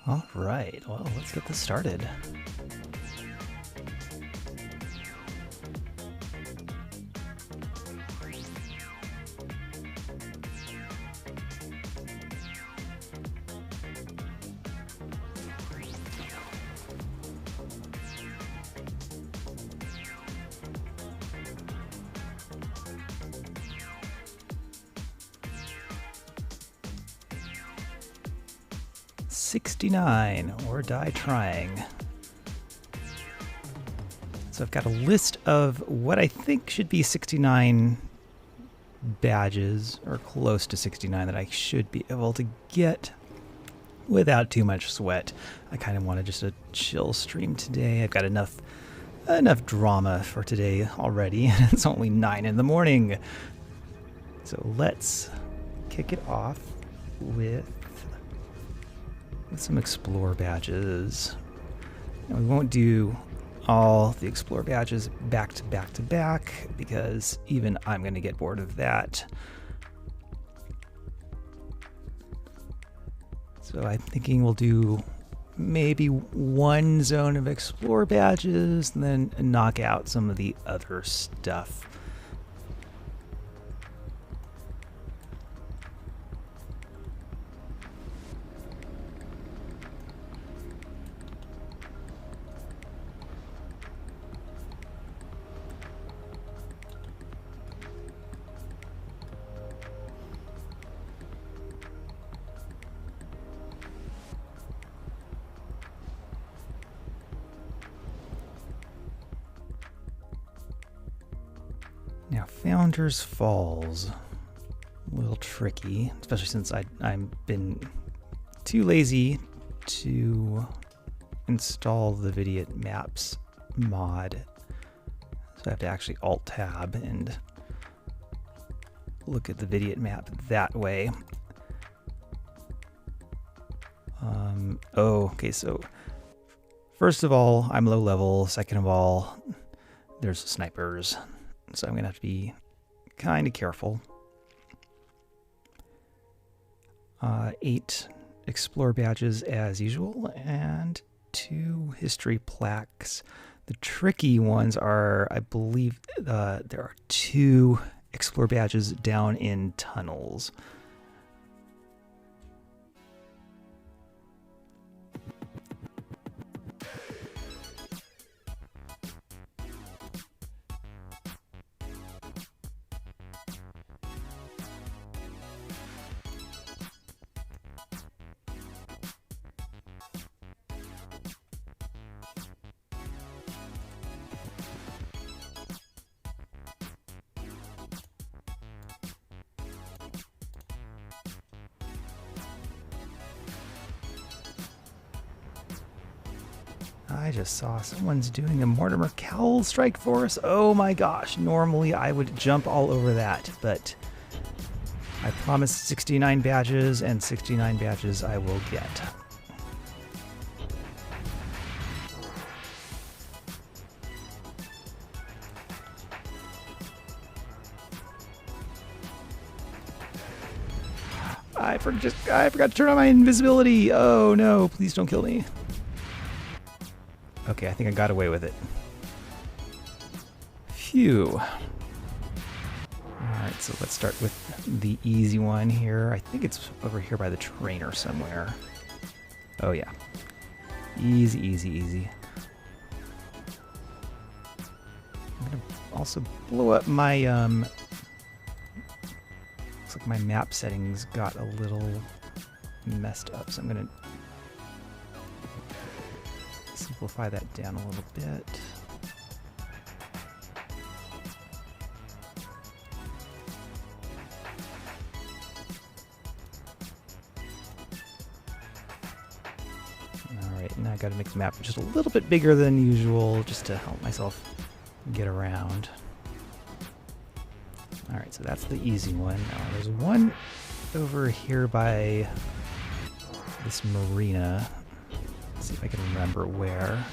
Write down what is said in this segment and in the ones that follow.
All right, well, let's get this started. $69 or die trying. So I've got a list of what I think should be 69 badges, or close to 69, that I should be able to get without too much sweat. I kind of wanted just a chill stream today. I've got enough drama for today already. It's only 9 in the morning. So let's kick it off with some Explore badges. Now, we won't do all the Explore badges back to back to back, because even I'm going to get bored of that. So I'm thinking we'll do maybe one zone of Explore badges and then knock out some of the other stuff. Now, Founders Falls, a little tricky, especially since I've been too lazy to install the Vidiot Maps mod. So I have to actually Alt-Tab and look at the Vidiot map that way. Okay, so first of all, I'm low level. Second of all, there's snipers. So I'm going to have to be kind of careful. 8 Explore badges as usual, and 2 history plaques. The tricky ones are, I believe, there are 2 Explore badges down in tunnels. I just saw someone's doing a Mortimer Cowl strike force. Oh my gosh, normally I would jump all over that, but I promised 69 badges, and 69 badges I will get. I forgot to turn on my invisibility. Oh no, please don't kill me. Okay, I think I got away with it. Phew. Alright, so let's start with the easy one here. I think it's over here by the trainer somewhere. Oh yeah. Easy, easy, easy. I'm gonna also blow up my, looks like my map settings got a little messed up, so I'm gonna simplify that down a little bit. Alright, now I gotta make the map just a little bit bigger than usual just to help myself get around. Alright, so that's the easy one. Now there's one over here by this marina. Let's see if I can remember where.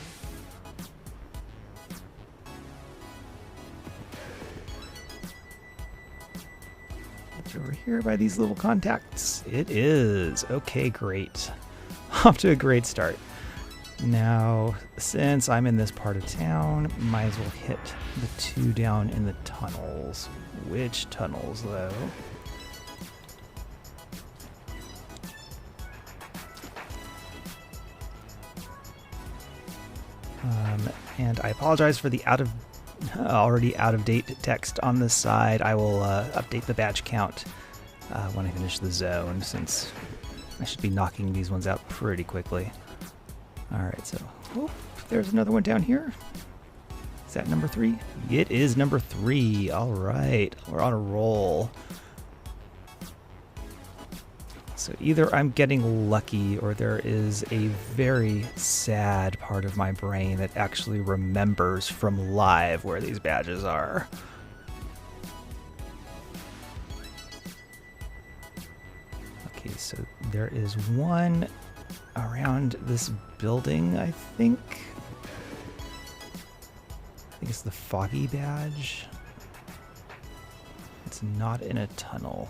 It's over here by these little contacts. It is. Okay, great. off to a great start. Now, since I'm in this part of town, might as well hit the 2 down in the tunnels. Which tunnels, though? And I apologize for the already out of date text on this side. I will update the badge count when I finish the zone, since I should be knocking these ones out pretty quickly. Alright, so there's another one down here. Is that number 3? It is number 3. Alright, we're on a roll. So either I'm getting lucky, or there is a very sad part of my brain that actually remembers from live where these badges are. Okay, so there is one around this building, I think. I think it's the Foggy badge. It's not in a tunnel.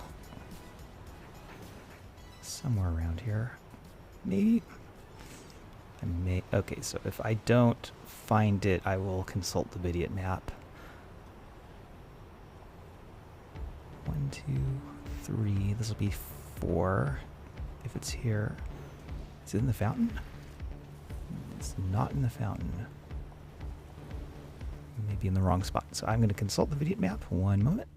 Somewhere around here. Maybe? Okay, so if I don't find it, I will consult the Vidiot map. 1, 2, 3. This will be 4 if it's here. Is it in the fountain? It's not in the fountain. Maybe in the wrong spot. So I'm going to consult the Vidiot map. One moment.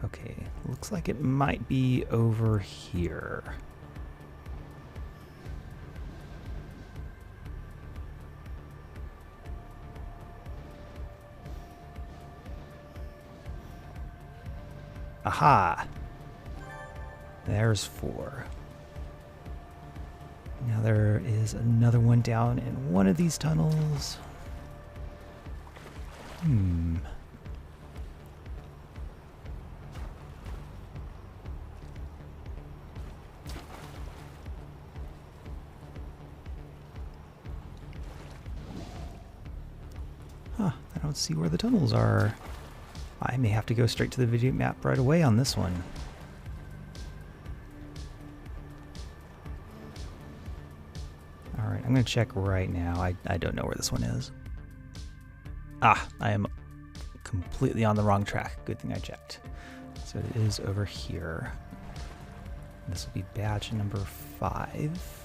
Okay, looks like it might be over here. Aha! There's 4. Now there is another one down in one of these tunnels. Huh, I don't see where the tunnels are. I may have to go straight to the Vidiot map right away on this one. Alright, I'm going to check right now. I don't know where this one is. Ah, I am completely on the wrong track. Good thing I checked. So it is over here. This will be badge number 5.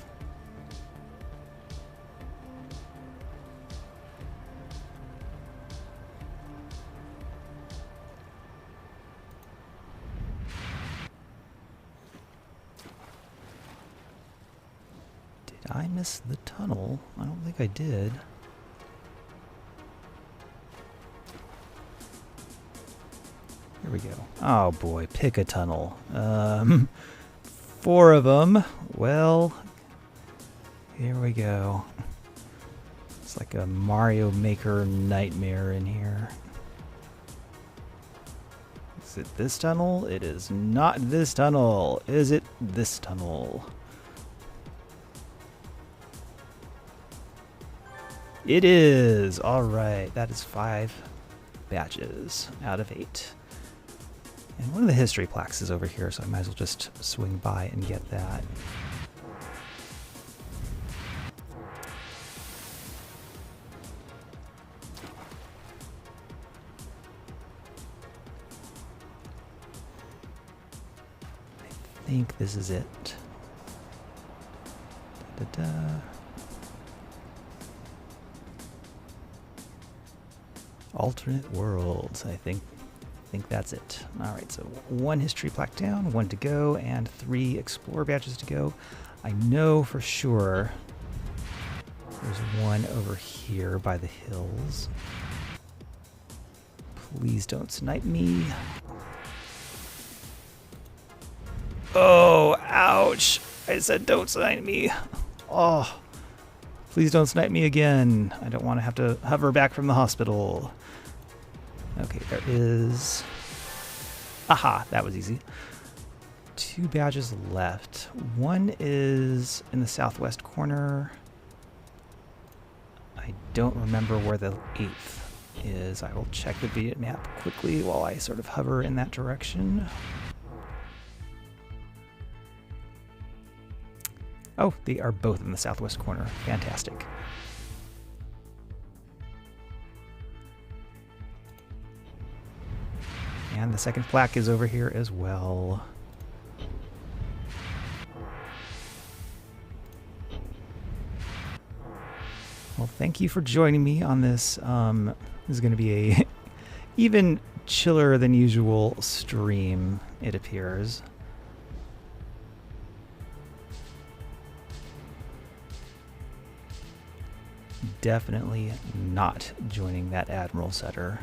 I missed the tunnel. I don't think I did. Here we go. Oh boy, pick a tunnel. 4 of them. Well, here we go. It's like a Mario Maker nightmare in here. Is it this tunnel? It is not this tunnel. Is it this tunnel? It is! Alright, that is 5 badges out of 8. And one of the history plaques is over here, so I might as well just swing by and get that. I think this is it. Da-da-da. Alternate worlds, I think that's it. Alright, so 1 history plaque down, 1 to go, and 3 explorer badges to go. I know for sure there's 1 over here by the hills. Please don't snipe me. Oh, ouch! I said don't snipe me. Oh, please don't snipe me again. I don't want to have to hover back from the hospital. Okay, there is... Aha, that was easy. 2 badges left. 1 is in the southwest corner. I don't remember where the 8th is I will check the vignette map quickly while I sort of hover in that direction. Oh, they are both in the southwest corner. Fantastic. And the second plaque is over here as well. Well, thank you for joining me on this. This is going to be a even chiller than usual stream, it appears. Definitely not joining that Admiral setter.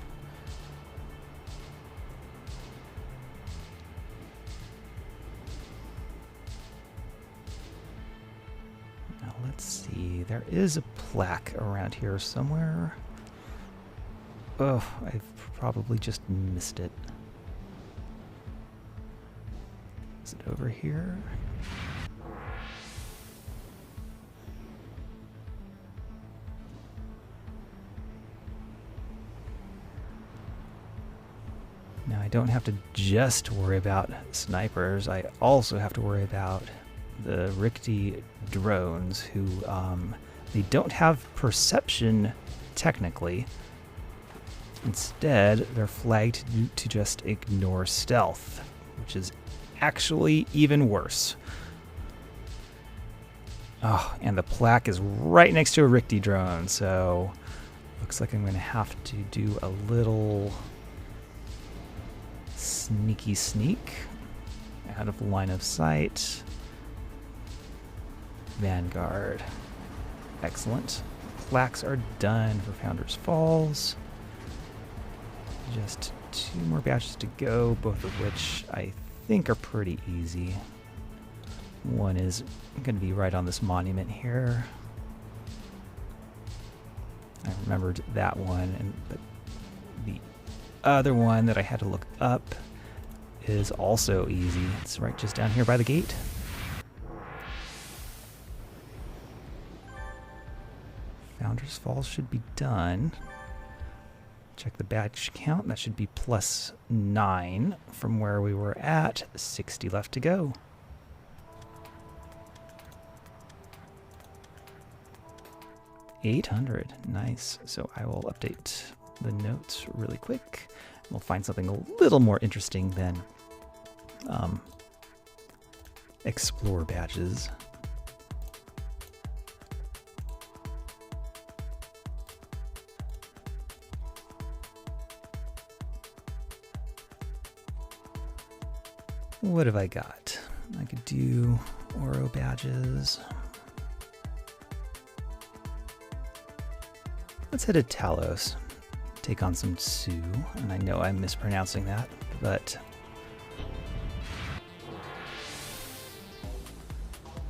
Now let's see, there is a plaque around here somewhere. Oh, I've probably just missed it. Is it over here? Now I don't have to just worry about snipers, I also have to worry about the Rickety drones who, they don't have perception technically. Instead, they're flagged to just ignore stealth, which is actually even worse. Oh, and the plaque is right next to a Rickety drone, so looks like I'm going to have to do a little sneaky sneak out of line of sight. Vanguard. Excellent. Plaques are done for Founders Falls. Just 2 more batches to go, both of which I think are pretty easy. One is going to be right on this monument here. I remembered that one, and but the other one that I had to look up is also easy. It's right just down here by the gate. Founders Falls should be done. Check the badge count. That should be +9 from where we were at. 60 left to go. $800. Nice. So I will update the notes really quick. We'll find something a little more interesting than explore badges. What have I got? I could do Oro badges. Let's head to Talos. Take on some Sioux, and I know I'm mispronouncing that, but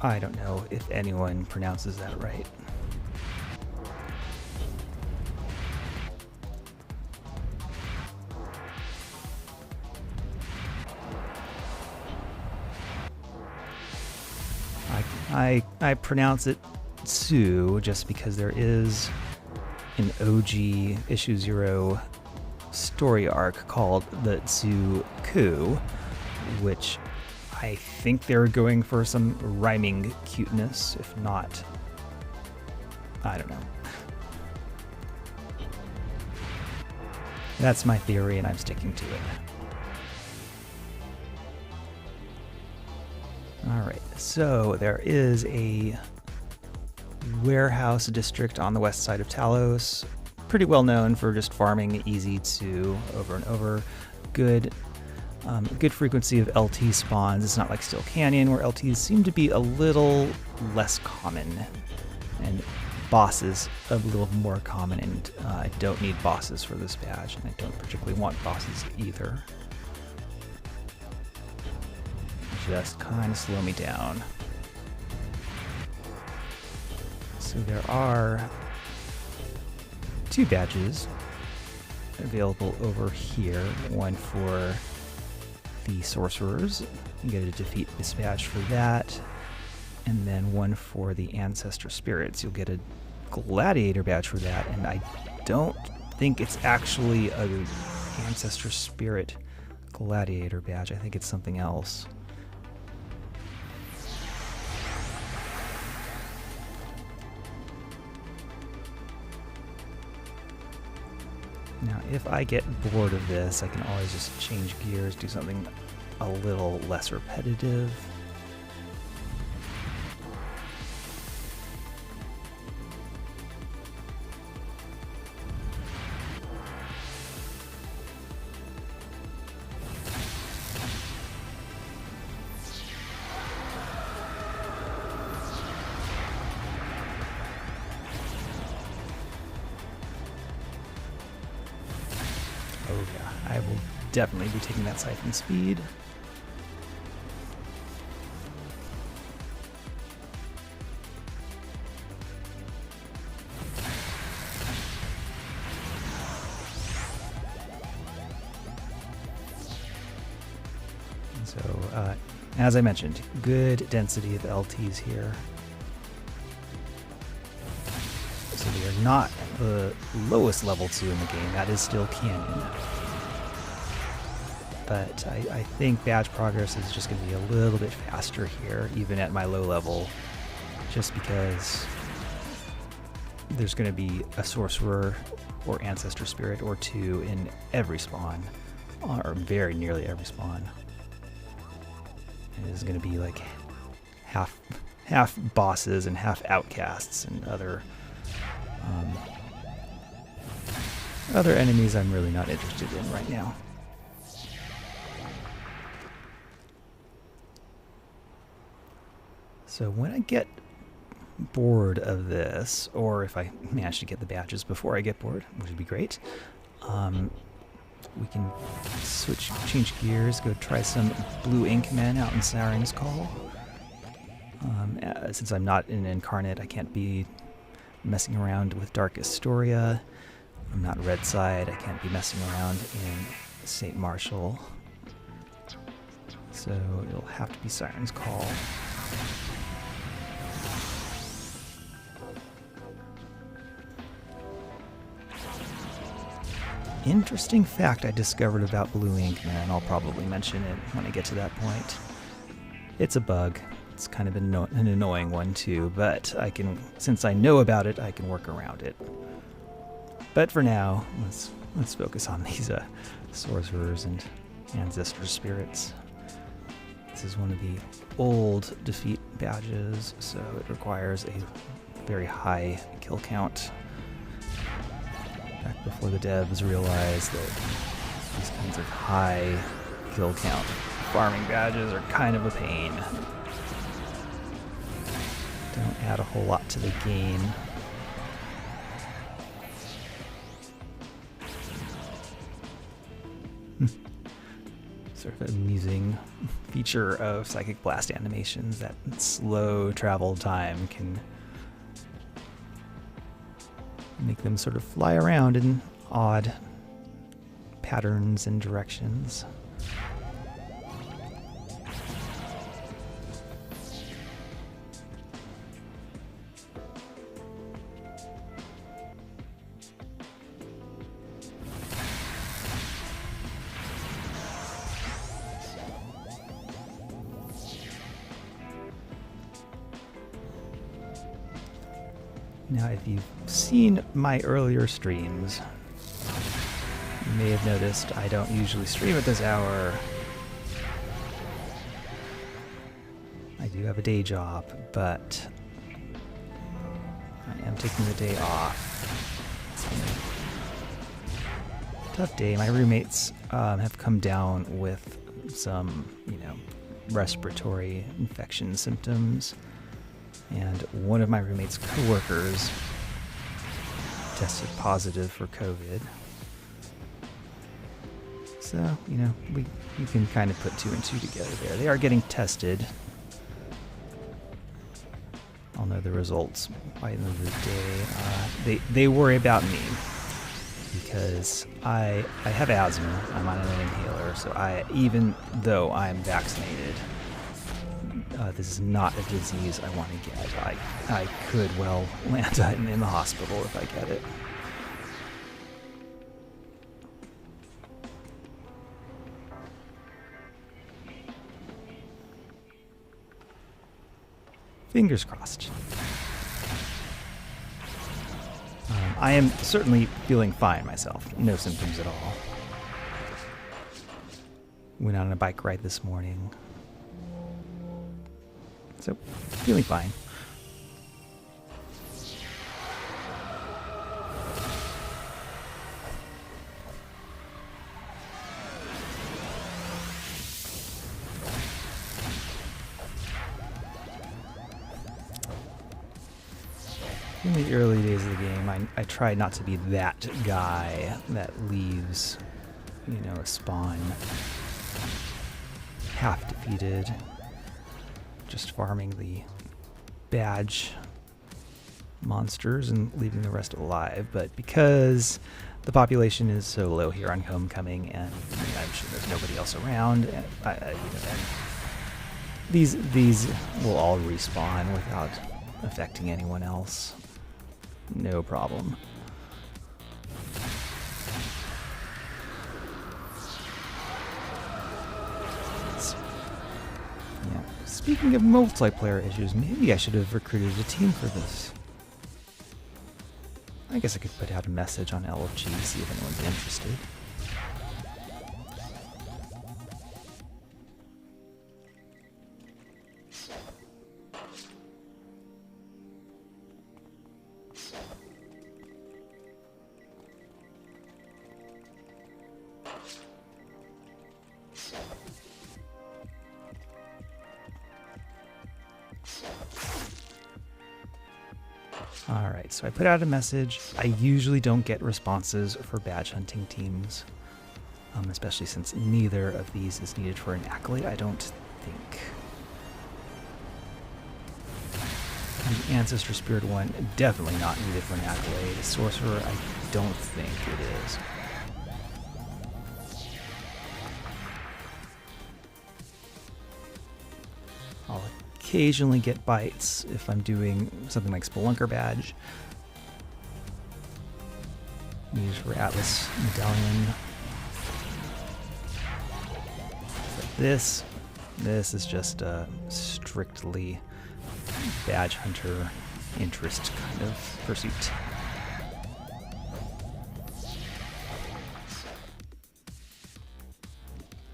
I don't know if anyone pronounces that right. I pronounce it Sioux just because there is an OG issue 0 story arc called the Sioux Coup, which I think they're going for some rhyming cuteness. If not, I don't know. That's my theory, and I'm sticking to it. Alright, so there is a warehouse district on the west side of Talos. Pretty well known for just farming easy to over and over. Good frequency of LT spawns. It's not like Steel Canyon, where LTs seem to be a little less common, and bosses a little more common, and I don't need bosses for this badge, and I don't particularly want bosses either. Just kind of slow me down. So there are 2 badges available over here. One for the sorcerers. You get a defeat this badge for that. And then one for the ancestor spirits. You'll get a gladiator badge for that. And I don't think it's actually a Ancestor Spirit Gladiator badge. I think it's something else. Now, if I get bored of this, I can always just change gears, do something a little less repetitive. Oh yeah, I will definitely be taking that Siphon Speed. And so, as I mentioned, good density of LTs here. So we are not the lowest level 2 in the game. That is still canon. But I think badge progress is just going to be a little bit faster here, even at my low level, just because there's going to be a Sorcerer or Ancestor Spirit or 2 in every spawn, or very nearly every spawn. It is going to be like half bosses and half outcasts and other enemies I'm really not interested in right now. So when I get bored of this, or if I manage to get the badges before I get bored, which would be great, we can change gears, go try some Blue Ink Men out in Siren's Call. Since I'm not an incarnate, I can't be messing around with Dark Astoria. I'm not Red Side, I can't be messing around in St. Marshall. So it'll have to be Siren's Call. Interesting fact I discovered about Blue Ink Man. I'll probably mention it when I get to that point. It's a bug. It's kind of an annoying one too, but since I know about it, I can work around it. But for now, let's focus on these sorcerers and ancestor spirits. This is one of the old defeat badges, so it requires a very high kill count. Back before the devs realized that these kinds of high kill count farming badges are kind of a pain. Don't add a whole lot to the game. Sort of amusing feature of Psychic Blast animations, that slow travel time can make them sort of fly around in odd patterns and directions. Now, if you've seen my earlier streams, you may have noticed I don't usually stream at this hour. I do have a day job, but I am taking the day off. It's been a tough day. My roommates have come down with some, respiratory infection symptoms. And one of my roommate's coworkers tested positive for COVID. So, we can kind of put 2 and 2 together there. They are getting tested. I'll know the results by the end of the day. They worry about me because I have asthma. I'm on an inhaler, so even though I'm vaccinated, this is not a disease I want to get. I could well land in the hospital if I get it. Fingers crossed. I am certainly feeling fine myself. No symptoms at all. Went on a bike ride this morning. So, feeling fine. In the early days of the game, I tried not to be that guy that leaves, you know, a spawn half defeated, just farming the badge monsters and leaving the rest alive. But because the population is so low here on Homecoming, and I'm sure there's nobody else around, and, and these will all respawn without affecting anyone else. No problem. Yeah. Speaking of multiplayer issues, maybe I should have recruited a team for this. I guess I could put out a message on LFG, see if anyone's interested. Alright, so I put out a message. I usually don't get responses for badge hunting teams, especially since neither of these is needed for an accolade, I don't think. The Ancestor Spirit one, definitely not needed for an accolade. Sorcerer, I don't think it is. I'll occasionally get bites if I'm doing something like Spelunker Badge. Use for Atlas Medallion. But this is just a strictly badge hunter interest kind of pursuit.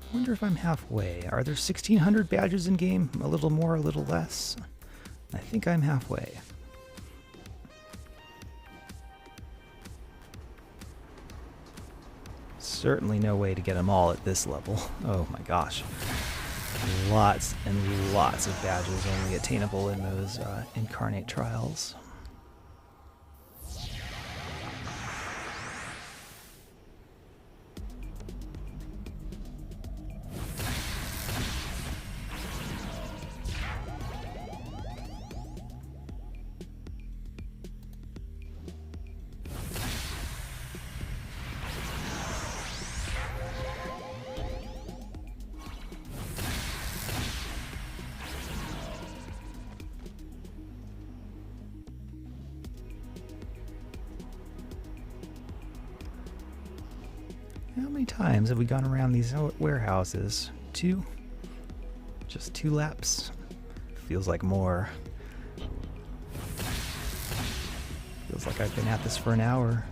I wonder if I'm halfway. Are there 1,600 badges in game? A little more, a little less? I think I'm halfway. Certainly no way to get them all at this level. Oh my gosh. Lots and lots of badges only attainable in those incarnate trials. How many times have we gone around these warehouses? 2? Just 2 laps? Feels like more. Feels like I've been at this for an hour.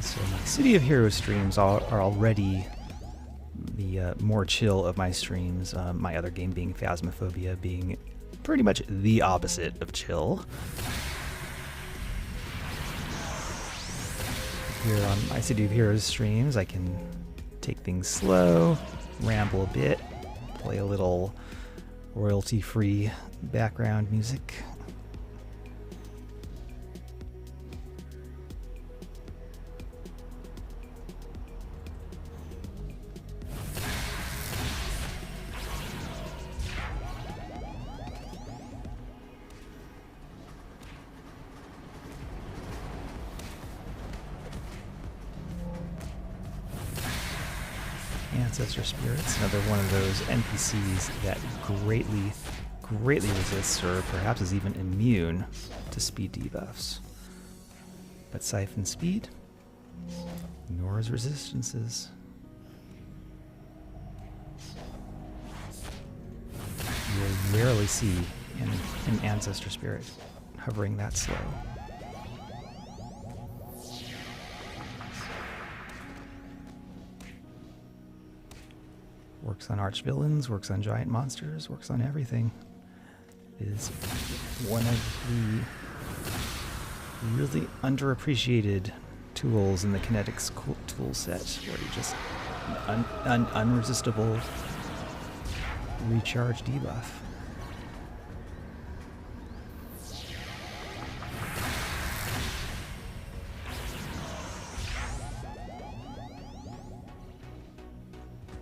So my City of Heroes streams are already the more chill of my streams. My other game being Phasmophobia being pretty much the opposite of chill. Here on my City of Heroes streams, I can take things slow, ramble a bit, play a little royalty-free background music. Ancestor Spirits, another one of those NPCs that greatly resists, or perhaps is even immune to speed debuffs. But Siphon Speed ignores resistances. You'll rarely see an Ancestor Spirit hovering that slow. Works on archvillains, works on giant monsters, works on everything. It is one of the really underappreciated tools in the kinetics tool set, where you just unresistible recharge debuff.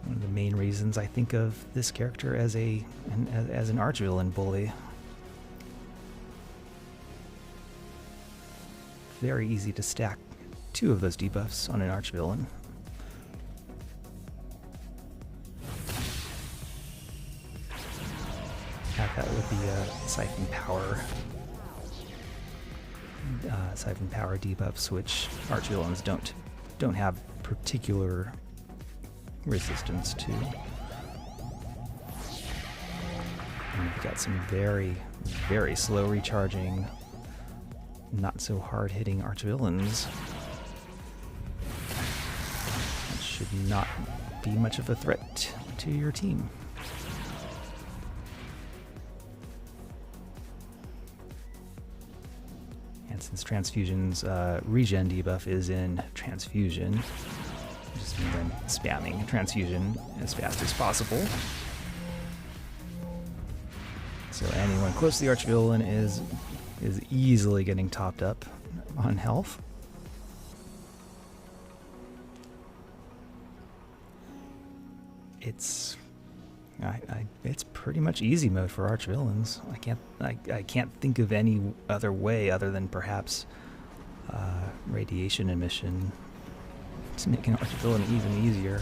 One of the main reasons I think of this character as an archvillain bully. Very easy to stack 2 of those debuffs on an archvillain. Have that with the Siphon Power debuffs, which archvillains don't have particular resistance to. And you've got some very, very slow recharging, not so hard hitting archvillains. That should not be much of a threat to your team. And since Transfusion's regen debuff is in Transfusion, it just means I'm spamming Transfusion as fast as possible. So anyone close to the archvillain is easily getting topped up on health. It's pretty much easy mode for archvillains. I can't think of any other way other than perhaps radiation emission to make an archvillain even easier.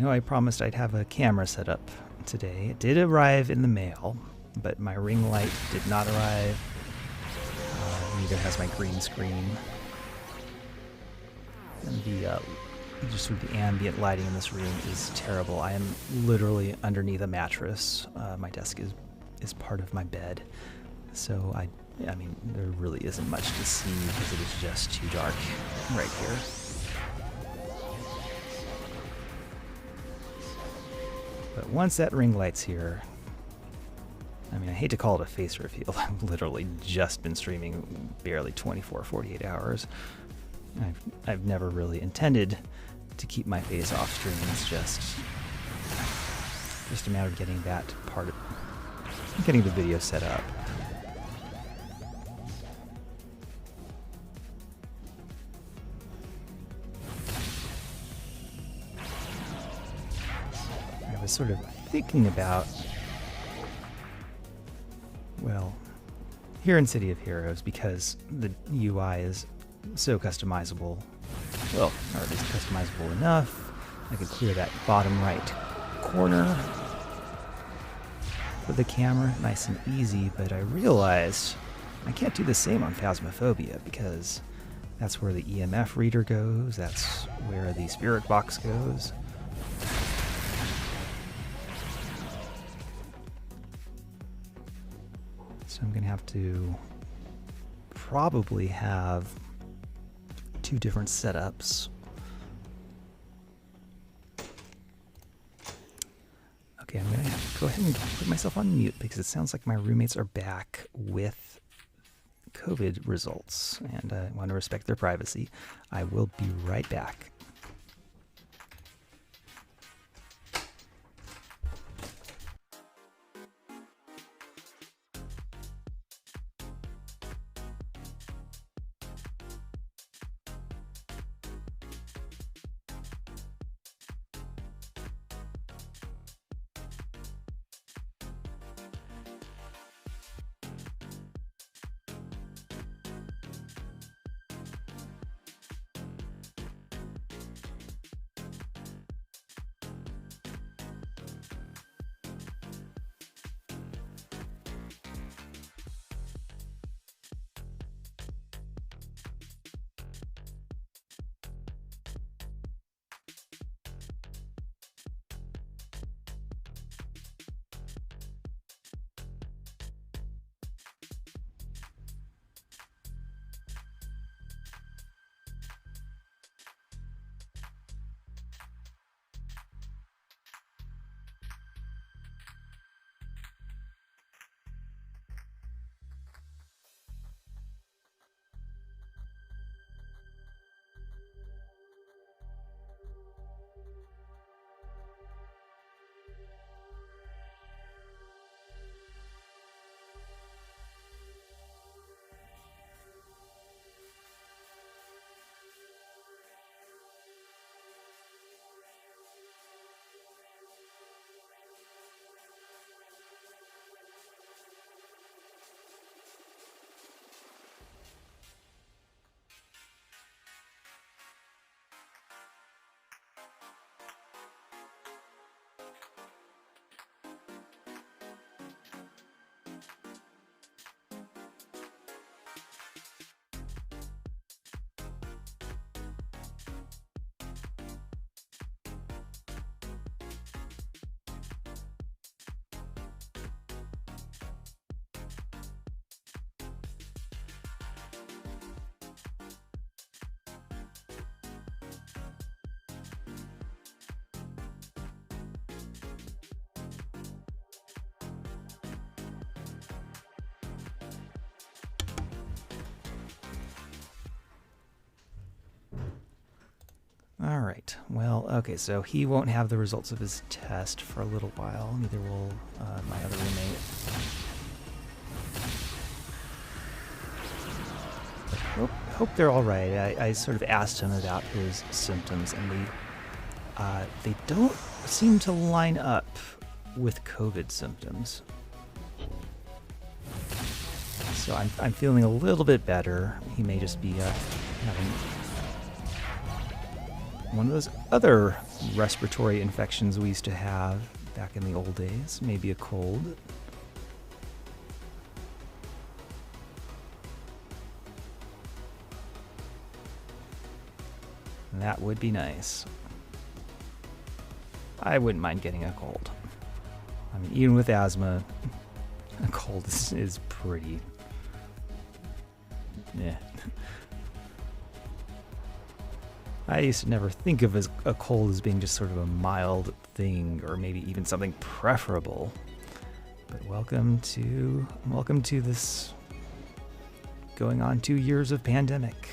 I promised I'd have a camera set up today. It did arrive in the mail, but my ring light did not arrive. Neither has my green screen. And just the ambient lighting in this room is terrible. I am literally underneath a mattress. My desk is part of my bed, so I mean, there really isn't much to see because it is just too dark right here. But once that ring light's here, I mean, I hate to call it a face reveal. I've literally just been streaming barely 24, 48 hours. I've never really intended to keep my face off stream. It's just a matter of getting that part of getting the video set up. I was sort of thinking about, well, here in City of Heroes, because the UI is so customizable, well, or at least customizable enough, I could clear that bottom right corner with the camera nice and easy, but I realized I can't do the same on Phasmophobia because that's where the EMF reader goes, that's where the spirit box goes. So I'm going to have to probably have 2 different setups. Okay, I'm going to have to go ahead and put myself on mute because it sounds like my roommates are back with COVID results, and I want to respect their privacy. I will be right back. All right. Well, okay, so he won't have the results of his test for a little while. Neither will my other roommate. But hope they're all right. I sort of asked him about his symptoms, and they don't seem to line up with COVID symptoms. So I'm feeling a little bit better. He may just be having one of those other respiratory infections we used to have back in the old days. Maybe a cold. That would be nice. I wouldn't mind getting a cold. I mean, even with asthma, a cold is pretty... yeah. I used to never think of a cold as being just sort of a mild thing, or maybe even something preferable. But welcome to this going on 2 years of pandemic.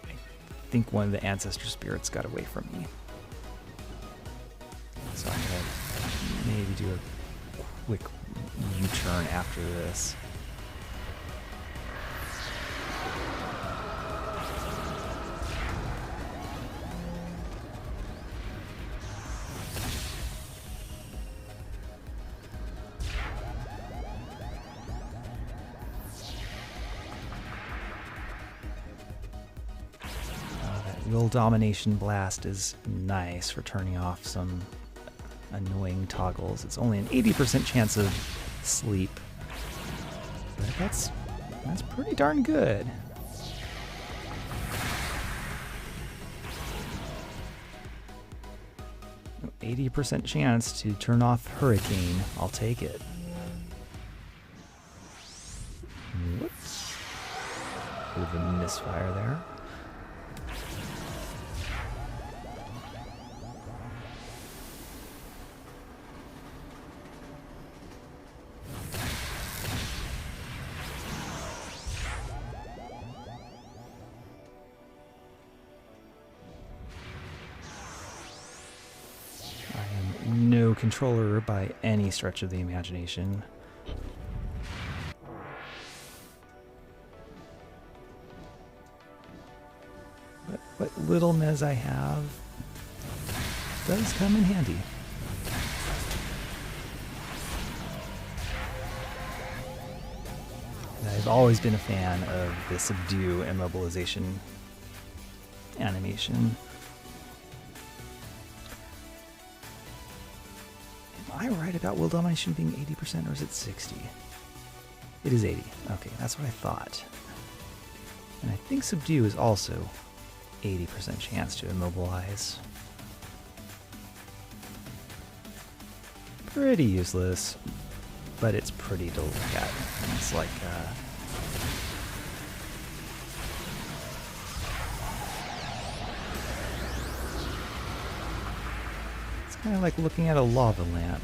I think one of the ancestor spirits got away from me. So I'm gonna maybe do a quick U-turn after this. Will Domination Blast is nice for turning off some annoying toggles. It's only an 80% chance of sleep, but that's pretty darn good. No, 80% chance to turn off Hurricane. I'll take it. Whoops. Bit of a misfire there. No controller by any stretch of the imagination. But what little mez I have does come in handy. And I've always been a fan of the subdue immobilization animation. Am I right about will domination being 80% or is it 60? It is 80. Okay, that's what I thought. And I think subdue is also 80% chance to immobilize. Pretty useless, but it's pretty to look at. It's like it's kind of like looking at a lava lamp.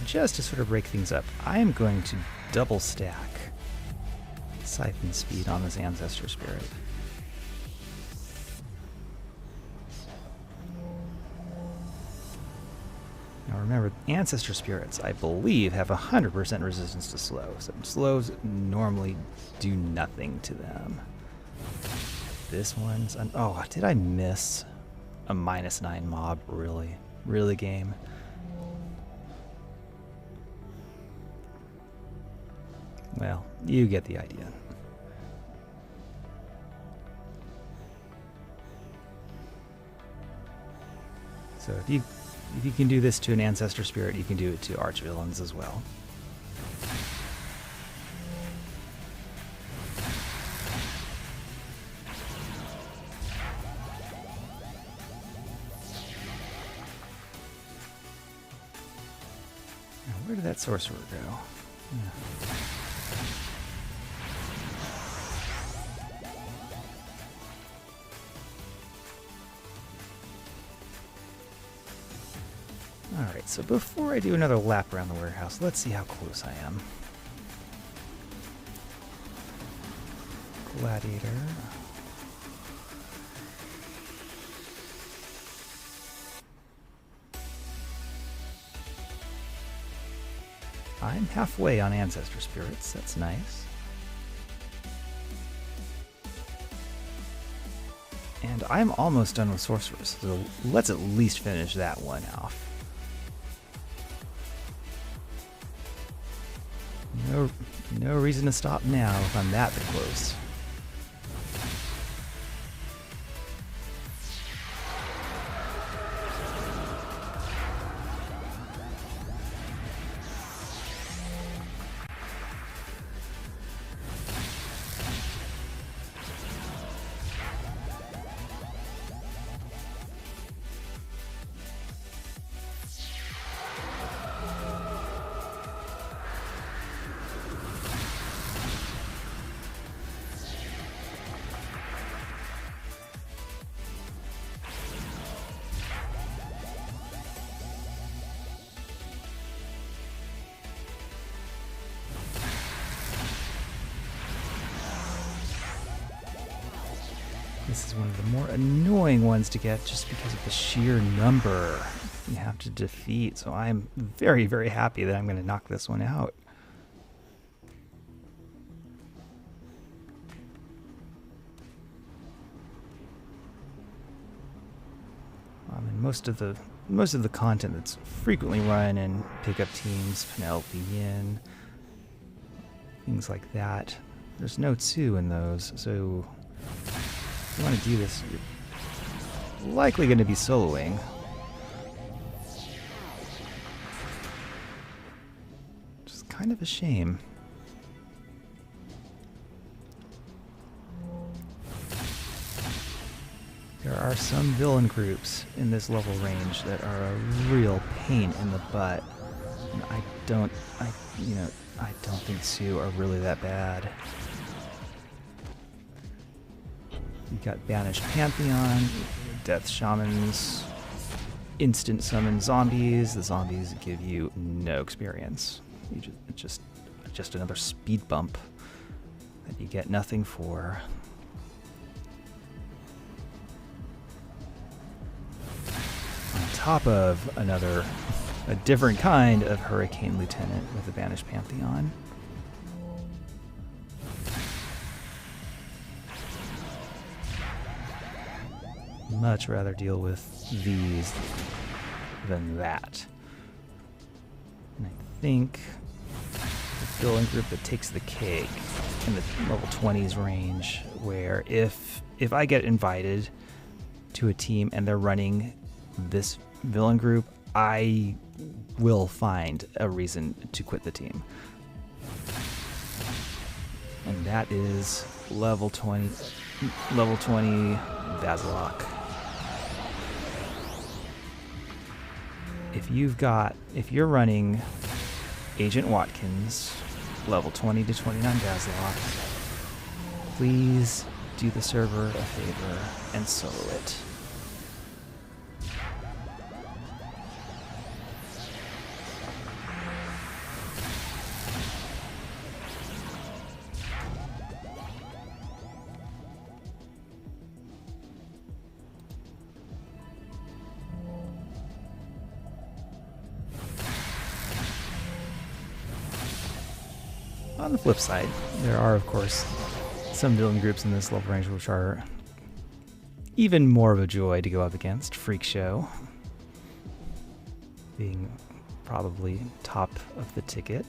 Just to sort of break things up, I am going to double stack Siphon Speed on this Ancestor Spirit. Now remember, Ancestor Spirits, I believe, have 100% resistance to slow, so slows normally do nothing to them. This one's... oh, did I miss a -9 mob? Really? Really, game? Well, you get the idea. So if you can do this to an Ancestor Spirit, you can do it to Archvillains as well. Where did that sorcerer go? Yeah. Alright, so before I do another lap around the warehouse, let's see how close I am. Gladiator. I'm halfway on Ancestor Spirits, that's nice. And I'm almost done with Sorceress, so let's at least finish that one off. No reason to stop now if I'm that close. This is one of the more annoying ones to get just because of the sheer number you have to defeat. So I'm very, very happy that I'm going to knock this one out. And most of the content that's frequently run in pickup teams, Penelope Yin, things like that. There's no 2 in those, so if you want to do this, you're likely going to be soloing. Which is kind of a shame. There are some villain groups in this level range that are a real pain in the butt. And I don't think Sue are really that bad. You've got Banished Pantheon, Death Shamans, instant summon zombies. The zombies give you no experience. It's just another speed bump that you get nothing for. On top of a different kind of Hurricane Lieutenant with the Banished Pantheon. Much rather deal with these than that. And I think the villain group that takes the cake in the level 20s range, where if I get invited to a team and they're running this villain group, I will find a reason to quit the team. And that is level 20 Vazalok. If you're running Agent Watkins, level 20 to 29 Vazalok, please do the server a favor and solo it. On the flip side, there are, of course, some villain groups in this level range which are even more of a joy to go up against. Freak Show being probably top of the ticket.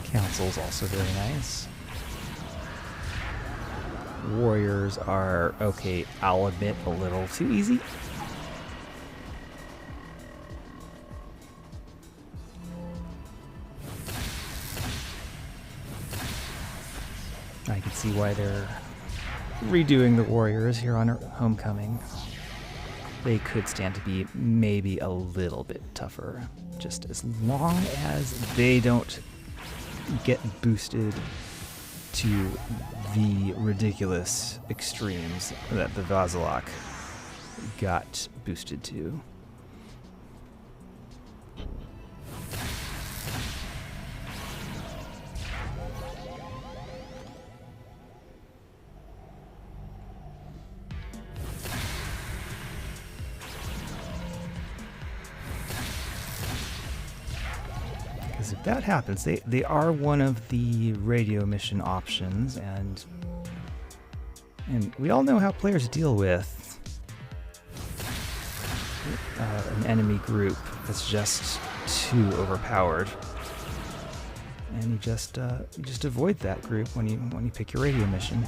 Council's also very nice. Warriors are, okay, I'll admit, a little too easy. I can see why they're redoing the Warriors here on Homecoming. they could stand to be maybe a little bit tougher, just as long as they don't get boosted to the ridiculous extremes that the Vazalok got boosted to. Because if that happens, they are one of the radio mission options, and we all know how players deal with an enemy group that's just too overpowered, and you just avoid that group when you pick your radio mission.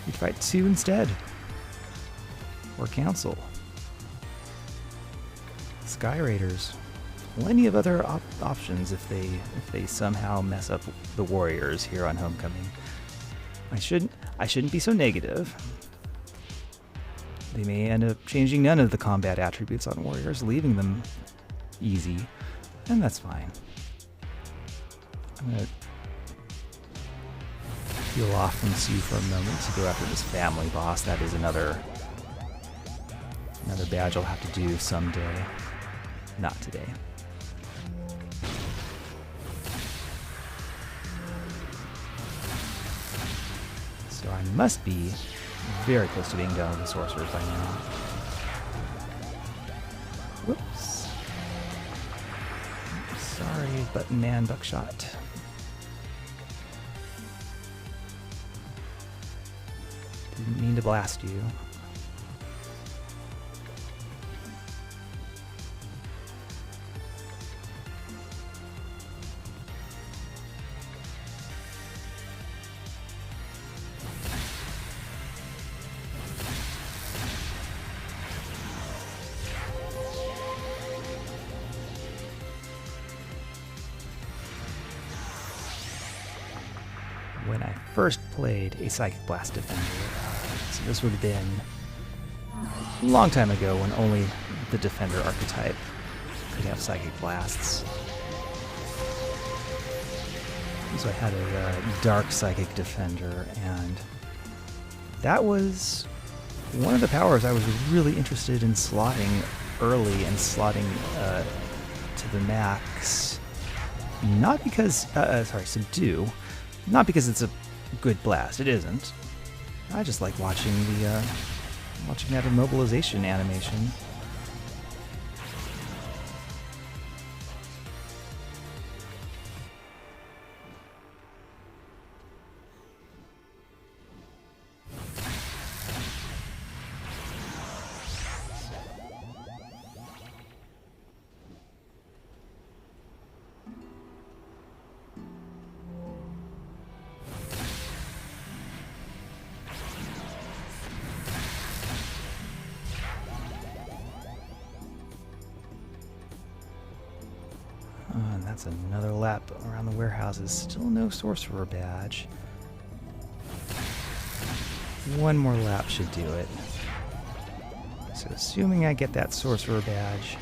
You'd fight 2 instead, or Council, Sky Raiders. Plenty of other options if they somehow mess up the Warriors here on Homecoming. I shouldn't be so negative. They may end up changing none of the combat attributes on Warriors, leaving them easy, and that's fine. I'm gonna peel off from Sue for a moment to go after this family boss. That is another badge I'll have to do someday. Not today. So I must be very close to being done with the sorcerers by now. Whoops. Sorry, button man buckshot. Didn't mean to blast you. When I first played a Psychic Blast Defender, so this would have been a long time ago when only the Defender archetype could have Psychic Blasts. So I had a Dark Psychic Defender, and that was one of the powers I was really interested in slotting early and slotting to the max. Not because, Subdue. Not because it's a good blast, it isn't. I just like watching that immobilization animation. And that's another lap around the warehouses. Still no sorcerer badge. One more lap should do it. So assuming I get that sorcerer badge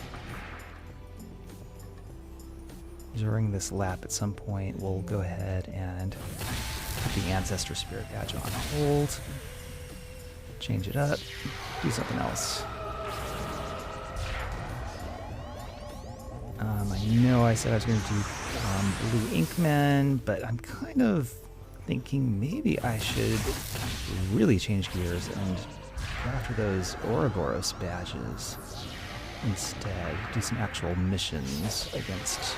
during this lap at some point, we'll go ahead and put the Ancestor Spirit badge on hold. Change it up. Do something else. I know I said I was going to do Blue Inkmen, but I'm kind of thinking maybe I should really change gears and go after those Ouroboros badges instead. Do some actual missions against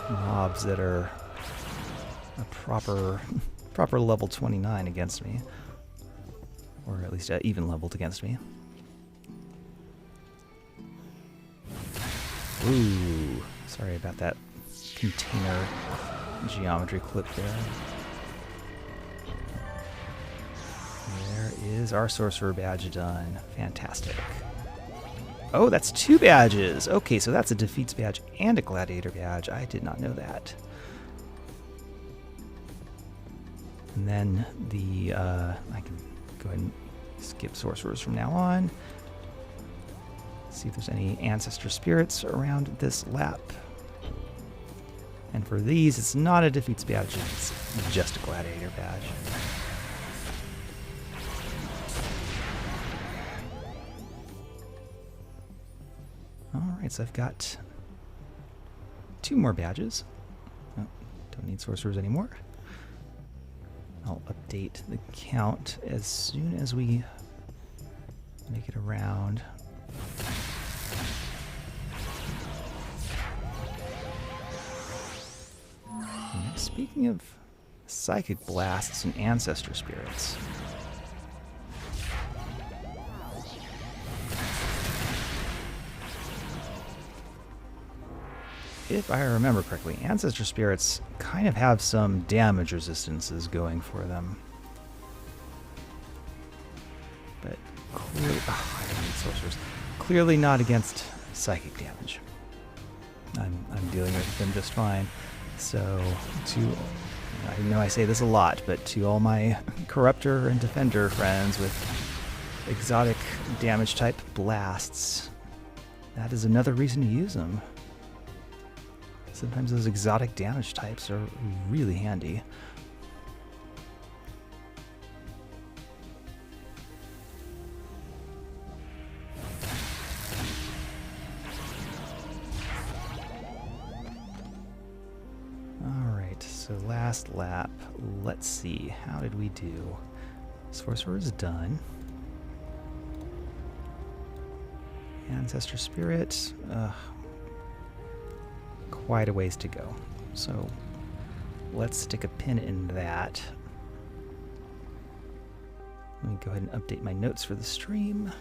mobs that are a proper level 29 against me, or at least even leveled against me. Ooh, sorry about that container geometry clip there. There is our sorcerer badge done. Fantastic. Oh, that's 2 badges. Okay, so that's a defeats badge and a gladiator badge. I did not know that. And then the I can go ahead and Skip sorcerers from now on. See if there's any ancestor spirits around this lap. And for these, it's not a defeats badge, it's just a gladiator badge. Alright, so I've got 2 more badges. Oh, don't need sorcerers anymore. I'll update the count as soon as we make it around. And speaking of psychic blasts and ancestor spirits, if I remember correctly, ancestor spirits kind of have some damage resistances going for them. But clearly, I don't need sorcerers. Clearly not against psychic damage. I'm dealing with them just fine. So, I know I say this a lot, but to all my corruptor and defender friends with exotic damage type blasts, that is another reason to use them. Sometimes those exotic damage types are really handy. Alright, so last lap. Let's see, how did we do? Sorcerer is done. Ancestor Spirit, quite a ways to go. So let's stick a pin in that. Let me go ahead and update my notes for the stream.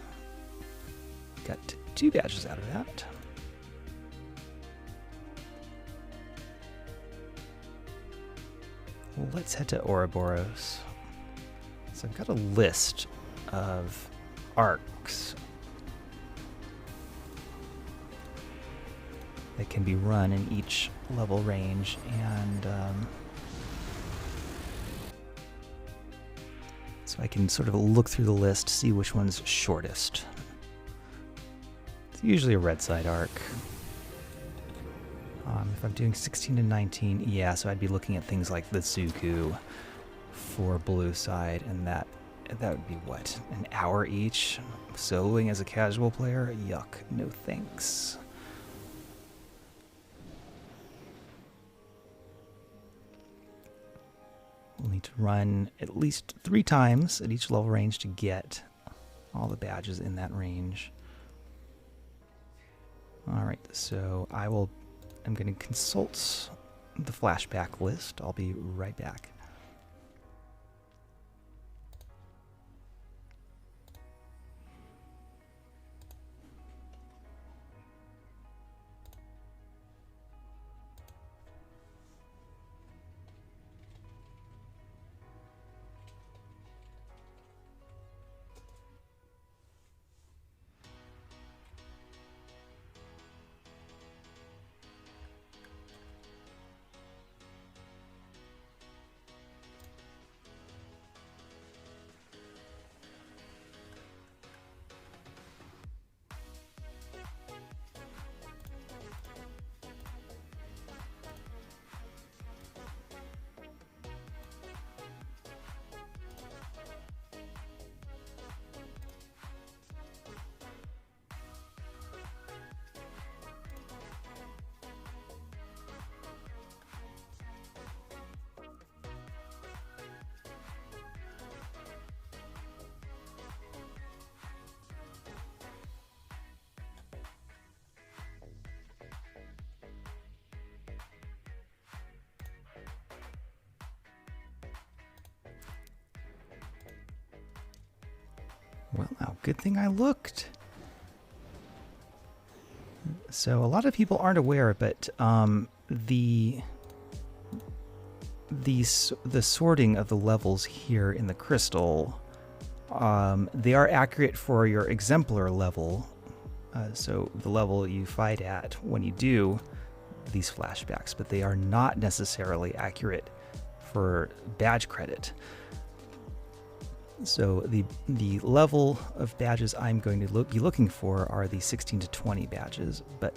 Got 2 badges out of that. Let's head to Ouroboros. So I've got a list of arcs that can be run in each level range, and so I can sort of look through the list, see which one's shortest. It's usually a red side arc. If I'm doing 16 to 19, yeah, so I'd be looking at things like the Zuku for blue side, and that would be what, an hour each? Soloing as a casual player? Yuck, no thanks. We'll need to run at least 3 times at each level range to get all the badges in that range. Alright, so I'm going to consult the flashback list. I'll be right back. Well, now, good thing I looked. So a lot of people aren't aware, but the sorting of the levels here in the crystal, they are accurate for your exemplar level. So the level you fight at when you do these flashbacks, but they are not necessarily accurate for badge credit. So the level of badges I'm going to be looking for are the 16 to 20 badges, but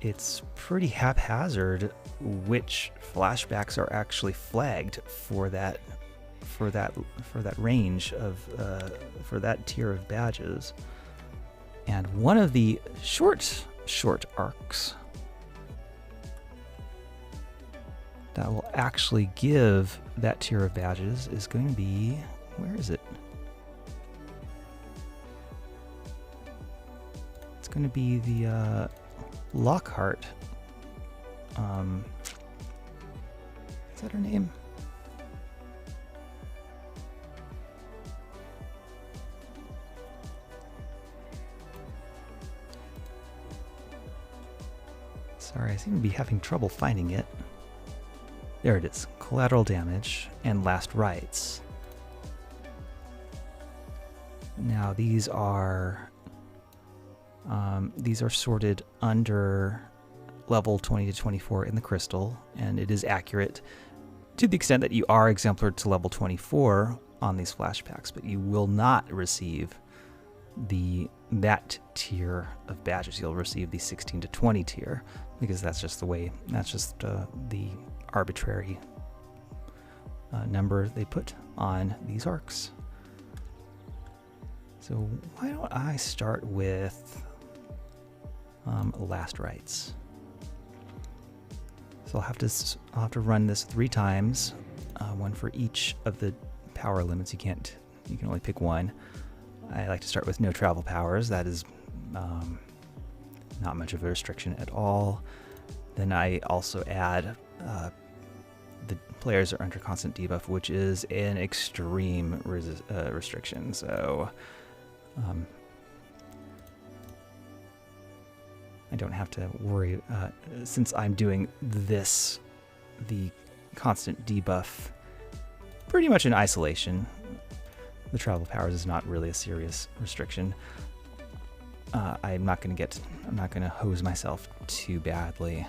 it's pretty haphazard which flashbacks are actually flagged for that range of for that tier of badges. And one of the short arcs that will actually give that tier of badges is going to be, where is it? It's going to be the Lockhart. Is that her name? Sorry, I seem to be having trouble finding it. There it is. Collateral damage and last rites. Now these are sorted under level 20 to 24 in the crystal, and it is accurate to the extent that you are exemplar to level 24 on these flashbacks, but you will not receive that tier of badges. You'll receive the 16 to 20 tier, because that's just the way, that's just the arbitrary number they put on these arcs. So why don't I start with last rites? So I'll have to run this 3 times, one for each of the power limits. You can only pick one. I like to start with no travel powers. That is not much of a restriction at all. Then I also add the players are under constant debuff, which is an extreme restriction. So I don't have to worry, since I'm doing this, the constant debuff, pretty much in isolation. The travel powers is not really a serious restriction. I'm not going to hose myself too badly.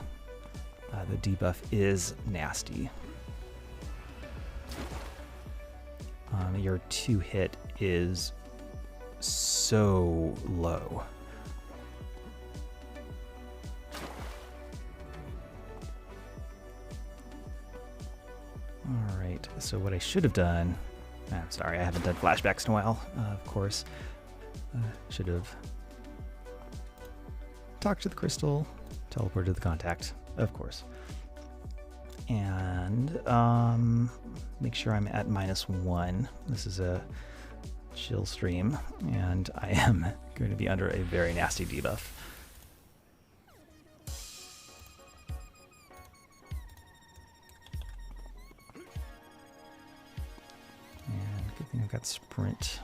The debuff is nasty. Your 2-hit is so low. All right, so what I should have done, I'm sorry, I haven't done flashbacks in a while, of course. Should have talked to the crystal, teleported to the contact, of course. And make sure I'm at -1. This is a chill stream, and I am going to be under a very nasty debuff. And good thing I've got sprint.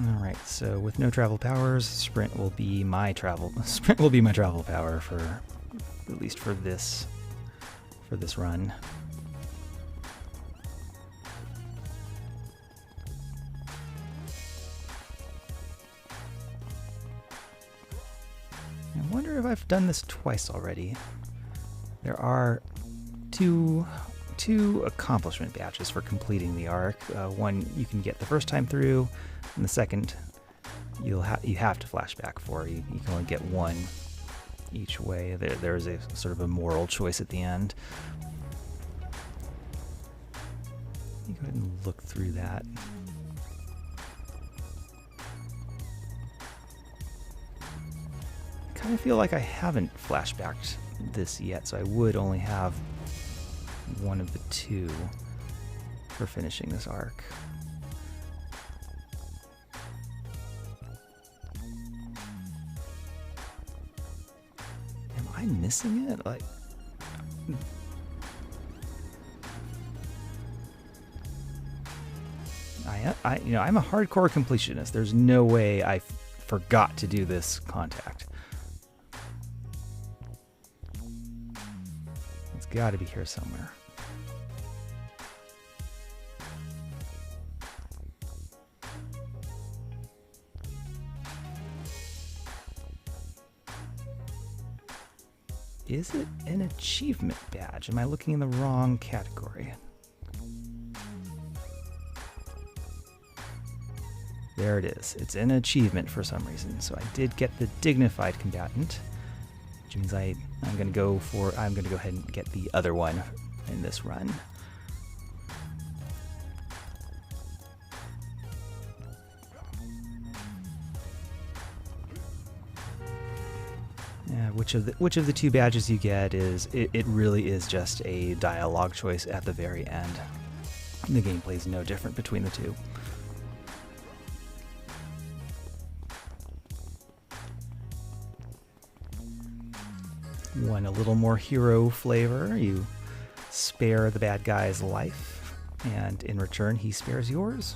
Alright, so with no travel powers, sprint will be my travel power for at least for this run. I wonder if I've done this twice already. There are two accomplishment badges for completing the arc. One you can get the first time through, and the second you have to flashback for. You can only get one each way. There is a sort of a moral choice at the end. Let me go ahead and look through that. I kind of feel like I haven't flashbacked this yet, so I would only have one of the 2 for finishing this arc. Am I missing it? Like, I'm a hardcore completionist. There's no way I forgot to do this contact. It's got to be here somewhere. Is it an achievement badge? Am I looking in the wrong category? There it is. It's an achievement for some reason. So I did get the dignified combatant, which means I'm going to go ahead and get the other one in this run. Yeah, which of the two badges you get is it really is just a dialogue choice at the very end. The gameplay is no different between the two. One a little more hero flavor. You spare the bad guy's life, and in return he spares yours.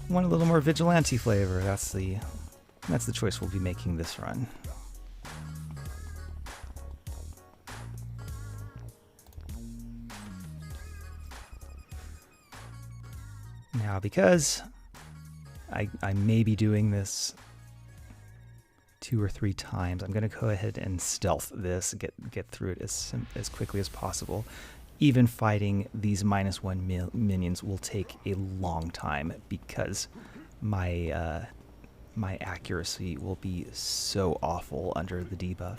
One a little more vigilante flavor. That's the choice we'll be making this run. Now, because I may be doing this 2 or 3 times, I'm going to go ahead and stealth this, get through it as quickly as possible. Even fighting these -1 minions will take a long time because my my accuracy will be so awful under the debuff.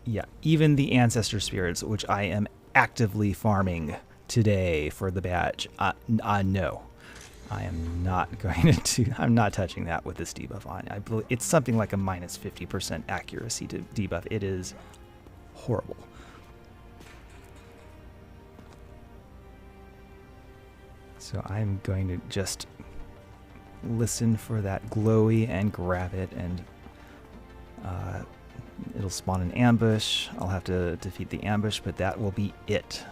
Yeah, even the Ancestor Spirits, which I am actively farming today for the badge, no. I am not going to I'm not touching that with this debuff on. I believe it's something like a -50% accuracy to debuff. It is horrible. So I'm going to just listen for that glowy and grab it, and it'll spawn an ambush. I'll have to defeat the ambush, but that will be it.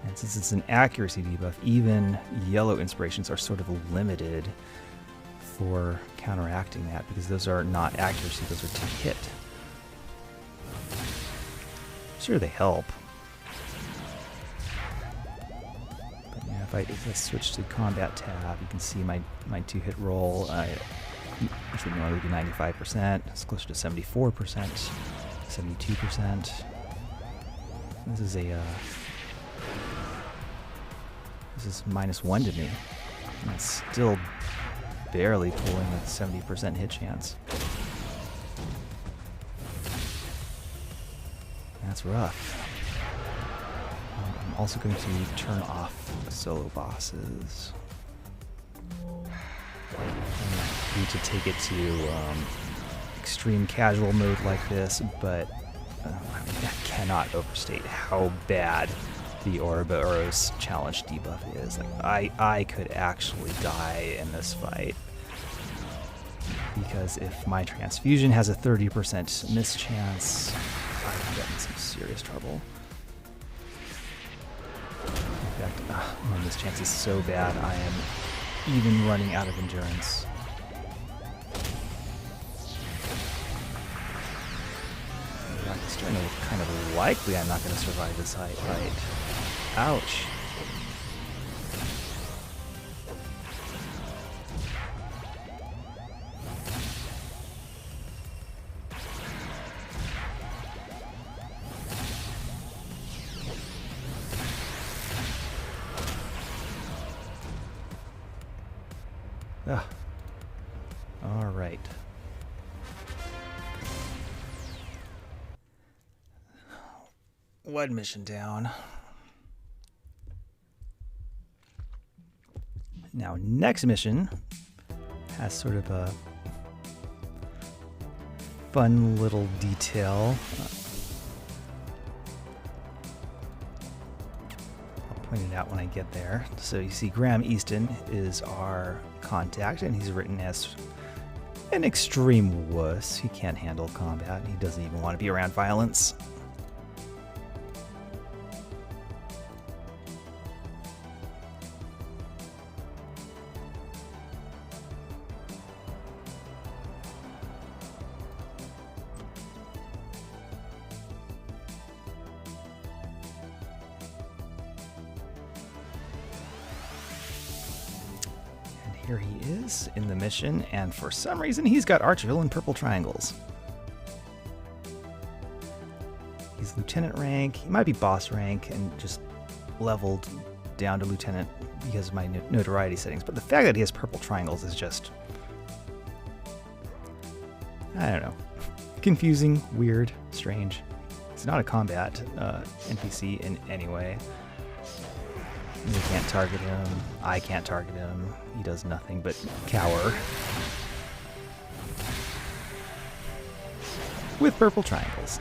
And since it's an accuracy debuff, even yellow inspirations are sort of limited for counteracting that, because those are not accuracy, those are to hit. Sure, they help. If I switch to the combat tab, you can see my 2-hit roll, which would normally be 95%. It's closer to 74%, 72%. This is -1 to me. And it's still barely pulling a 70% hit chance. That's rough. I'm also going to turn off solo bosses. I need to take it to extreme casual mode like this, but I cannot overstate how bad the Ouroboros challenge debuff is. Like, I could actually die in this fight, because if my transfusion has a 30% miss chance, I can get in some serious trouble. In fact, my miss chance is so bad, I am even running out of endurance. It's starting to look kind of likely I'm not going to survive this fight. Ouch. All right. One mission down. Now, next mission has sort of a fun little detail. I'll point it out when I get there. So you see Graham Easton is our contact, and he's written as an extreme wuss. He can't handle combat. He doesn't even want to be around violence. here he is in the mission, and for some reason he's got Archville and purple triangles. He's lieutenant rank. He might be boss rank and just leveled down to lieutenant because of my notoriety settings, but the fact that he has purple triangles is just, I don't know, confusing, weird, strange. It's not a combat NPC in any way. We can't target him. I can't target him. He does nothing but cower. With purple triangles.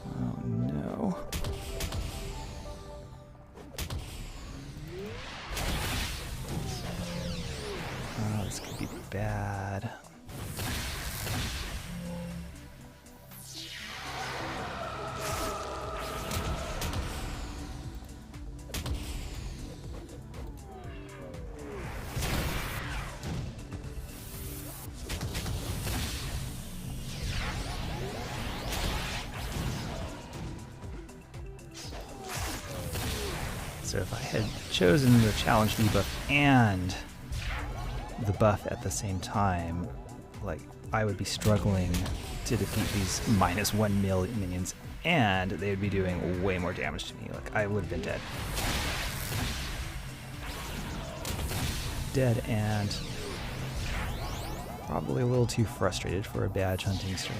Oh no. Oh, this could be bad. So if I had chosen the challenge debuff and the buff at the same time, like, I would be struggling to defeat these -1 minions, and they would be doing way more damage to me. Like, I would have been dead. Dead and probably a little too frustrated for a badge hunting stream.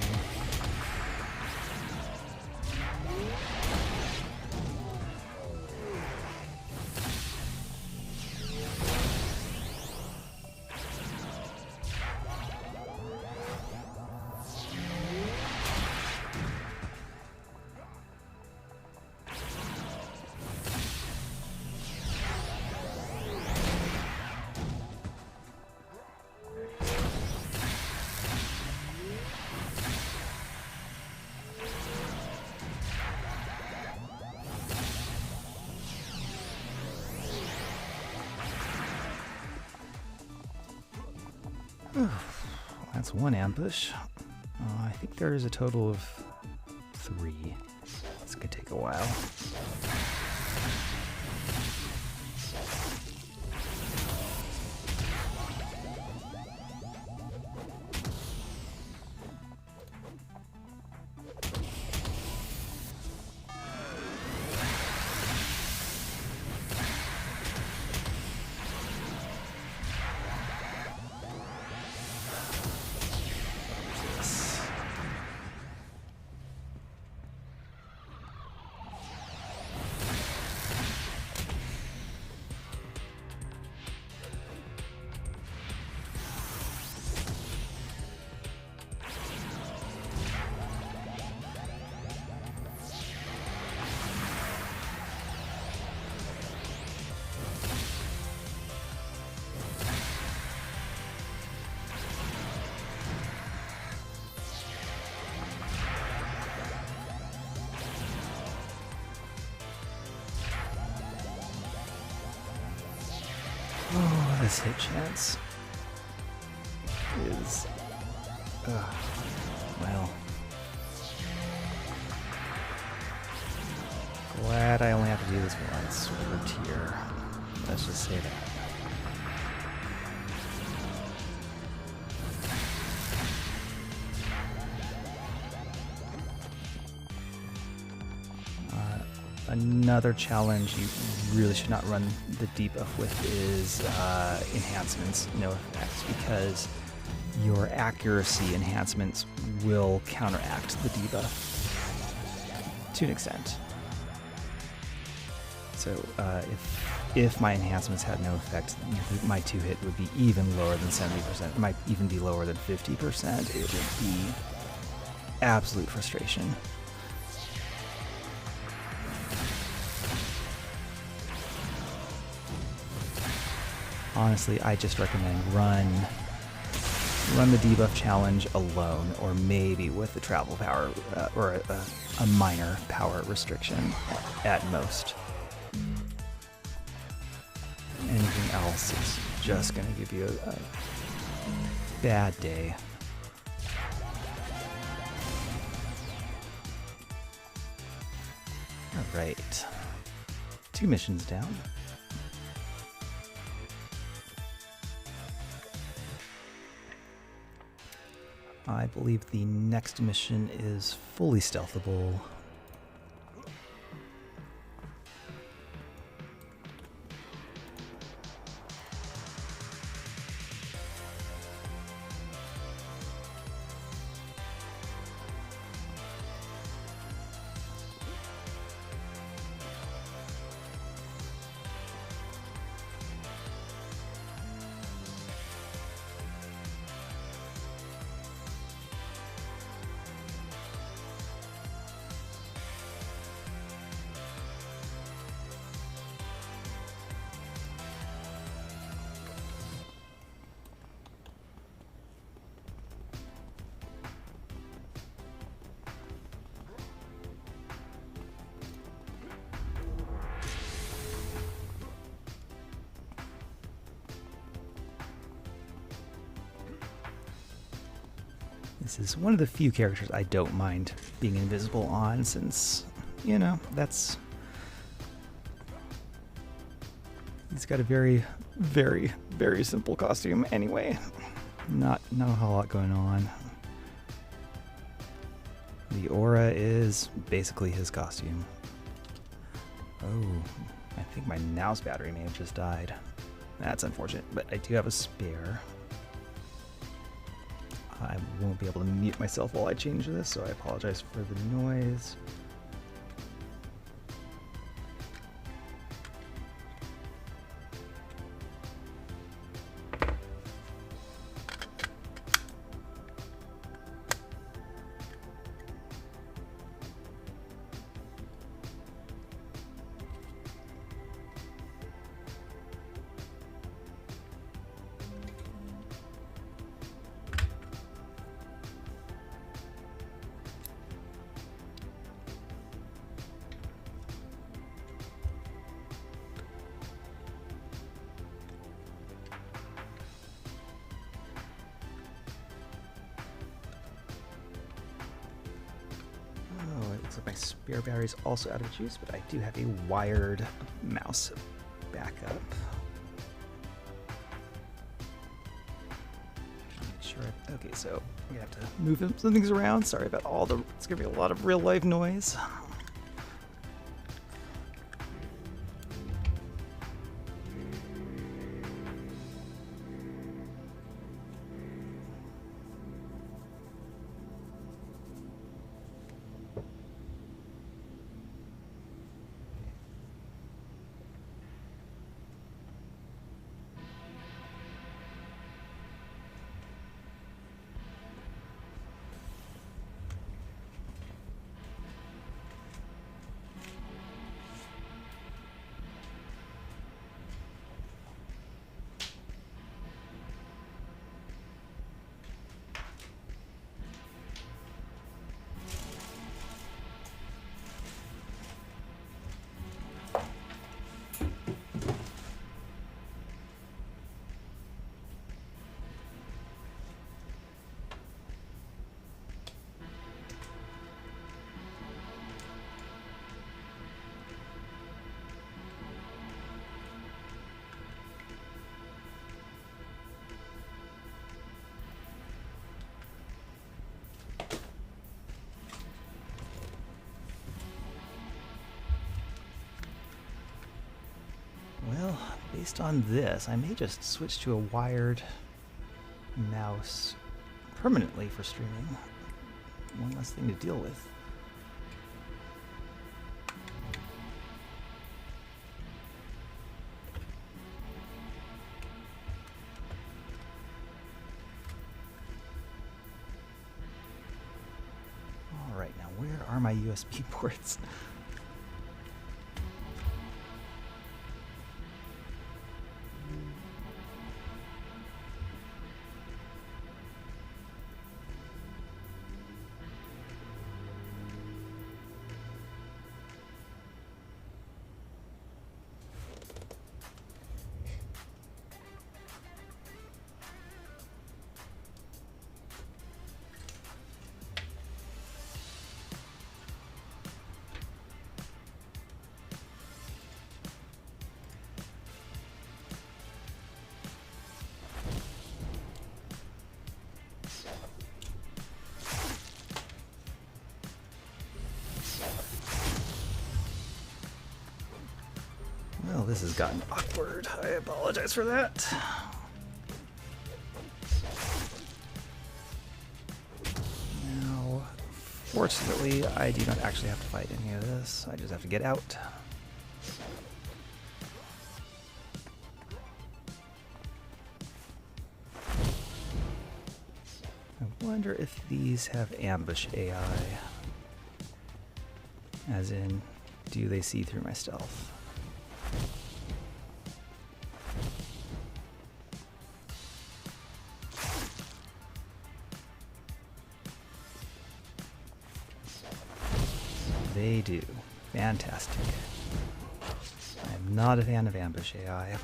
That's one ambush. I think there is a total of 3. This could take a while. Oh, this hit chance is, well, glad I only have to do this once per tier. Let's just say that. Another challenge you really should not run the debuff with is enhancements, no effects, because your accuracy enhancements will counteract the debuff to an extent. So if my enhancements had no effect, my 2-hit would be even lower than 70%. It might even be lower than 50%. It would be absolute frustration. Honestly, I just recommend run the debuff challenge alone, or maybe with the travel power, or a minor power restriction at most. Anything else is just going to give you a bad day. Alright. 2 missions down. I believe the next mission is fully stealthable. This is one of the few characters I don't mind being invisible on, since, you know, he's got a very, very, very simple costume anyway. Not a whole lot going on. The aura is basically his costume. Oh, I think my mouse battery may have just died. That's unfortunate, but I do have a spare. I won't be able to mute myself while I change this, so I apologize for the noise. Looks like my spare battery is also out of juice, but I do have a wired mouse backup. Make sure. Okay, so I'm gonna have to move some things around. Sorry about all the. It's gonna be a lot of real life noise. Well, based on this, I may just switch to a wired mouse permanently for streaming. One less thing to deal with. All right, now where are my USB ports? this has gotten awkward. I apologize for that. Now, fortunately, I do not actually have to fight any of this. I just have to get out. I wonder if these have ambush AI. As in, do they see through my stealth? They do. Fantastic. I'm not a fan of ambush AI.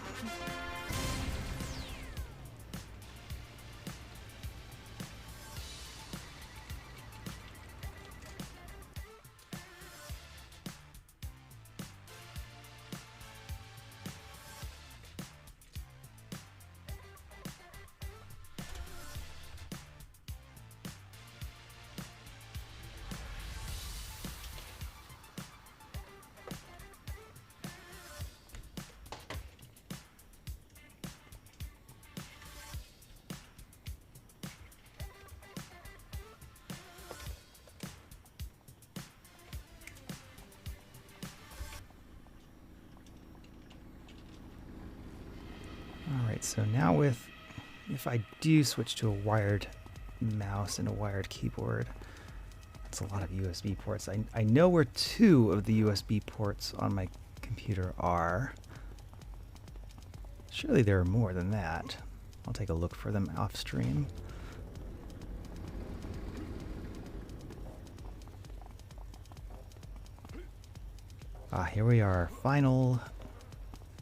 Alright, so now if I do switch to a wired mouse and a wired keyboard, that's a lot of USB ports. I know where 2 of the USB ports on my computer are. Surely there are more than that. I'll take a look for them off stream. Ah, here we are. Final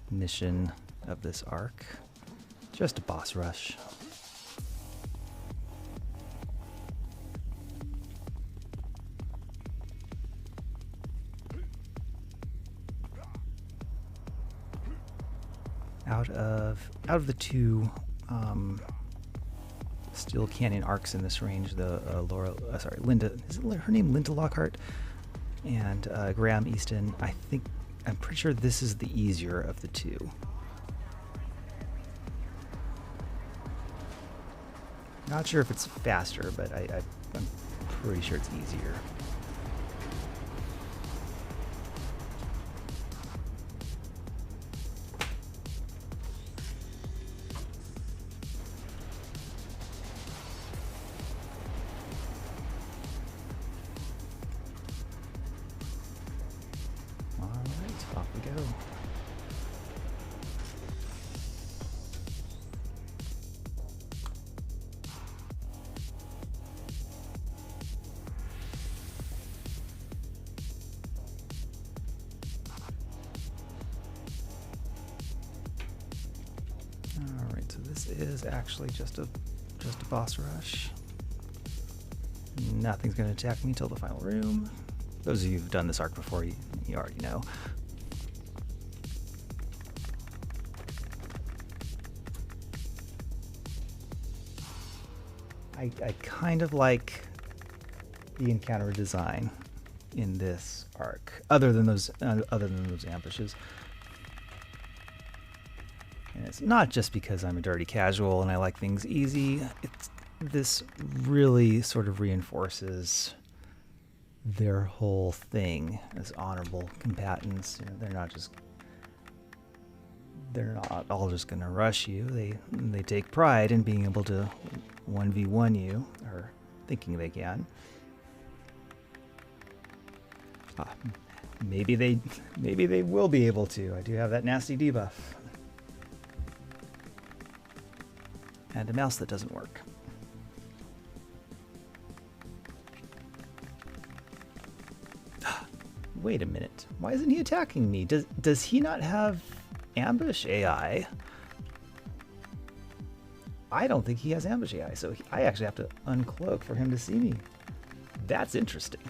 mission of this arc. Just a boss rush. Out of the 2 Steel Canyon arcs in this range, the Linda, is it her name Linda Lockhart and Graham Easton, I'm pretty sure this is the easier of the 2. Not sure if it's faster, but I'm pretty sure it's easier. All right, off we go. Alright, so this is actually just a boss rush. Nothing's going to attack me till the final room. Those of you who've done this arc before, you already know. I kind of like the encounter design in this arc, other than those ambushes. And it's not just because I'm a dirty casual and I like things easy. This really sort of reinforces their whole thing as honorable combatants. You know, they're not all just going to rush you. They take pride in being able to 1v1 you, or thinking they can. Maybe they will be able to. I do have that nasty debuff. And a mouse that doesn't work. Wait a minute. Why isn't he attacking me? Does he not have ambush AI? I don't think he has ambush AI, so I actually have to uncloak for him to see me. That's interesting.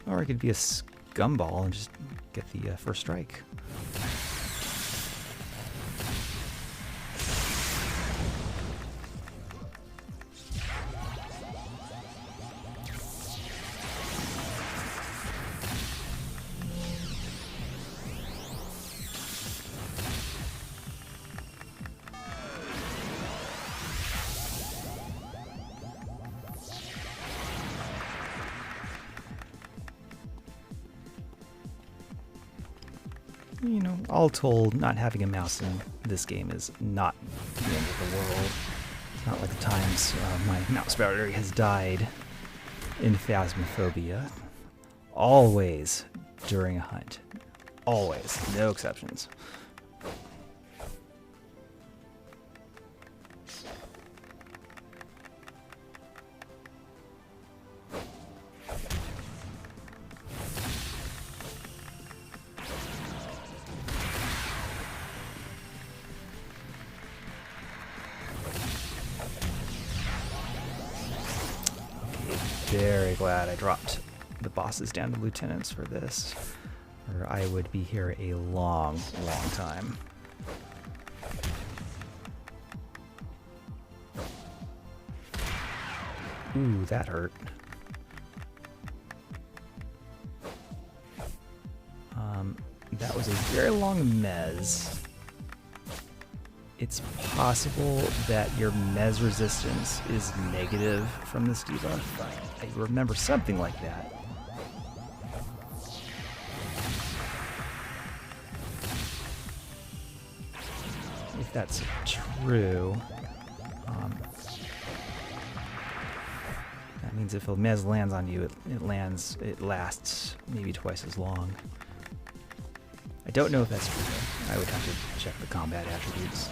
Or I could be a scumball and just get the first strike. you know, all told, not having a mouse in this game is not the end of the world. It's not like the times my mouse battery has died in Phasmophobia. Always during a hunt. Always. No exceptions. Very glad I dropped the bosses down to lieutenants for this, or I would be here a long, long time. Ooh, that hurt. That was a very long mez. It's possible that your mez resistance is negative from this debuff. I remember something like that. If that's true, that means if a mez lands on you, it lasts maybe twice as long. I don't know if that's true though. I would have to check the combat attributes.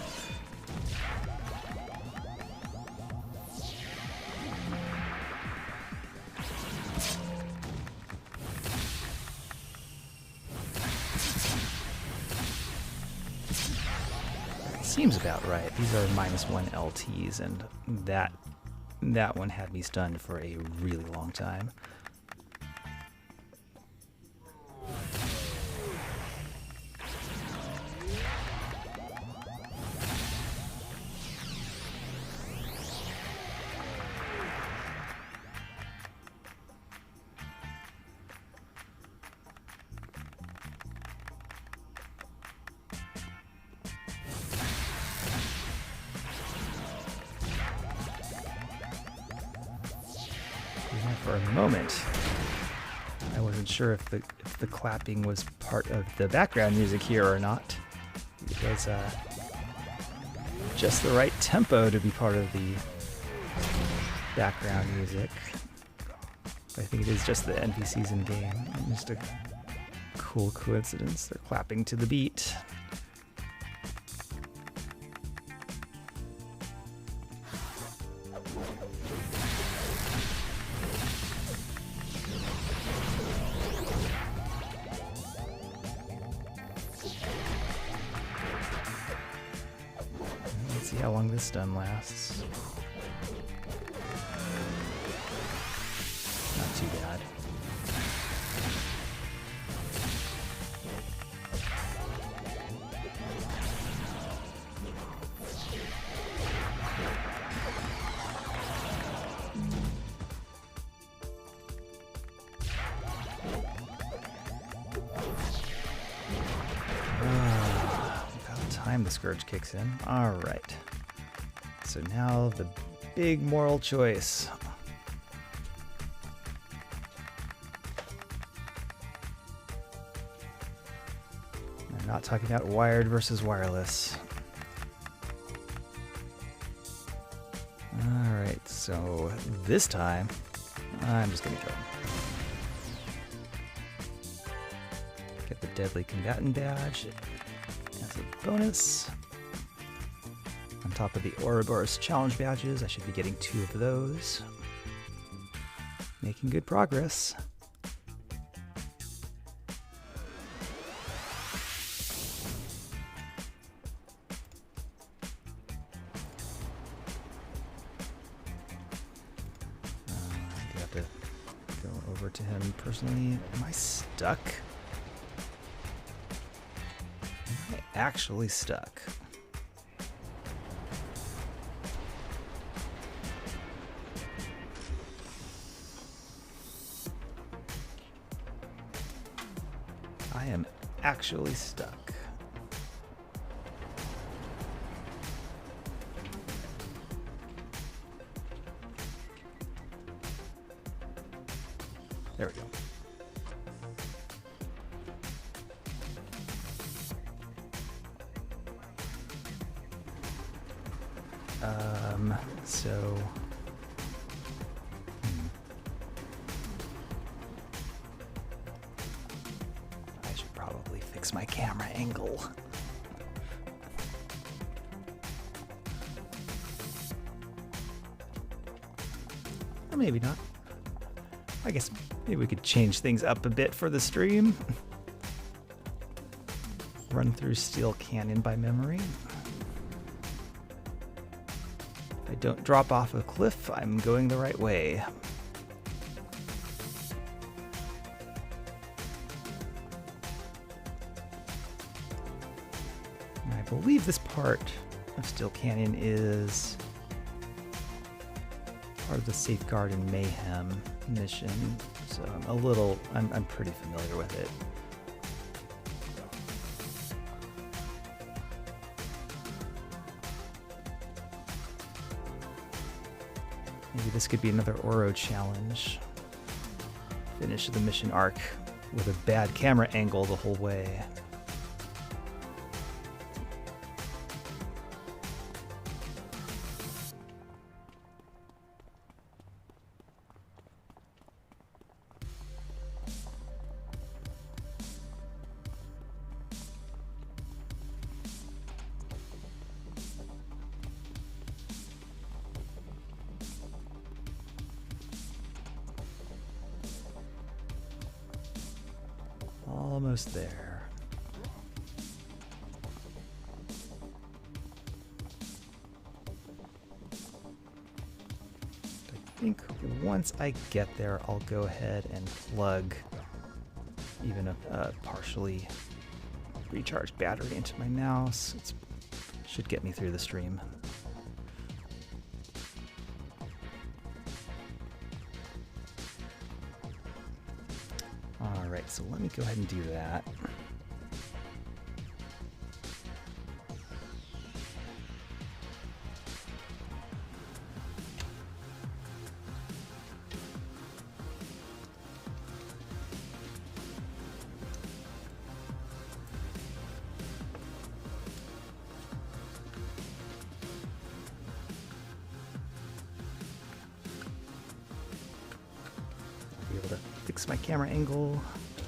Seems about right. These are -1 LTs, and that one had me stunned for a really long time. For a moment, I wasn't sure if the clapping was part of the background music here or not. It was just the right tempo to be part of the background music. I think it is just the NPCs in game. Just a cool coincidence. They're clapping to the beat. See how long this stun lasts. Not too bad. Time the Scourge kicks in. Alright. So now the big moral choice. I'm not talking about wired versus wireless. Alright, so this time I'm just gonna kill him. Get the Deadly Combatant badge as a bonus. On top of the Ouroboros challenge badges, I should be getting 2 of those. Making good progress. I have to go over to him personally. Am I stuck? Am I actually stuck? I am actually stuck. There we go. so... I should probably fix my camera angle. Or maybe not. I guess maybe we could change things up a bit for the stream. Run through Steel Canyon by memory. If I don't drop off a cliff, I'm going the right way. And I believe this part of Steel Canyon is part of the Safeguard and Mayhem mission, so I'm pretty familiar with it. Maybe this could be another Oro challenge. Finish the mission arc with a bad camera angle the whole way. Almost there. I think once I get there, I'll go ahead and plug even a partially recharged battery into my mouse. It should get me through the stream. Alright, so let me go ahead and do that. I'll be able to fix my camera angle,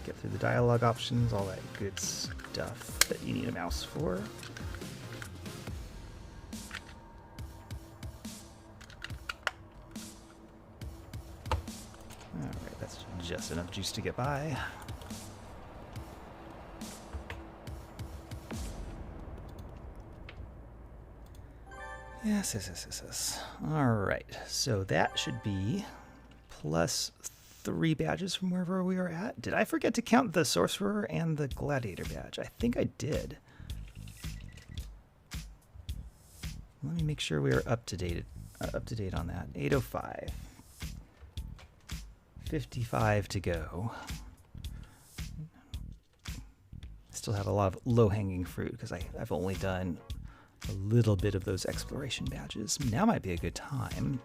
get through the dialogue options, all that good stuff that you need a mouse for. Alright, that's just enough juice to get by. Yes. Alright, so that should be plus 3 badges from wherever we are at. Did I forget to count the Sorcerer and the Gladiator badge? I think I did. Let me make sure we are up to date on that. 805. 55 to go. Still have a lot of low-hanging fruit because I've only done a little bit of those exploration badges. Now might be a good time.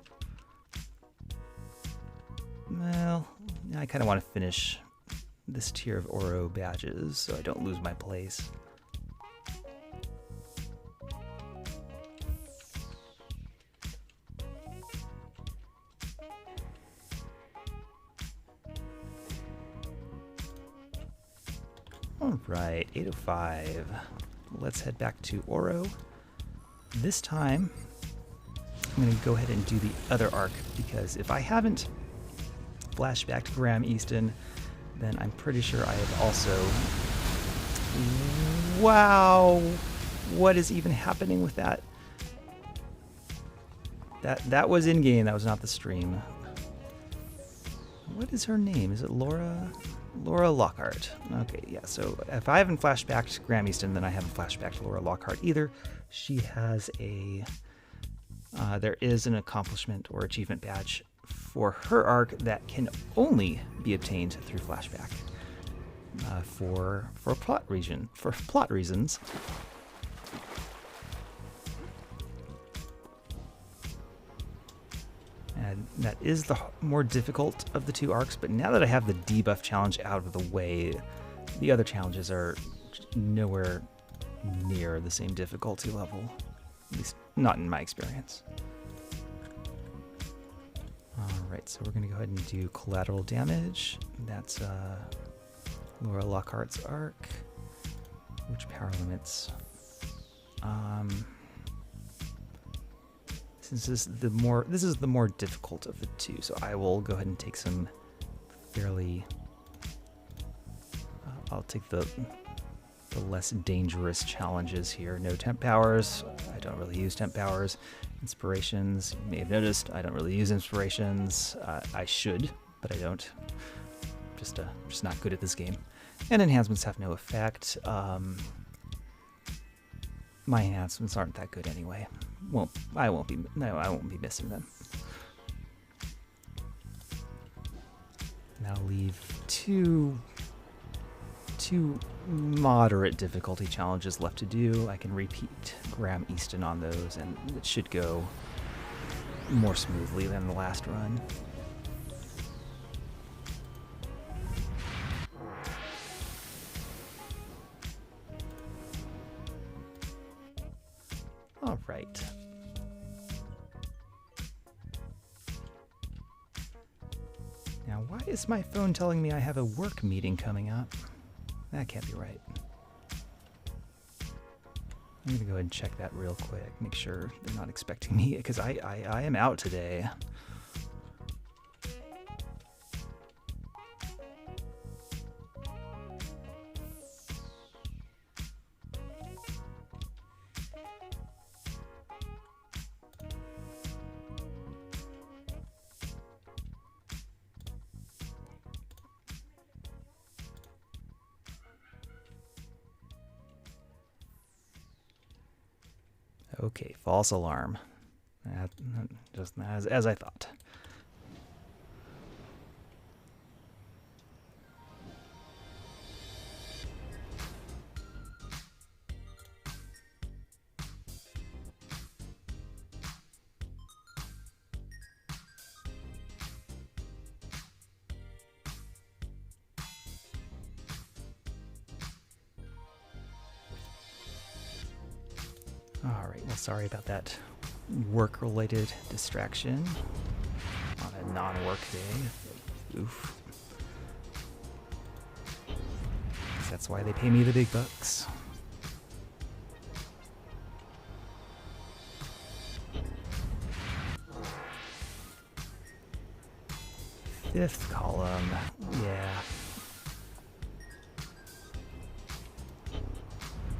Well, I kind of want to finish this tier of Oro badges so I don't lose my place. All right, 805. Let's head back to Oro. This time, I'm going to go ahead and do the other arc because if I haven't flashback to Graham Easton, then I'm pretty sure I have also... Wow! What is even happening with that? That was in-game, that was not the stream. What is her name? Is it Laura? Laura Lockhart. Okay, yeah, so if I haven't flashbacked to Graham Easton, then I haven't flashbacked to Laura Lockhart either. She has a... there is an accomplishment or achievement badge for her arc that can only be obtained through flashback for plot reasons. And that is the more difficult of the two arcs, but now that I have the debuff challenge out of the way, the other challenges are nowhere near the same difficulty level, at least not in my experience. So we're going to go ahead and do collateral damage. That's Laura Lockhart's arc. Which power limits? Since this is the more difficult of the two, so I will go ahead and take some fairly. I'll take the less dangerous challenges here. No temp powers. I don't really use temp powers. Inspirations. You may have noticed I don't really use inspirations. I should, but I don't. Just not good at this game. And enhancements have no effect. My enhancements aren't that good anyway. I won't be missing them. Now leave two moderate difficulty challenges left to do. I can repeat Graham Easton on those, and it should go more smoothly than the last run. All right. Now, why is my phone telling me I have a work meeting coming up? That can't be right. I'm gonna go ahead and check that real quick, make sure they're not expecting me, because I am out today. Okay, false alarm. Just as I thought. All right, well, sorry about that work-related distraction on a non-work day. Oof. That's why they pay me the big bucks. Fifth column, yeah.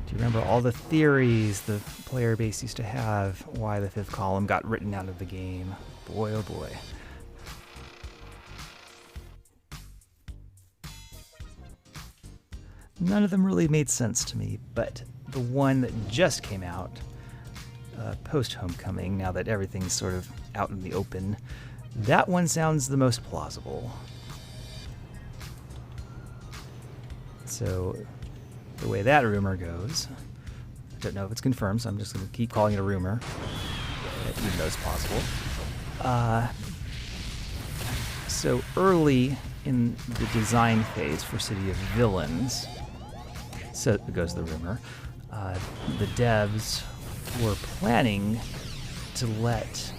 Do you remember all the theories the player base used to have why the fifth column got written out of the game? Boy, oh boy. None of them really made sense to me, but the one that just came out post-Homecoming, now that everything's sort of out in the open, that one sounds the most plausible. So the way that rumor goes, I don't know if it's confirmed, so I'm just going to keep calling it a rumor, even though it's plausible. So early in the design phase for City of Villains, so goes the rumor, the devs were planning to let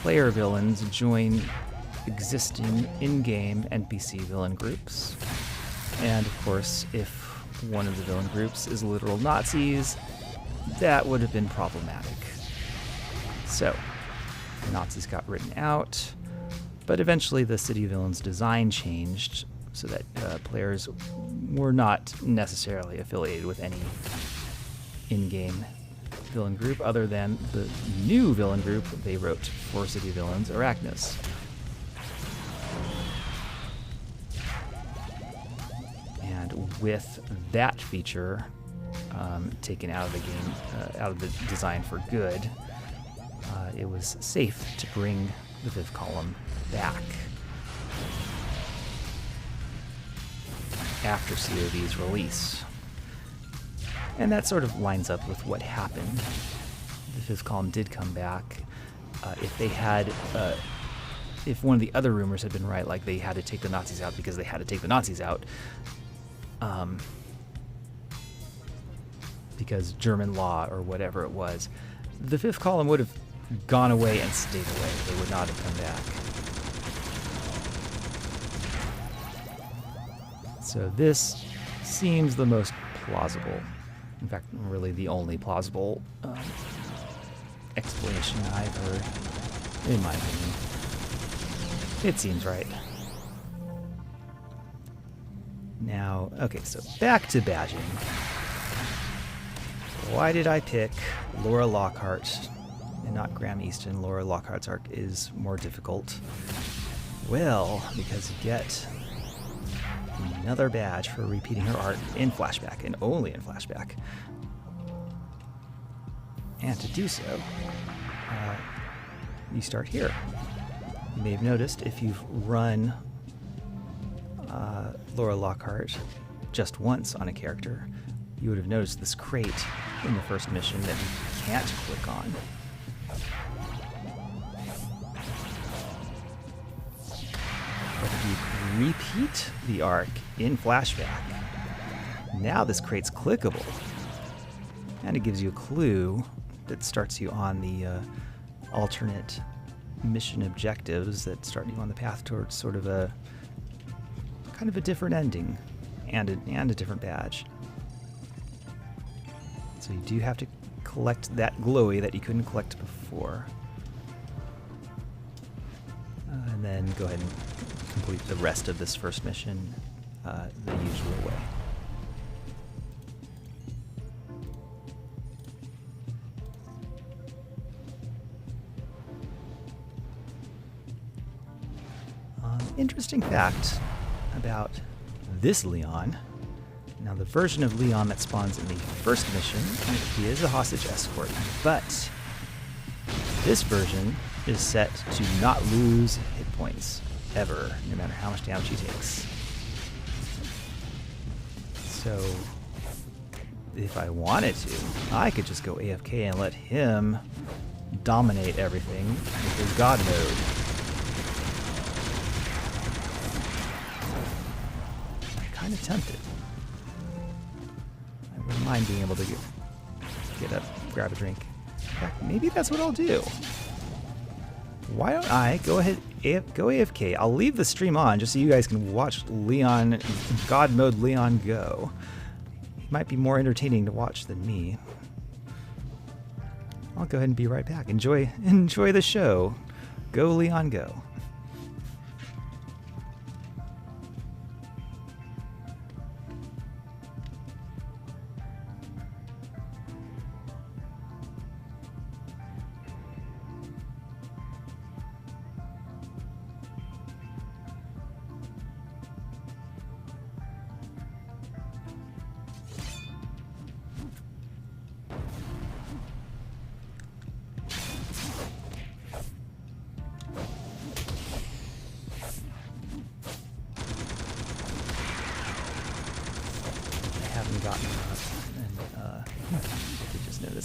player villains join existing in-game NPC villain groups. And of course, if one of the villain groups is literal Nazis, that would have been problematic. So, the Nazis got written out, but eventually the City of Villains design changed so that players were not necessarily affiliated with any in-game villain group other than the new villain group they wrote for City of Villains, Arachnus. And with that feature taken out of the game, out of the design for good, it was safe to bring the fifth column back after COD's release. And that sort of lines up with what happened. The fifth column did come back. If one of the other rumors had been right, like they had to take the Nazis out because they had to take the Nazis out, because German law or whatever it was, the fifth column would have gone away and stayed away. They would not have come back. So this seems the most plausible. In fact, really the only plausible explanation I've heard, in my opinion. It seems right. Now, okay, so back to badging. Why did I pick Laura Lockhart and not Graham Easton? Laura Lockhart's arc is more difficult. Well, because you get another badge for repeating her arc in flashback, and only in flashback. And to do so, you start here. You may have noticed if you've run Laura Lockhart just once on a character, you would have noticed this crate in the first mission that you can't click on. But if you repeat the arc in flashback, now this crate's clickable. And it gives you a clue that starts you on the alternate mission objectives that start you on the path towards sort of a kind of a different ending and a different badge. So you do have to collect that glowy that you couldn't collect before. And then go ahead and complete the rest of this first mission the usual way. Interesting fact about this Leon. Now, the version of Leon that spawns in the first mission, he is a hostage escort, but this version is set to not lose hit points ever, no matter how much damage he takes. So, if I wanted to, I could just go AFK and let him dominate everything with his god mode. Kind of tempted. I wouldn't mind being able to get up, grab a drink. In fact, maybe that's what I'll do. Why don't I go ahead, go AFK? I'll leave the stream on just so you guys can watch Leon, God mode Leon go. He might be more entertaining to watch than me. I'll go ahead and be right back. Enjoy the show. Go Leon, go.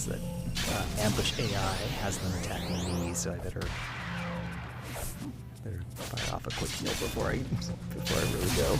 That ambush AI has them attacking me, so I better fire off a quick heal before I really go.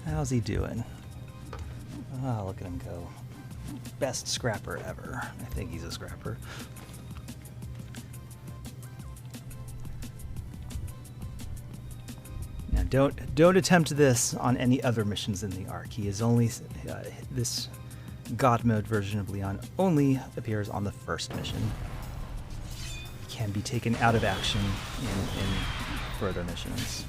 How's he doing? Ah, look at him go. Best scrapper ever. I think he's a scrapper. Now Don't attempt this on any other missions in the arc. He is only this God mode version of Leon only appears on the first mission. He can be taken out of action in further missions.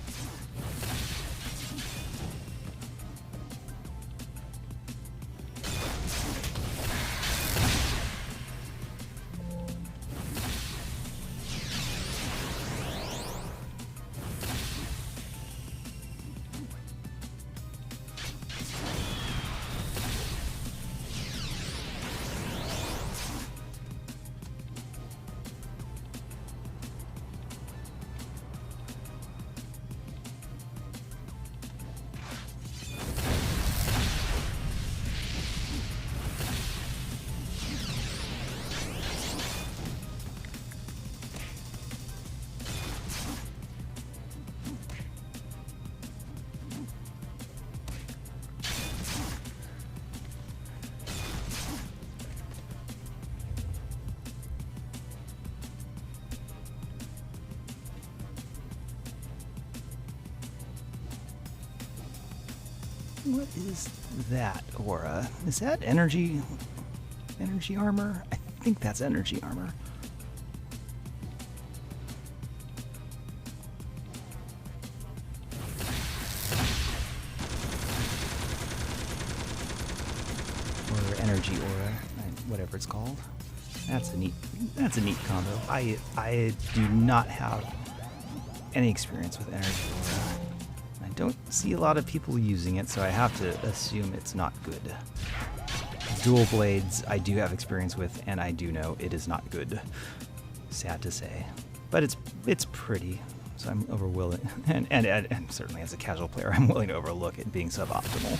What is that aura? Is that energy armor? I think that's energy armor. Or energy aura, whatever it's called. That's a neat combo. I do not have any experience with energy aura. I don't see a lot of people using it, so I have to assume it's not good. Dual blades I do have experience with, and I do know it is not good. Sad to say. But it's pretty, so I'm willing, and certainly as a casual player, I'm willing to overlook it being suboptimal.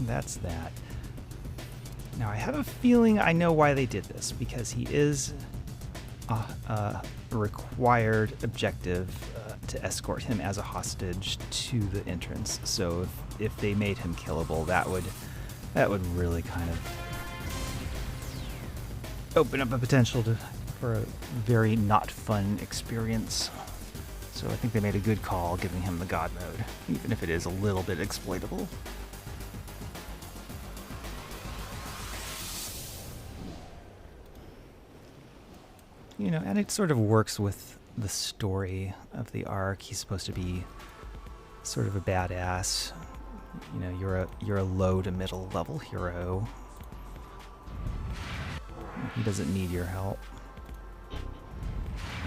That's that. Now I have a feeling I know why they did this, because he is a required objective to escort him as a hostage to the entrance. So if they made him killable, that would really kind of open up a potential for a very not fun experience. So I think they made a good call giving him the God mode, even if it is a little bit exploitable. You know, and it sort of works with the story of the arc. He's supposed to be sort of a badass. You know, you're a low to middle level hero. He doesn't need your help.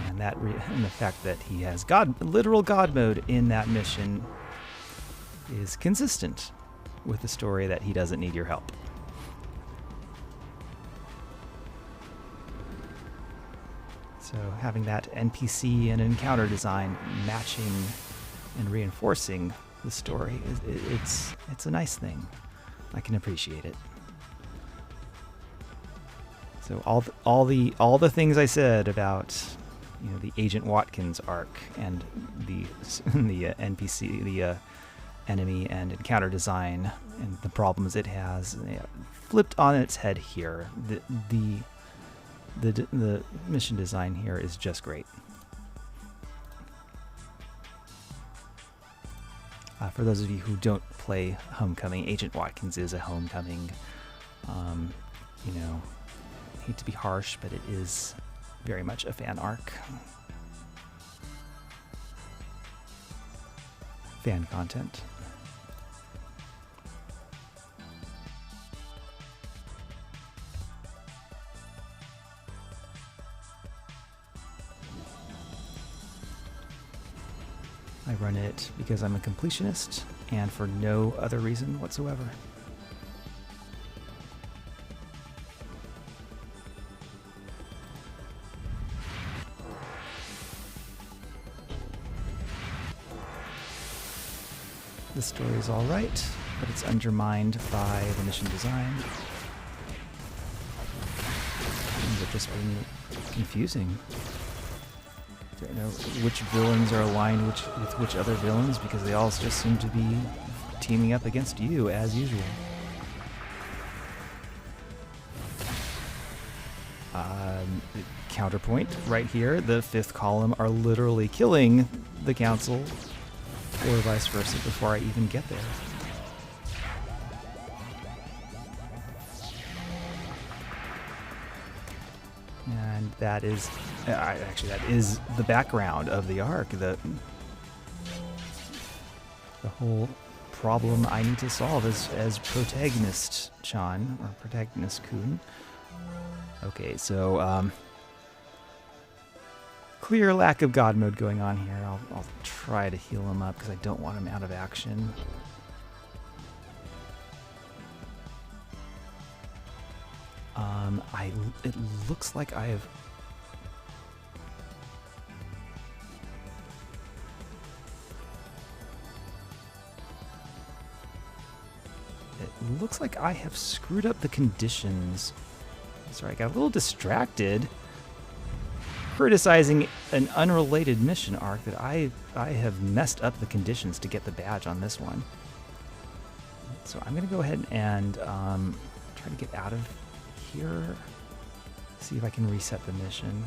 And and the fact that he has literal God mode in that mission is consistent with the story that he doesn't need your help. So having that NPC and encounter design matching and reinforcing the story, it's a nice thing. I can appreciate it. So all the things I said about, you know, the Agent Watkins arc and the NPC, the enemy and encounter design and the problems it has, flipped on its head here. The mission design here is just great. For those of you who don't play Homecoming, Agent Watkins is a Homecoming. You know, hate to be harsh, but it is very much a fan arc. Fan content. I run it because I'm a completionist and for no other reason whatsoever. The story is all right, but it's undermined by the mission design. Things have just been confusing. Don't know which villains are aligned with which other villains because they all just seem to be teaming up against you as usual. Counterpoint right here, the fifth column are literally killing the council or vice versa before I even get there. And that is, actually that is the background of the arc, the whole problem I need to solve as protagonist Chan, or protagonist Kun. Okay, so clear lack of God mode going on here. I'll try to heal him up because I don't want him out of action. It looks like I have... It looks like I have screwed up the conditions. Sorry, I got a little distracted criticizing an unrelated mission arc that I have messed up the conditions to get the badge on this one. So I'm going to go ahead and try to get out of here. See if I can reset the mission.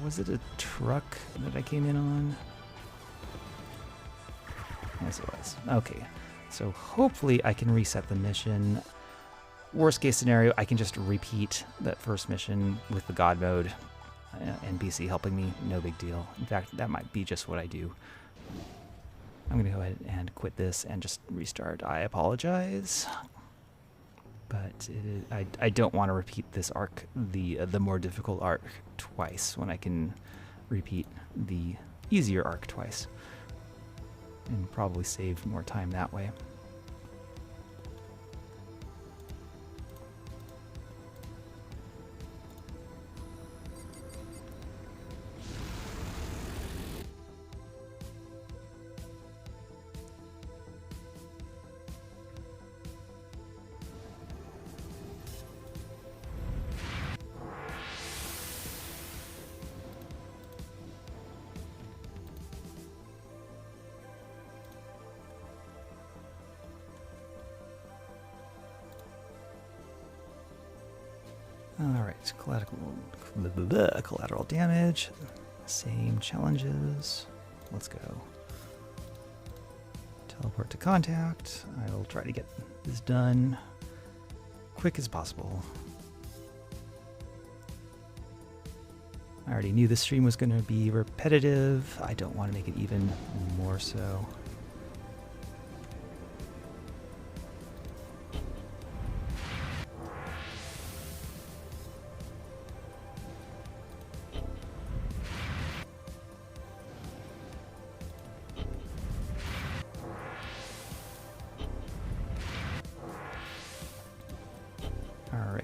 Was it a truck that I came in on? Yes, it was. Okay, so hopefully I can reset the mission. Worst case scenario, I can just repeat that first mission with the God mode. NPC helping me, no big deal. In fact, that might be just what I do. I'm going to go ahead and quit this and just restart. I apologize. But I don't want to repeat this arc, the more difficult arc, twice when I can repeat the easier arc twice. And probably save more time that way. Alright, collateral damage, same challenges, let's go. Teleport to contact, I will try to get this done quick as possible. I already knew this stream was going to be repetitive, I don't want to make it even more so.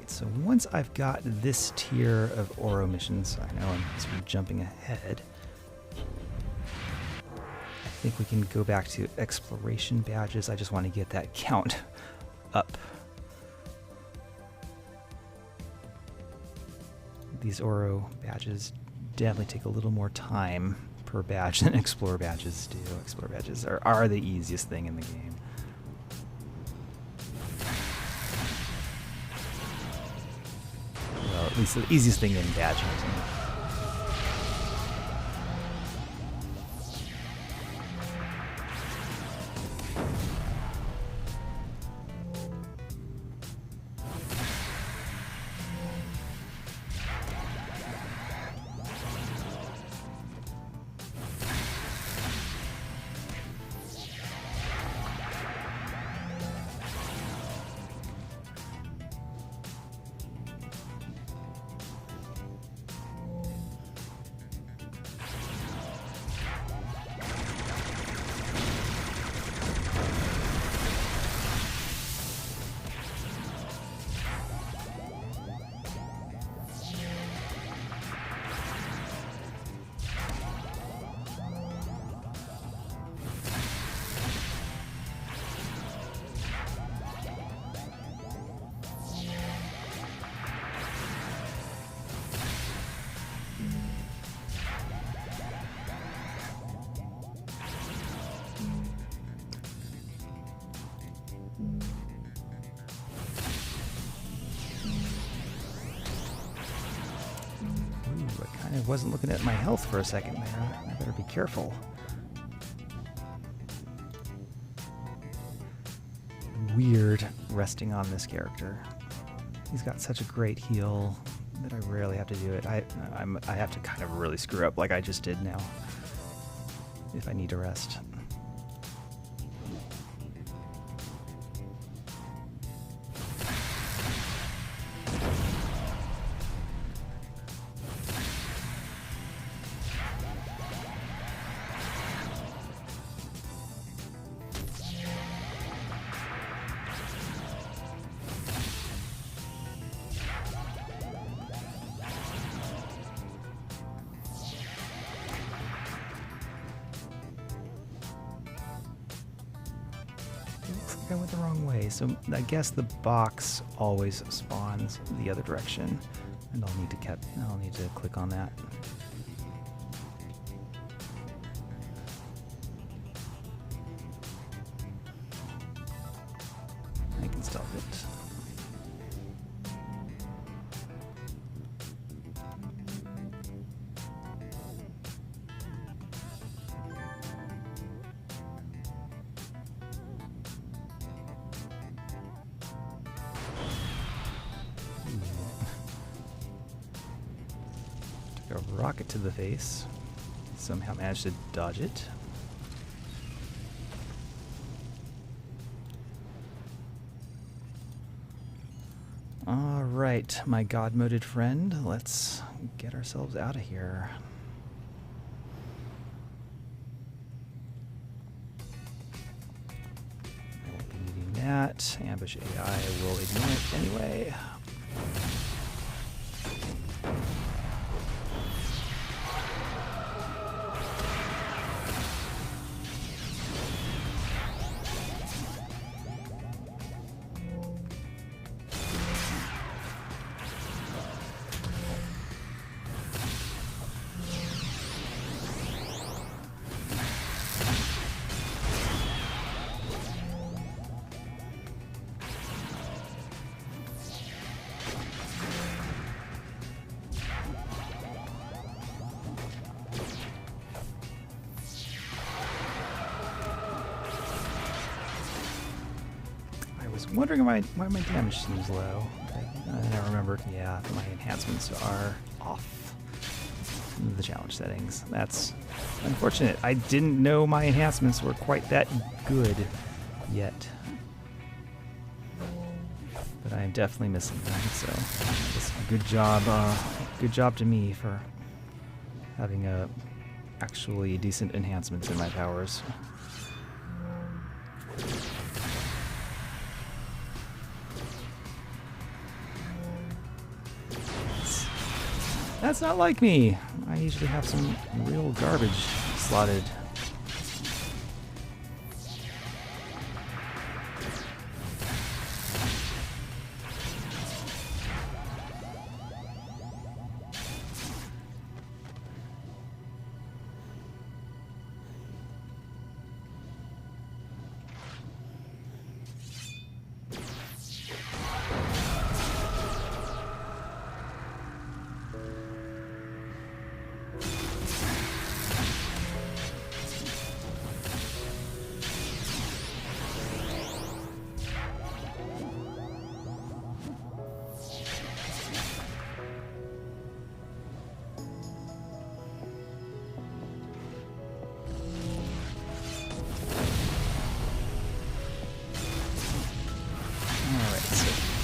So once I've got this tier of Oro missions, I know I'm sort of jumping ahead, I think we can go back to exploration badges. I just want to get that count up. These Oro badges definitely take a little more time per per badge than Explorer badges do. Explorer badges are the easiest thing in the game. Well, at least the easiest thing in badge hunting. I wasn't looking at my health for a second there. I better be careful. Weird resting on this character. He's got such a great heal that I rarely have to do it. I have to kind of really screw up like I just did now if I need to rest. I went the wrong way, so I guess the box always spawns the other direction, and I'll need to click on that. I can stealth it. A rocket to the face. Somehow managed to dodge it. Alright, my god-moded friend, let's get ourselves out of here. I won't be needing that. Ambush AI will ignore it anyway. Wondering why my damage seems low. And I remembered, yeah, my enhancements are off the challenge settings. That's unfortunate. I didn't know my enhancements were quite that good yet. But I am definitely missing them, so I guess good job to me for having actually decent enhancements in my powers. That's not like me. I usually have some real garbage slotted.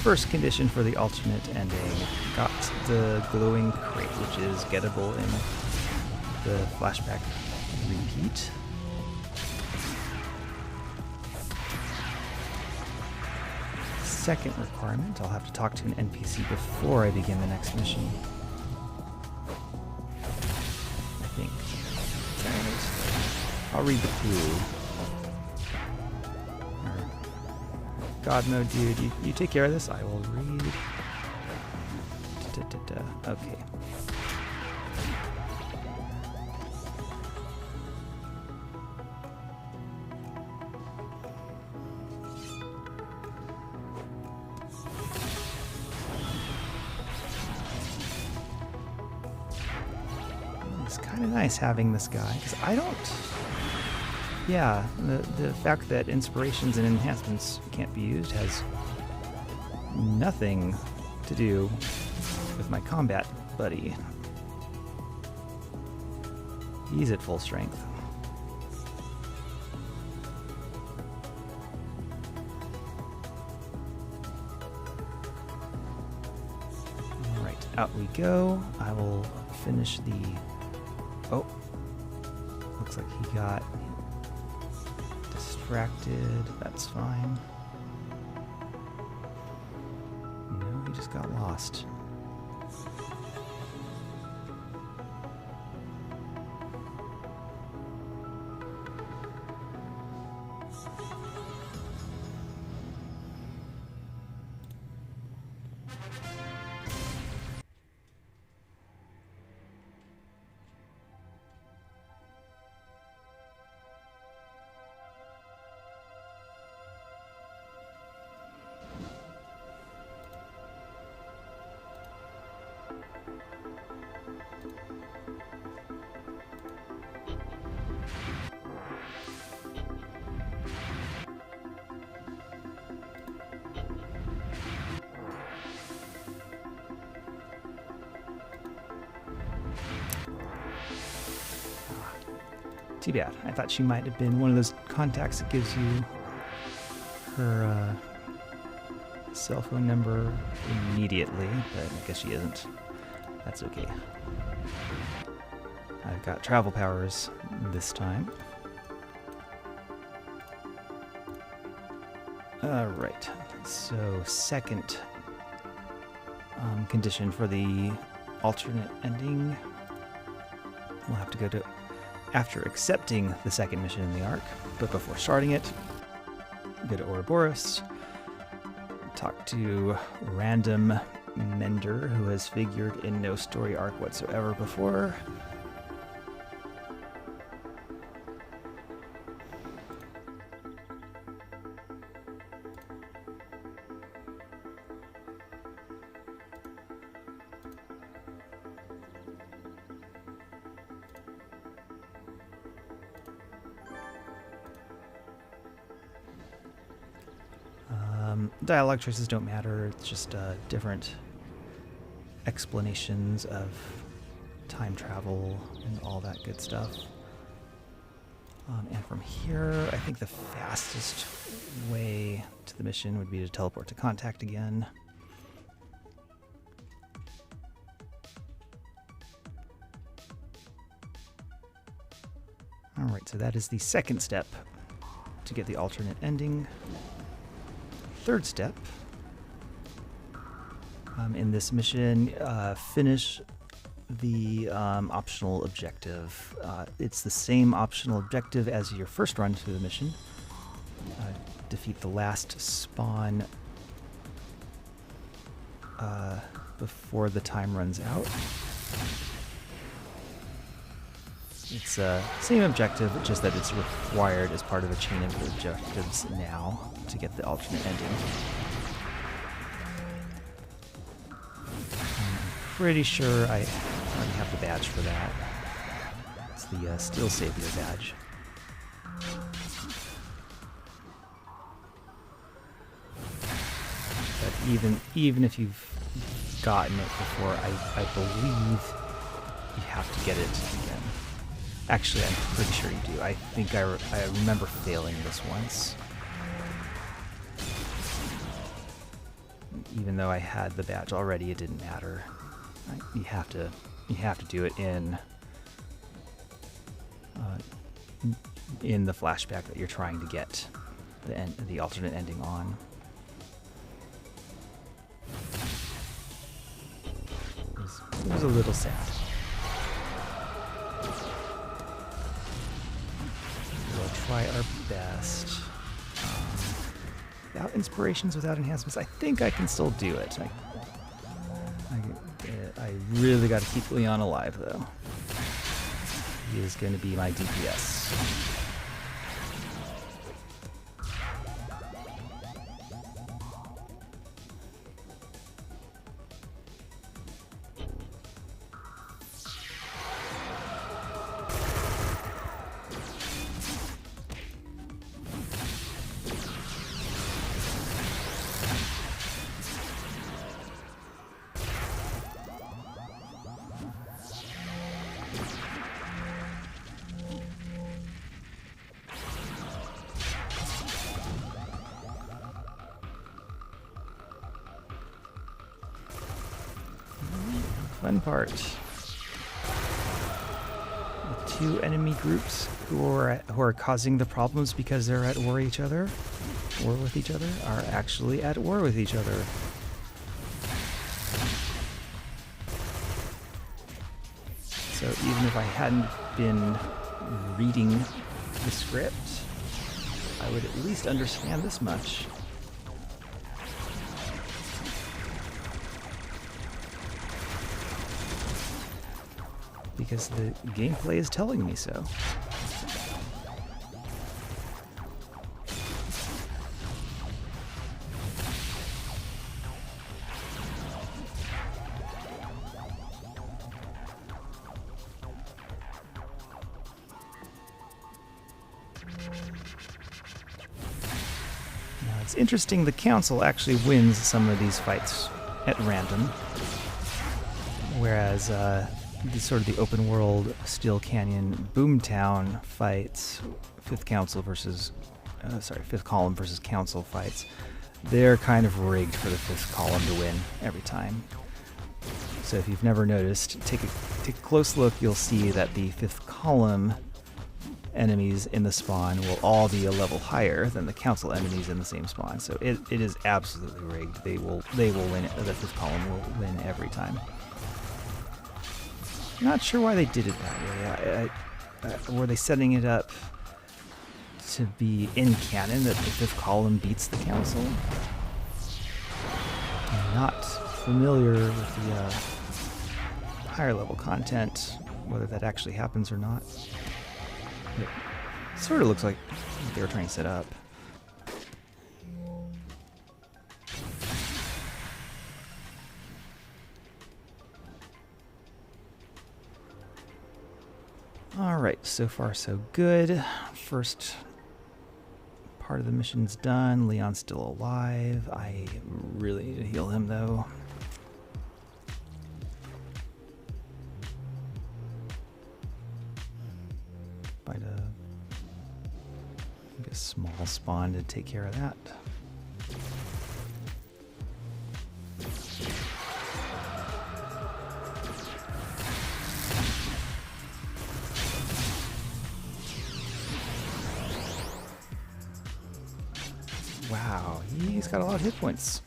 first condition for the alternate ending. Got the glowing crate, which is gettable in the flashback repeat. Second requirement, I'll have to talk to an NPC before I begin the next mission. I think. I'll read the clue. God mode, dude, you take care of this. I will read. Okay. It's kind of nice having this guy, because I don't... Yeah, the fact that inspirations and enhancements can't be used has nothing to do with my combat buddy. He's at full strength. Alright, out we go. I will finish the... Oh, looks like he got distracted. That's fine. No, he just got lost. Too bad. I thought she might have been one of those contacts that gives you her cell phone number immediately, but I guess she isn't. That's okay. I've got travel powers this time. Alright, so second condition for the alternate ending. We'll have to go to... After accepting the second mission in the arc, but before starting it, go to Ouroboros, talk to random Mender who has figured in no story arc whatsoever before. Dialogue choices don't matter, it's just different explanations of time travel and all that good stuff. And from here, I think the fastest way to the mission would be to teleport to contact again. Alright, so that is the second step to get the alternate ending. Third step in this mission, finish the optional objective. It's the same optional objective as your first run through the mission. Defeat the last spawn before the time runs out. It's the same objective, just that it's required as part of a chain of objectives now to get the alternate ending. I'm pretty sure I already have the badge for that. It's the Steel Savior badge. But even if you've gotten it before, I believe you have to get it again. Actually, I'm pretty sure you do. I think I remember failing this once. even though I had the badge already, it didn't matter. You have to do it in the flashback that you're trying to get the alternate ending on. It was a little sad. We'll try our best. Without inspirations, without enhancements, I think I can still do it. I really got to keep Leon alive, though. He is going to be my DPS. Fun part. The two enemy groups who are causing the problems because they're at war with each other, are actually at war with each other. So even if I hadn't been reading the script, I would at least understand this much. Because the gameplay is telling me so. Now it's interesting, the council actually wins some of these fights at random, whereas the open world Steel Canyon Boomtown fights, Fifth Column versus Council fights, they're kind of rigged for the Fifth Column to win every time. So if you've never noticed, take a close look, you'll see that the Fifth Column enemies in the spawn will all be a level higher than the Council enemies in the same spawn. So it is absolutely rigged. They will win. The Fifth Column will win every time. Not sure why they did it that way. Were they setting it up to be in canon that the Fifth Column beats the Council? I'm not familiar with the higher level content, whether that actually happens or not. It sort of looks like what they were trying to set up. Alright, so far so good. First part of the mission's done. Leon's still alive. I really need to heal him, though. Find a small spawn to take care of that. Wow, he's got a lot of hit points.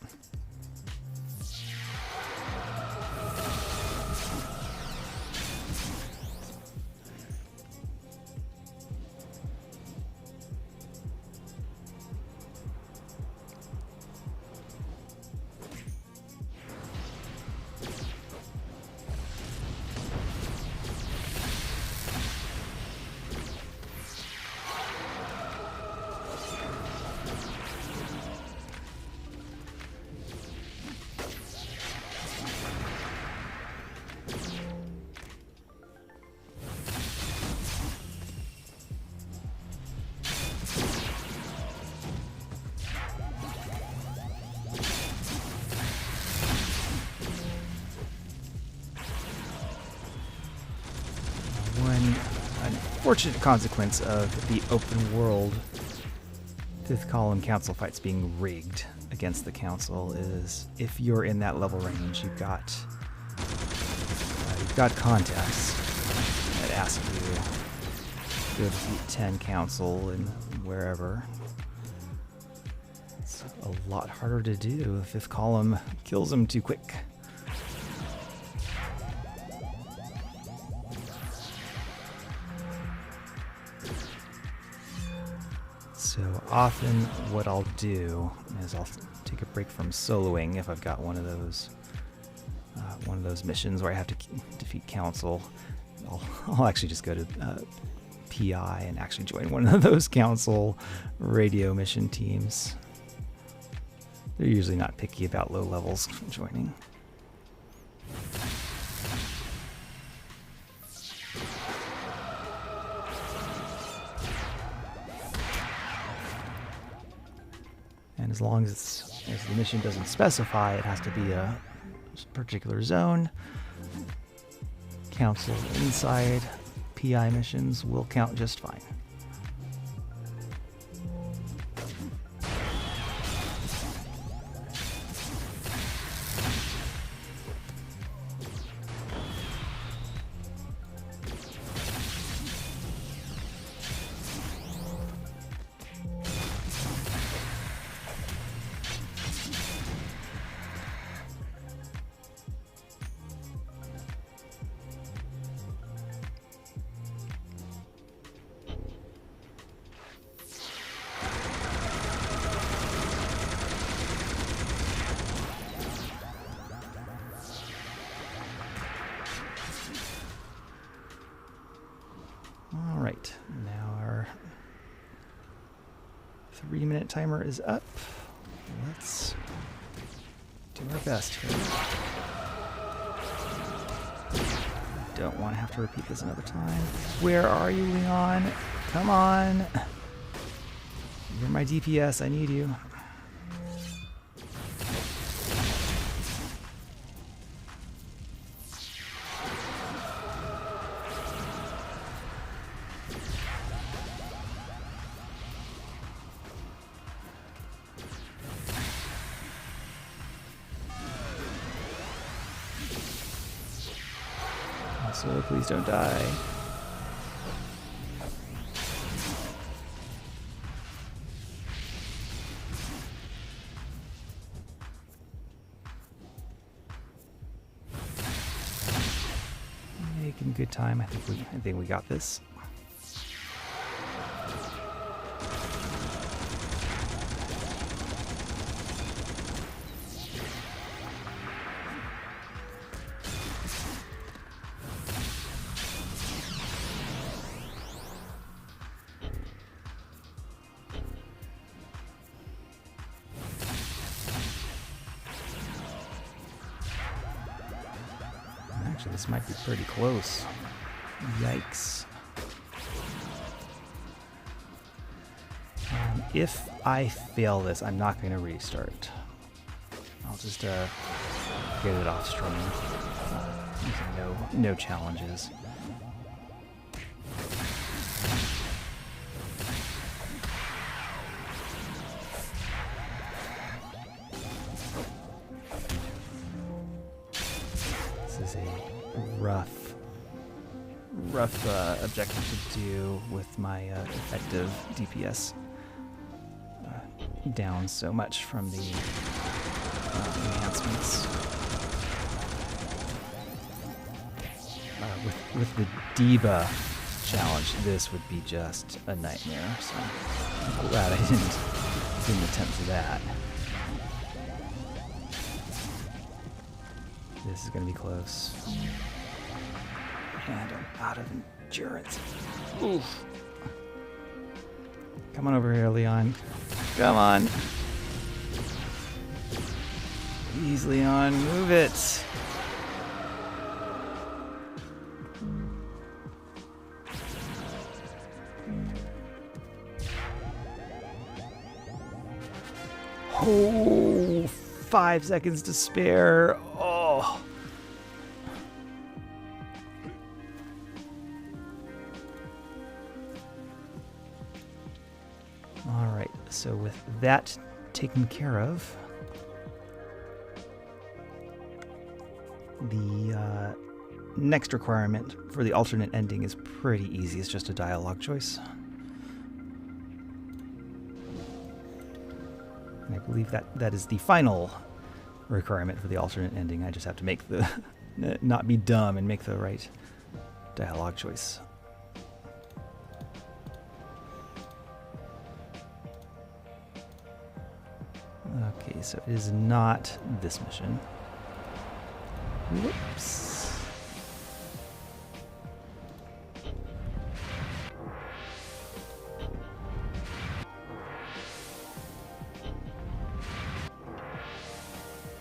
One unfortunate consequence of the open world fifth column council fights being rigged against the council is if you're in that level range, you've got contacts that ask you to go defeat 10 council and wherever. It's a lot harder to do. The fifth column kills them too quick. So often what I'll do is I'll take a break from soloing if I've got one of those missions where I have to defeat council. I'll actually just go to PI and actually join one of those council radio mission teams. They're usually not picky about low levels joining. And as long as the mission doesn't specify it has to be a particular zone, council inside PI missions will count just fine. All right, now our 3-minute timer is up. Let's do our best here. Don't want to have to repeat this another time. Where are you, Leon? Come on. You're my DPS. I need you. So please don't die. Making good time. I think we got this. Actually, this might be pretty close. Yikes. If I fail this, I'm not going to restart. I'll just get it off stream. No challenges. This is a rough objective to do with my effective DPS down so much from the enhancements. With the Diva challenge, this would be just a nightmare. So I'm glad I didn't attempt that. This is going to be close. And I'm out of endurance. Oof. Come on over here, Leon. Come on. Please, Leon, move it. Oh, 5 seconds to spare. Oh. All right, so with that taken care of, the next requirement for the alternate ending is pretty easy. It's just a dialogue choice. And I believe that is the final requirement for the alternate ending. I just have to make the not be dumb and make the right dialogue choice. Okay, so it is not this mission. Whoops.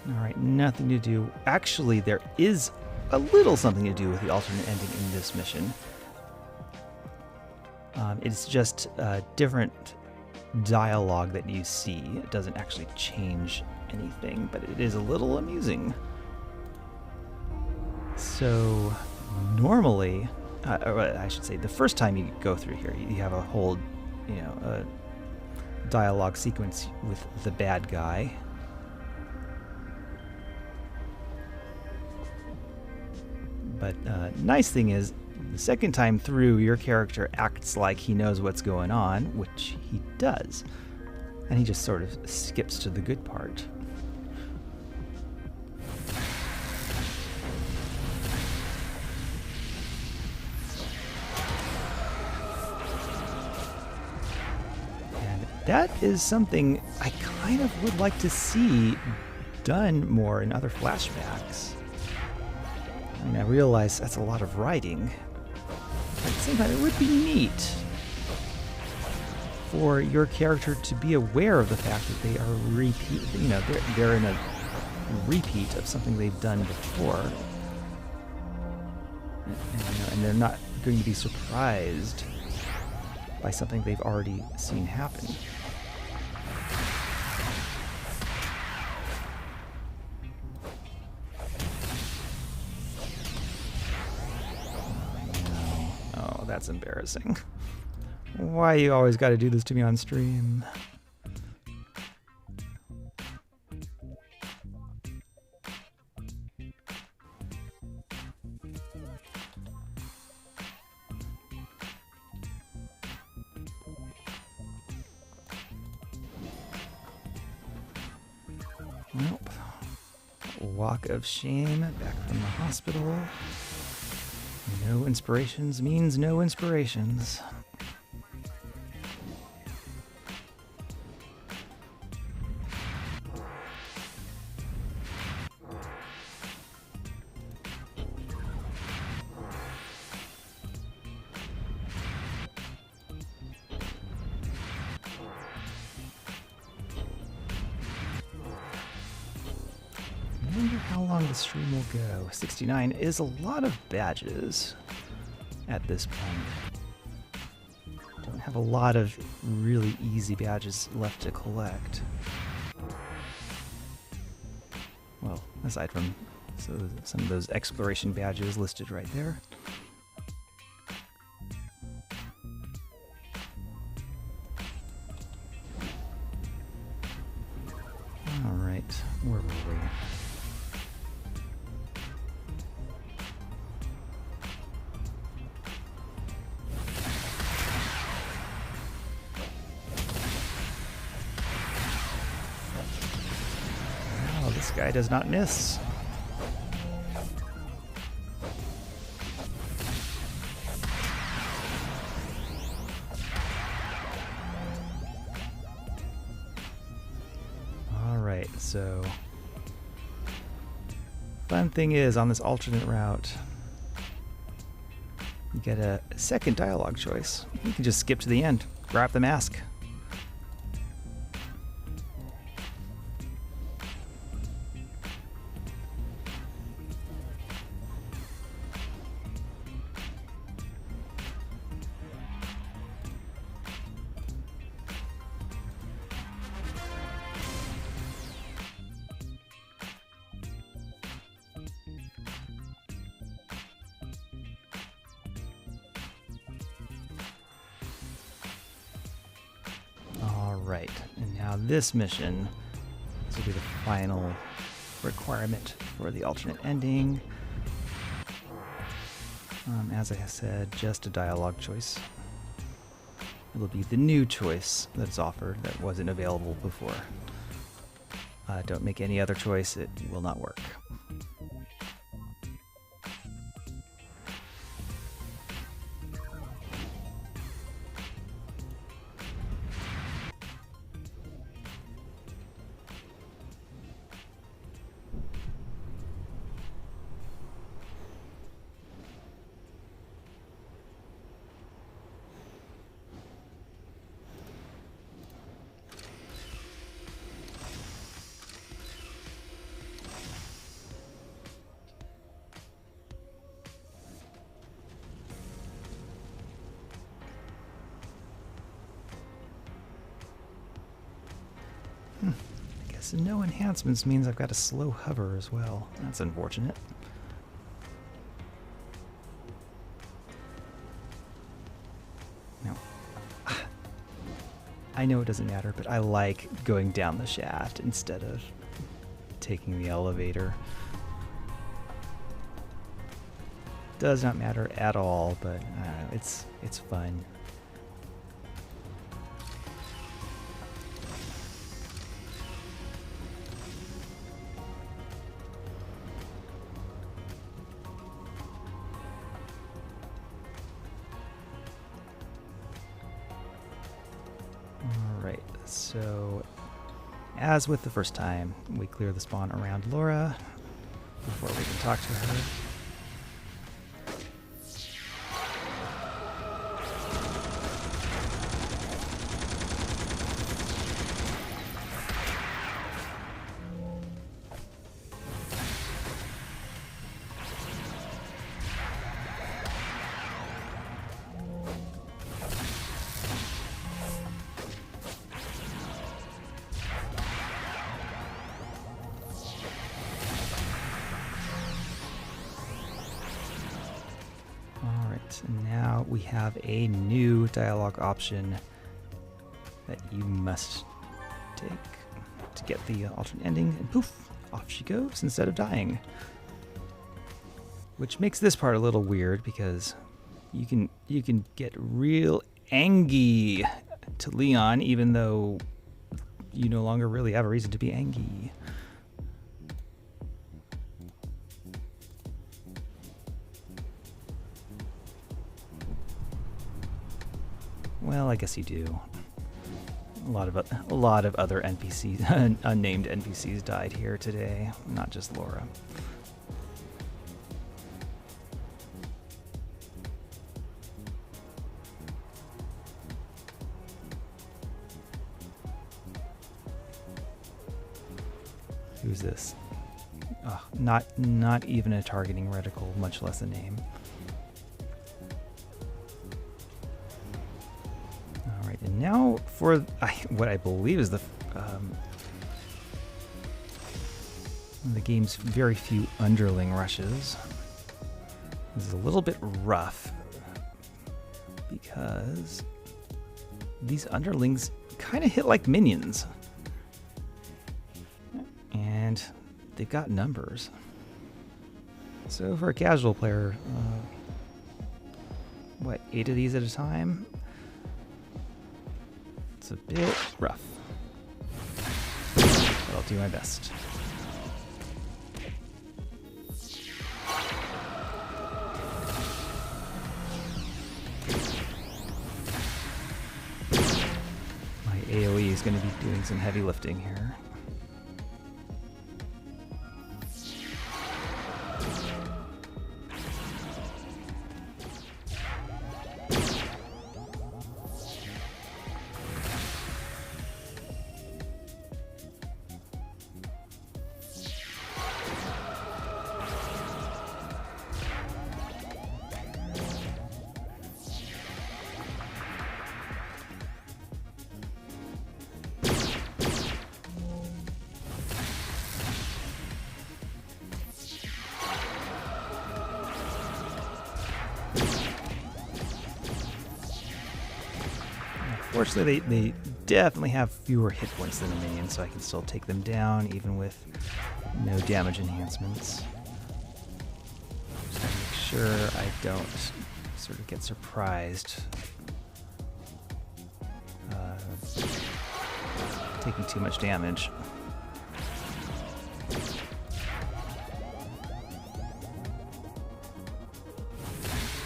All right, nothing to do. Actually, there is a little something to do with the alternate ending in this mission. It's just different dialogue that you see. It doesn't actually change anything, but it is a little amusing. So normally, or I should say, the first time you go through here, you have a whole, a dialogue sequence with the bad guy. But nice thing is, the second time through, your character acts like he knows what's going on, which he does. And he just sort of skips to the good part. And that is something I kind of would like to see done more in other flashbacks. I mean, I realize that's a lot of writing. At the same time, it would be neat for your character to be aware of the fact that they are they're in a repeat of something they've done before, and they're not going to be surprised by something they've already seen happen. That's embarrassing. Why you always got to do this to me on stream? Nope. Walk of shame back from the hospital. No inspirations means no inspirations. I wonder how long the stream will go. 69 is a lot of badges at this point. Don't have a lot of really easy badges left to collect. Well, aside from some of those exploration badges listed right there. All right, where were we? This guy does not miss. All right, so fun thing is, on this alternate route, you get a second dialogue choice. You can just skip to the end, grab the mask. right, and now this mission, this will be the final requirement for the alternate ending. As I said, just a dialogue choice. It'll be the new choice that's offered that wasn't available before. Don't make any other choice, it will not work. I guess no enhancements means I've got a slow hover as well. That's unfortunate. No. I know it doesn't matter, but I like going down the shaft instead of taking the elevator. Does not matter at all, but it's fun. Alright, so as with the first time, we clear the spawn around Laura before we can talk to her. And now we have a new dialogue option that you must take to get the alternate ending, and poof, off she goes instead of dying. Which makes this part a little weird because you can get real angry to Leon even though you no longer really have a reason to be angry. Well, I guess you do. A lot of other NPCs, unnamed NPCs, died here today, not just Laura. Who's this? Oh, not even a targeting reticle, much less a name. And now for what I believe is the game's very few underling rushes. This is a little bit rough because these underlings kind of hit like minions. And they've got numbers. So for a casual player, 8 of these at a time? It's a bit rough, but I'll do my best. My AoE is going to be doing some heavy lifting here. Fortunately, they definitely have fewer hit points than the minion, so I can still take them down even with no damage enhancements. Just gotta make sure I don't sort of get surprised taking too much damage.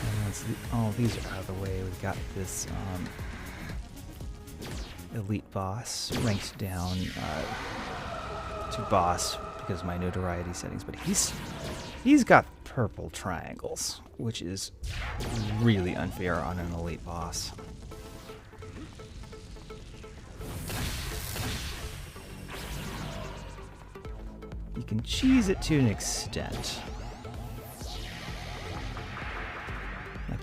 And once all these are out of the way, we've got this elite boss ranked down to boss because of my notoriety settings, but he's got purple triangles, which is really unfair on an elite boss. You can cheese it to an extent. Like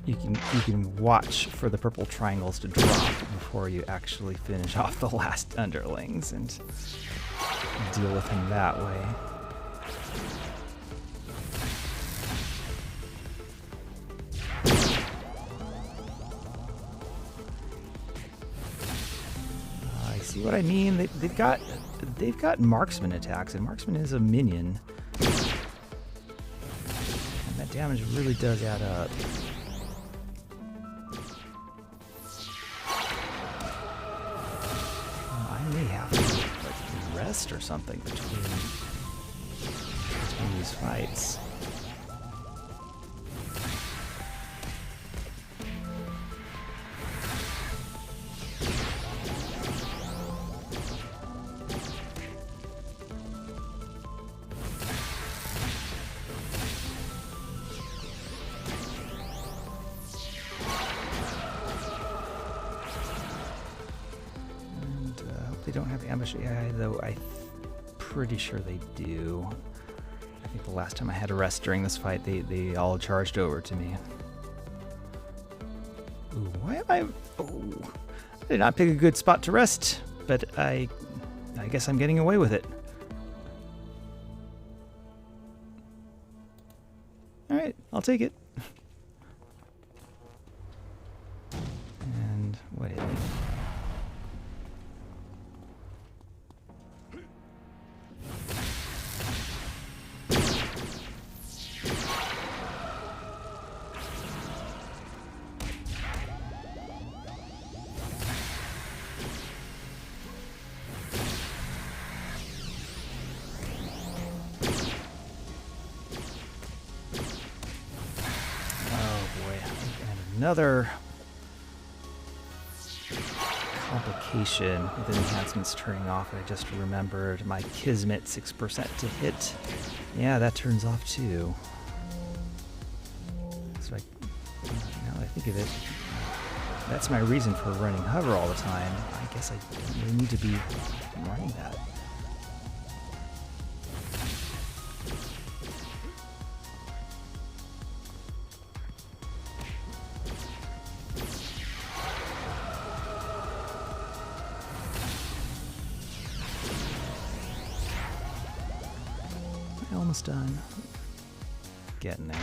you can watch for the purple triangles to drop before you actually finish off the last underlings and deal with him that way. I see what I mean. They've got marksman attacks, and marksman is a minion, and that damage really does add up. I may have to like rest or something between these fights. They don't have ambush AI, though I'm pretty sure they do. I think the last time I had a rest during this fight, they all charged over to me. Ooh, why am I... Oh, I did not pick a good spot to rest, but I guess I'm getting away with it. Alright, I'll take it. And what hit me? Another complication with enhancements turning off. I just remembered my Kismet 6% to hit. Yeah, that turns off too. So now that I think of it, that's my reason for running hover all the time. I guess I don't really need to be running that. Almost done. Getting there.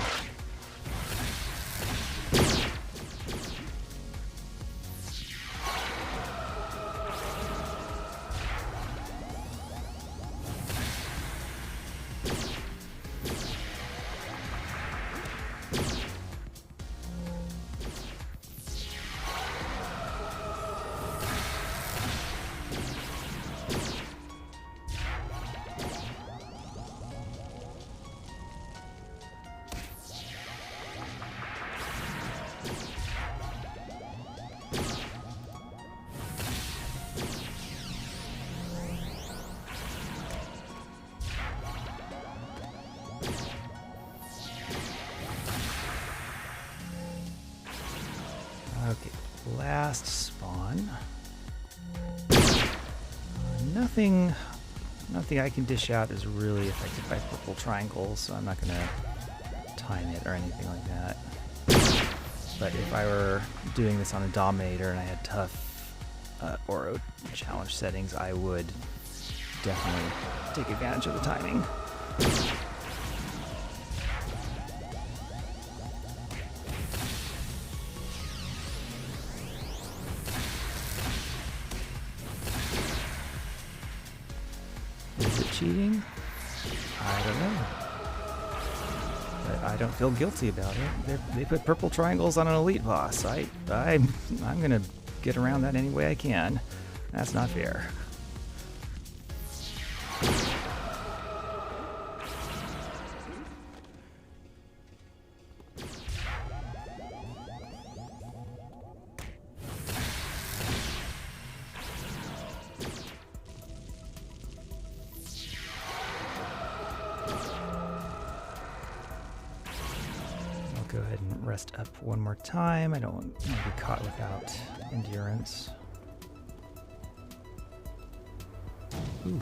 Okay, last spawn. Nothing I can dish out is really affected by purple triangles, so I'm not going to time it or anything like that. But if I were doing this on a Dominator and I had tough Oro challenge settings, I would definitely take advantage of the timing. cheating? I don't know. But I don't feel guilty about it. They put purple triangles on an elite boss. I'm gonna get around that any way I can. That's not fair. Go ahead and rest up one more time. I don't want to be caught without endurance. Ooh.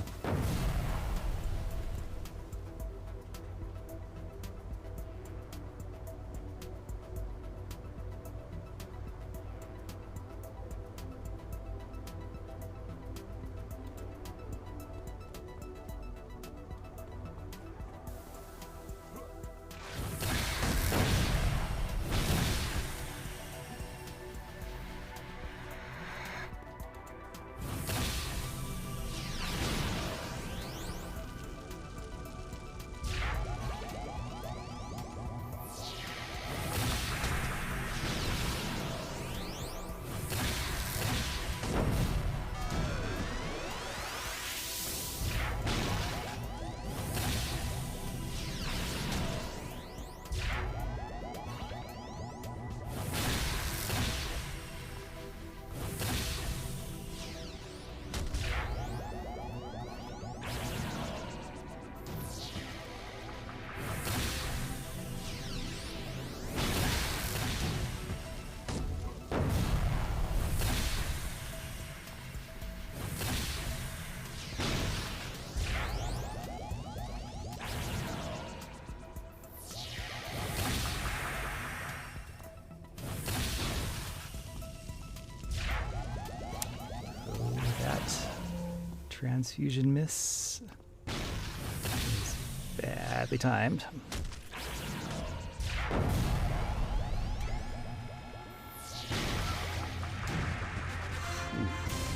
Transfusion miss is badly timed.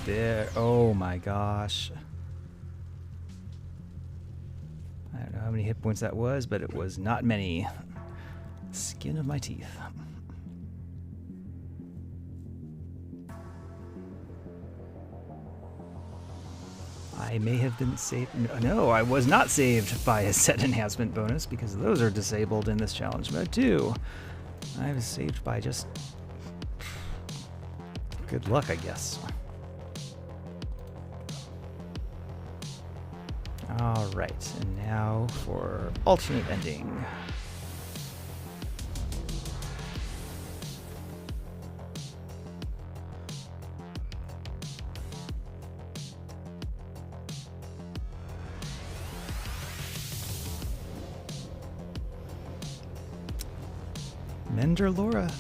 There, oh my gosh. I don't know how many hit points that was, but it was not many. Skin of my teeth. I may have been saved. No, I was not saved by a set enhancement bonus because those are disabled in this challenge mode too. I was saved by just good luck, I guess. All right, and now for alternate ending. Mender Laura.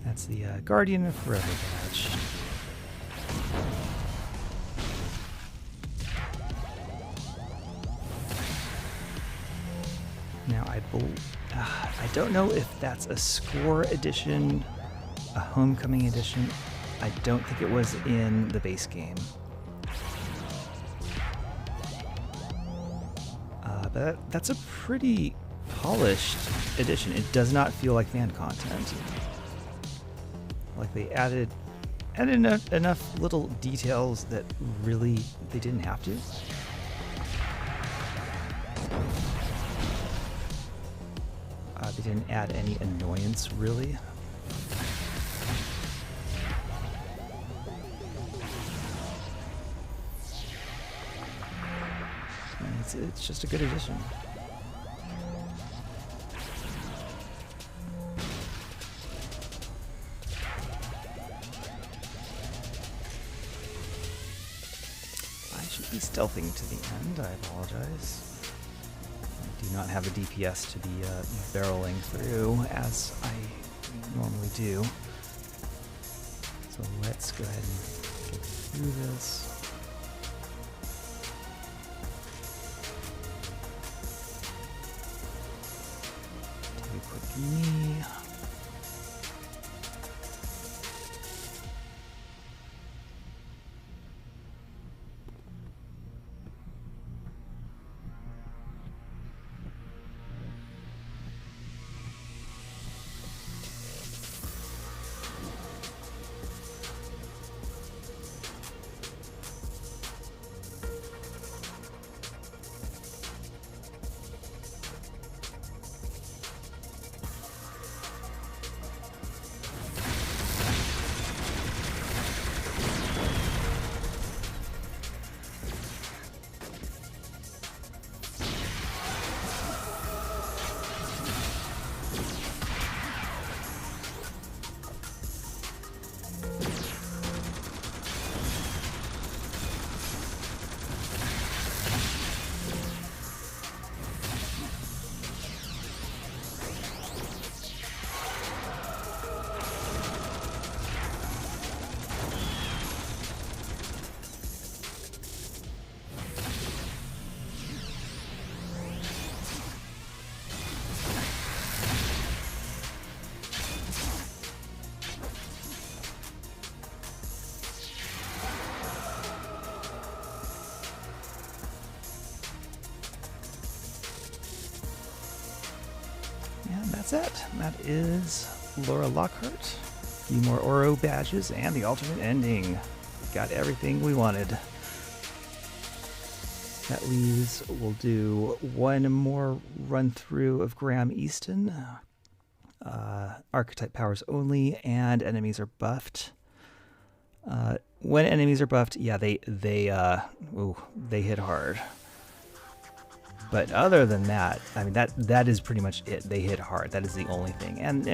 That's the Guardian of Forever badge. Now I don't know if that's a score edition, a homecoming edition. I don't think it was in the base game. But that's a pretty polished edition. It does not feel like fan content. Like they added enough little details that really they didn't have to. They didn't add any annoyance, really. It's just a good addition. I should be stealthing to the end, I apologize. I do not have a DPS to be barreling through as I normally do. So let's go ahead and get through this. Take a quick knee. And that's it. That is Laura Lockhart. A few more Oro badges and the alternate ending. Got everything we wanted. That leaves, we'll do one more run through of Graham Easton. Archetype powers only, and enemies are buffed. When enemies are buffed, yeah, they hit hard. But other than that, I mean, that is pretty much it. They hit hard. That is the only thing. And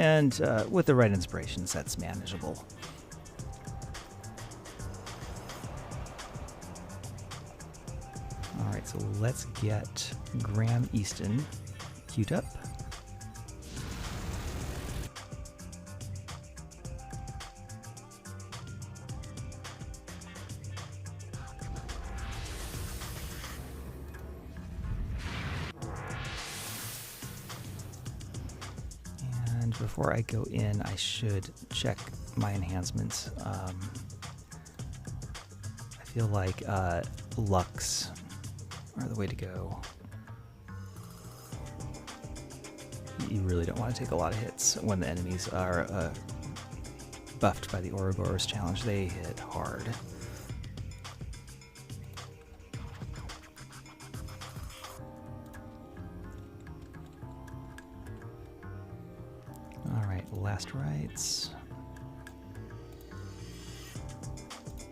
with the right inspirations, that's manageable. All right, so let's get Graham Easton queued up. Before I go in, I should check my enhancements. I feel like Lux are the way to go. You really don't want to take a lot of hits when the enemies are buffed by the Ouroboros challenge. They hit hard. Last rites.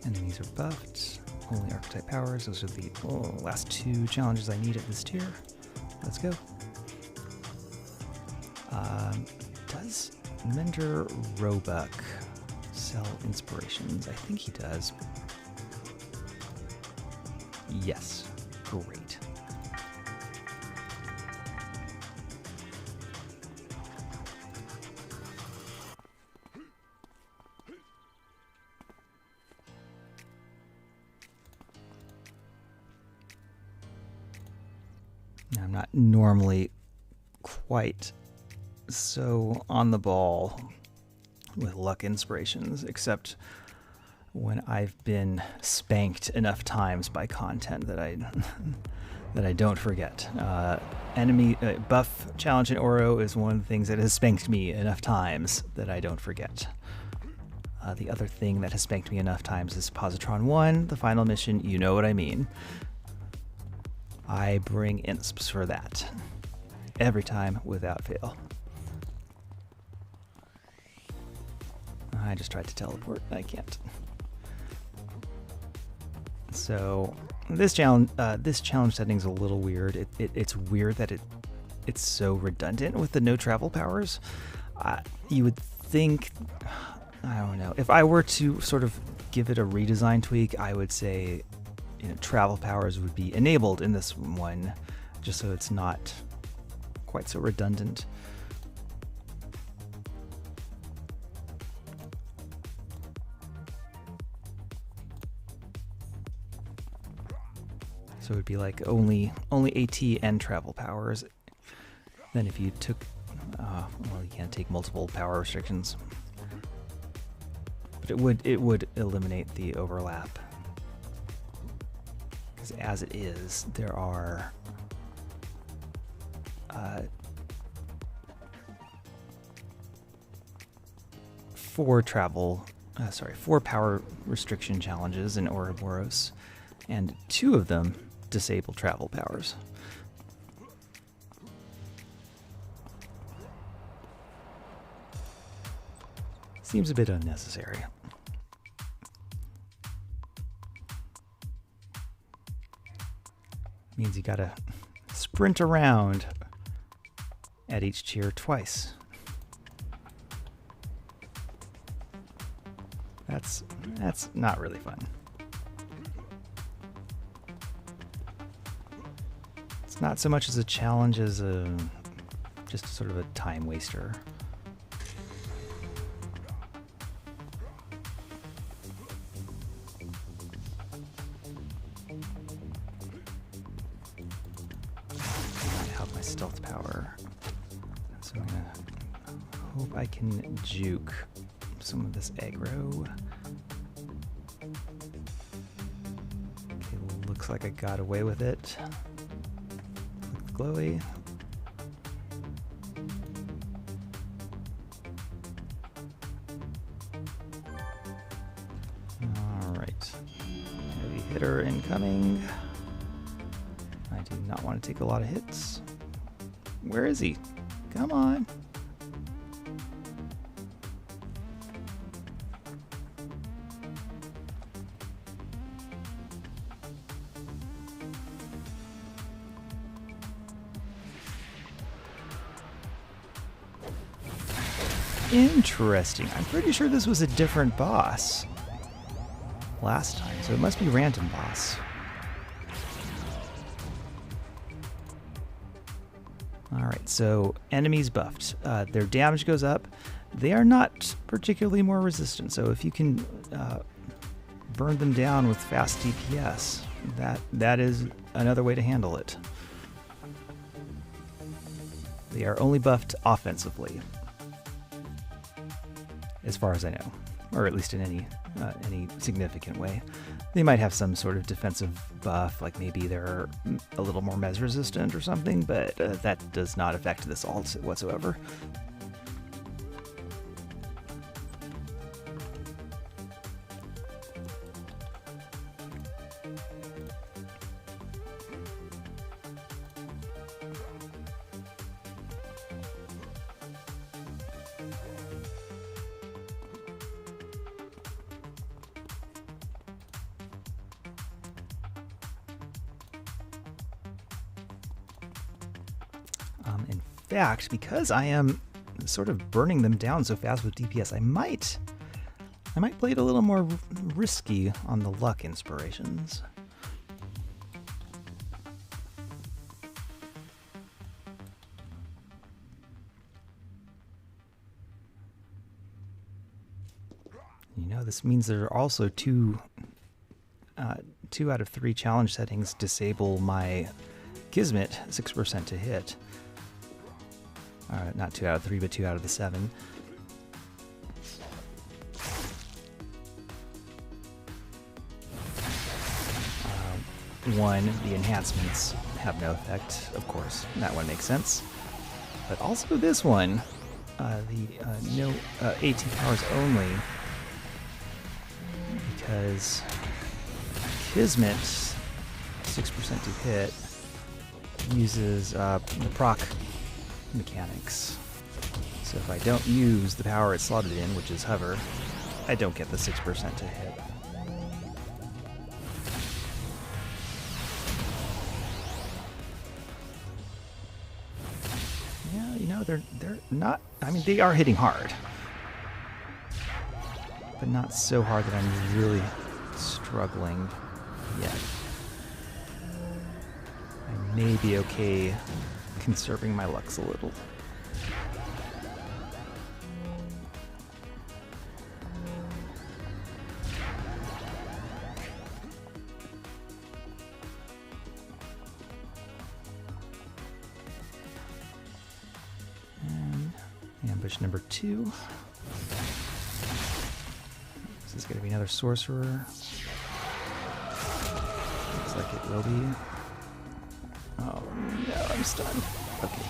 Enemies are buffed. Only archetype powers. Those are the last two challenges I need at this tier. Let's go. Does Mender Roebuck sell inspirations? I think he does. Yes. Great. I'm not normally quite so on the ball with luck inspirations, except when I've been spanked enough times by content that I don't forget. Enemy buff challenge in Oro is one of the things that has spanked me enough times that I don't forget. The other thing that has spanked me enough times is Positron 1, the final mission. You know what I mean. I bring insps for that every time without fail. I just tried to teleport. I can't. So this challenge setting is a little weird. It's weird that it's so redundant with the no travel powers. You would think, I don't know, if I were to sort of give it a redesign tweak, I would say, travel powers would be enabled in this one, just so it's not quite so redundant. So it would be like only AT and travel powers. Then if you took, well, you can't take multiple power restrictions, but it would eliminate the overlap. Because as it is, there are 4 power restriction challenges in Ouroboros, and 2 of them disable travel powers. Seems a bit unnecessary. Means you gotta sprint around at each tier twice. That's not really fun. It's not so much as a challenge as just sort of a time waster. Might help my stealth power. So I'm gonna hope I can juke some of this aggro. Okay, looks like I got away with it. Click glowy. Alright. Heavy hitter incoming. I do not want to take a lot of hits. Where is he? Come on. Interesting. I'm pretty sure this was a different boss last time, so it must be random boss. Alright, so enemies buffed. Their damage goes up. They are not particularly more resistant, so if you can burn them down with fast DPS, that is another way to handle it. They are only buffed offensively, as far as I know, or at least in any significant way. They might have some sort of defensive buff, like maybe they're a little more mez resistant or something, but that does not affect this alt whatsoever. In fact, because I am sort of burning them down so fast with DPS, I might play it a little more risky on the luck inspirations. You know, this means there are also 2 out of 3 challenge settings disable my Kismet 6% to hit. Not 2 out of 3, but 2 out of the 7. One, the enhancements have no effect, of course. That one makes sense. But also this one, no AT powers only, because Kismet 6% to hit uses the proc mechanics. So if I don't use the power it's slotted in, which is hover, I don't get the 6% to hit. Yeah, you know, they're not, I mean, they are hitting hard, but not so hard that I'm really struggling yet. I may be okay conserving my lux a little. Ambush number 2. This is going to be another sorcerer. Looks like it will be. Oh no, I'm stunned. Okay.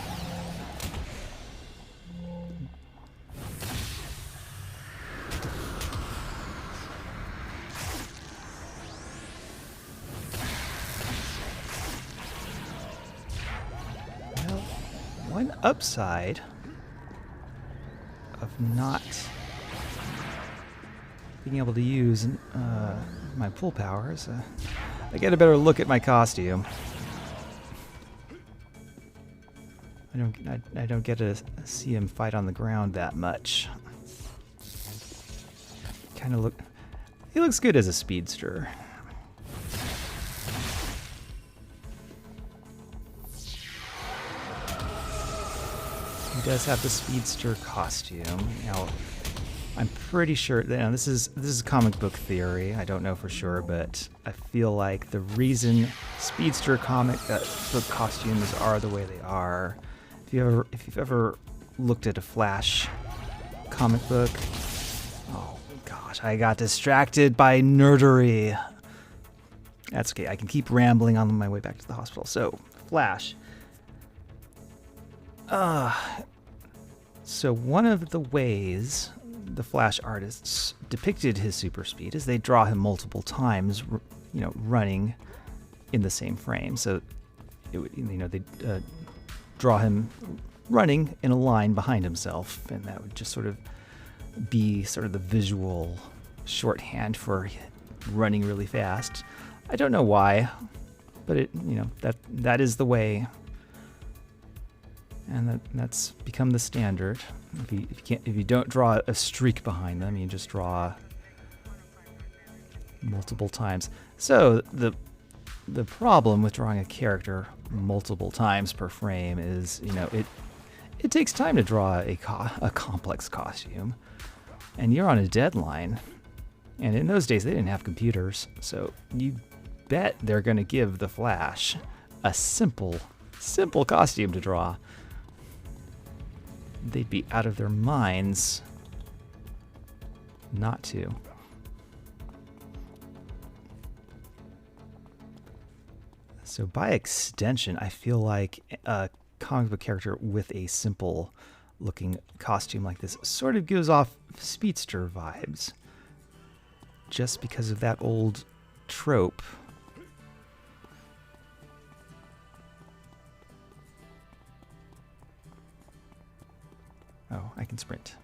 Well, one upside of not being able to use my pull powers, I get a better look at my costume. I don't get to see him fight on the ground that much. Kind of he looks good as a speedster. He does have the speedster costume. Now, I'm pretty sure that this is comic book theory. I don't know for sure, but I feel like the reason speedster comic book costumes are the way they are. If you've ever looked at a Flash comic book, oh gosh, I got distracted by nerdery. That's okay. I can keep rambling on my way back to the hospital. So, Flash. So one of the ways the Flash artists depicted his super speed is they draw him multiple times, running in the same frame. So, they draw him running in a line behind himself, and that would just sort of be sort of the visual shorthand for running really fast. I don't know why, but that is the way, and that's become the standard. If you don't draw a streak behind them, you just draw multiple times. So the problem with drawing a character multiple times per frame is, it takes time to draw a complex costume, and you're on a deadline. And in those days, they didn't have computers, so you bet they're going to give the Flash a simple costume to draw. They'd be out of their minds not to. So by extension, I feel like a comic book character with a simple looking costume like this sort of gives off speedster vibes, just because of that old trope. Oh, I can sprint.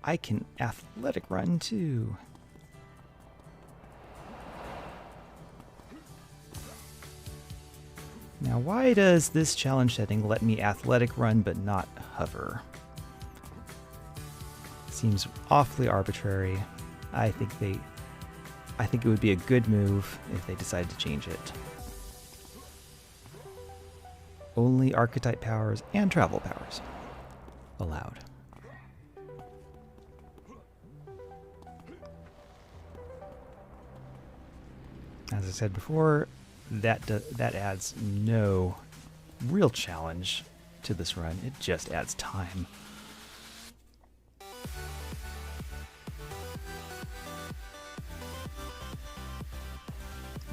I can athletic run too. Now, why does this challenge setting let me athletic run but not hover? Seems awfully arbitrary. I think it would be a good move if they decided to change it. Only archetype powers and travel powers allowed. As I said before, that adds no real challenge to this run. It just adds time.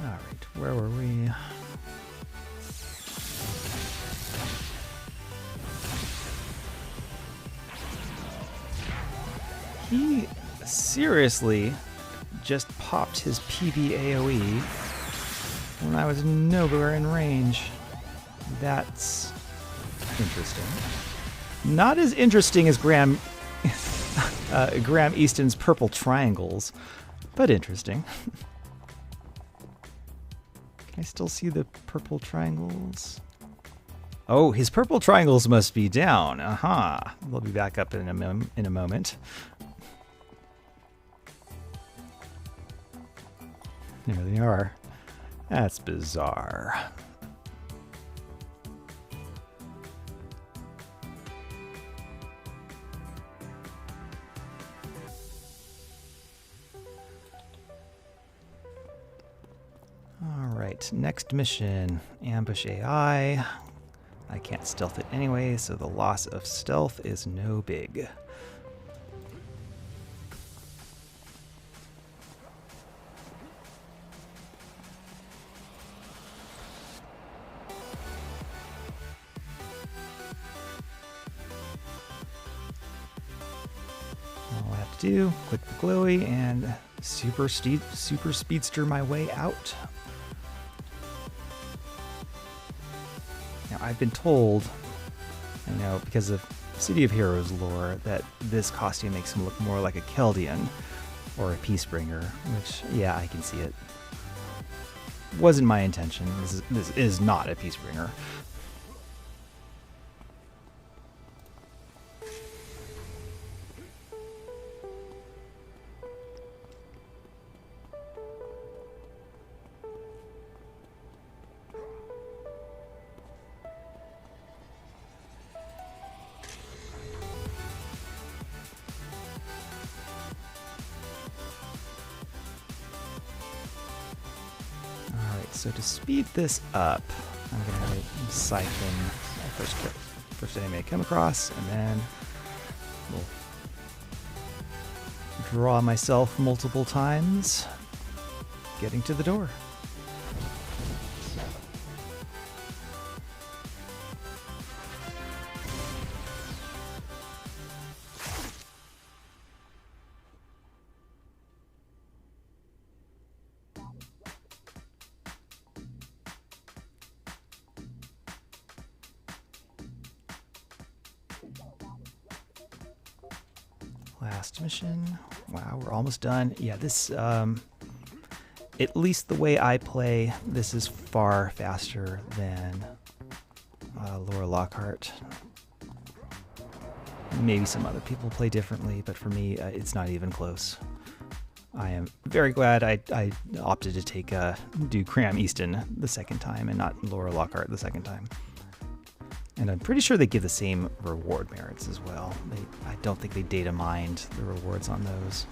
All right, where were we? He seriously just popped his PB AoE when I was nowhere in range. That's interesting. Not as interesting as Graham Easton's purple triangles, but interesting. Can I still see the purple triangles? Oh, his purple triangles must be down. Aha. We'll be back up in a moment. There they are. That's bizarre. All right, next mission, ambush AI. I can't stealth it anyway, so the loss of stealth is no big. All I have to do, click the glowy and super speedster my way out. Now I've been told, I know because of City of Heroes lore, that this costume makes him look more like a Keldian or a Peacebringer, which, yeah, I can see it. Wasn't my intention. This is not a Peacebringer. So to speed this up, I'm going to siphon first enemy I come across, and then we'll draw myself multiple times, getting to the door. Last mission. Wow, we're almost done. Yeah, this, at least the way I play, this is far faster than Laura Lockhart. Maybe some other people play differently, but for me, it's not even close. I am very glad I opted to take do Cram Easton the second time and not Laura Lockhart the second time. And I'm pretty sure they give the same reward merits as well. I don't think they data mined the rewards on those.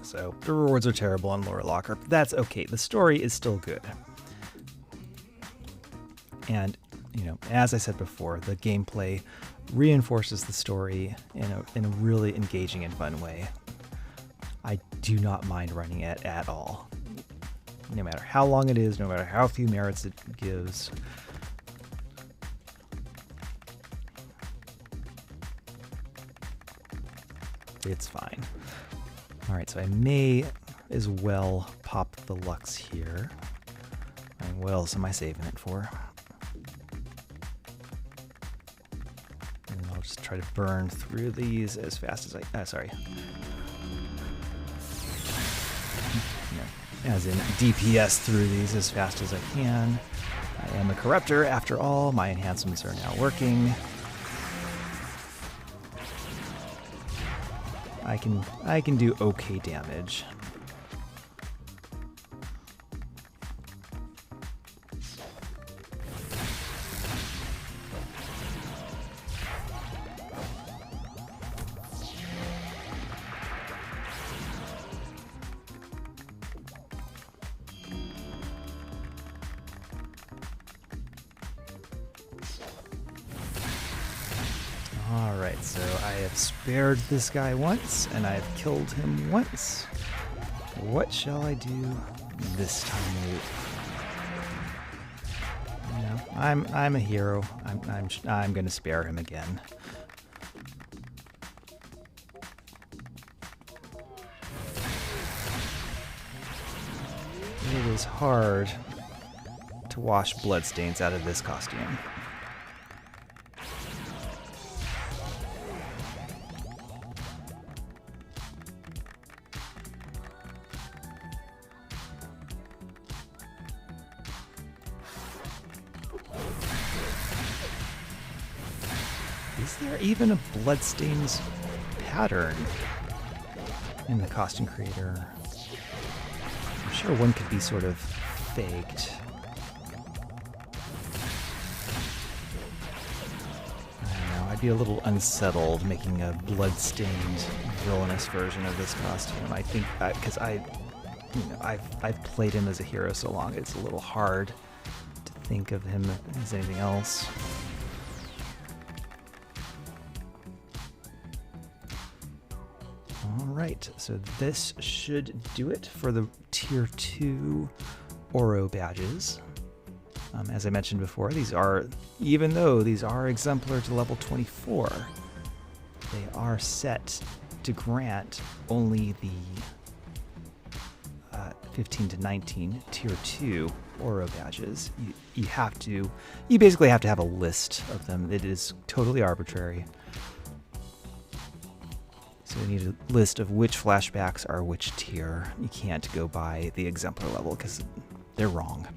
So the rewards are terrible on Laura Lockhart, but that's okay. The story is still good. And, you know, as I said before, the gameplay reinforces the story in a really engaging and fun way. I do not mind running it at all. No matter how long it is, no matter how few merits it gives. It's fine. All right, so I may as well pop the Lux here. And what else am I saving it for? I'll just try to burn through these as fast as I... sorry. No, as in DPS through these as fast as I can. I am a corruptor after all. My enhancements are now working. I can do okay damage. Alright, so I have spared this guy once, and I've killed him once. What shall I do this time? You know, I'm a hero. I'm gonna spare him again. It is hard to wash bloodstains out of this costume. Is there even a bloodstains pattern in the costume creator? I'm sure one could be sort of faked. be a little unsettled making a blood-stained, villainous version of this costume. I think because I've played him as a hero so long, it's a little hard to think of him as anything else. Alright, so this should do it for the Tier 2 Oro badges. As I mentioned before, these are, even though these are exemplar to level 24, they are set to grant only the 15 to 19 Tier 2 Oro badges. You basically have to have a list of them. It is totally arbitrary. So we need a list of which flashbacks are which tier. You can't go by the exemplar level because they're wrong.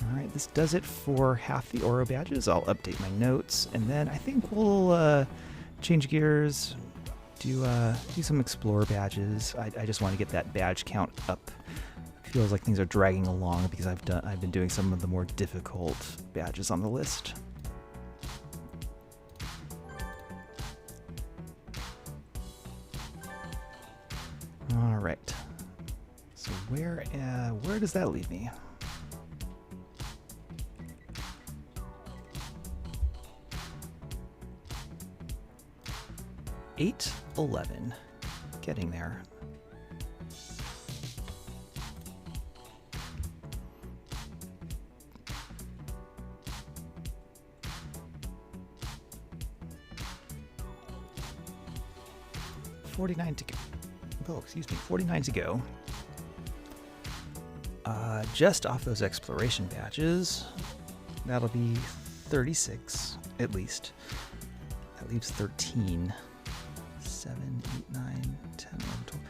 Alright, this does it for half the Oro badges. I'll update my notes, and then I think we'll change gears, do some Explorer badges. I just want to get that badge count up. Feels like things are dragging along because I've been doing some of the more difficult badges on the list. All right. So where does that leave me? $8, 11. Getting there. $49 to go. Oh, excuse me, 49 to go. Just off those exploration badges, that'll be 36 at least. That leaves 13. 7, 8, 9, 10, 11, 12.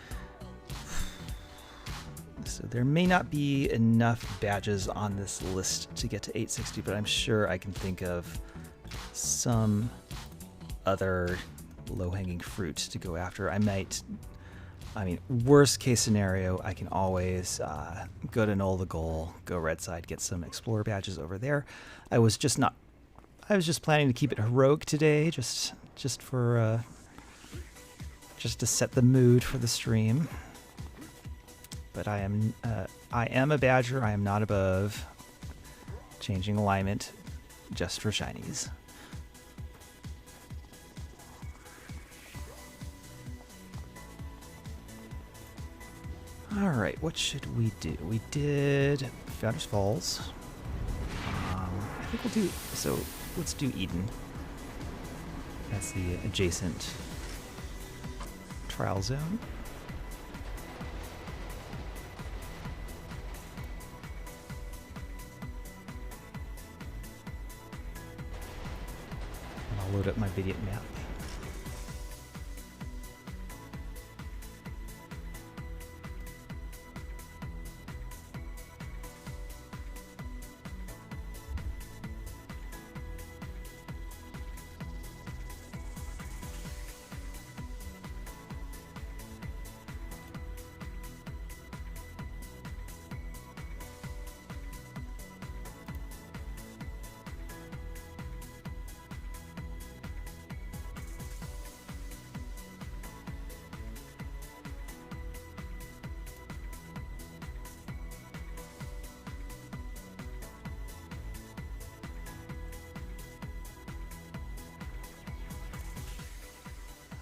So there may not be enough badges on this list to get to 860, but I'm sure I can think of some other low-hanging fruit to go after. Worst case scenario, I can always go to Null the Goal, go red side, get some Explorer badges over there. I was just planning to keep it heroic today, just to set the mood for the stream. But I am a badger. I am not above changing alignment just for shinies. All right, what should we do? We did Founders Falls. I think we'll do, so let's do Eden. That's the adjacent trial zone. And I'll load up my video map.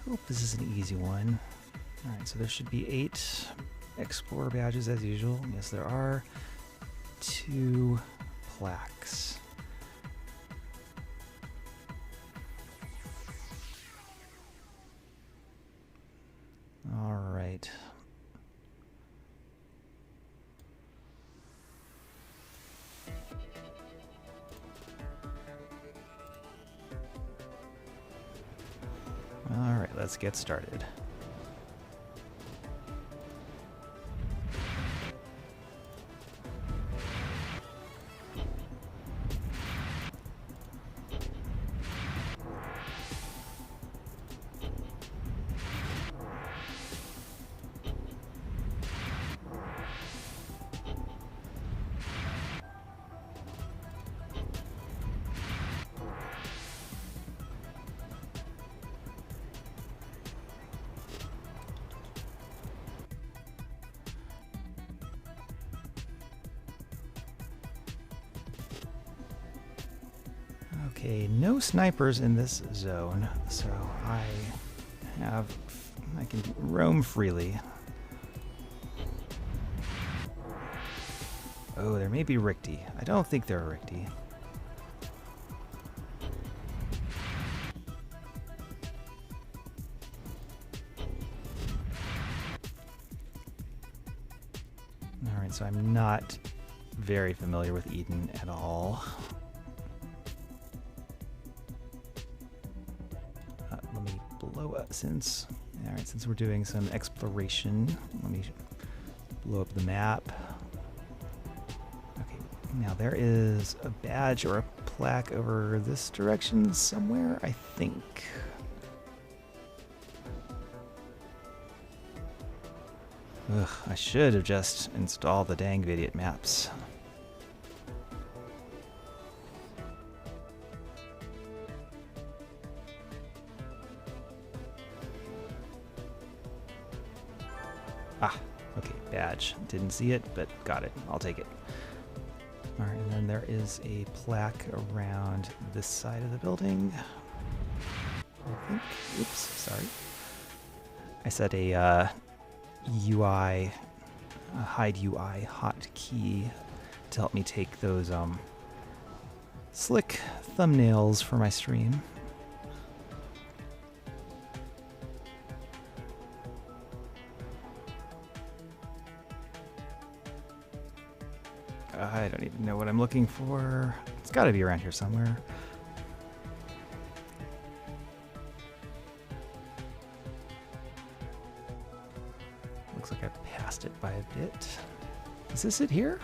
Hope this is an easy one. Alright, so there should be 8 Explorer badges as usual. Yes, there are 2 plaques. Alright. Alright, let's get started. Okay, no snipers in this zone, so I can roam freely. Oh, there may be Rikti. I don't think they're a Rikti. Alright, so I'm not very familiar with Eden at all. Let me blow up since we're doing some exploration. Let me blow up the map. Okay, now there is a badge or a plaque over this direction somewhere, I think. Ugh, I should have just installed the dang Vidiot maps. Ah, okay, badge. Didn't see it, but got it. I'll take it. Alright, and then there is a plaque around this side of the building. I think. Oops, sorry. I set a UI, hide UI hotkey to help me take those slick thumbnails for my stream. I don't even know what I'm looking for. It's got to be around here somewhere. Looks like I passed it by a bit. Is this it here?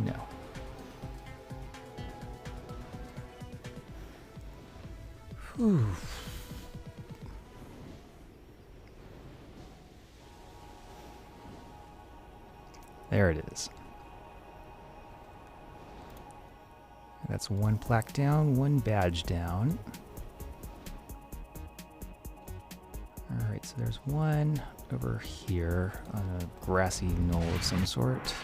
No. Whew. There it is. That's one plaque down, one badge down. Alright, so there's one over here on a grassy knoll of some sort.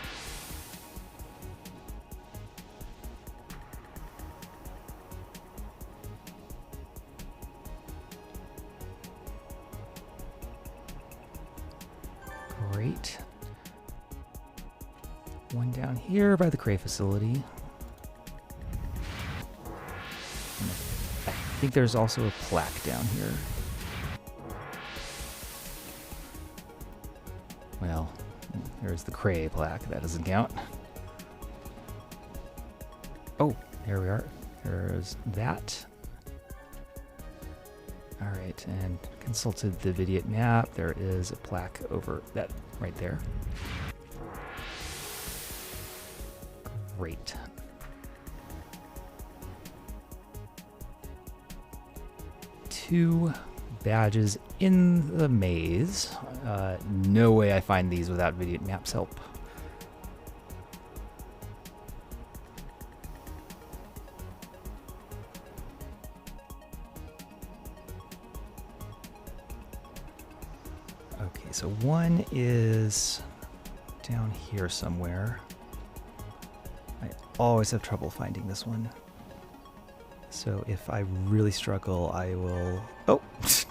Great. One down here by the Cray facility. I think there's also a plaque down here. Well, there's the Cray plaque. That doesn't count. Oh, there we are. There's that. All right, and consulted the Vidiot map. There is a plaque over that right there. Great. Two badges in the maze. No way I find these without Vidiot Maps help. Okay, so one is down here somewhere. I always have trouble finding this one. So if I really struggle, I will... Oh,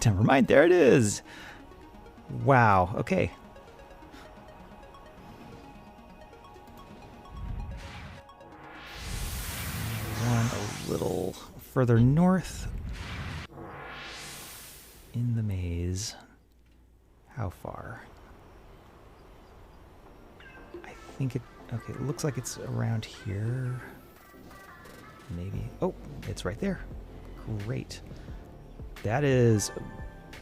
never mind. There it is. Wow. Okay. One a little further north in the maze. How far? I think it... Okay, it looks like it's around here. Maybe. Oh, it's right there. Great. That is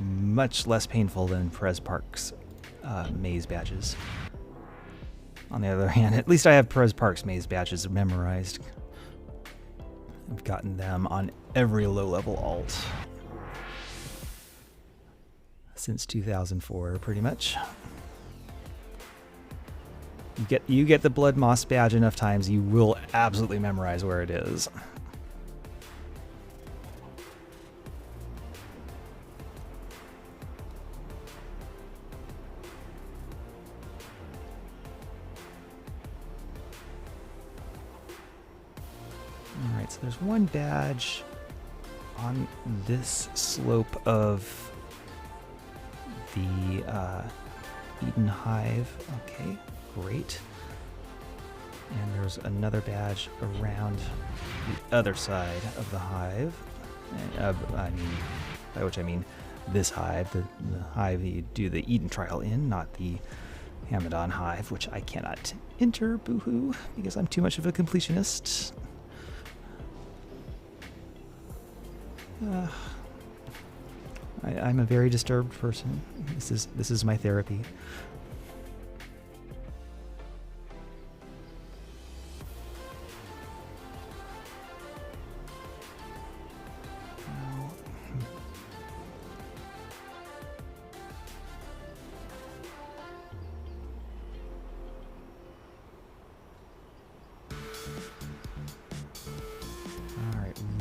much less painful than Perez Park's maze badges. On the other hand, at least I have Perez Park's maze badges memorized. I've gotten them on every low-level alt since 2004, pretty much. You get the Blood Moss badge enough times, you will absolutely memorize where it is. Alright, so there's one badge on this slope of the Eden Hive. Okay, great. And there's another badge around the other side of the hive. By which I mean this hive, the hive that you do the Eden trial in, not the Hamadan hive, which I cannot enter, boohoo, because I'm too much of a completionist. I'm a very disturbed person. This is my therapy.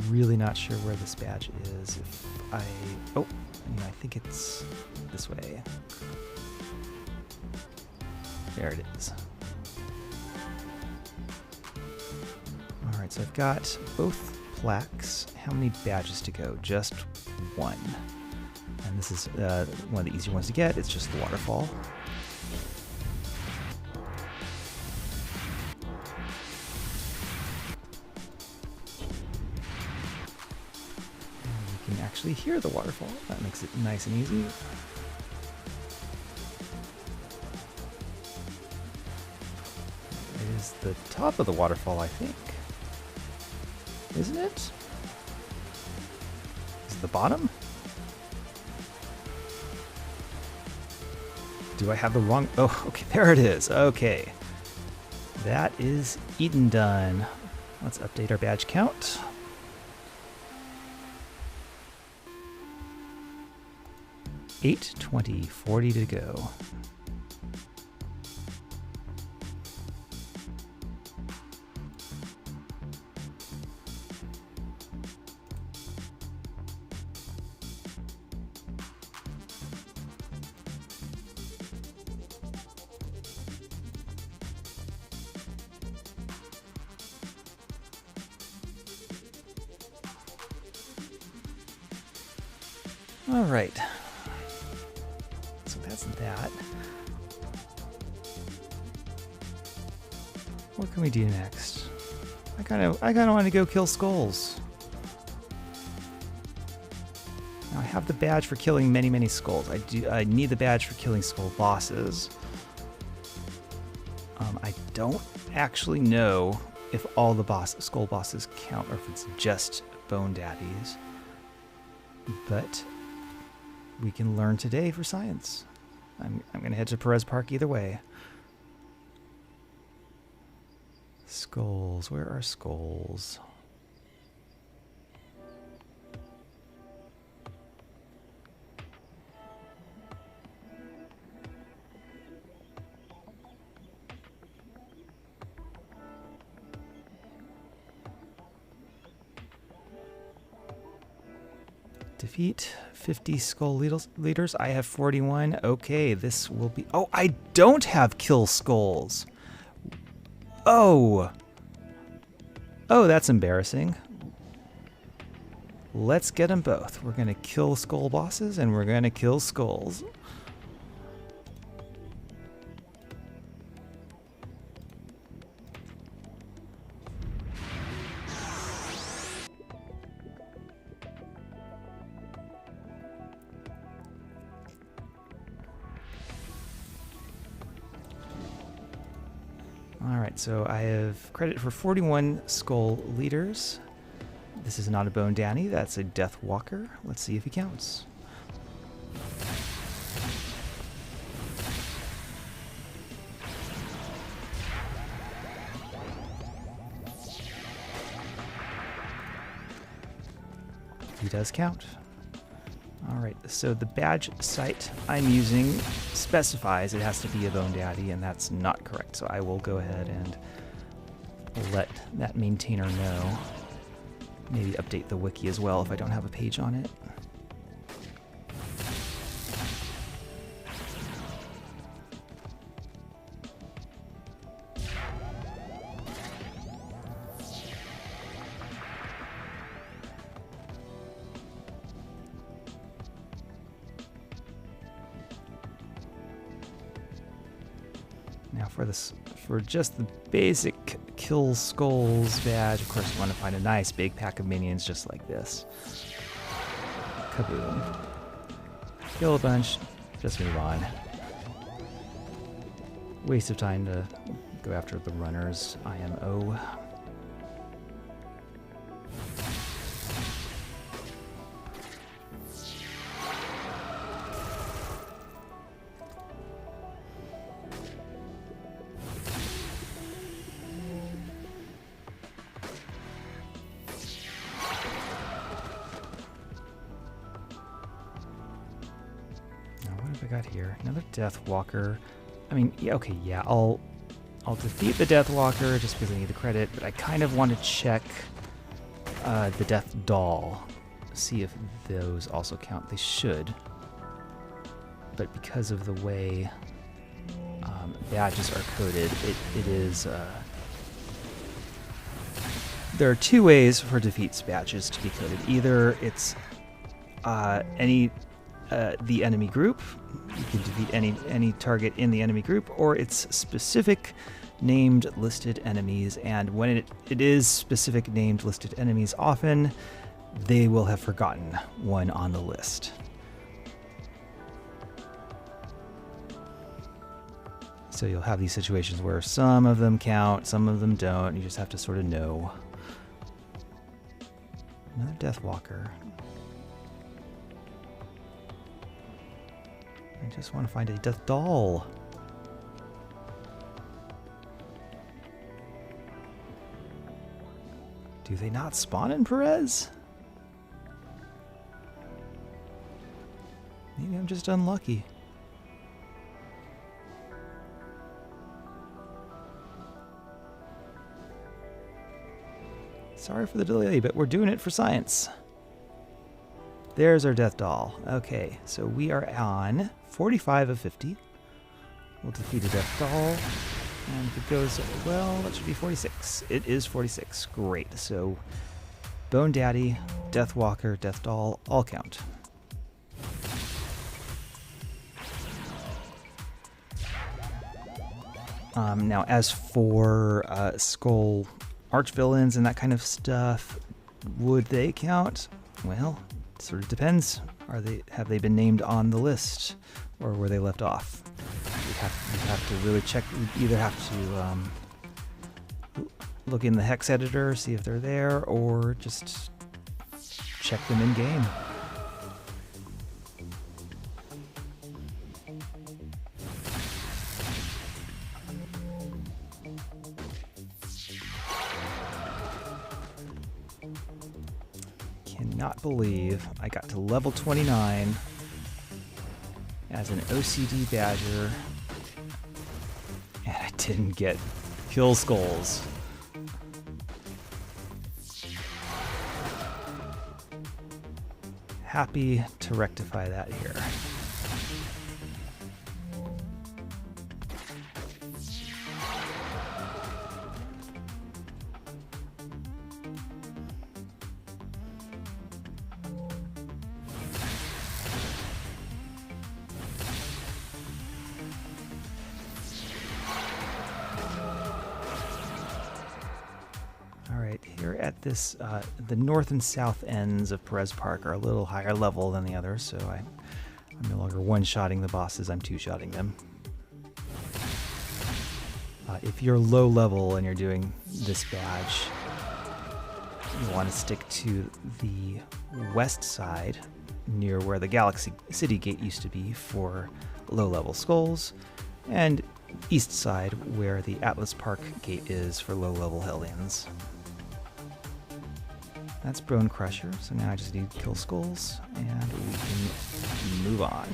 Really not sure where this badge is. I think it's this way. There it is. All right, so I've got both plaques. How many badges to go? Just one. And this is one of the easier ones to get. It's just the waterfall. Actually hear the waterfall. That makes it nice and easy. It is the top of the waterfall, I think. Isn't it? Is it the bottom? Do I have the wrong... Oh, okay, there it is. Okay. That is Eden done. Let's update our badge count. 8:20, 40 to go. All right. That's that. What can we do next? I kind of want to go kill skulls. Now I have the badge for killing many skulls. I need the badge for killing skull bosses. I don't actually know if all the skull bosses count or if it's just bone daddies. But we can learn today for science. I'm going to head to Perez Park either way. Skulls. Where are skulls? Defeat 50 skull leaders. I have 41. Okay, this will be... Oh, I don't have kill skulls. Oh. Oh, that's embarrassing. Let's get them both. We're going to kill skull bosses and we're going to kill skulls. Alright, so I have credit for 41 skull leaders. This is not a bone Danny, that's a death walker. Let's see if he counts. He does count. Alright, so the badge site I'm using specifies it has to be a bone daddy, and that's not correct. So I will go ahead and let that maintainer know. Maybe update the wiki as well if I don't have a page on it. for just the basic kill skulls badge, of course you want to find a nice big pack of minions just like this. Kaboom. Kill a bunch, just move on. Waste of time to go after the runners, IMO. I got here another Death Walker. I mean, yeah, okay, yeah, I'll defeat the Death Walker just because I need the credit, but I kind of want to check the Death Doll, see if those also count. They should, but because of the way badges are coded, it is. There are two ways for defeats badges to be coded. Either it's the enemy group. You can defeat any target in the enemy group, or it's specific named listed enemies. And when it is specific named listed enemies, often they will have forgotten one on the list. So you'll have these situations where some of them count, some of them don't. You just have to sort of know. Another Death Walker. I just want to find a Death Doll. Do they not spawn in Perez? Maybe I'm just unlucky. Sorry for the delay, but we're doing it for science. There's our Death Doll. Okay, so we are on 45 of 50. We'll defeat a Death Doll. And if it goes well, that should be 46. It is 46. Great. So Bone Daddy, Death Walker, Death Doll, all count. Now, as for Skull archvillains and that kind of stuff, would they count? Well, it sort of depends. Have they been named on the list, or were they left off? You have to really check. You either have to look in the hex editor, see if they're there, or just check them in game. Cannot believe I got to level 29 as an OCD badger and I didn't get kill skulls. Happy to rectify that here. Here at this, the north and south ends of Perez Park are a little higher level than the others, so I'm no longer one-shotting the bosses, I'm two-shotting them. If you're low level and you're doing this badge, you want to stick to the west side, near where the Galaxy City Gate used to be for low-level skulls, and east side where the Atlas Park Gate is for low-level Hellions. That's Bone Crusher, so now I just need kill skulls, and we can move on.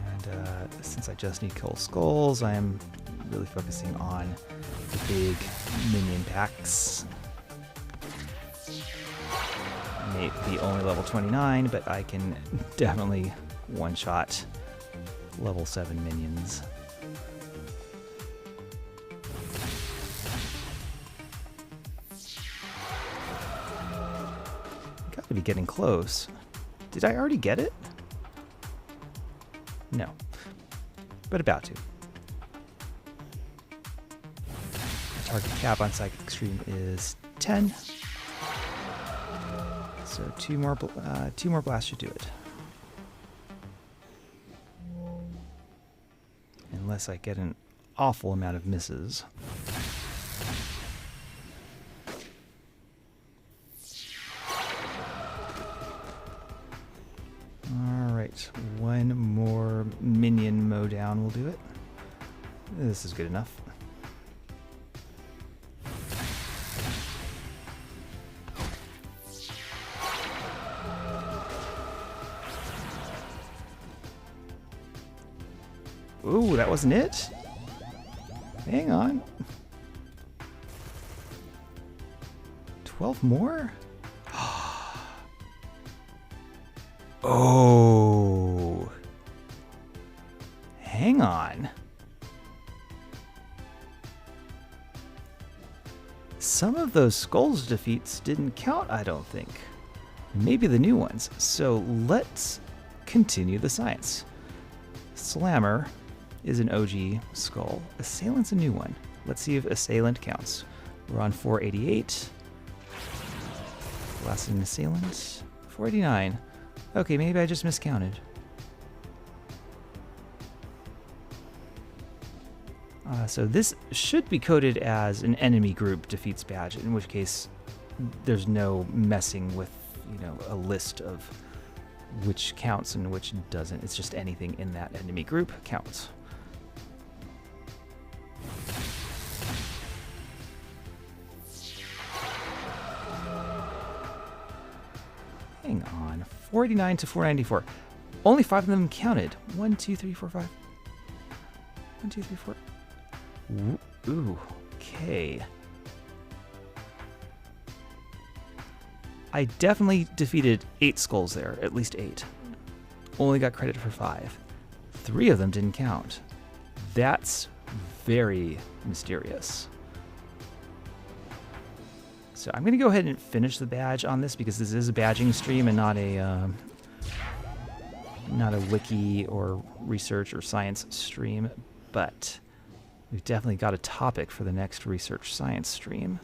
And since I just need kill skulls, I am really focusing on the big minion packs. May be only level 29, but I can definitely one-shot level 7 minions. To be getting close. Did I already get it? No. But about to. The target cap on Psychic Extreme is 10. So two more blasts should do it. Unless I get an awful amount of misses. Alright, one more minion mow down will do it. This is good enough. Ooh, that wasn't it? Hang on. 12 more? Oh. Hang on. Some of those skulls defeats didn't count, I don't think. Maybe the new ones. So let's continue the science. Slammer is an OG skull. Assailant's a new one. Let's see if Assailant counts. We're on 488. Last in Assailant, 489. Okay, maybe I just miscounted. So this should be coded as an enemy group defeats badge, in which case there's no messing with, you know, a list of which counts and which doesn't. It's just anything in that enemy group counts. Hang on, 489 to 494. Only 5 of them counted. 1, 2, 3, 4, 5. 1, 2, 3, 4. Ooh, okay. I definitely defeated 8 skulls there, at least 8. Only got credit for 5. 3 of them didn't count. That's very mysterious. So I'm going to go ahead and finish the badge on this because this is a badging stream and not a wiki or research or science stream, but we've definitely got a topic for the next research science stream.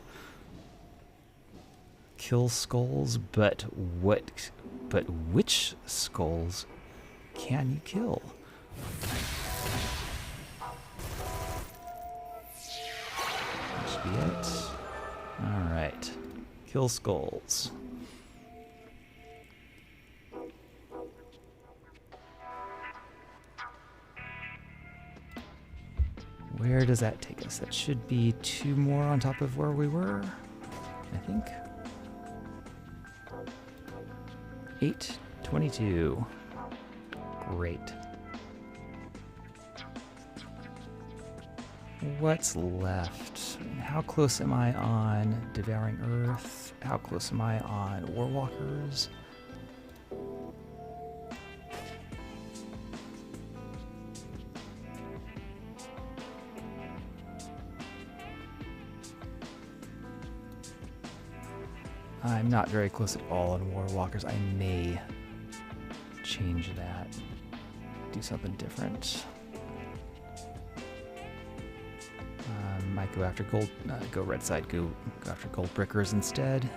Kill skulls, but which skulls can you kill? That should be it. Alright. Kill skulls. Where does that take us? That should be 2 more on top of where we were, I think. 822. Great. What's left? How close am I on Devouring Earth? How close am I on Warwalkers? I'm not very close at all on Warwalkers. I may change that. Do something different. Might go after gold. Go red side. Go after gold brickers instead.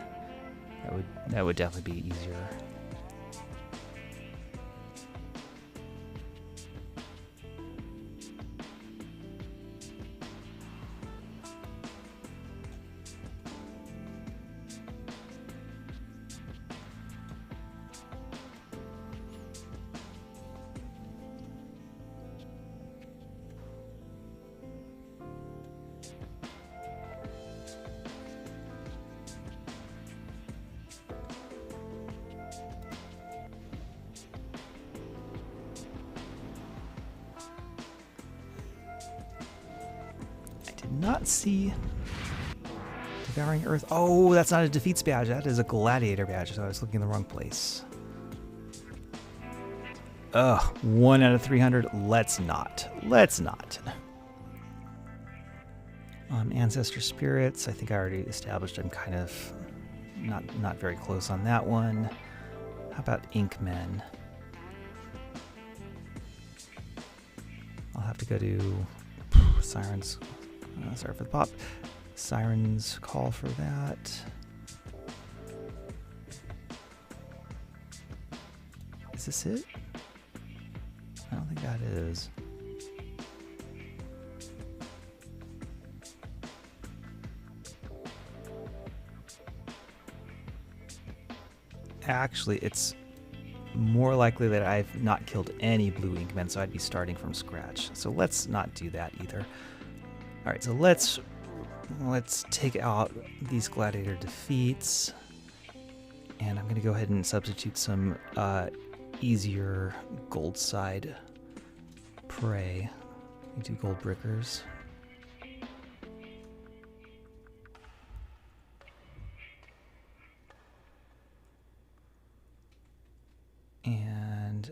That would definitely be easier. Not see Devouring Earth. Oh, that's not a defeats badge. That is a gladiator badge. So I was looking in the wrong place. Ugh, 1 out of 300. Let's not. Let's not. Ancestor spirits. I think I already established I'm kind of not very close on that one. How about Inkmen? I'll have to go to Sirens. Sorry for the pop. Sirens Call for that. Is this it? I don't think that is. Actually, it's more likely that I've not killed any blue Inkmen, so I'd be starting from scratch. So let's not do that either. All right, so let's take out these gladiator defeats, and I'm going to go ahead and substitute some easier gold side prey. We do gold brickers. And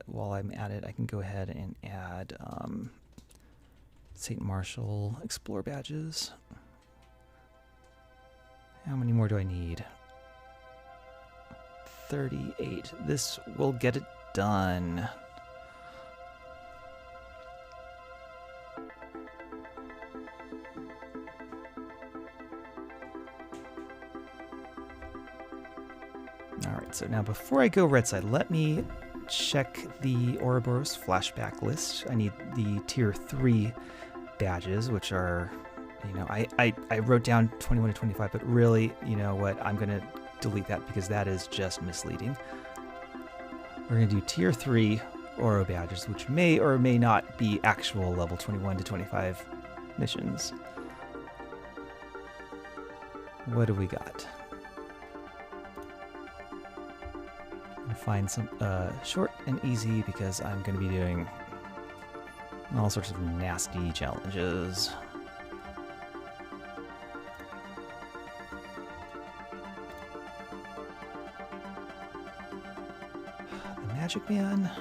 while I'm at it, I can go ahead and add St. Marshall Explore badges. How many more do I need? 38. This will get it done. Alright, so now before I go red side, let me check the Ouroboros flashback list. I need the tier 3 badges, which are, you know, I wrote down 21 to 25, but really, you know what, I'm going to delete that because that is just misleading. We're going to do tier 3 Oro badges, which may or may not be actual level 21 to 25 missions. What do we got? I'm going to find some short and easy because I'm going to be doing all sorts of nasty challenges. The Magic Man.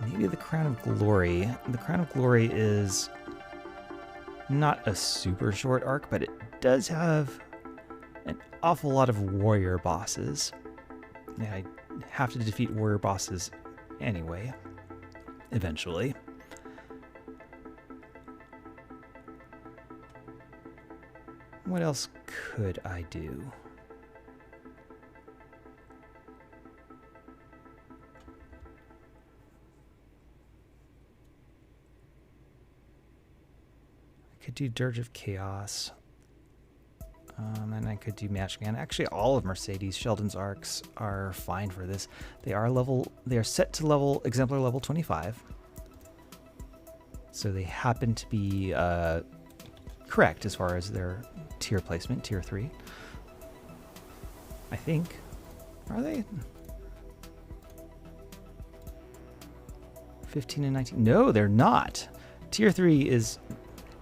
Maybe the Crown of Glory. The Crown of Glory is not a super short arc, but it does have an awful lot of warrior bosses. And I have to defeat warrior bosses anyway, eventually. What else could I do? I could do Dirge of Chaos. And I could do Magic Man. Actually, all of Mercedes Sheldon's arcs are fine for this. They are set to level exemplar level 25. So they happen to be correct as far as their tier placement, tier 3. I think. Are they? 15 and 19. No, they're not. Tier 3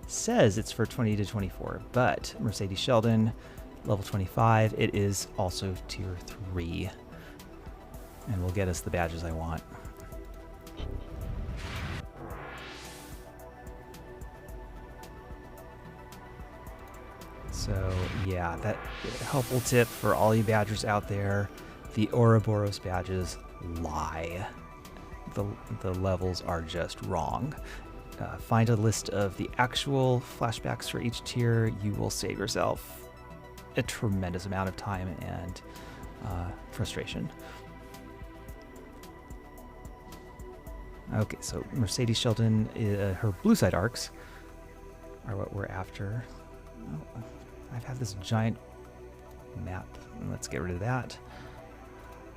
says it's for 20 to 24, but Mercedes Sheldon, level 25, it is also tier 3. And will get us the badges I want. So yeah, that helpful tip for all you badgers out there, the Ouroboros badges lie. The levels are just wrong. Find a list of the actual flashbacks for each tier. You will save yourself a tremendous amount of time and frustration. Okay, so Mercedes Sheldon, her blue side arcs are what we're after. Oh, I've had this giant map. Let's get rid of that.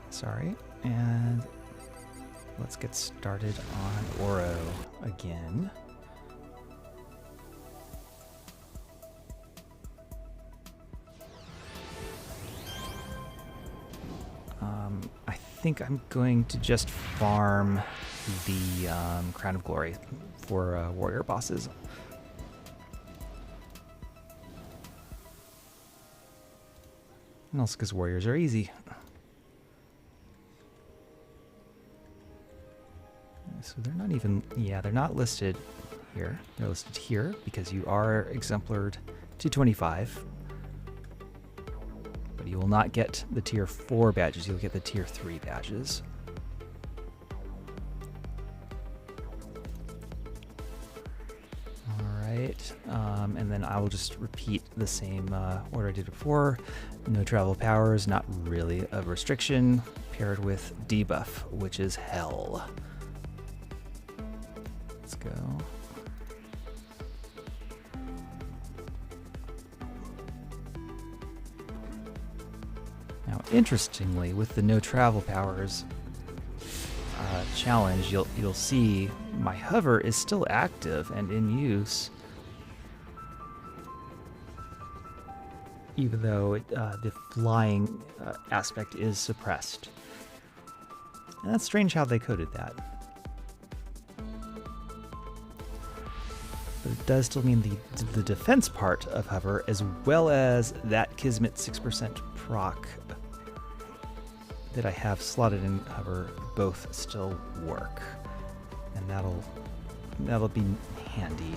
Sorry. And let's get started on Oro again. I think I'm going to just farm the Crown of Glory for warrior bosses. And also because warriors are easy. So they're not even, yeah, they're not listed here. They're listed here because you are exemplared to 25. But you will not get the tier 4 badges, you'll get the tier 3 badges. Alright, and then I will just repeat the same order I did before. No travel powers, not really a restriction, paired with debuff, which is hell. Let's go. Now, interestingly, with the no travel powers challenge, you'll see my hover is still active and in use, even though the flying aspect is suppressed. And that's strange how they coded that. But it does still mean the defense part of hover, as well as that Kismet 6% proc that I have slotted in hover, both still work. And that'll be handy.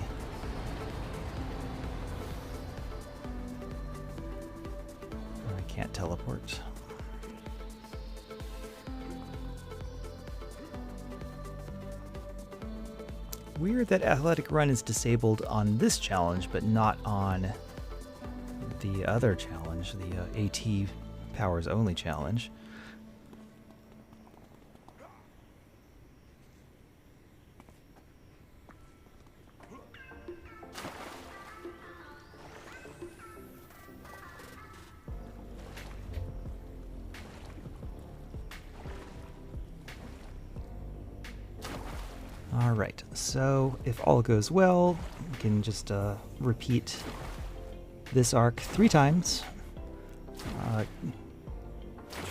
I can't teleport. Weird that Athletic Run is disabled on this challenge, but not on the other challenge, the AT powers only challenge. Alright, so if all goes well, we can just repeat this arc 3 times.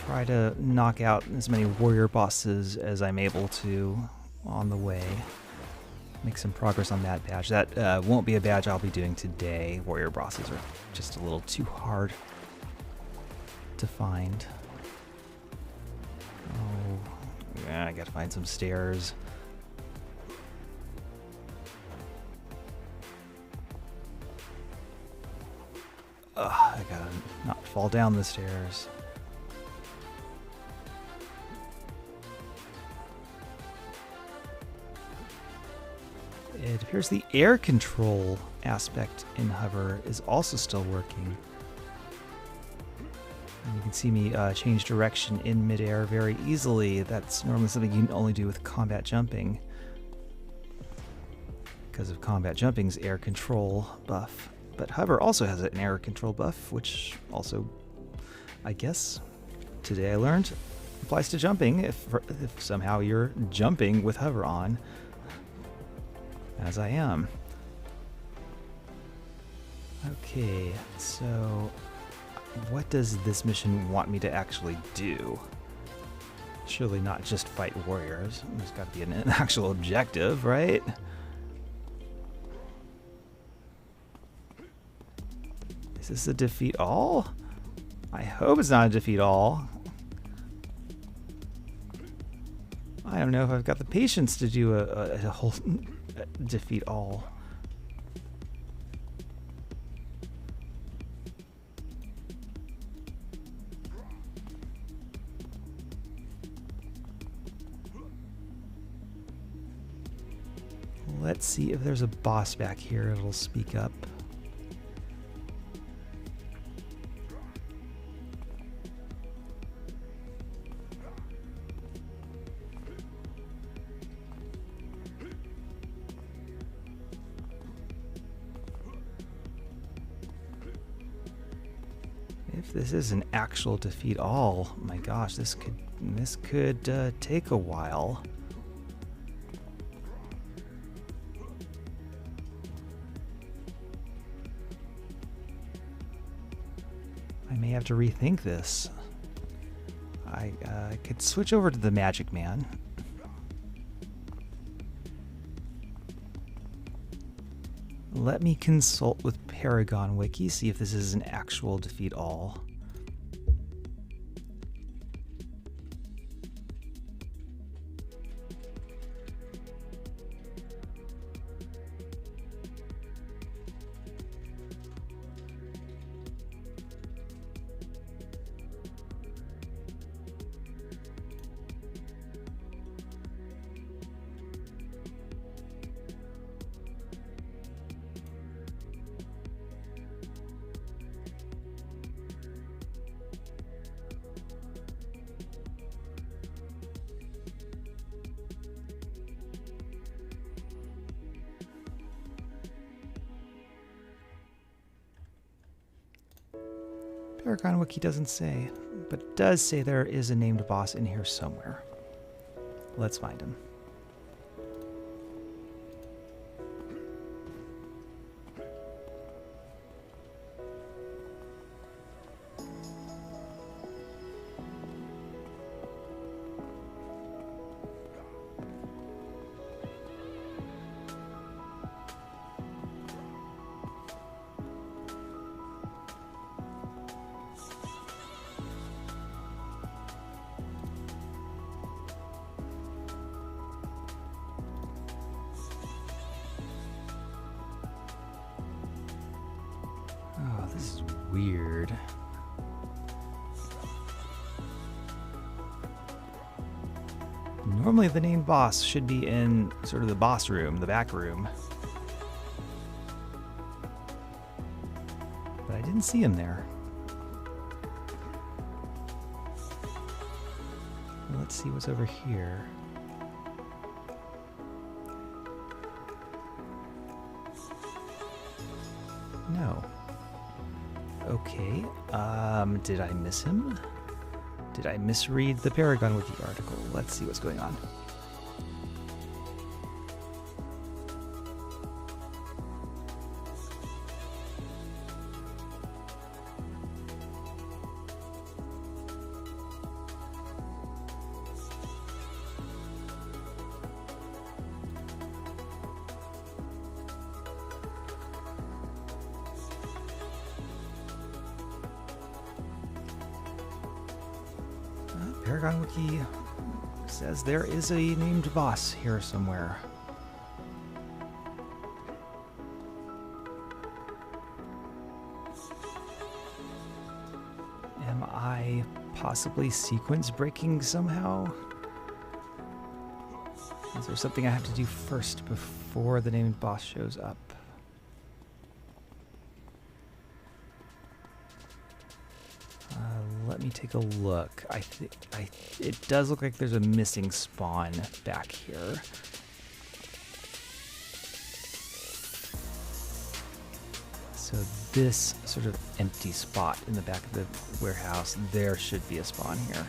Try to knock out as many warrior bosses as I'm able to on the way. Make some progress on that badge. That won't be a badge I'll be doing today. Warrior bosses are just a little too hard to find. Oh, yeah, I gotta find some stairs. I gotta not fall down the stairs. It appears the air control aspect in hover is also still working. And you can see me change direction in midair very easily. That's normally something you can only do with combat jumping, because of combat jumping's air control buff. But hover also has an air control buff, which also, I guess, today I learned, applies to jumping if somehow you're jumping with hover on, as I am. Okay, so what does this mission want me to actually do? Surely not just fight warriors. There's got to be an actual objective, right? Is this a defeat all? I hope it's not a defeat all. I don't know if I've got the patience to do a whole defeat all. Let's see if there's a boss back here. It'll speak up. If this is an actual defeat all, my gosh, this could take a while. I may have to rethink this. I could switch over to the Magic Man. Let me consult with Paragon Wiki, see if this is an actual defeat all. Paragon Wiki doesn't say, but it does say there is a named boss in here somewhere. Let's find him. Oh, this is weird. Normally the named boss should be in sort of the boss room, the back room. But I didn't see him there. Let's see what's over here. No. Okay, did I miss him? Did I misread the Paragon Wiki article? Let's see what's going on. Paragon Wiki says there is a named boss here somewhere. Am I possibly sequence breaking somehow? Is there something I have to do first before the named boss shows up? Let me take a look. It does look like there's a missing spawn back here. So this sort of empty spot in the back of the warehouse, there should be a spawn here.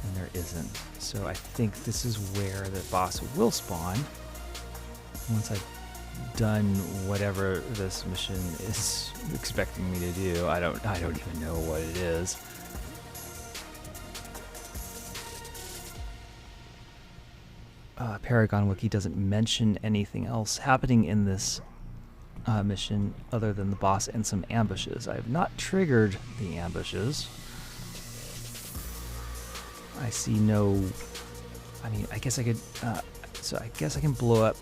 And there isn't. So I think this is where the boss will spawn once I've done whatever this mission is expecting me to do. I don't even know what it is. Paragon Wiki doesn't mention anything else happening in this mission other than the boss and some ambushes. I have not triggered the ambushes. I see no... I mean, I guess I could... so I guess I can blow up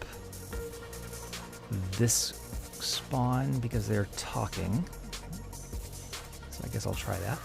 this spawn because they're talking. So I guess I'll try that.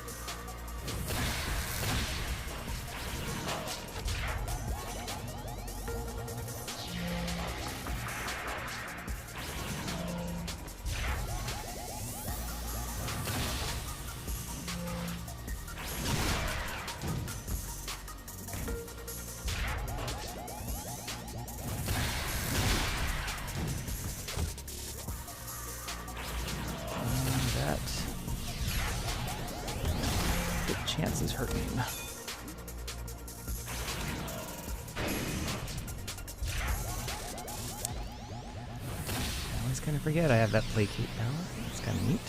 Chances hurting. I always kind of forget I have that placate power. It's kind of neat.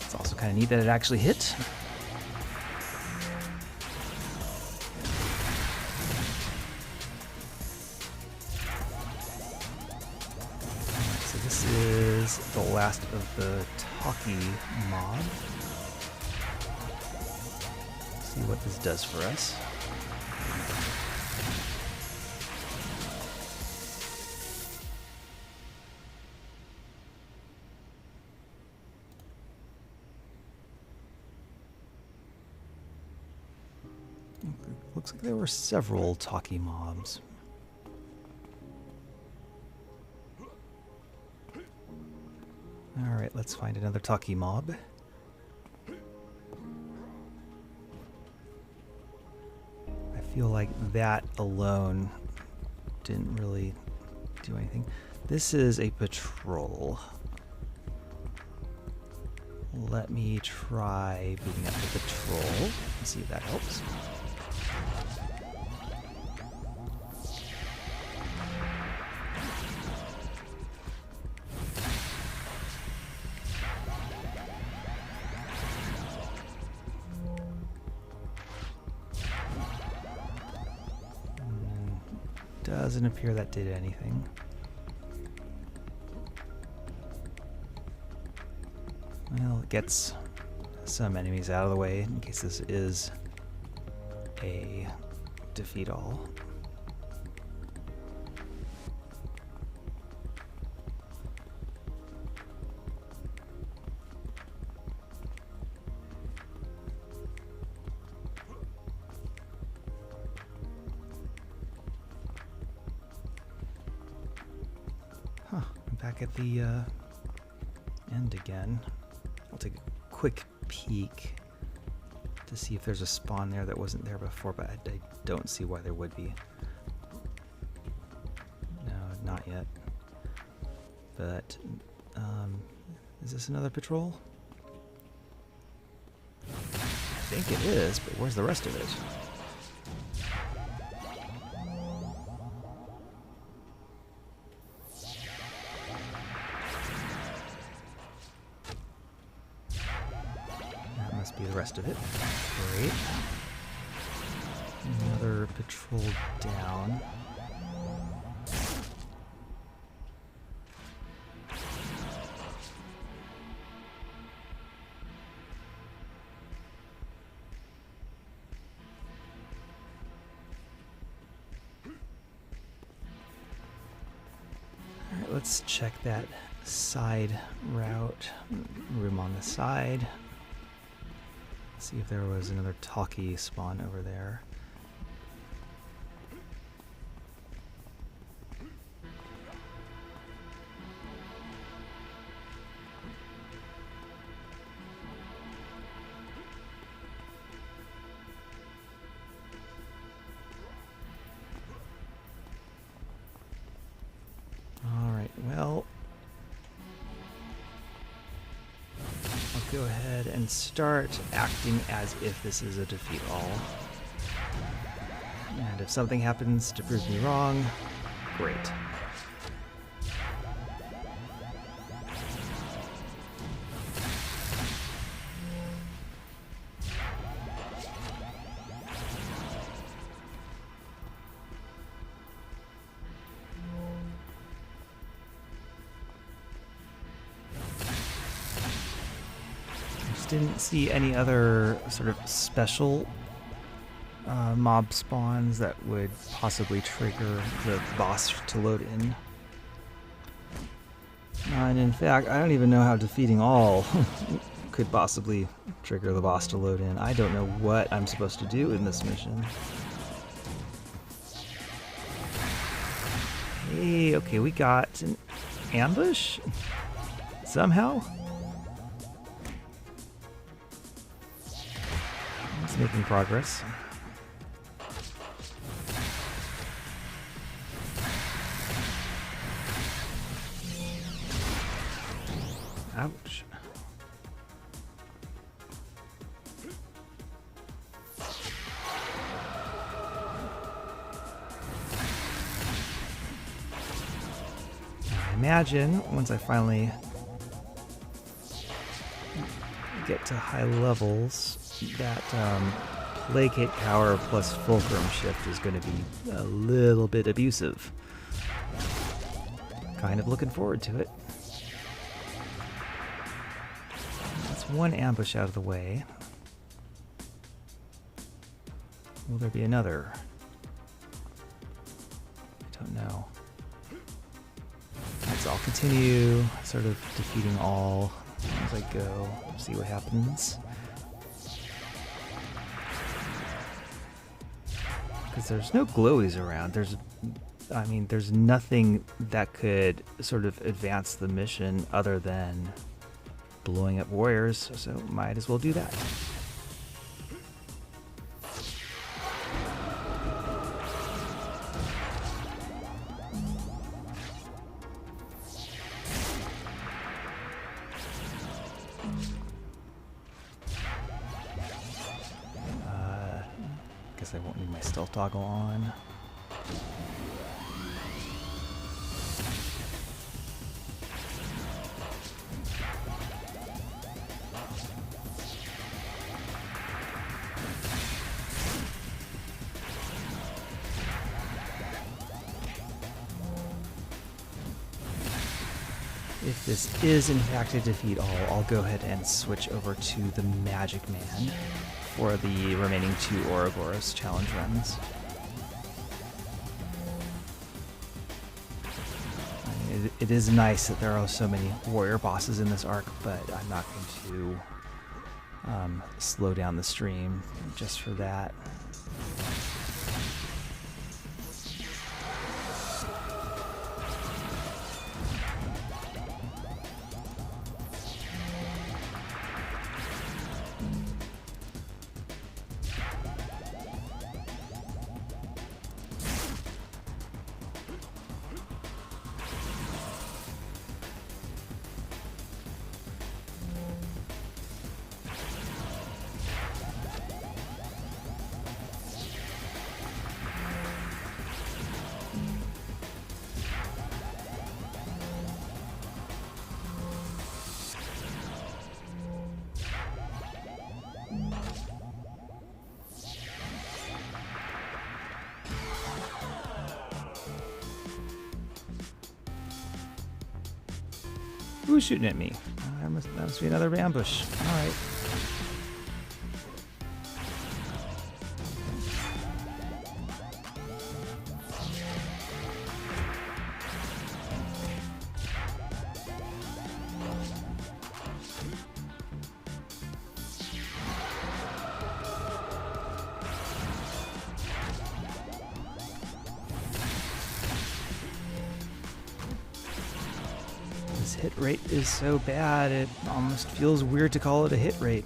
It's also kind of neat that it actually hit. So this is the last of the talkie mob. See what this does for us. Looks like there were several talkie mobs. Alright, let's find another talkie mob. I feel like that alone didn't really do anything. This is a patrol. let me try beating up the patrol and see if that helps. Doesn't appear that did anything. Well, it gets some enemies out of the way in case this is a defeat all. Huh, I'm back at the end again. I'll take a quick peek to see if there's a spawn there that wasn't there before, but I don't see why there would be. No, not yet. But, is this another patrol? I think it is, but where's the rest of it? Be the rest of it. Great. Another patrol down. All right, let's check that side route. Room on the side. See if there was another talkie spawn over there. All right, well, go ahead and start acting as if this is a defeat all. And if something happens to prove me wrong, great. Didn't see any other sort of special mob spawns that would possibly trigger the boss to load in. And in fact, I don't even know how defeating all could possibly trigger the boss to load in. I don't know what I'm supposed to do in this mission. Hey, okay, we got an ambush somehow. It's making progress. Ouch. I imagine once I finally get to high levels, that placate power plus fulcrum shift is going to be a little bit abusive. Kind of looking forward to it. That's one ambush out of the way. Will there be another? I don't know. So I'll continue sort of defeating all as I go, see what happens. Because there's no glowies around. There's nothing that could sort of advance the mission other than blowing up warriors, so might as well do that. guess I won't need my stealth toggle on. If this is in fact a defeat all, I'll go ahead and switch over to the Magic Man for the remaining 2 Ouroboros challenge runs. It is nice that there are so many warrior bosses in this arc, but I'm not going to slow down the stream just for that. Who's shooting at me? That must be another ambush. All right. This hit rate is so bad, it almost feels weird to call it a hit rate.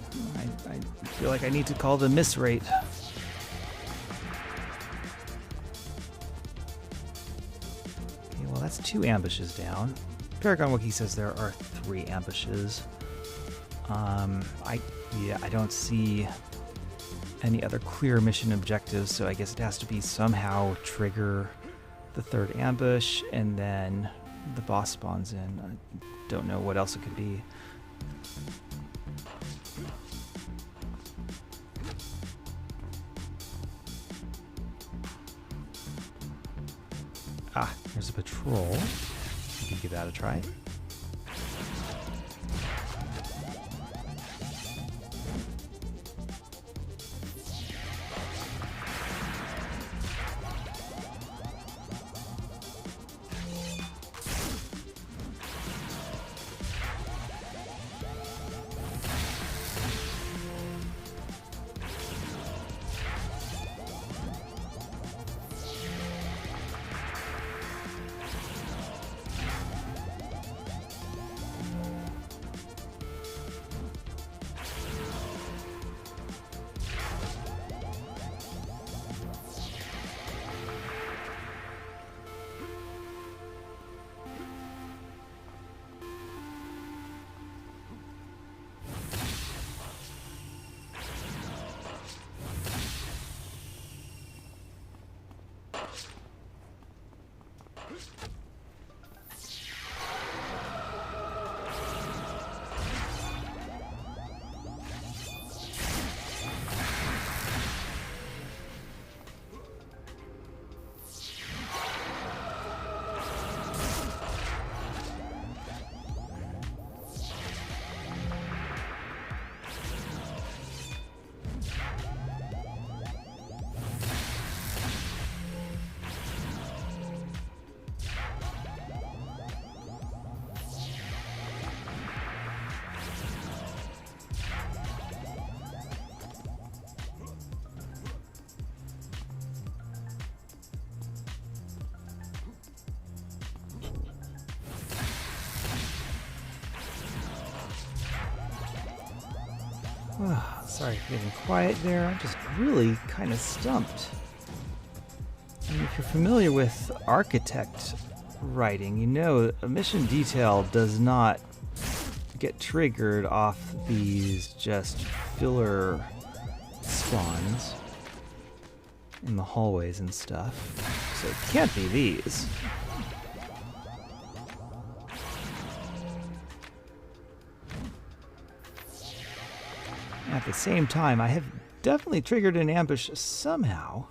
I feel like I need to call it a miss rate. Okay, well that's 2 ambushes down. Paragon Wiki says there are 3 ambushes. I don't see any other clear mission objectives, so I guess it has to be somehow trigger the 3rd ambush and then the boss spawns in. I don't know what else it could be. Ah, there's a patrol. You can give that a try. Oh, sorry for getting quiet there. I'm just really kind of stumped. I mean, if you're familiar with architect writing, you know a mission detail does not get triggered off these just filler spawns. in the hallways and stuff. So it can't be these. At the same time, I have definitely triggered an ambush somehow.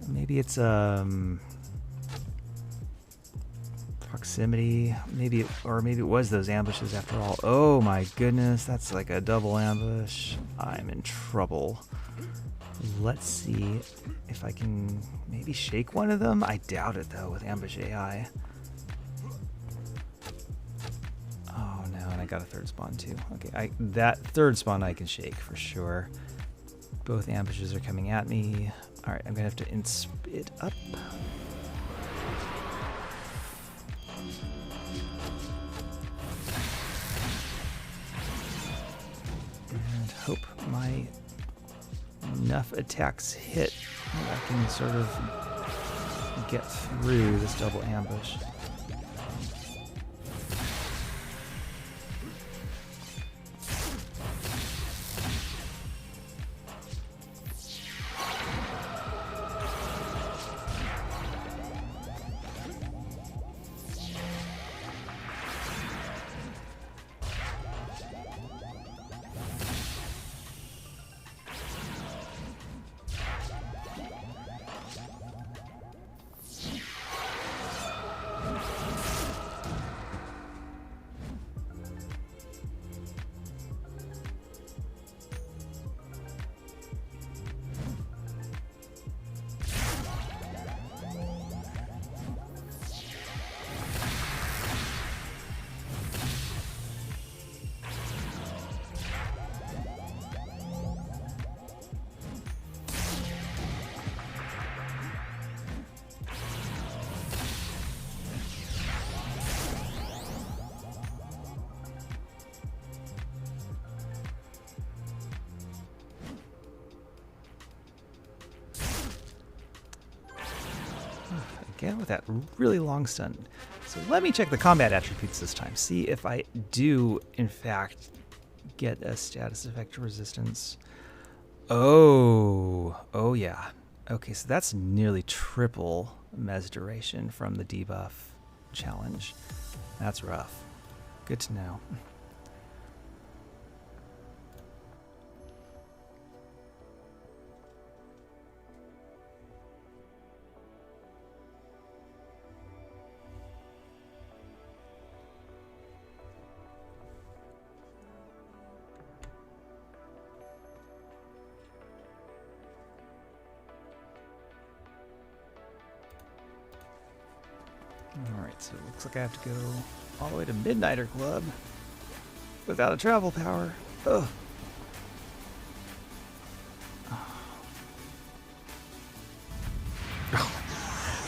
Maybe it's proximity, maybe, or maybe it was those ambushes after all. Oh my goodness, that's like a double ambush. I'm in trouble. Let's see if I can maybe shake one of them. I doubt it though with ambush AI. Oh no, and I got a third spawn too. Okay, that third spawn I can shake for sure. Both ambushes are coming at me. All right, I'm gonna have to insp it up. And hope my enough attacks hit that I can sort of get through this double ambush. Again with that really long stun. So let me check the combat attributes this time. See if I do, in fact, get a status effect resistance. Oh yeah. Okay, so that's nearly triple mez duration from the debuff challenge. That's rough. Good to know. Alright, so it looks like I have to go all the way to Midnighter Club without a travel power. Ugh.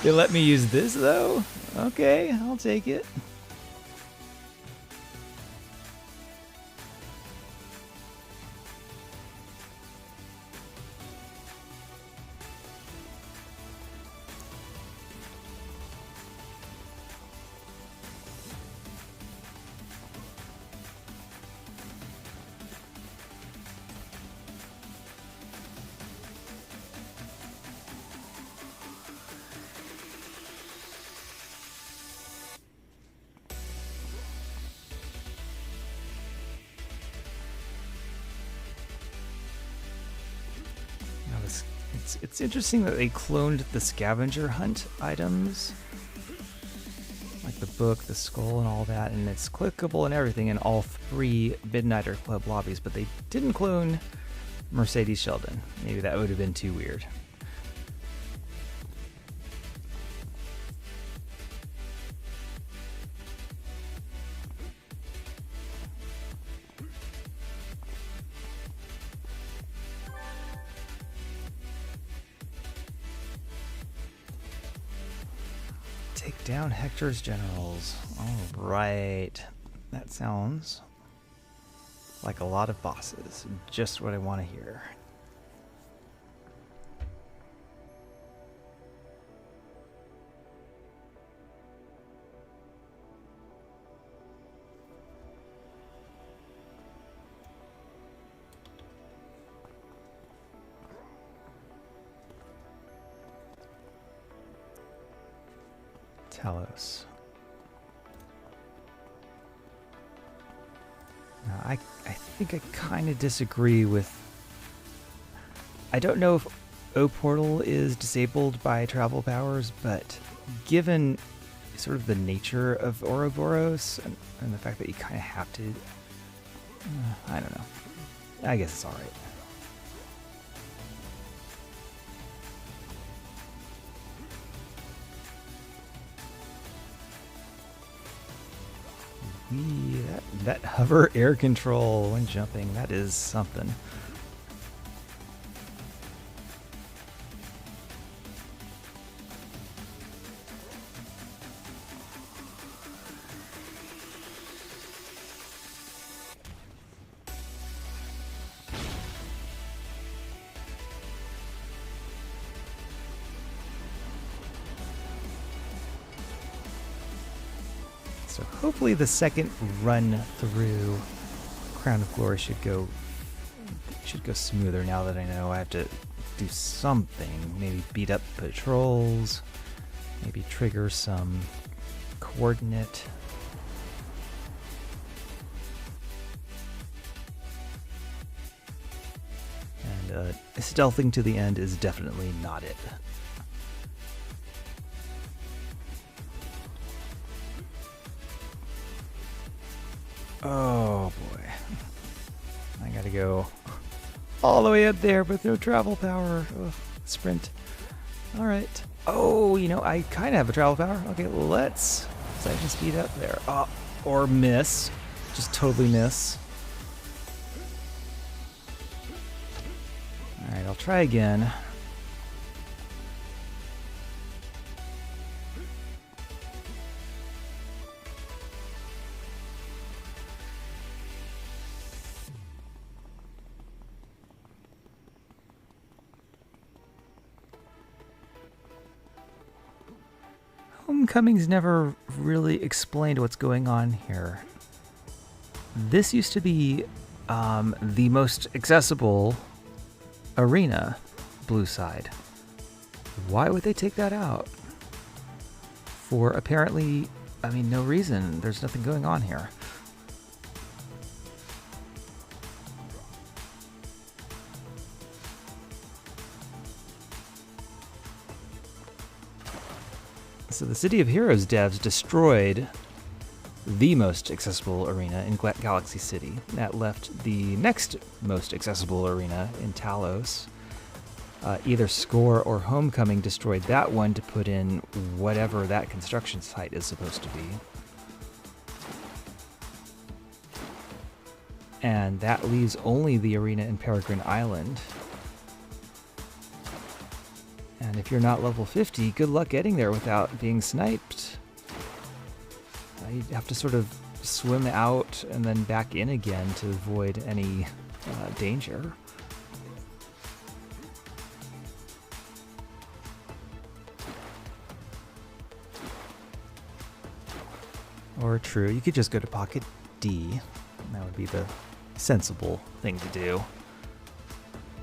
They let me use this though? Okay, I'll take it. It's interesting that they cloned the scavenger hunt items, like the book, the skull, and all that, and it's clickable and everything in all 3 Midnighter Club lobbies, but they didn't clone Mercedes Sheldon. Maybe that would have been too weird. Take down Hector's generals. All right. That sounds like a lot of bosses. Just what I want to hear. Talos. Now, I think I kind of disagree with... I don't know if O-Portal is disabled by travel powers, but given sort of the nature of Ouroboros and the fact that you kind of have to... I don't know. I guess it's alright. That hover air control when jumping, that is something. So hopefully the second run through Crown of Glory should go smoother now that I know I have to do something. Maybe beat up patrols, maybe trigger some coordinate. And stealthing to the end is definitely not it. Oh boy. I gotta go all the way up there with no travel power. Ugh, sprint. Alright. Oh, you know, I kind of have a travel power. Okay, let's just speed up there. Or miss. Just totally miss. Alright, I'll try again. Homecoming's never really explained what's going on here. This used to be the most accessible arena, Blue Side. Why would they take that out? For apparently, I mean, no reason. There's nothing going on here. So the City of Heroes devs destroyed the most accessible arena in Galaxy City. That left the next most accessible arena in Talos. Either Score or Homecoming destroyed that one to put in whatever that construction site is supposed to be. And that leaves only the arena in Peregrine Island. And if you're not level 50, good luck getting there without being sniped. You have to sort of swim out and then back in again to avoid any danger. Or true, you could just go to Pocket D. That would be the sensible thing to do.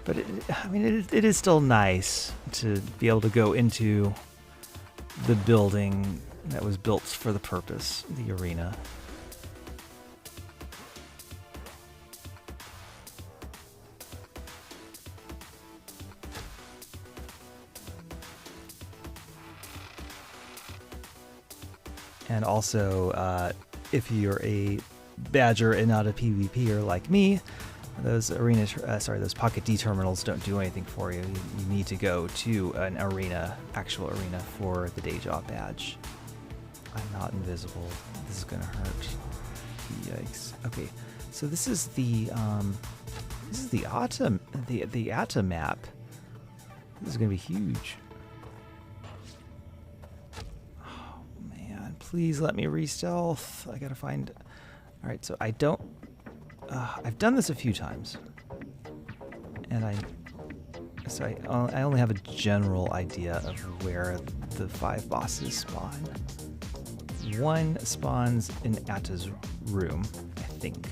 But it is still nice to be able to go into the building that was built for the purpose, the arena. And also, if you're a badger and not a PvPer like me, those those Pocket D terminals don't do anything for you. You need to go to an arena, actual arena, for the day job badge. I'm not invisible. This is gonna hurt. Yikes. Okay, so this is the Atta map. This is gonna be huge. Oh man, please let me re-stealth. I gotta find. All right, so I don't. I've done this a few times, and I only have a general idea of where the 5 bosses spawn. One spawns in Atta's room, I think.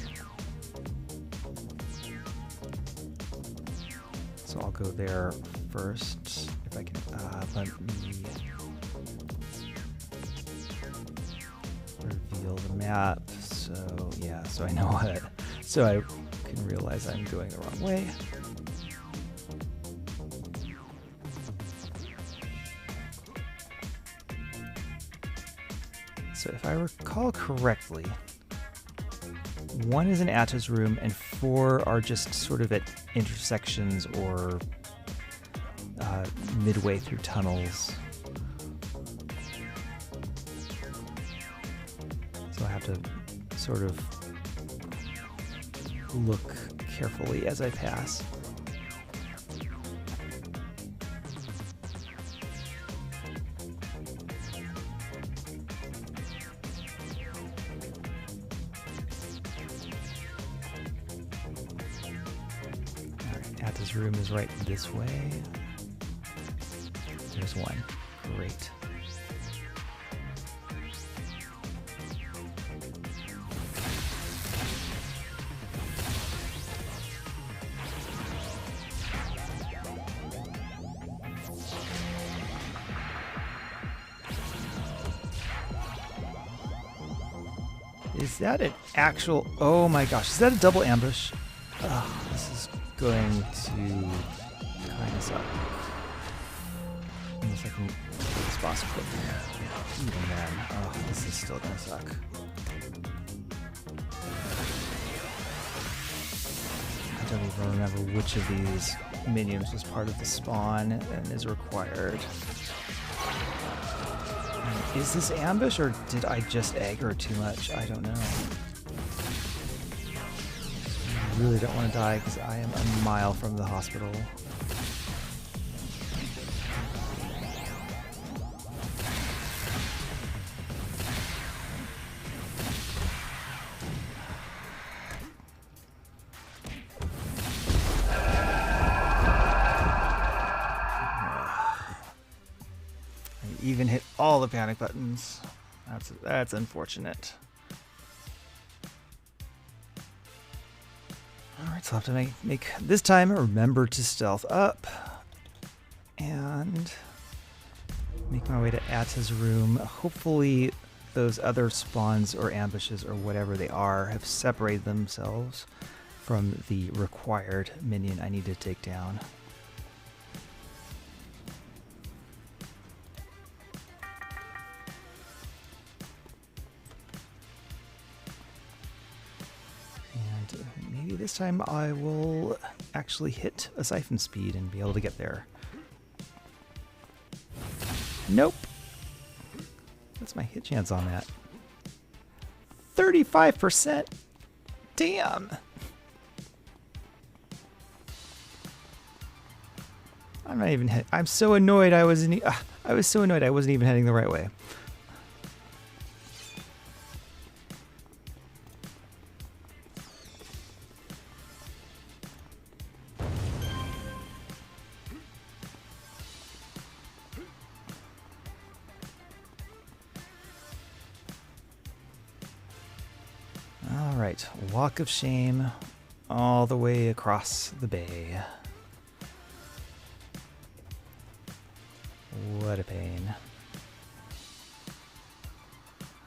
So I'll go there first, if I can. Let me. heal the map. So yeah, so I know what. So I can realize I'm going the wrong way. So if I recall correctly, 1 is in Atta's room and 4 are just sort of at intersections or midway through tunnels. So I have to sort of look carefully as I pass. Atta's room is right this way. There's 1. Great. Is that an actual... Oh my gosh, is that a double ambush? Oh, this is going to kind of suck. Unless I can get this boss quick. Even then, oh, this is still going to suck. I don't even remember which of these minions was part of the spawn and is required. Is this ambush, or did I just aggro too much? I don't know. I really don't want to die because I am a mile from the hospital. Even hit all the panic buttons. That's unfortunate. Alright, so I'll have to make this time remember to stealth up and make my way to Atta's room. Hopefully those other spawns or ambushes or whatever they are have separated themselves from the required minion I need to take down. Maybe this time I will actually hit a siphon speed and be able to get there. Nope. What's my hit chance on that? 35%? Damn. I'm not even hit. I'm so annoyed I was so annoyed I wasn't even heading the right way. Alright, walk of shame all the way across the bay. What a pain.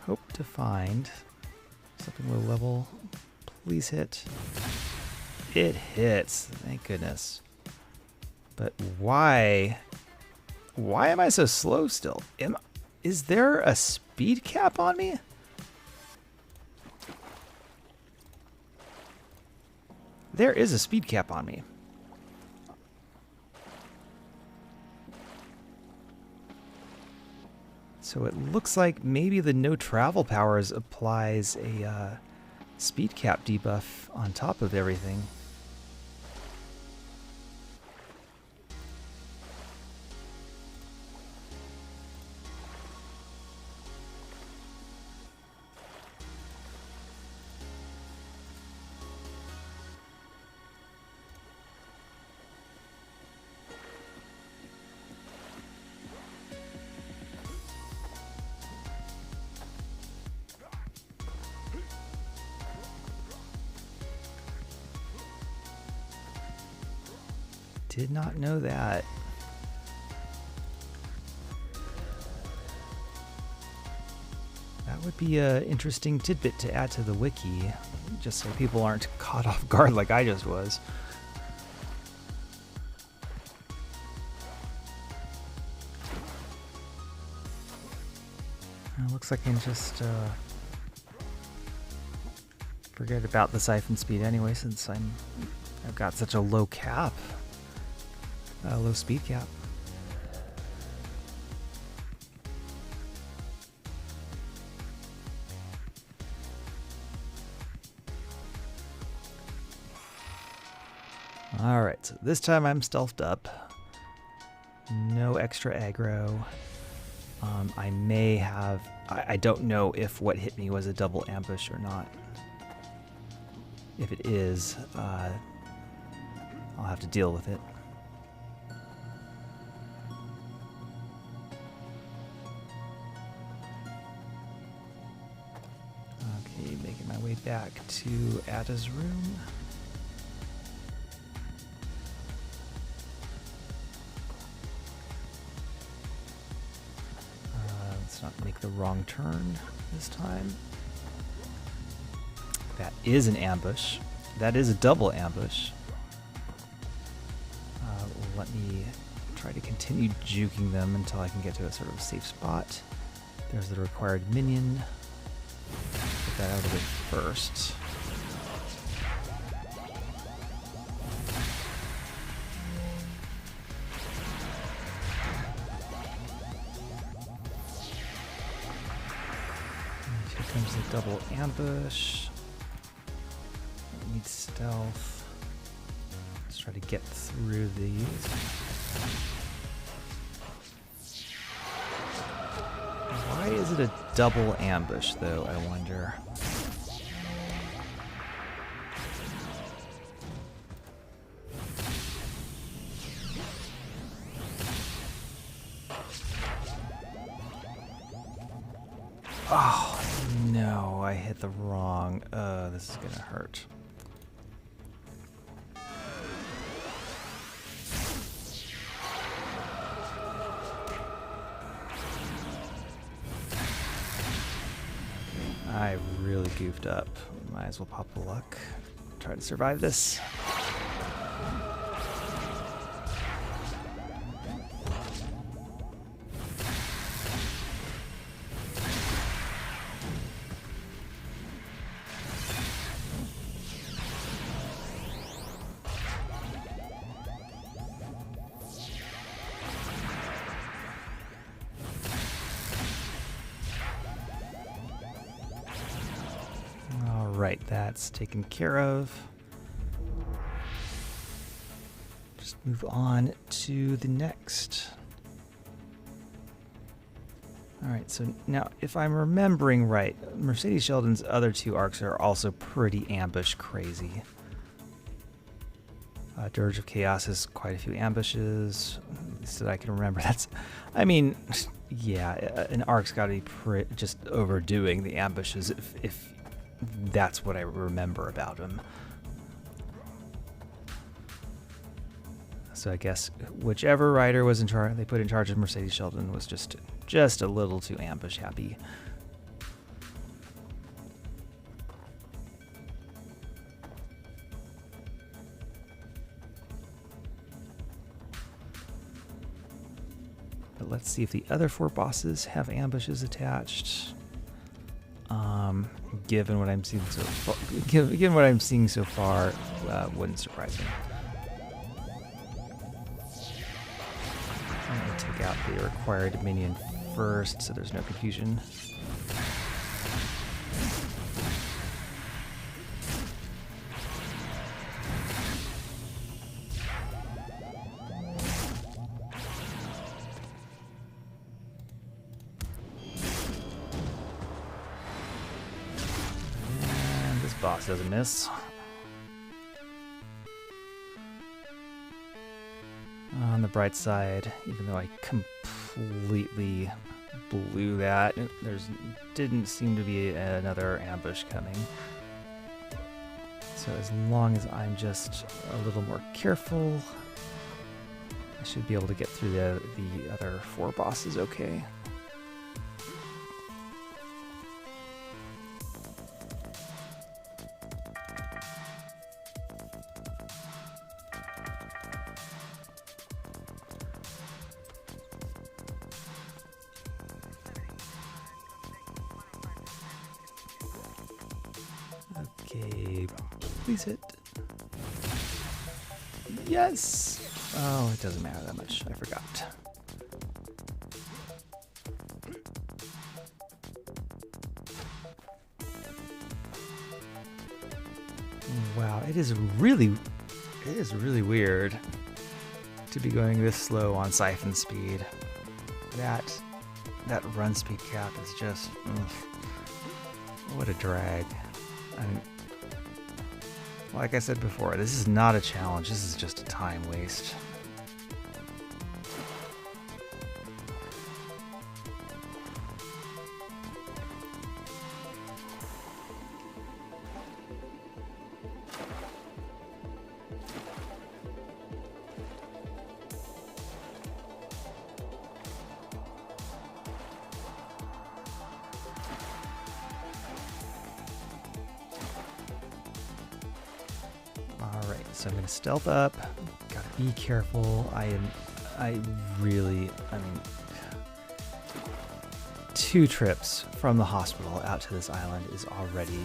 Hope to find something low level. Please hit. It hits, thank goodness. But why? Why am I so slow still? Is there a speed cap on me? There is a speed cap on me. So it looks like maybe the no travel powers applies a speed cap debuff on top of everything. Did not know that. would be an interesting tidbit to add to the wiki, just so people aren't caught off guard like I just was. It looks like I can just forget about the siphon speed anyway, since I've got such a low cap, low speed cap. Alright, so this time I'm stealthed up. No extra aggro. I may have... I don't know if what hit me was a double ambush or not. If it is, I'll have to deal with it. Okay, making my way back to Ada's room. Let's not make the wrong turn this time. That is an ambush. That is a double ambush. Let me try to continue juking them until I can get to a sort of safe spot. There's the required minion. Get that out of it first. And here comes the double ambush. Need stealth. Let's try to get through these. Why is it a double ambush, though, I wonder? Oh, no, I hit the wrong... this is gonna hurt. I really goofed up. Might as well pop the luck. Try to survive this. Right, that's taken care of. Just move on to the next. Alright, so now if I'm remembering right, Mercedes Sheldon's other two arcs are also pretty ambush crazy. Dirge of Chaos has quite a few ambushes, at least that I can remember. I mean, yeah, an arc's got to be just overdoing the ambushes if that's what I remember about him. So I guess whichever rider was in charge, they put in charge of Mercedes Sheldon was just a little too ambush happy. But let's see if the other four bosses have ambushes attached. Given what I'm seeing so far, given what I'm seeing so far, wouldn't surprise me. I'm gonna take out the required minion first, so there's no confusion. Boss doesn't miss. On the bright side, even though I completely blew that, didn't seem to be another ambush coming. So as long as I'm just a little more careful, I should be able to get through the other four bosses okay. Please hit. Yes! Oh, it doesn't matter that much. I forgot. Wow, it is really weird to be going this slow on siphon speed. That run speed cap is just, what a drag. I mean, like I said before, this is not a challenge, this is just a time waste. Alright, so I'm going to stealth up. Gotta be careful. I mean, 2 trips from the hospital out to this island is already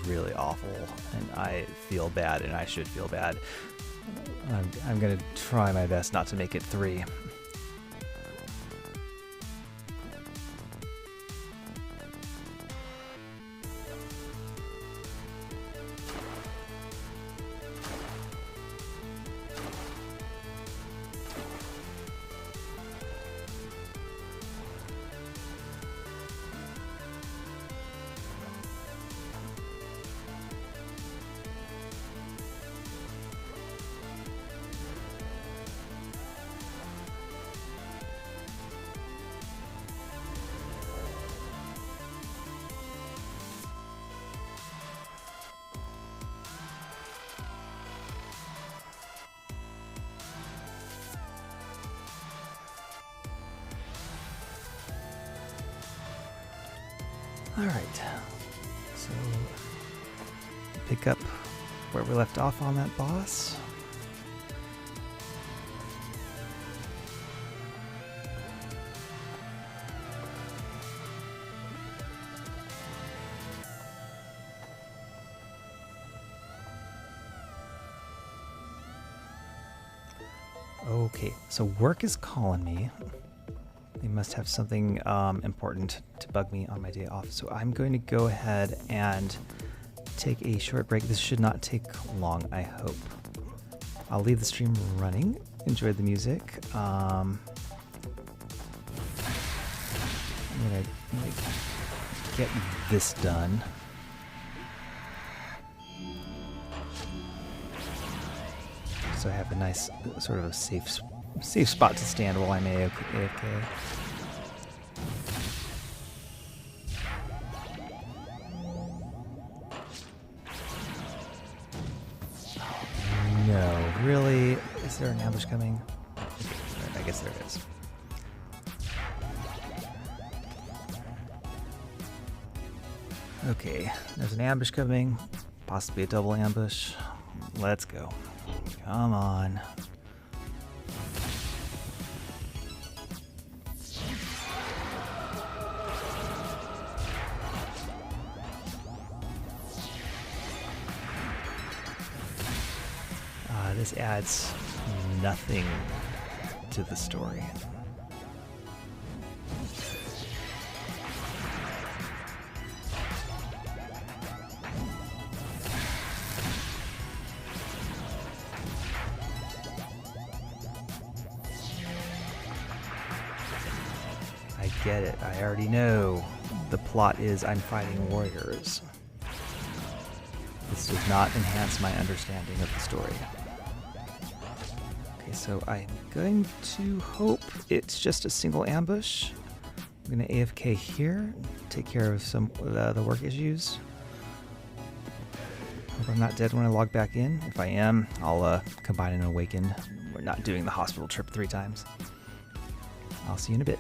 really awful, and I feel bad, and I should feel bad. I'm going to try my best not to make it 3. Alright, so pick up where we left off on that boss. Okay, so work is calling me. They must have something important to bug me on my day off. So I'm going to go ahead and take a short break. This should not take long, I hope. I'll leave the stream running. Enjoy the music. I'm gonna get this done. So I have a nice sort of a safe spot to stand while I'm AFK. No, really? Is there an ambush coming? Okay, I guess there is. Okay, there's an ambush coming, possibly a double ambush. Let's go. Come on. This adds nothing to the story. I get it. I already know. The plot is I'm fighting warriors. This does not enhance my understanding of the story. Okay, so I'm going to hope it's just a single ambush. I'm going to AFK here, take care of some of the work issues. Hope I'm not dead when I log back in. If I am, I'll combine and awaken. We're not doing the hospital trip 3 times. I'll see you in a bit.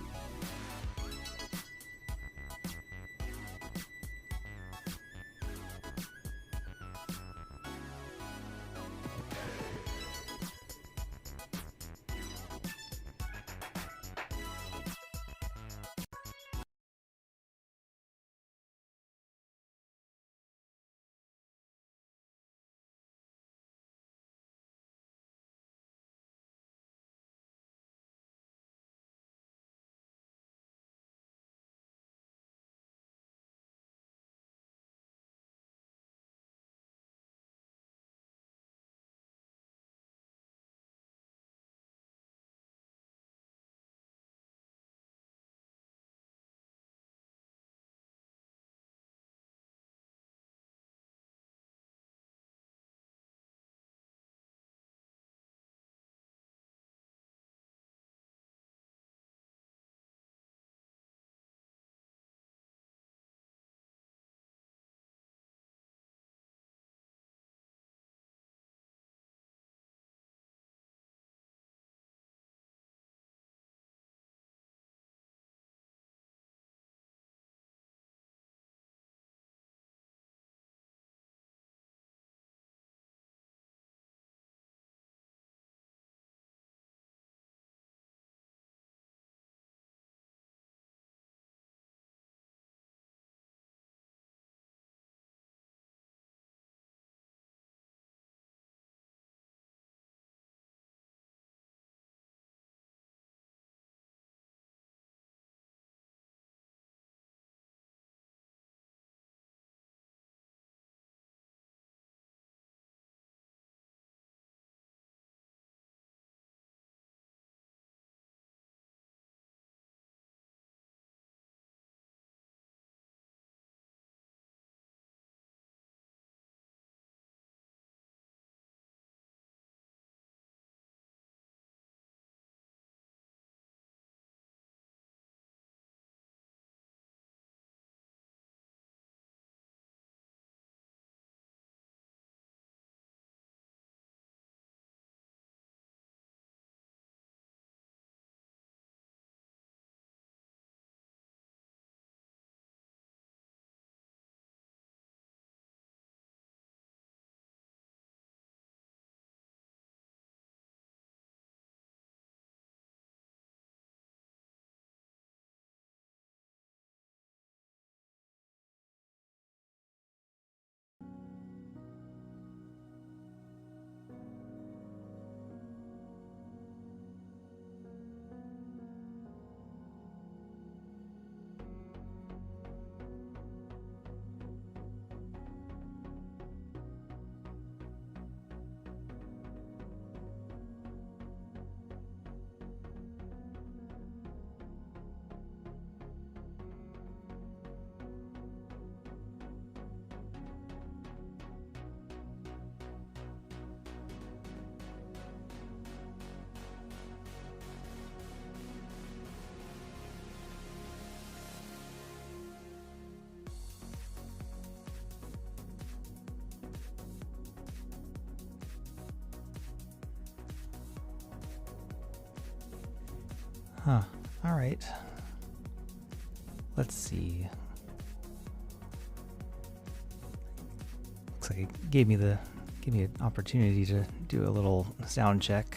Huh. All right. Let's see. Looks like it gave me an opportunity to do a little sound check.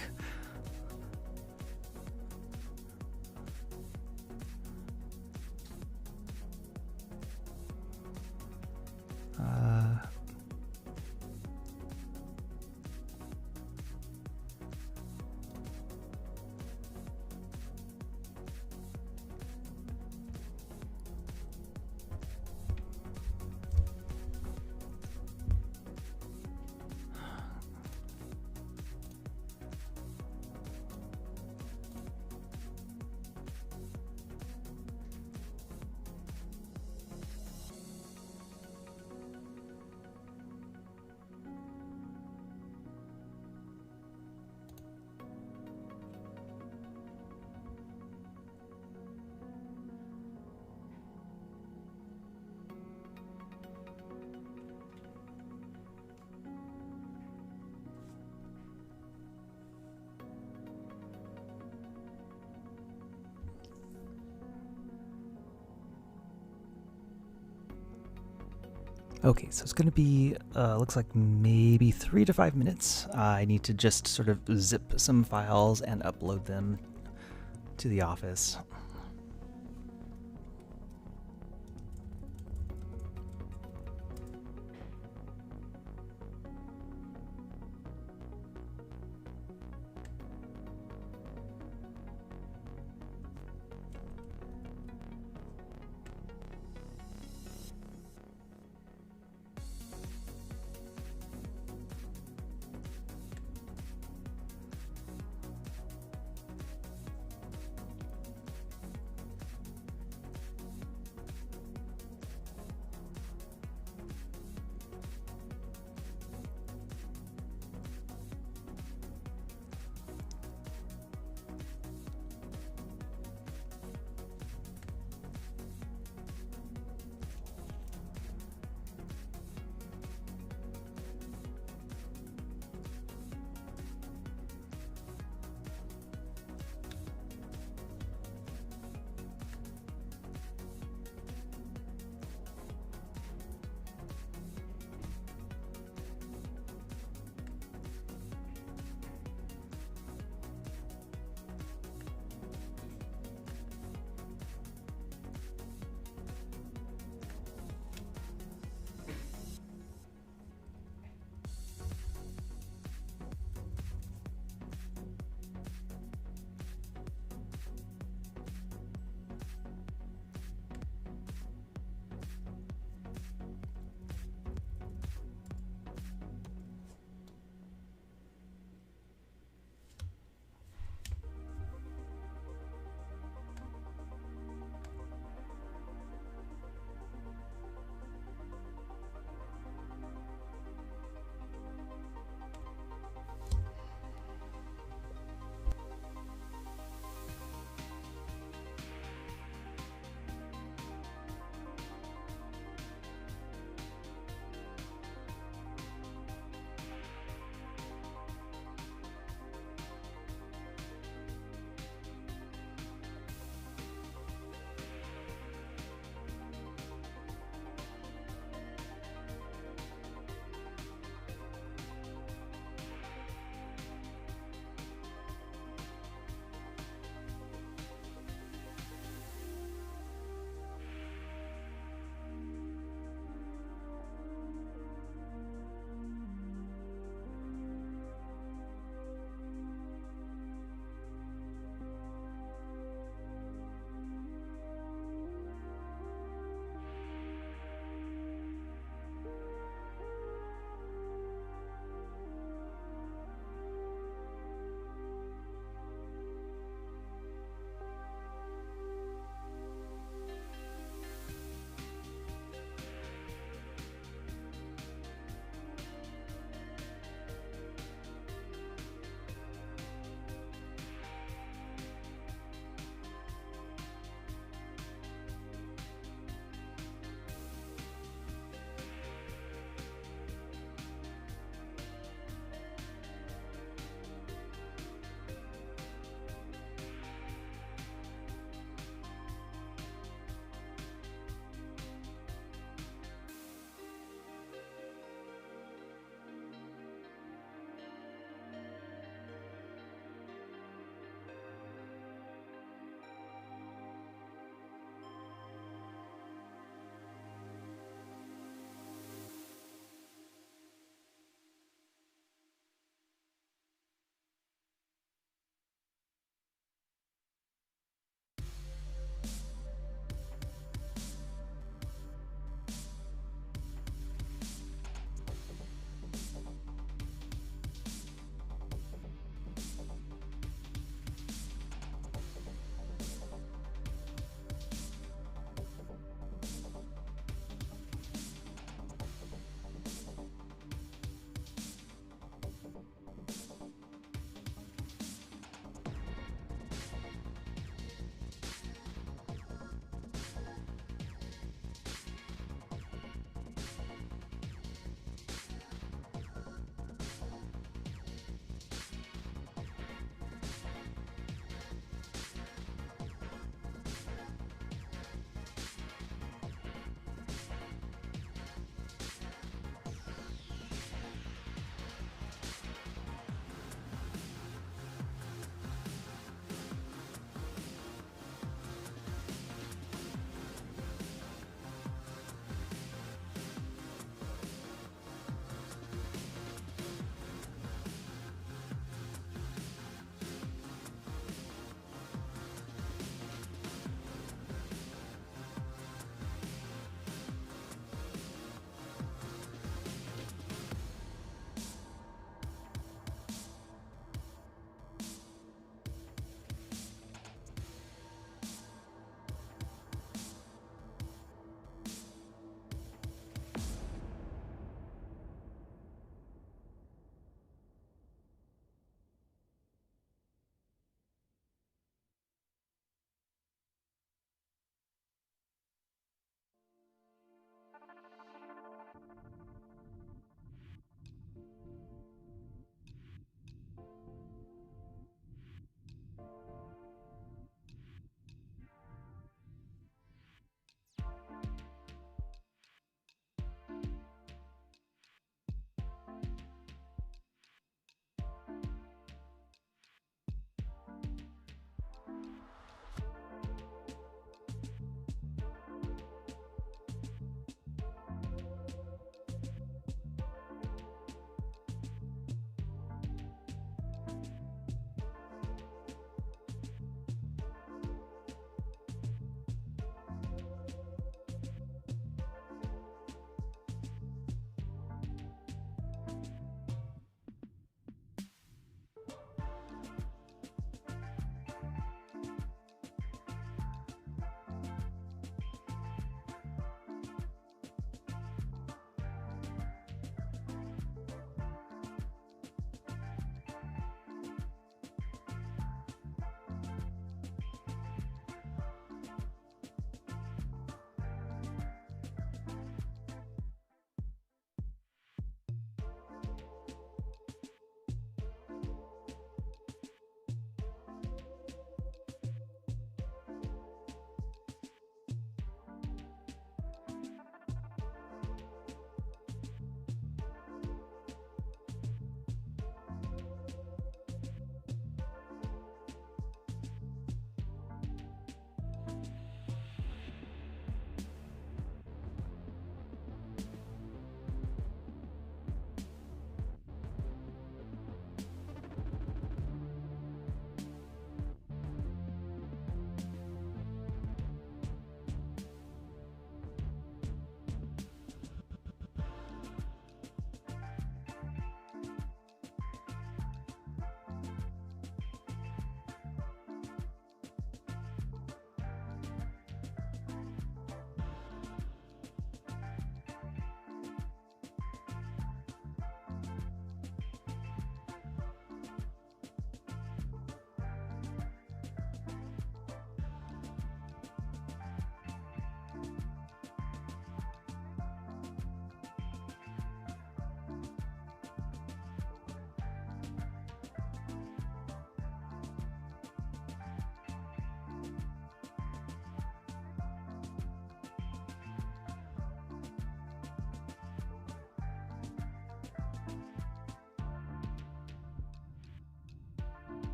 Okay, so it's going to be, looks like maybe 3 to 5 minutes. I need to just sort of zip some files and upload them to the office.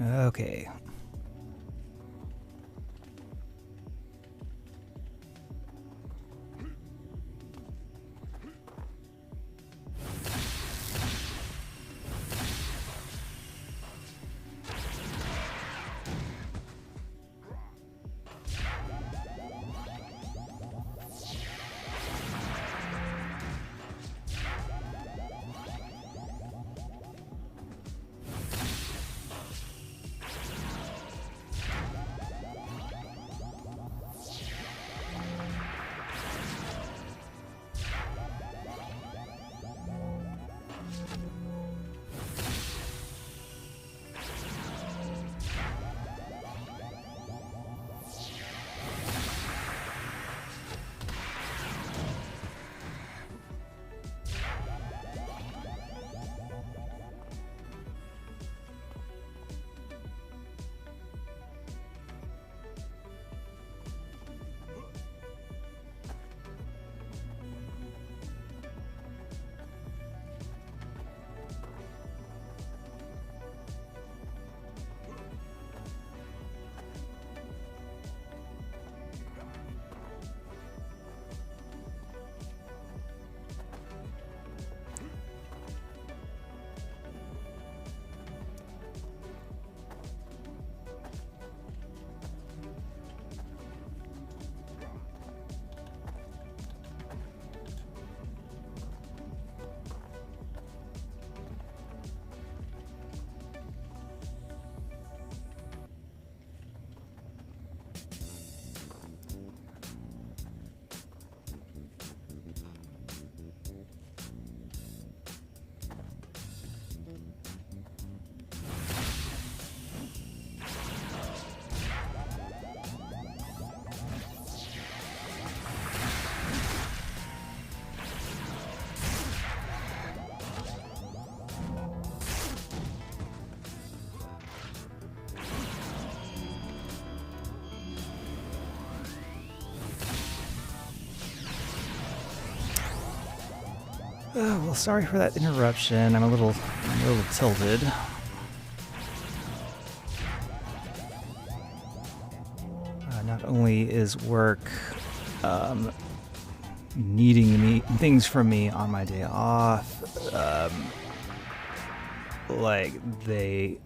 Okay. Oh, well, sorry for that interruption. I'm a little tilted. Not only is work needing things from me on my day off, like the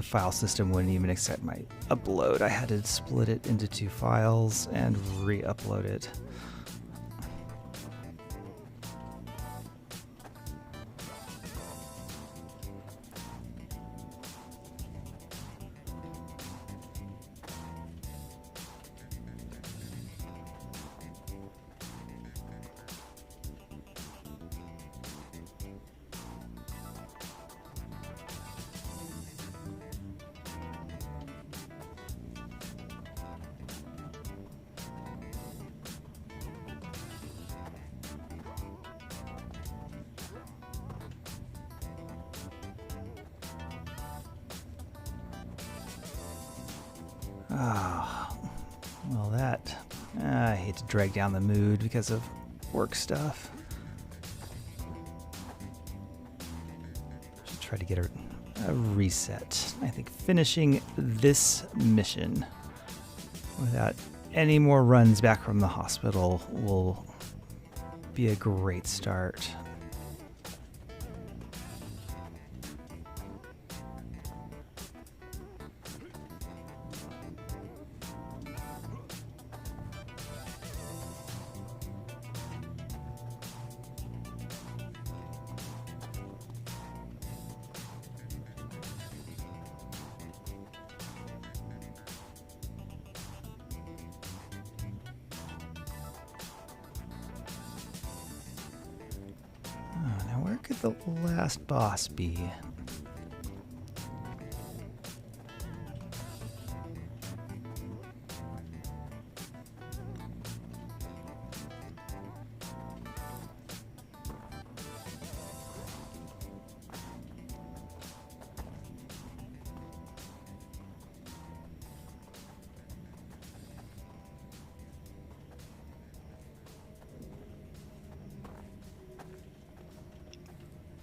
file system wouldn't even accept my upload. I had to split it into 2 files and re-upload it. Ah, well that, I hate to drag down the mood because of work stuff. Just try to get a reset. I think finishing this mission without any more runs back from the hospital will be a great start. Now where could the last boss be?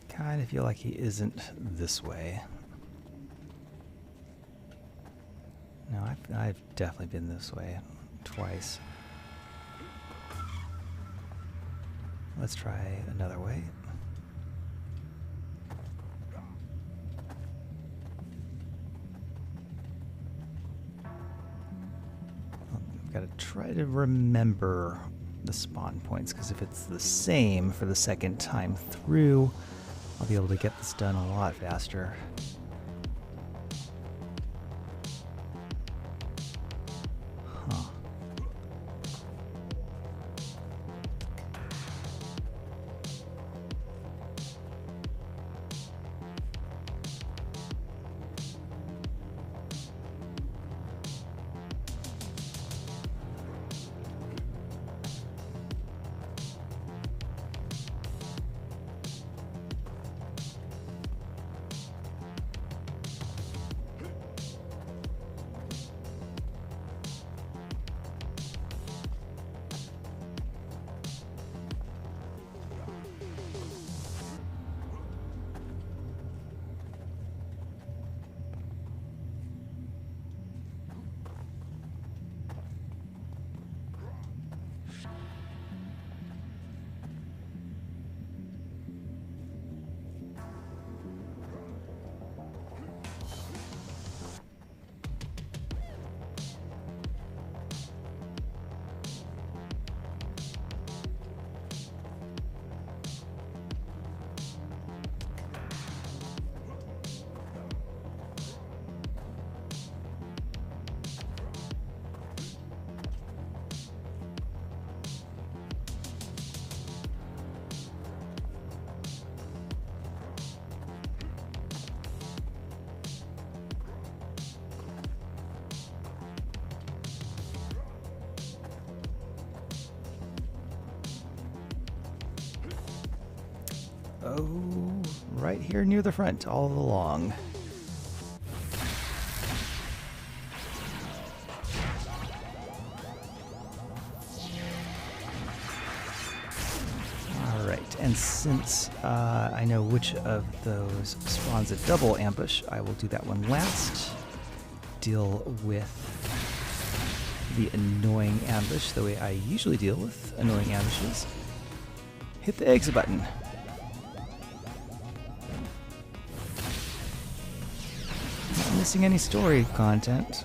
Kind of feel like he isn't this way. I've definitely been this way twice. Let's try another way. I've got to try to remember the spawn points, because if it's the same for the second time through, I'll be able to get this done a lot faster. Huh. Oh, right here near the front, all along. Alright, and since I know which of those spawns a double ambush, I will do that one last. Deal with the annoying ambush the way I usually deal with annoying ambushes. Hit the exit button. Not missing any story content.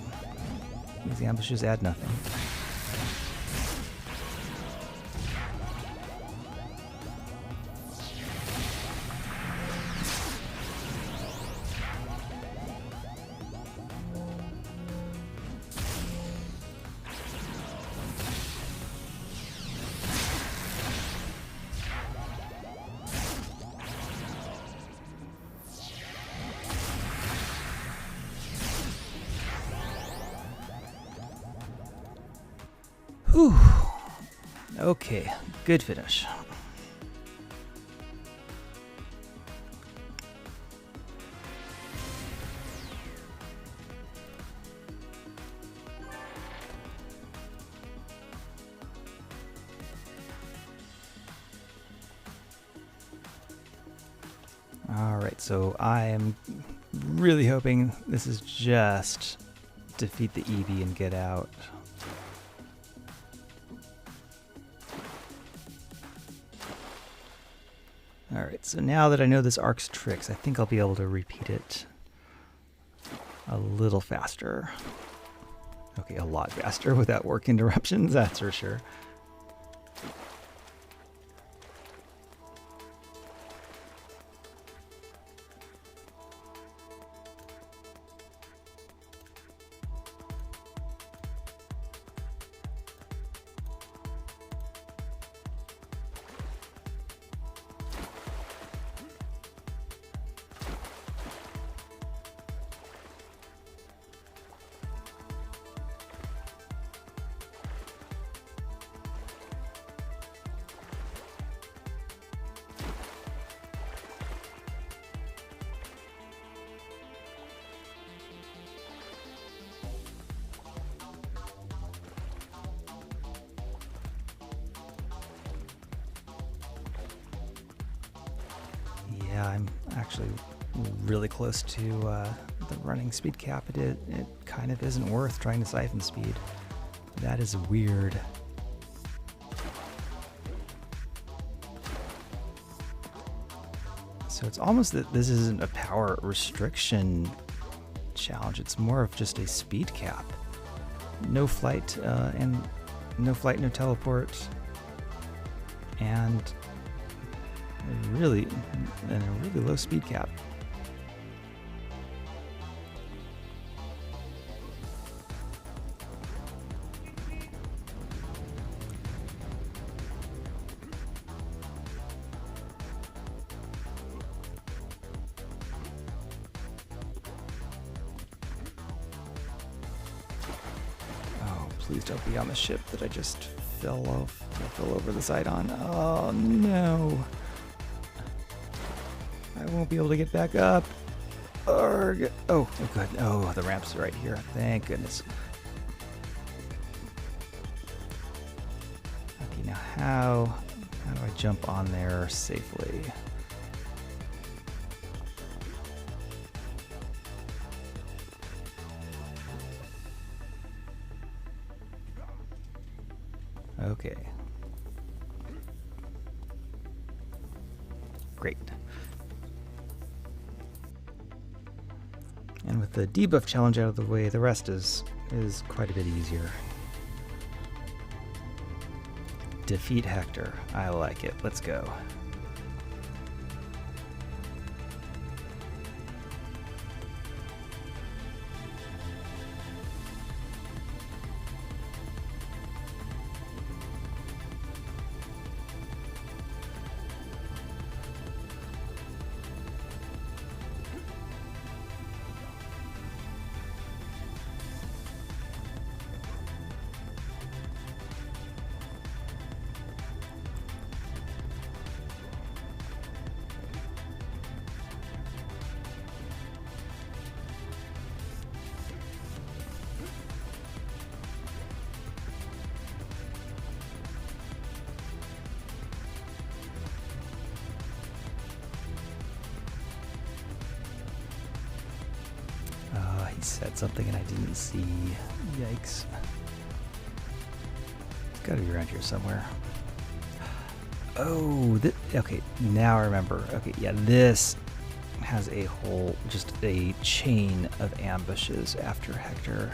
These ambushes add nothing. Whew. Okay, good finish. Alright, so I am really hoping this is just defeat the EV and get out. Alright, so now that I know this arc's tricks, I think I'll be able to repeat it a little faster. Okay, a lot faster without work interruptions, that's for sure. Yeah, I'm actually really close to the running speed cap, it kind of isn't worth trying to siphon speed. That is weird. So it's almost that this isn't a power restriction challenge. It's more of just a speed cap. No flight no teleport, and a really low speed cap. Please don't be on the ship that I just fell over the side on. Oh no. I won't be able to get back up. Arrgh. Oh, good. Oh, the ramp's right here. Thank goodness. Okay, now how do I jump on there safely? Okay. Great. And with the debuff challenge out of the way, the rest is quite a bit easier. Defeat Hector. I like it. Let's go. He said something and I didn't see. Yikes. It's gotta be around here somewhere. Oh, okay, now I remember. Okay, yeah, this has a whole, just a chain of ambushes after Hector.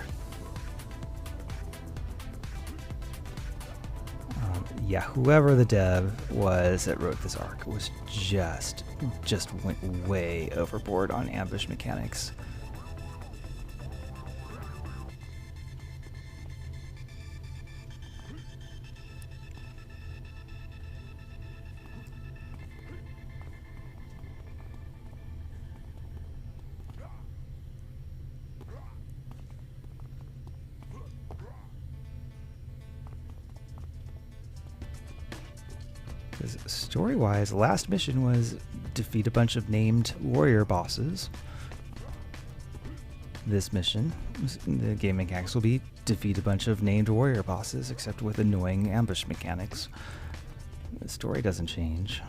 Yeah, whoever the dev was that wrote this arc was just went way overboard on ambush mechanics. Because story-wise, the last mission was defeat a bunch of named warrior bosses. This mission, the game mechanics will be defeat a bunch of named warrior bosses, except with annoying ambush mechanics. The story doesn't change.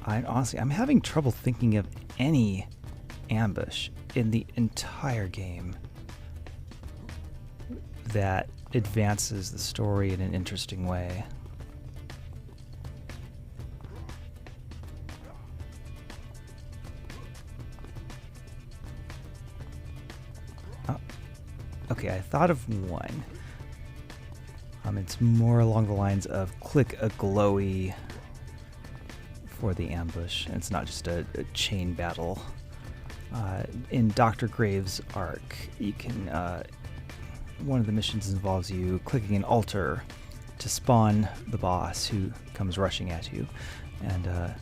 Honestly, I'm having trouble thinking of any ambush in the entire game that advances the story in an interesting way. Oh, okay, I thought of one. It's more along the lines of click a glowy for the ambush, and it's not just a chain battle. In Dr. Graves' arc, you can one of the missions involves you clicking an altar to spawn the boss who comes rushing at you, and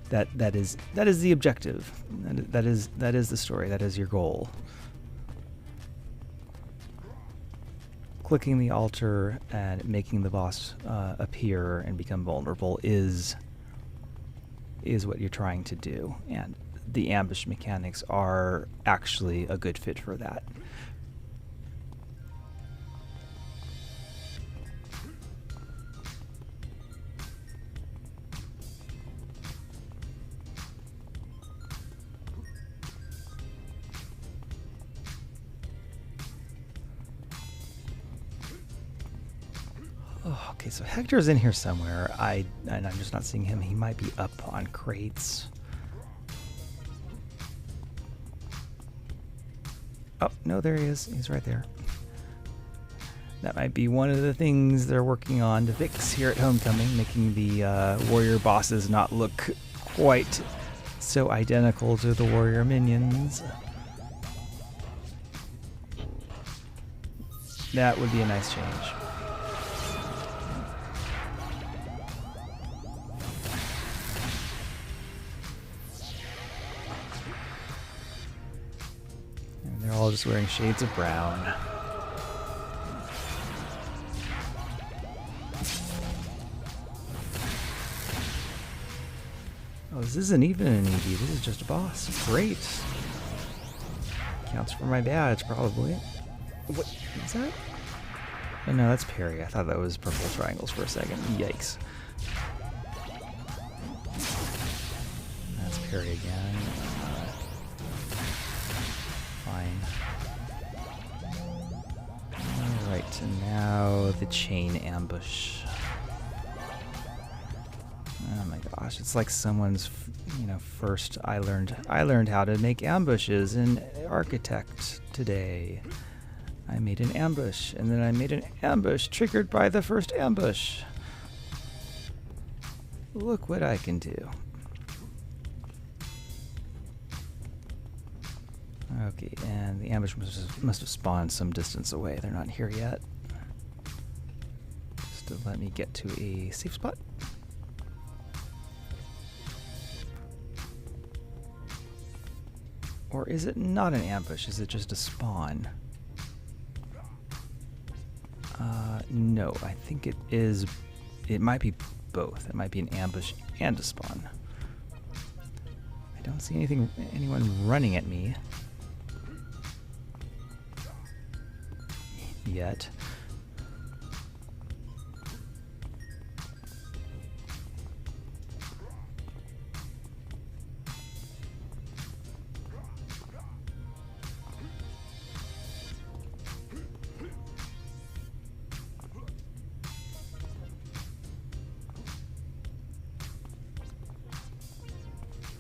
that is the objective. That is the story. That is your goal. Clicking the altar and making the boss appear and become vulnerable is what you're trying to do, and the ambush mechanics are actually a good fit for that. Oh, okay, so Hector's in here somewhere. And I'm just not seeing him. He might be up on crates. Oh, no, there he is. He's right there. That might be one of the things they're working on to fix here at Homecoming, making the warrior bosses not look quite so identical to the warrior minions. That would be a nice change. And they're all just wearing shades of brown. Oh, this isn't even an EV, this is just a boss. Great. Counts for my badge, probably. What is that? Oh, no, that's parry. I thought that was purple triangles for a second. Yikes. That's parry again. Fine. Alright, and now the chain ambush. Oh my gosh, it's like someone's, first I learned how to make ambushes in Architect today. I made an ambush, and then I made an ambush triggered by the first ambush. Look what I can do. Okay, and the ambush must have spawned some distance away. They're not here yet. Just to let me get to a safe spot. Or is it not an ambush? Is it just a spawn? No, I think it is. It might be both. It might be an ambush and a spawn. I don't see anyone running at me yet.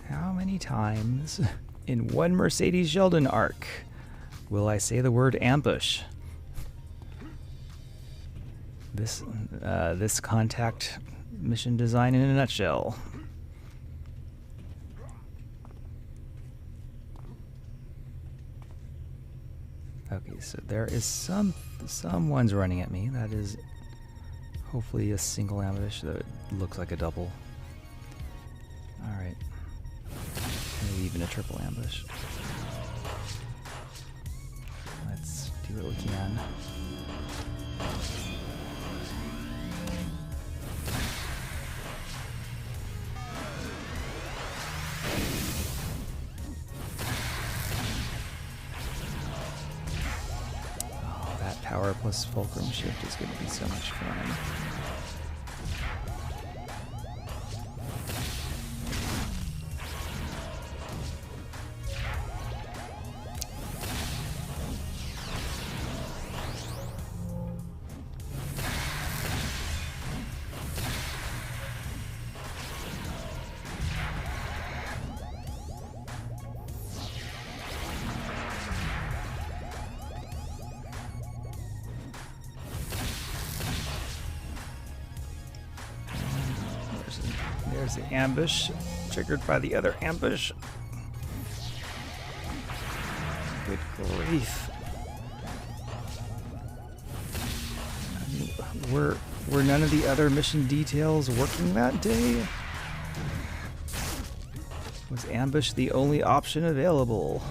How many times in one Mercedes Sheldon arc will I say the word ambush? This contact mission design in a nutshell. Okay, so there is someone's running at me. That is hopefully a single ambush that looks like a double. All right. Maybe even a triple ambush. Let's do what we can. Oh, that power plus fulcrum shift is going to be so much fun. There's the ambush, triggered by the other ambush. Good grief. I mean, were none of the other mission details working that day? Was ambush the only option available?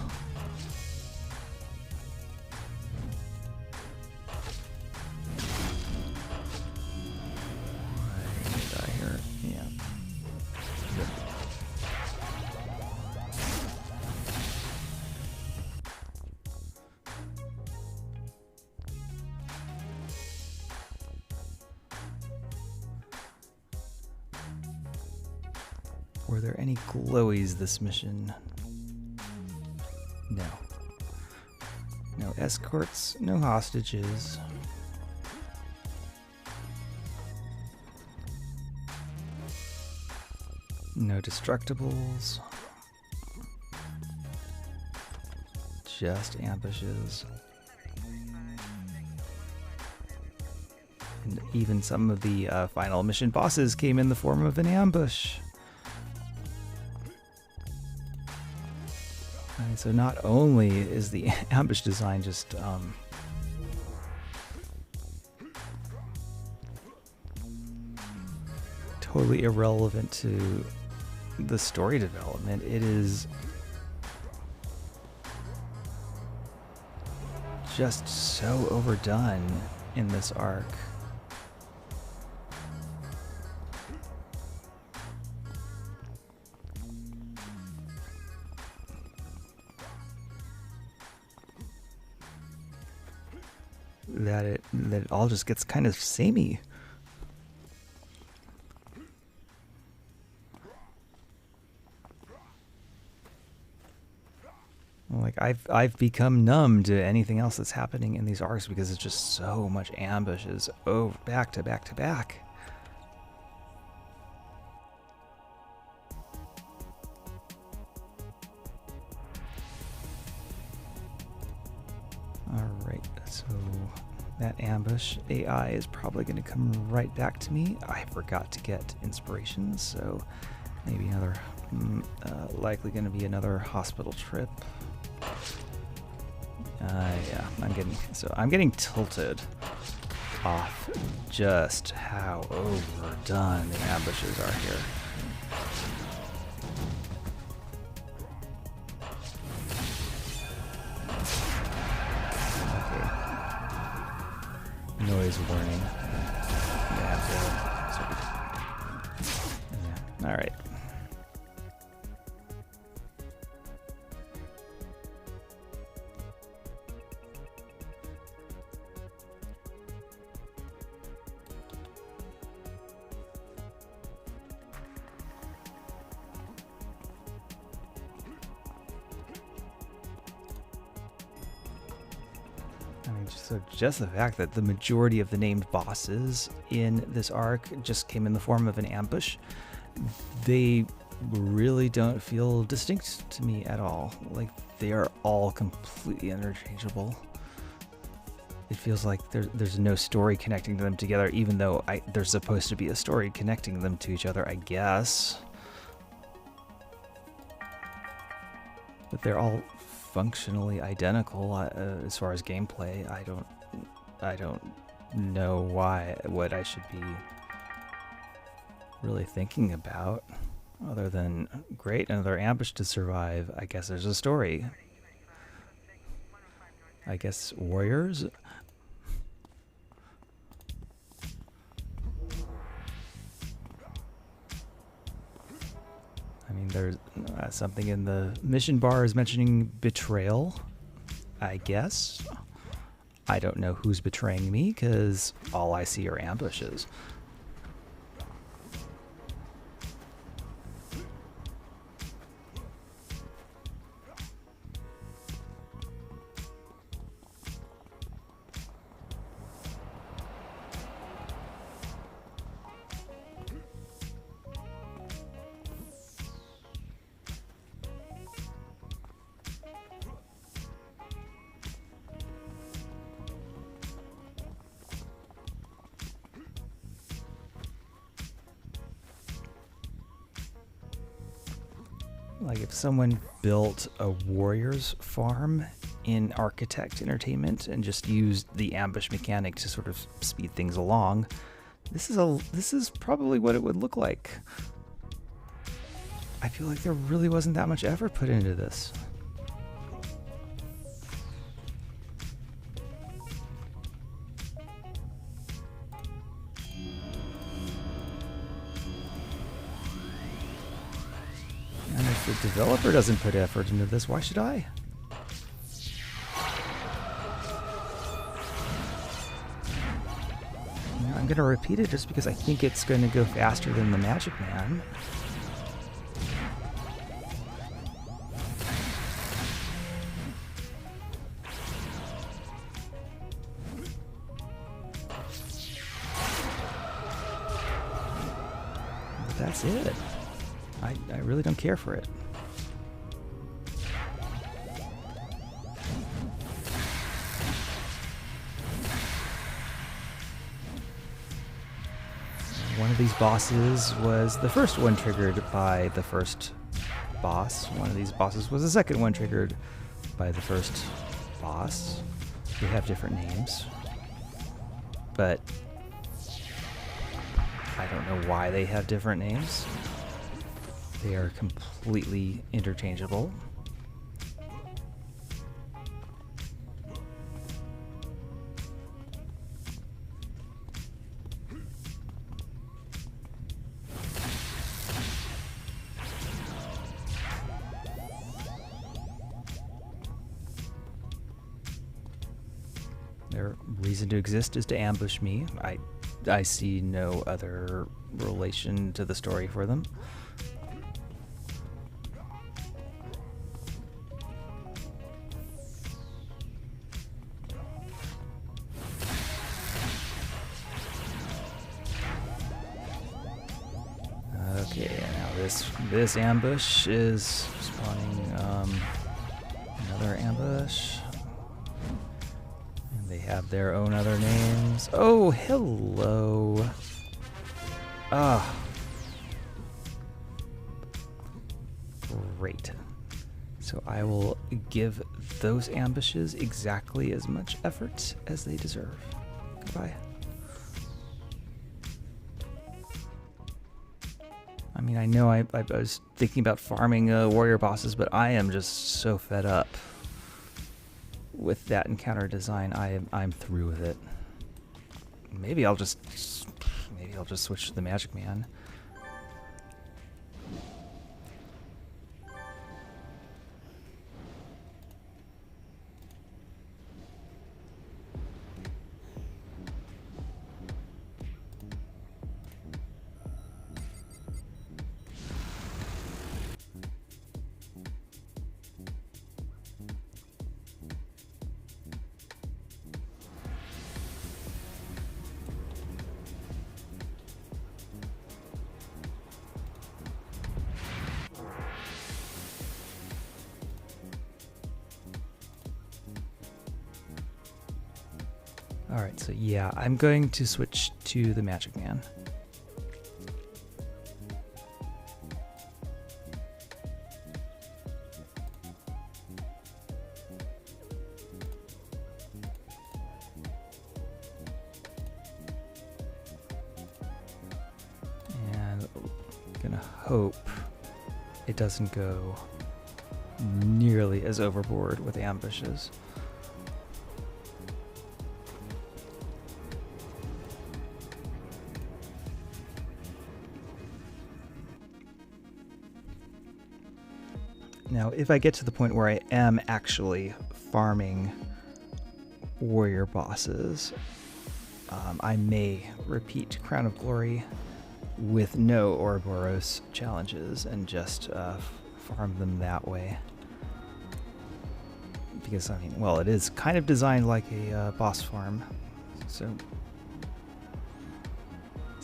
Were there any glowies this mission? No. No escorts, no hostages. No destructibles. Just ambushes. And even some of the final mission bosses came in the form of an ambush. And so not only is the ambush design just totally irrelevant to the story development, it is just so overdone in this arc. That it all just gets kind of samey. Like I've become numb to anything else that's happening in these arcs because it's just so much ambushes over back to back to back. Alright, so that ambush AI is probably going to come right back to me. I forgot to get inspirations, so maybe another, likely going to be another hospital trip. Yeah, I'm getting tilted off just how overdone the ambushes are here. Noise warning. Yeah, all right. So just the fact that the majority of the named bosses in this arc just came in the form of an ambush, they really don't feel distinct to me at all. Like, they are all completely interchangeable. It feels like there's no story connecting them together, even though there's supposed to be a story connecting them to each other, I guess. But they're all functionally identical as far as gameplay. I don't know what I should be really thinking about, other than great, another ambush to survive. I guess there's a story. I guess warriors. I mean, there's something in the mission bar is mentioning betrayal, I guess. I don't know who's betraying me because all I see are ambushes. Like if someone built a warriors farm in Architect Entertainment and just used the ambush mechanic to sort of speed things along, this is probably what it would look like. I feel like there really wasn't that much effort put into this. And if the developer doesn't put effort into this, why should I? I'm going to repeat it just because I think it's going to go faster than the Magic Man. that's it. I really don't care for it. One of these bosses was the first one triggered by the first boss. One of these bosses was the second one triggered by the first boss. They have different names, but I don't know why they have different names. They are completely interchangeable. Their reason to exist is to ambush me. I see no other relation to the story for them. Okay, now this ambush is spawning another ambush. And they have their own other names. Oh, hello. Ah. Great. So I will give those ambushes exactly as much effort as they deserve. Goodbye. I mean, I know I was thinking about farming warrior bosses, but I am just so fed up with that encounter design. I'm through with it. Maybe I'll just switch to the Magic Man. Alright, so yeah, I'm going to switch to the Magic Man. And I'm gonna hope it doesn't go nearly as overboard with ambushes. Now, if I get to the point where I am actually farming warrior bosses, I may repeat Crown of Glory with no Ouroboros challenges and just farm them that way. Because, I mean, well, it is kind of designed like a boss farm, so it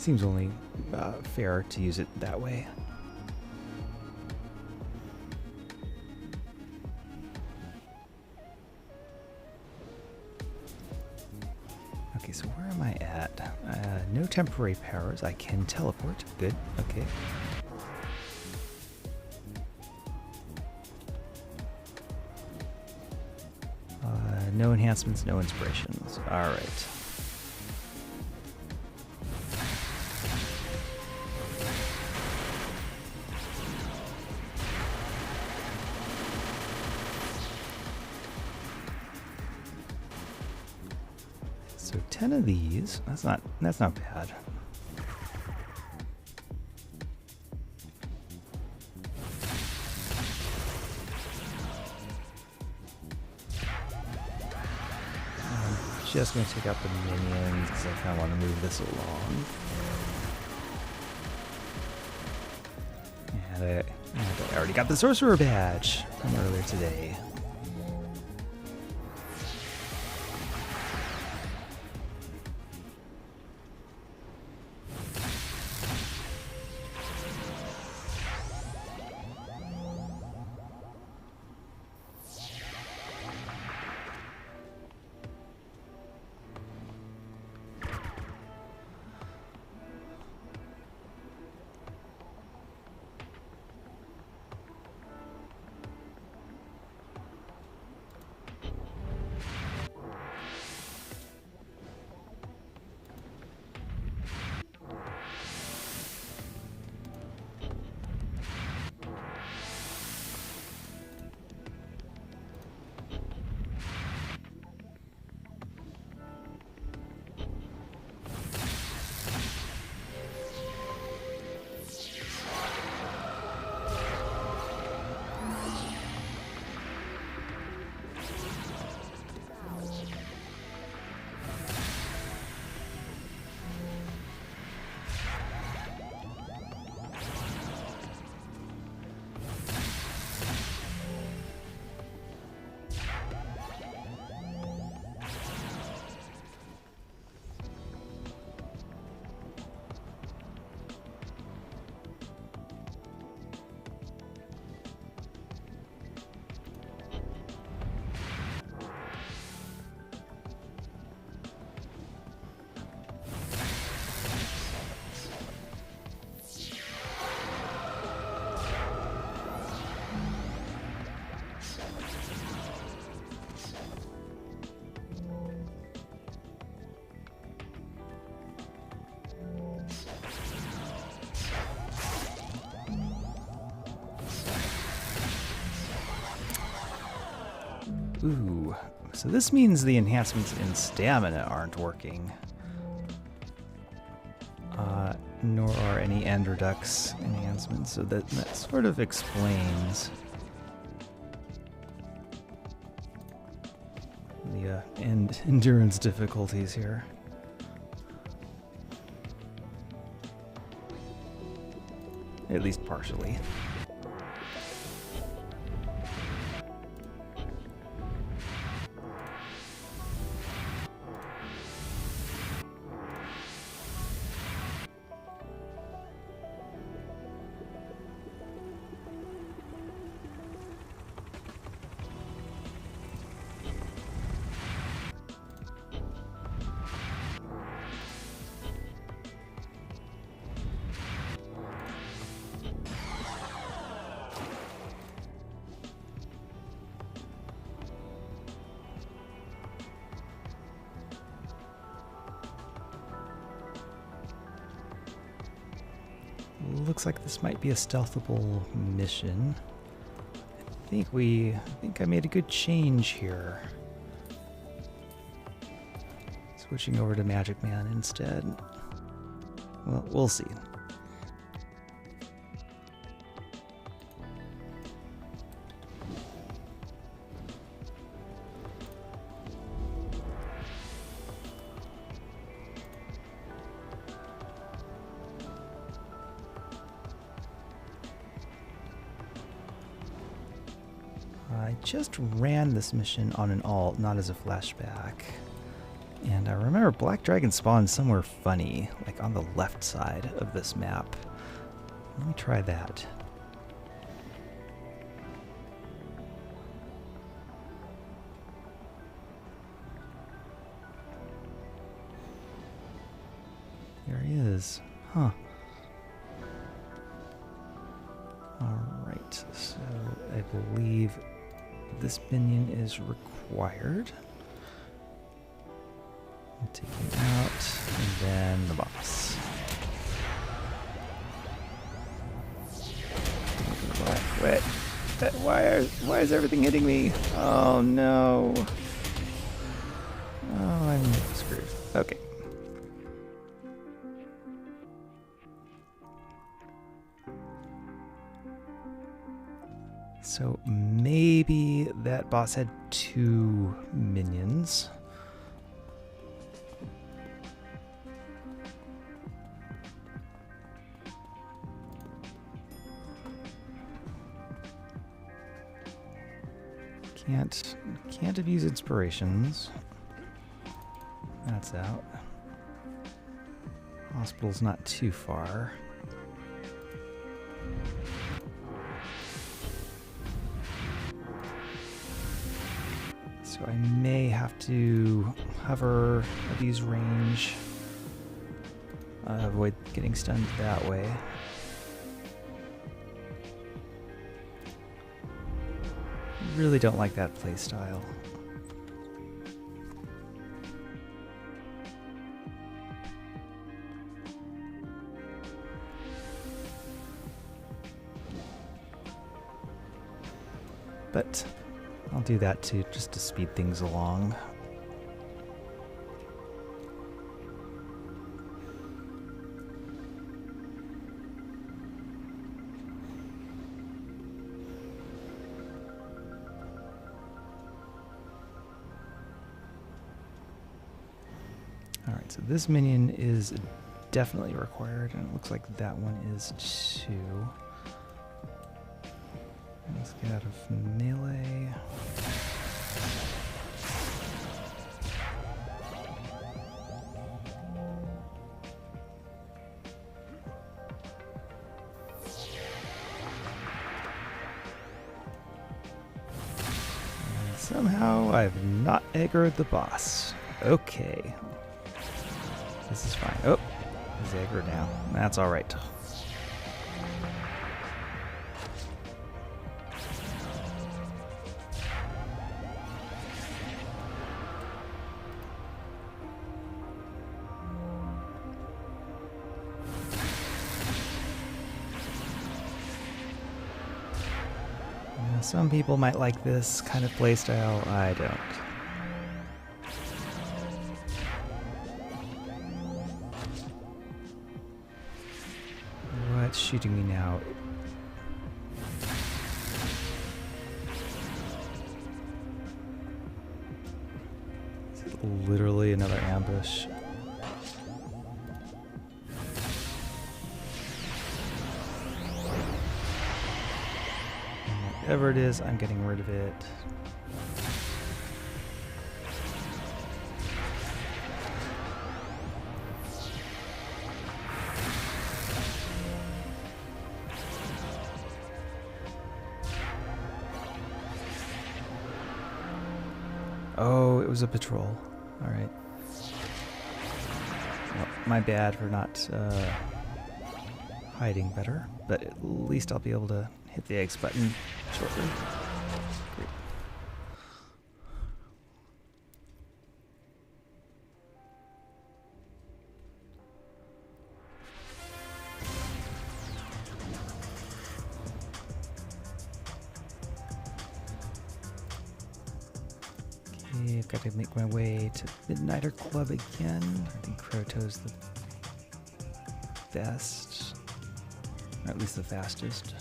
seems only fair to use it that way. Okay, so where am I at? No temporary powers. I can teleport. Good. Okay. No enhancements, no inspirations. All right. So 10 of these. That's not bad. I'm just going to take out the minions because I kind of want to move this along. And I already got the sorcerer badge from earlier today. Ooh, so this means the enhancements in stamina aren't working. Nor are any end redux enhancements, so that sort of explains the endurance difficulties here. At least partially. Looks like this might be a stealthable mission. I think I made a good change here. Switching over to Magic Man instead. Well, we'll see. I just ran this mission on an alt, not as a flashback. And I remember Black Dragon spawned somewhere funny, like on the left side of this map. Let me try that. There he is. Huh. Alright, so I believe this minion is required. I'll take him out, and then the boss. What? Why is everything hitting me? Oh no. Oh, I'm screwed. Okay. So maybe that boss had 2 minions. Can't abuse inspirations. That's out. Hospital's not too far. So I may have to hover, abuse range, avoid getting stunned that way. Really don't like that playstyle. But I'll do that too, just to speed things along. Alright, so this minion is definitely required, and it looks like that one is too. Let's get out of melee. And somehow I've not aggroed the boss. Okay. This is fine. Oh, he's aggroed now. That's alright. Some people might like this kind of playstyle. I don't. What's shooting me now? Is it literally another ambush? Whatever it is, I'm getting rid of it. Oh, it was a patrol. All right. Well, my bad for not hiding better, but at least I'll be able to hit the X button shortly. Great. Okay, I've got to make my way to Midnighter Club again. I think Croto's the best, or at least the fastest.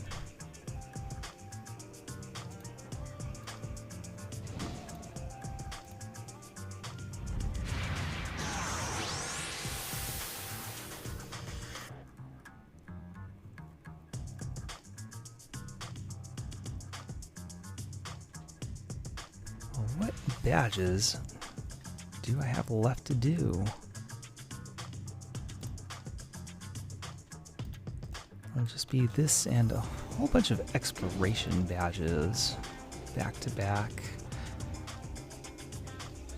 What badges do I have left to do? It'll just be this and a whole bunch of exploration badges back to back.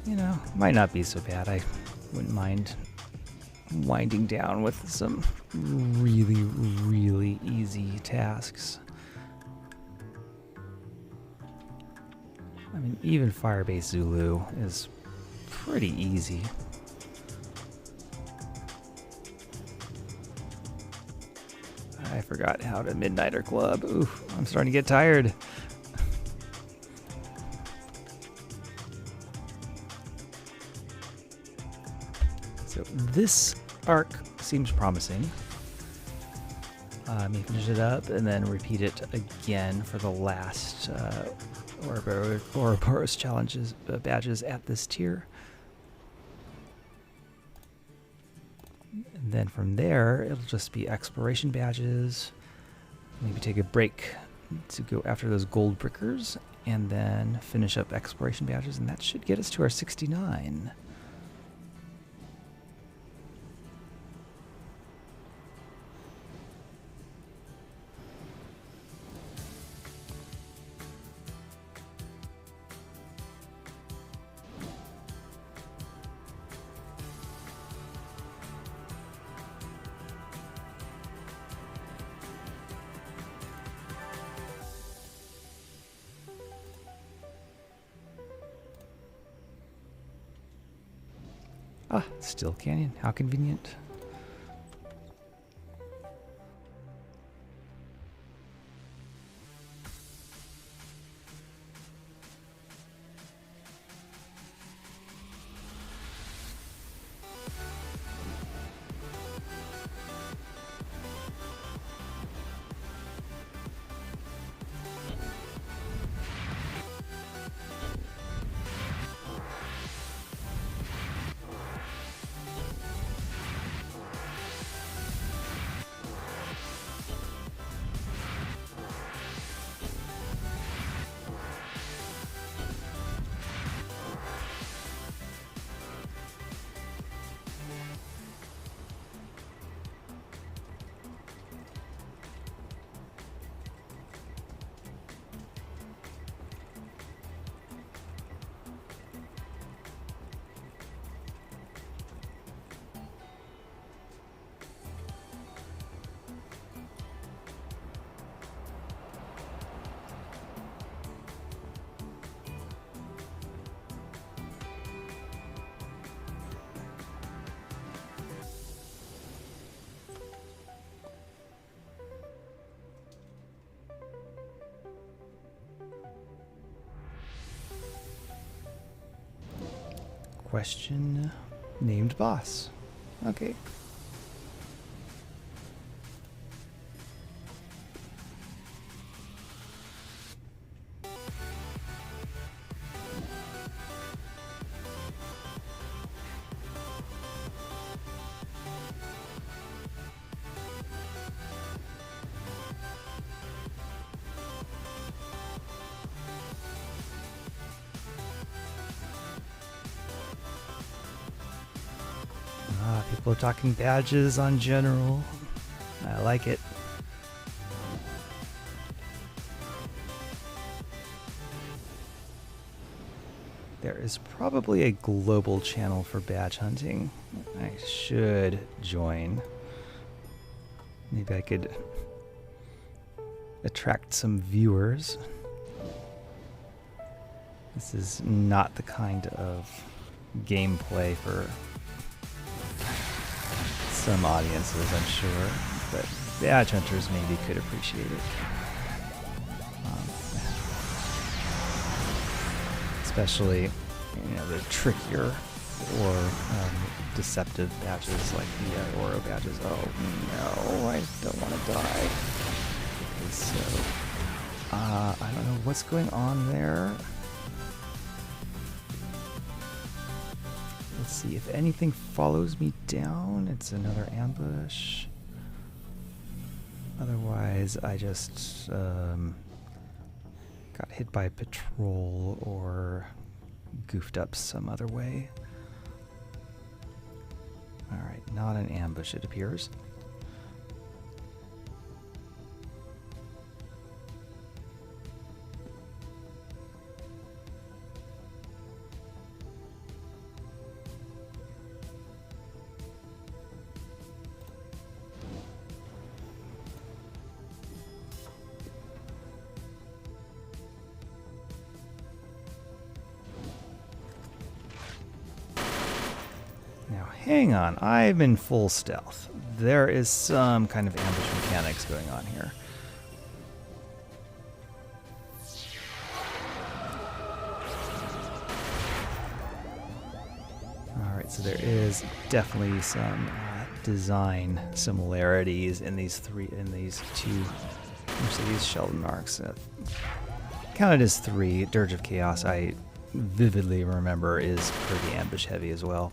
You know, might not be so bad. I wouldn't mind winding down with some really, really easy tasks. I mean, even Firebase Zulu is pretty easy. I forgot how to Midnighter Club. Ooh, I'm starting to get tired. So this arc seems promising. Let me finish it up and then repeat it again for the last Ouroboros challenges badges at this tier. And then from there, it'll just be exploration badges. Maybe take a break to go after those gold brickers, and then finish up exploration badges, and that should get us to our 69. Ah, still Canyon. How convenient. question named boss. Okay. People are talking badges on general. I like it. There is probably a global channel for badge hunting. I should join. Maybe I could attract some viewers. This is not the kind of gameplay for some audiences, I'm sure, but badge hunters maybe could appreciate it. Especially, you know, the trickier or deceptive badges like the Oro badges. Oh no, I don't want to die. Okay, so I don't know what's going on there. Let's see, if anything follows me down, it's another ambush. Otherwise, I just got hit by a patrol or goofed up some other way. Alright, not an ambush, it appears. Hang on, I'm in full stealth. There is some kind of ambush mechanics going on here. Alright, so there is definitely some design similarities in these two Mercedes Sheldon arcs. Counted as 3. Dirge of Chaos, I vividly remember, is pretty ambush heavy as well.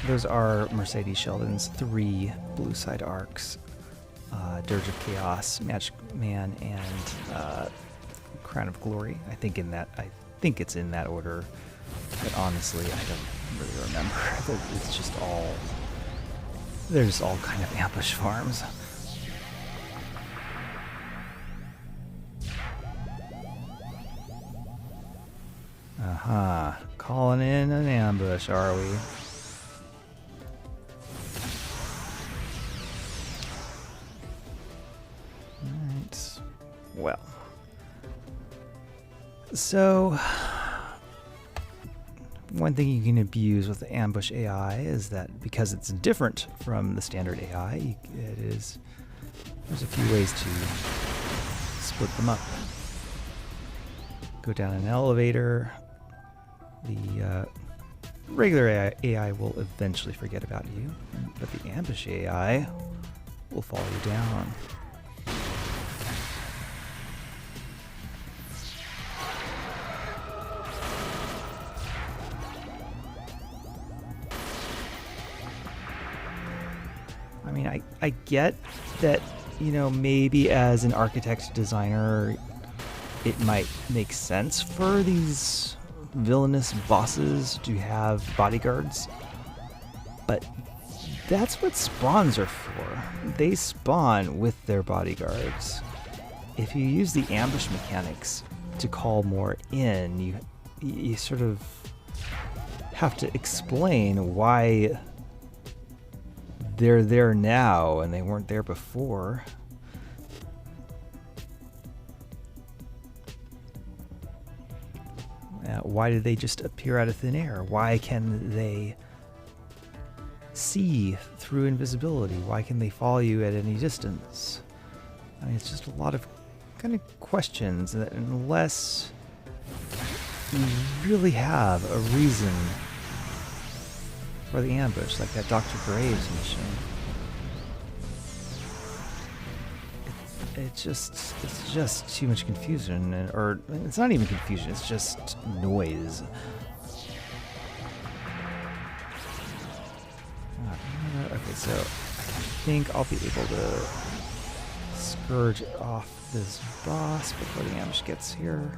Those are Mercedes Sheldon's 3 blue side arcs. Dirge of Chaos, Magic Man, and Crown of Glory. I think it's in that order. But honestly, I don't really remember. It's just all, they're just all kind of ambush farms. Aha, calling in an ambush, are we? Alright, well. So, one thing you can abuse with the ambush AI is that because it's different from the standard AI, there's a few ways to split them up. Go down an elevator. The regular AI will eventually forget about you, but the ambush AI will follow you down. I mean, I get that, you know, maybe as an architect designer, it might make sense for these villainous bosses to have bodyguards, but that's what spawns are for. They spawn with their bodyguards. If you use the ambush mechanics to call more in, you sort of have to explain why they're there now and they weren't there before. why do they just appear out of thin air? Why can they see through invisibility? Why can they follow you at any distance? I mean, it's just a lot of kind of questions that unless you really have a reason for the ambush, like that Dr. Graves mission. It's just too much confusion, or it's not even confusion, it's just noise. Okay, so I think I'll be able to scourge off this boss before the ambush gets here.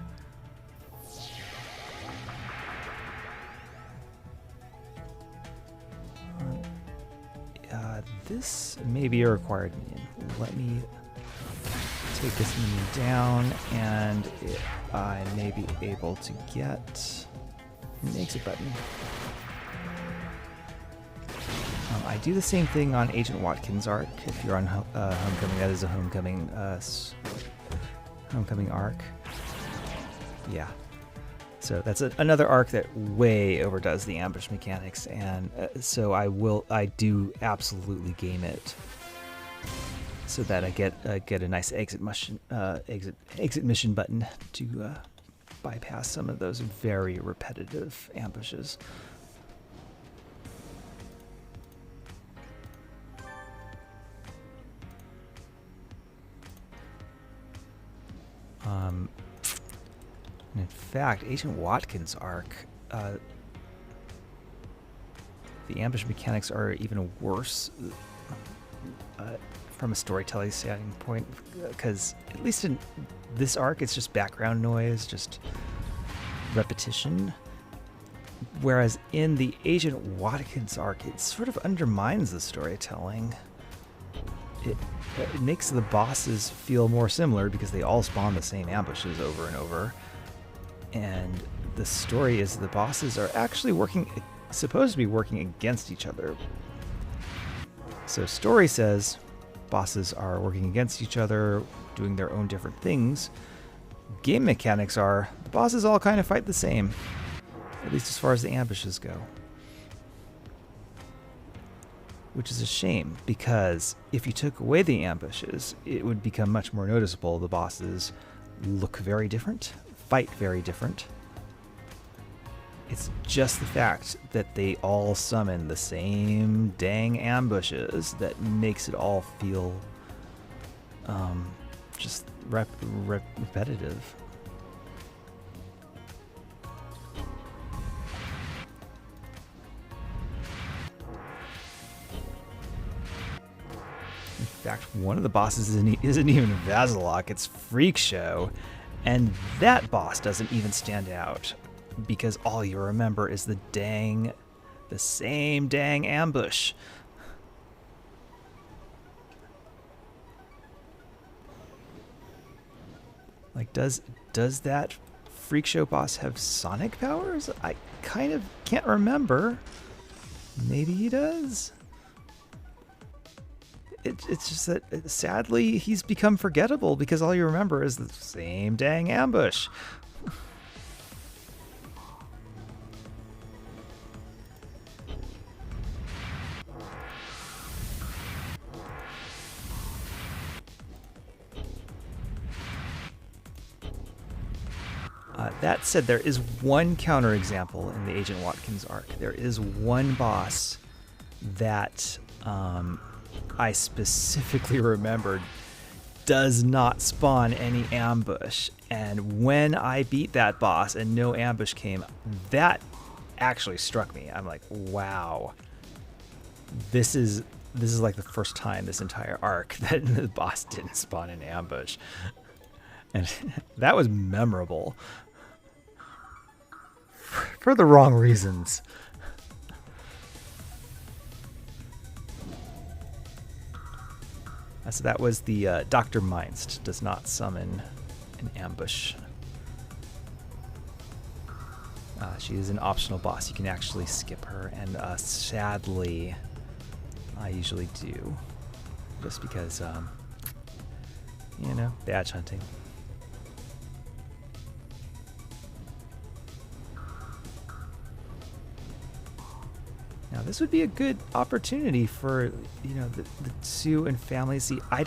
This may be a required minion. Let me take this minion down, and I may be able to get an exit button. I do the same thing on Agent Watkins' arc. If you're on Homecoming, that is a Homecoming arc. Yeah. So that's another arc that way overdoes the ambush mechanics, and so I do absolutely game it so that I get a nice exit mission button to bypass some of those very repetitive ambushes. In fact, Agent Watkins' arc, the ambush mechanics are even worse from a storytelling standpoint, because at least in this arc, it's just background noise, just repetition. Whereas in the Agent Watkins arc, it sort of undermines the storytelling. It makes the bosses feel more similar because they all spawn the same ambushes over and over. And the story is the bosses are actually supposed to be working against each other. So story says bosses are working against each other, doing their own different things. Game mechanics are the bosses all kind of fight the same, at least as far as the ambushes go. Which is a shame, because if you took away the ambushes, it would become much more noticeable. The bosses look very different, fight very different. It's just the fact that they all summon the same dang ambushes that makes it all feel just repetitive. In fact, one of the bosses isn't even Vazalok, it's Freak Show, and that boss doesn't even stand out because all you remember is the same dang ambush. Like, does that Freak Show boss have sonic powers? I kind of can't remember. Maybe he does. It's just that, sadly, he's become forgettable because all you remember is the same dang ambush. That said, there is one counterexample in the Agent Watkins arc. There is one boss that I specifically remembered does not spawn any ambush. And when I beat that boss and no ambush came, that actually struck me. I'm like, wow, this is like the first time this entire arc that the boss didn't spawn an ambush. And that was memorable. For the wrong reasons. So that was the Dr. Meinst does not summon an ambush. She is an optional boss. You can actually skip her, and sadly, I usually do, just because, badge hunting. Now this would be a good opportunity for, you know, the Sue and family. See, I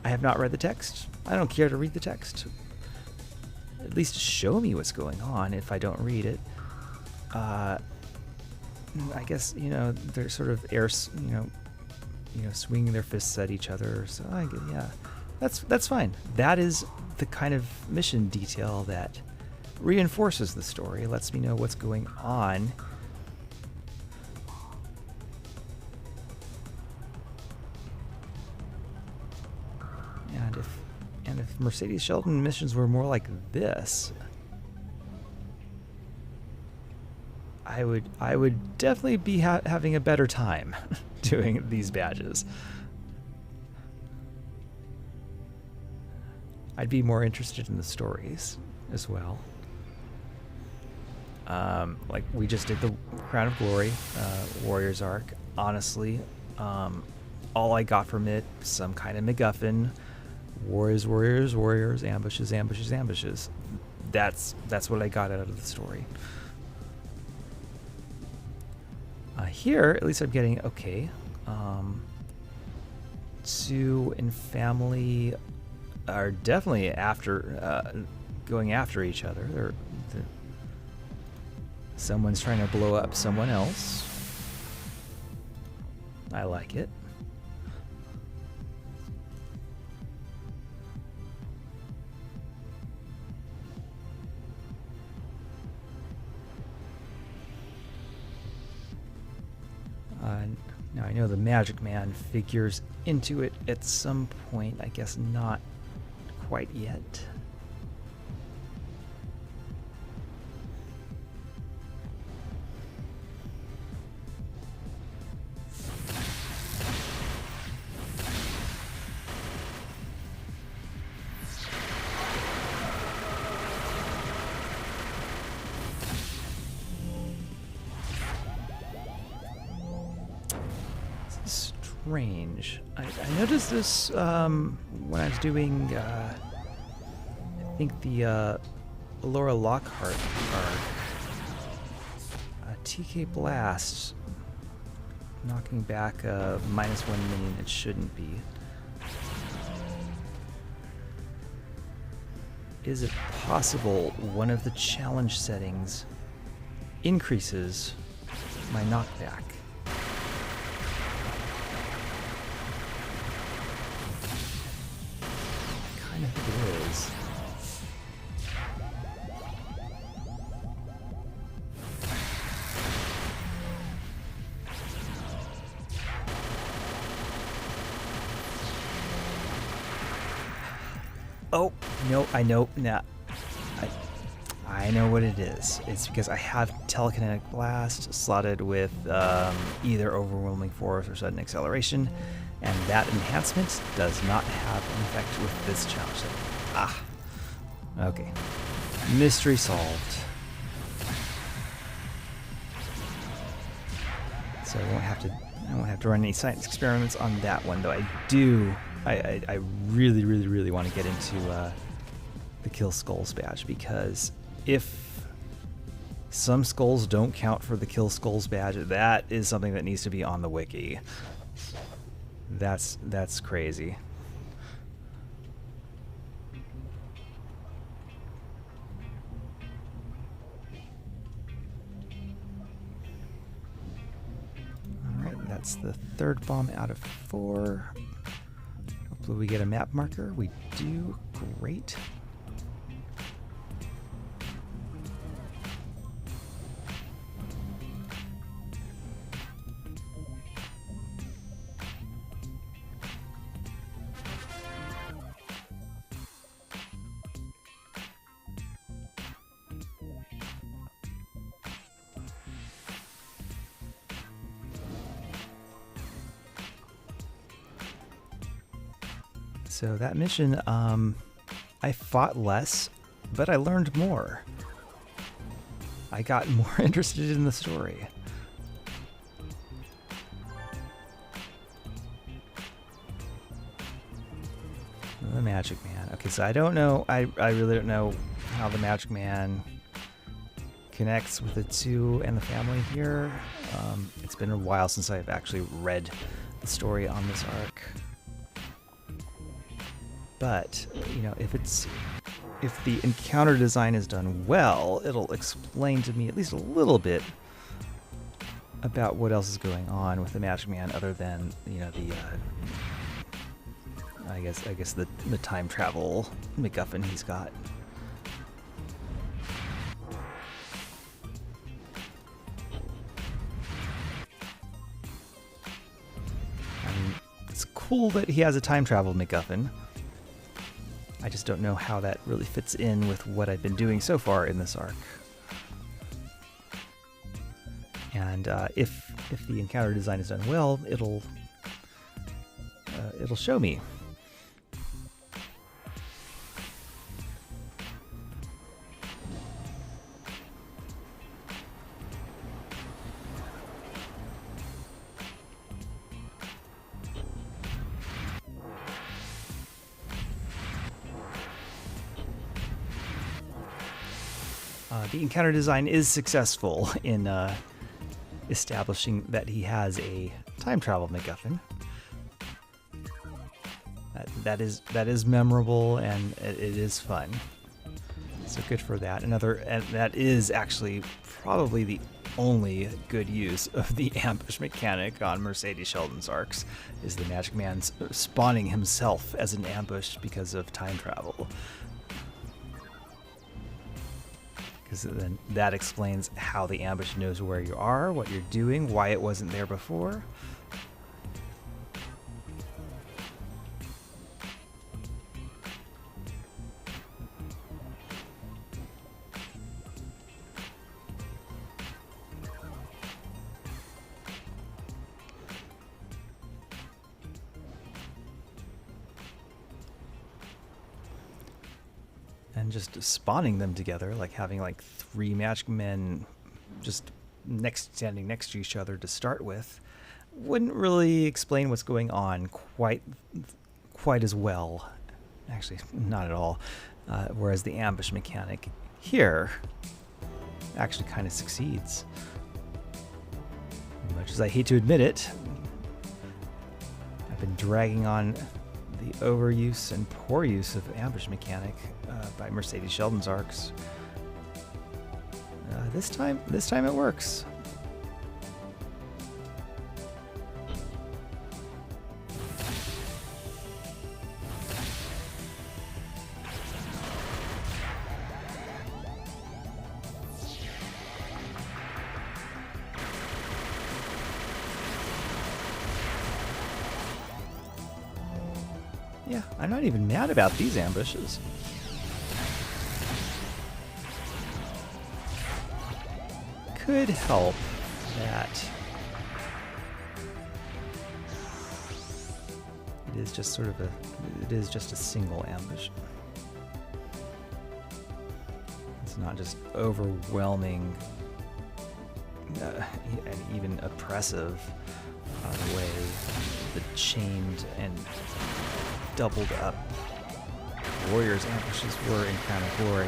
have not read the text. I don't care to read the text. At least show me what's going on if I don't read it. I guess, you know, they're sort of swinging their fists at each other. So yeah, that's fine. That is the kind of mission detail that reinforces the story, lets me know what's going on. And if Mercedes Shelton missions were more like this, I would definitely be having a better time doing these badges. I'd be more interested in the stories as well. Like we just did the Crown of Glory Warriors arc. Honestly, all I got from it, some kind of MacGuffin. Warriors, ambushes. That's what I got out of the story. Here, at least I'm getting, okay, Sue and family are definitely going after each other. Someone's trying to blow up someone else. I like it. Now I know the Magic Man figures into it at some point. I guess not quite yet. Strange. I noticed this when I was doing, I think the Laura Lockhart card. TK Blast knocking back a -1 minion it shouldn't be. Is it possible one of the challenge settings increases my knockback? I think it is. Oh, no, I know. Nah. I know what it is. It's because I have Telekinetic Blast slotted with either Overwhelming Force or Sudden Acceleration, and that enhancement does not have an effect with this challenge setting. Ah. Okay. Mystery solved. So I won't have to run any science experiments on that one, though I really want to get into the Kill Skulls badge, because if some skulls don't count for the Kill Skulls badge, that is something that needs to be on the wiki. That's crazy. Alright, that's the third bomb out of 4. Hopefully we get a map marker. We do. Great. So that mission, I fought less, but I learned more. I got more interested in the story. The Magic Man. Okay, so I don't know, I really don't know how the Magic Man connects with the 2 and the family here. It's been a while since I've actually read the story on this arc. But, you know, if the encounter design is done well, it'll explain to me at least a little bit about what else is going on with the Magic Man, other than, you know, the I guess the time travel MacGuffin he's got. I mean, it's cool that he has a time travel MacGuffin. I just don't know how that really fits in with what I've been doing so far in this arc. And if the encounter design is done well, it'll show me. The encounter design is successful in establishing that he has a time travel MacGuffin. That is memorable, and it is fun. So good for that. And that is actually probably the only good use of the ambush mechanic on Mercedes Sheldon's arcs, is the Magic Man spawning himself as an ambush because of time travel. Because then that explains how the ambush knows where you are, what you're doing, why it wasn't there before. And just spawning them together, like having like 3 Magic Men just standing next to each other to start with, wouldn't really explain what's going on quite as well. Actually, not at all. Whereas the ambush mechanic here actually kind of succeeds. Much as I hate to admit it, I've been dragging on the overuse and poor use of ambush mechanic by Mercedes Sheldon's arcs. This time it works. Yeah, I'm not even mad about these ambushes. Could help that it is just a single ambush. It's not just overwhelming and even oppressive the way the chained and doubled up Warriors ambushes were in Crown of Glory.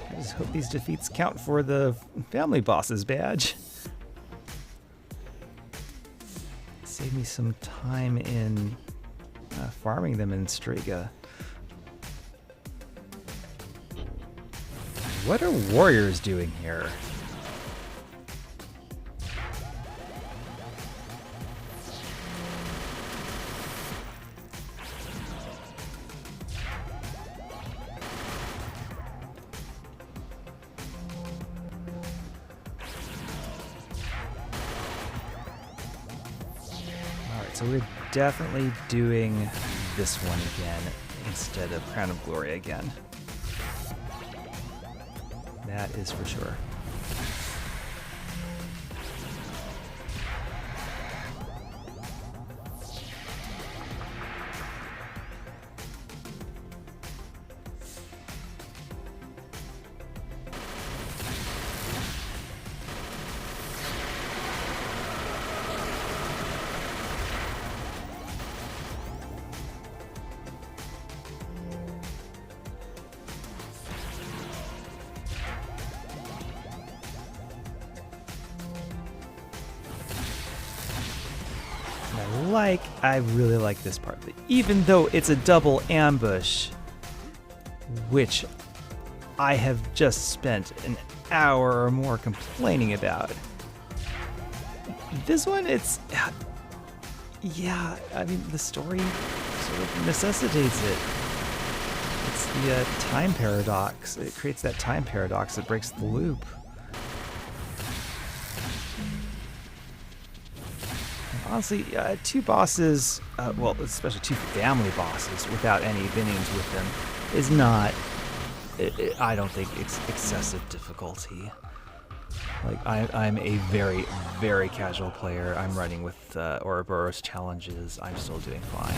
I just hope these defeats count for the family boss's badge. Save me some time in farming them in Strega. What are warriors doing here? Alright, so we're definitely doing this one again instead of Crown of Glory again. That is for sure. I really like this part. Even though it's a double ambush, which I have just spent an hour or more complaining about. This one, yeah, I mean, the story sort of necessitates it. It's the time paradox. It creates that time paradox that breaks the loop. Honestly, two bosses, well, especially two family bosses without any minions with them, is not, I don't think it's excessive difficulty. Like, I'm a very, very casual player. I'm running with Ouroboros challenges. I'm still doing fine.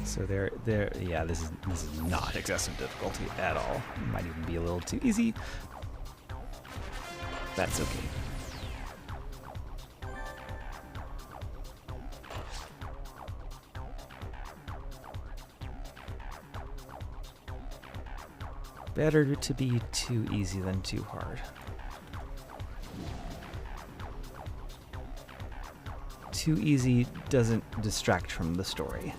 So yeah, this is not excessive difficulty at all. It might even be a little too easy. That's okay. Better to be too easy than too hard. Too easy doesn't distract from the story.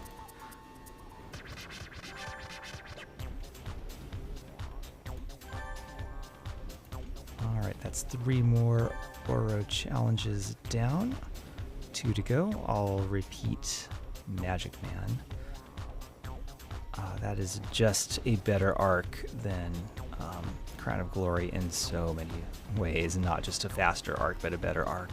Alright, that's 3 more Oro challenges down. 2 to go. I'll repeat Magic Man. That is just a better arc than Crown of Glory in so many ways. Not just a faster arc, but a better arc.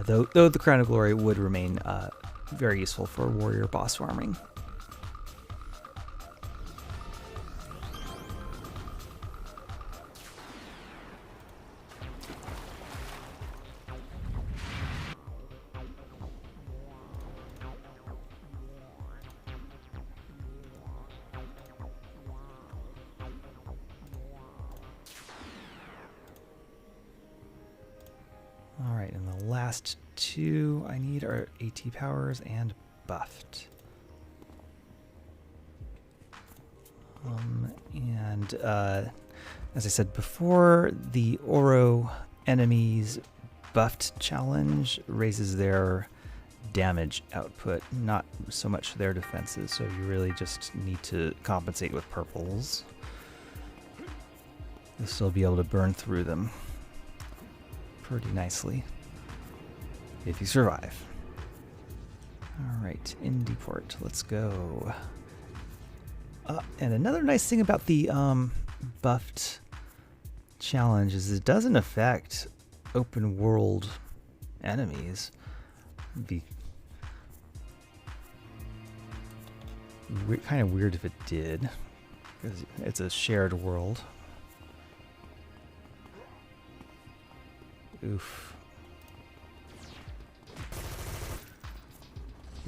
Though the Crown of Glory would remain very useful for warrior boss farming. Alright, and the last 2 I need are AT powers and buffed. As I said before, the Oro enemies buffed challenge raises their damage output, not so much their defenses, so you really just need to compensate with purples. You'll still be able to burn through them pretty nicely if you survive. Alright, Indie Port, let's go. And another nice thing about the buffed challenge is it doesn't affect open world enemies. It'd be kind of weird if it did, because it's a shared world. Oof.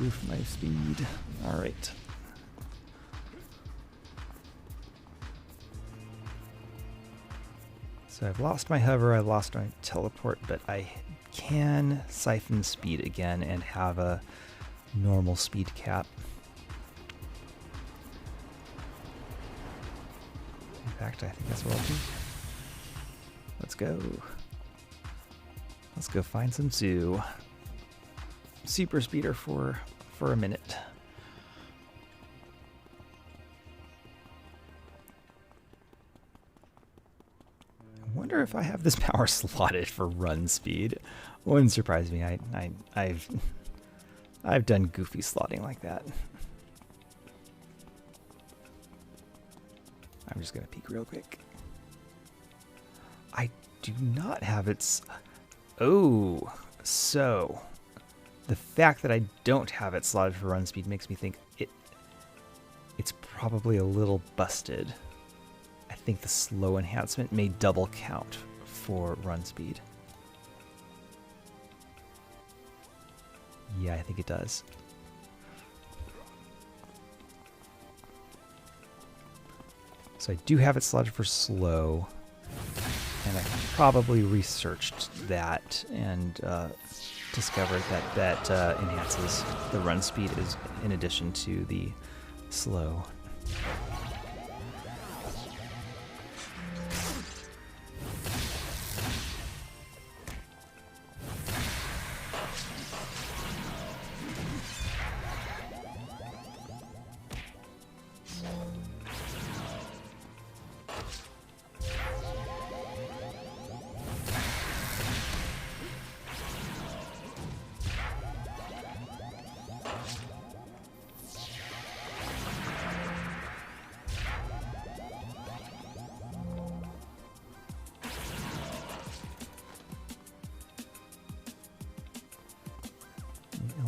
Oof, my speed. Alright. So I've lost my hover, I've lost my teleport, but I can siphon speed again and have a normal speed cap. In fact, I think that's what I'll do. Let's go. Let's go find some super speeder for a minute. I wonder if I have this power slotted for run speed. Wouldn't surprise me. I've done goofy slotting like that. I'm just gonna peek real quick. I do not have its. Oh, so the fact that I don't have it slotted for run speed makes me think it's probably a little busted. I think the slow enhancement may double count for run speed. Yeah, I think it does. So I do have it slotted for slow. probably researched that and discovered that that enhances the run speed is in addition to the slow.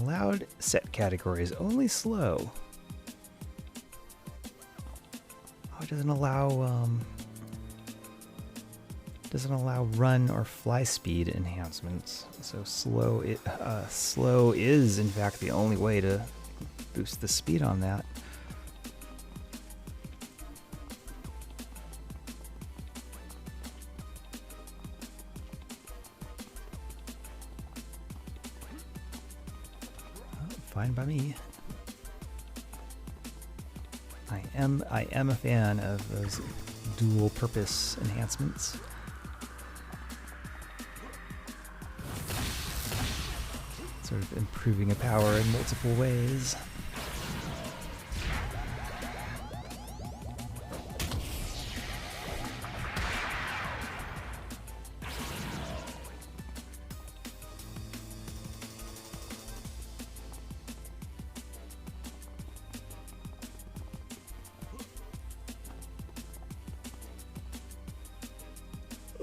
Allowed set categories, only slow. Oh, it doesn't allow run or fly speed enhancements. So slow is in fact the only way to boost the speed on that. Fine by me. I am a fan of those dual purpose enhancements. Sort of improving a power in multiple ways.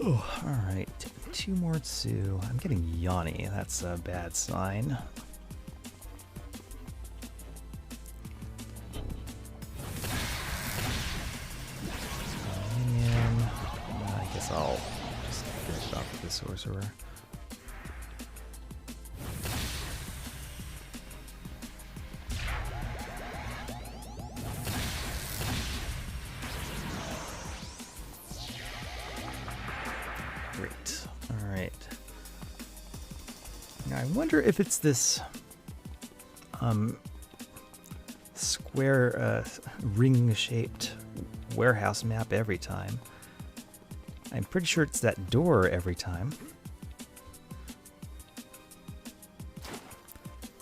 Oh, all right. 2 more Tsu. I'm getting yawny. That's a bad sign. And I guess I'll just finish it off with the sorcerer. Great. All right. Now I wonder if it's this square ring-shaped warehouse map every time. I'm pretty sure it's that door every time.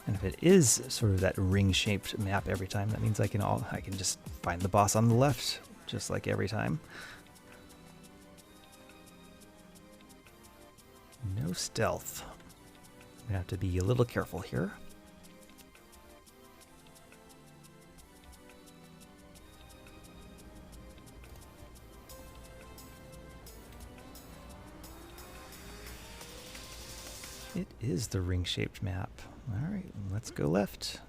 And if it is sort of that ring-shaped map every time, that means I can just find the boss on the left, just like every time. No stealth. I'm gonna have to be a little careful here. It is the ring-shaped map. All right, let's go left.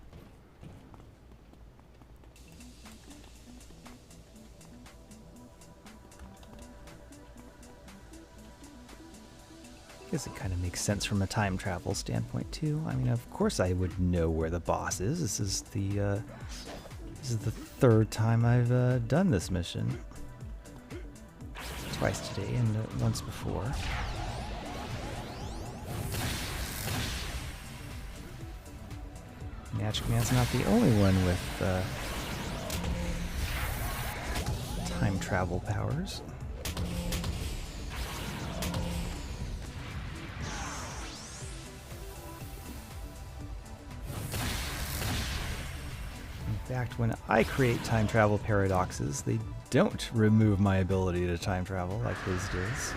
I guess it kind of makes sense from a time travel standpoint too. I mean, of course I would know where the boss is. This is the 3rd time I've done this mission. Twice today and once before. Magic Man's not the only one with time travel powers. In fact, when I create time travel paradoxes, they don't remove my ability to time travel like his does.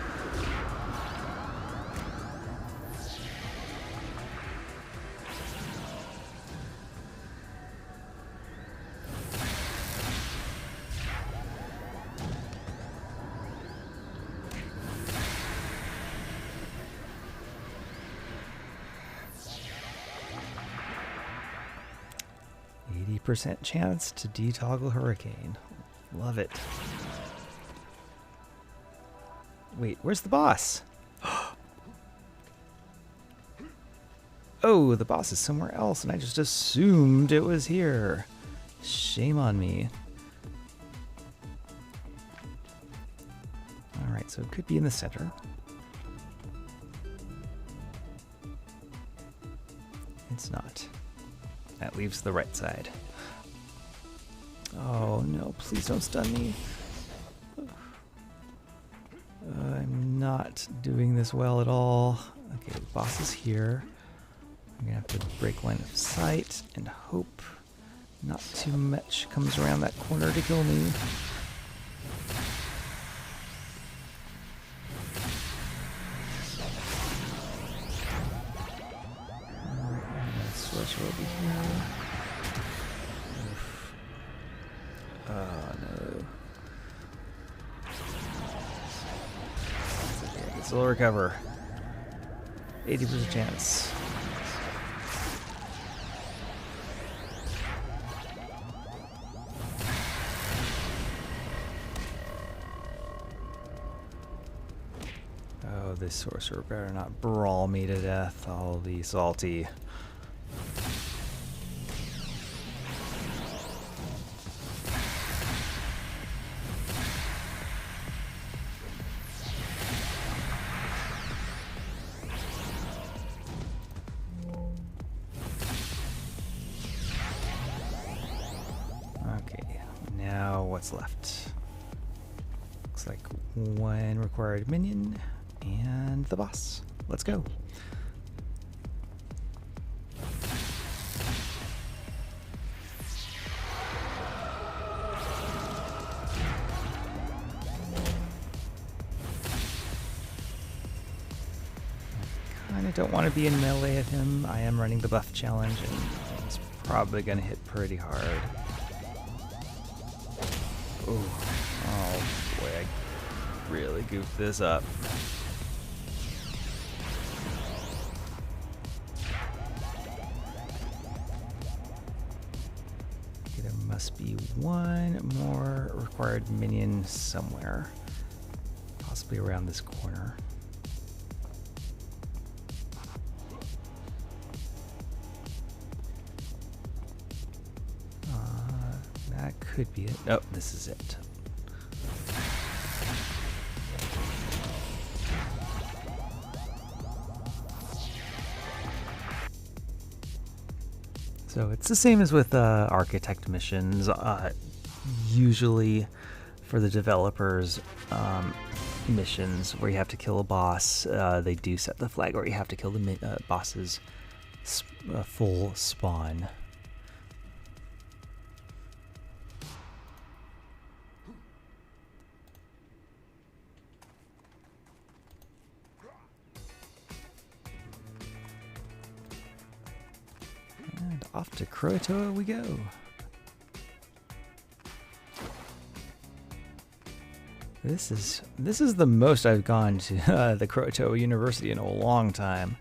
80% chance to detoggle Hurricane. Love it. Wait, where's the boss? Oh, the boss is somewhere else, and I just assumed it was here. Shame on me. Alright, so it could be in the center. that leaves the right side. Oh no, please don't stun me. I'm not doing this well at all. Okay, the boss is here. I'm gonna have to break line of sight and hope not too much comes around that corner to kill me. Sorcerer will be here. Oof. Oh no. Okay, this will recover. 80% chance. Oh, this sorcerer better not brawl me to death. I'll be salty. Okay, now what's left? Looks like one required minion and the boss. Let's go. I don't want to be in melee at him. I am running the buff challenge and he's probably going to hit pretty hard. Ooh. Oh boy, I really goofed this up. Okay, there must be one more required minion somewhere. Possibly around this corner. That could be it. Oh, this is it. So it's the same as with architect missions. Usually for the developers missions where you have to kill a boss, they do set the flag where you have to kill the boss's full spawn. And off to Croatoa we go. This is the most I've gone to the Croatoa University in a long time.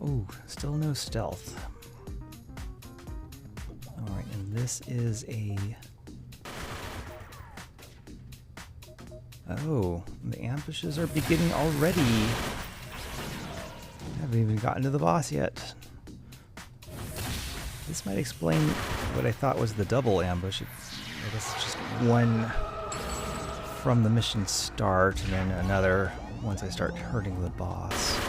Ooh, still no stealth. Alright, and this is a... Oh, the ambushes are beginning already. Haven't even gotten to the boss yet. This might explain what I thought was the double ambush. I guess it's just one from the mission start and then another once I start hurting the boss.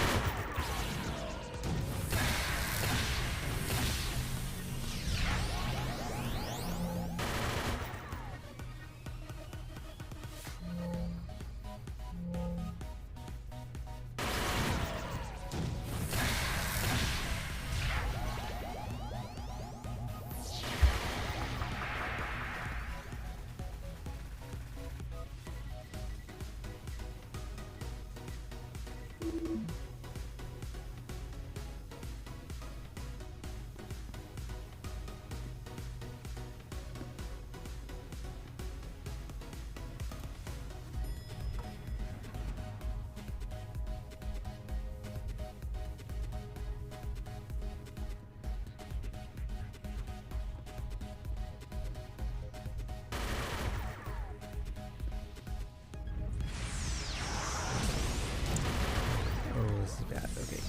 This is bad, okay.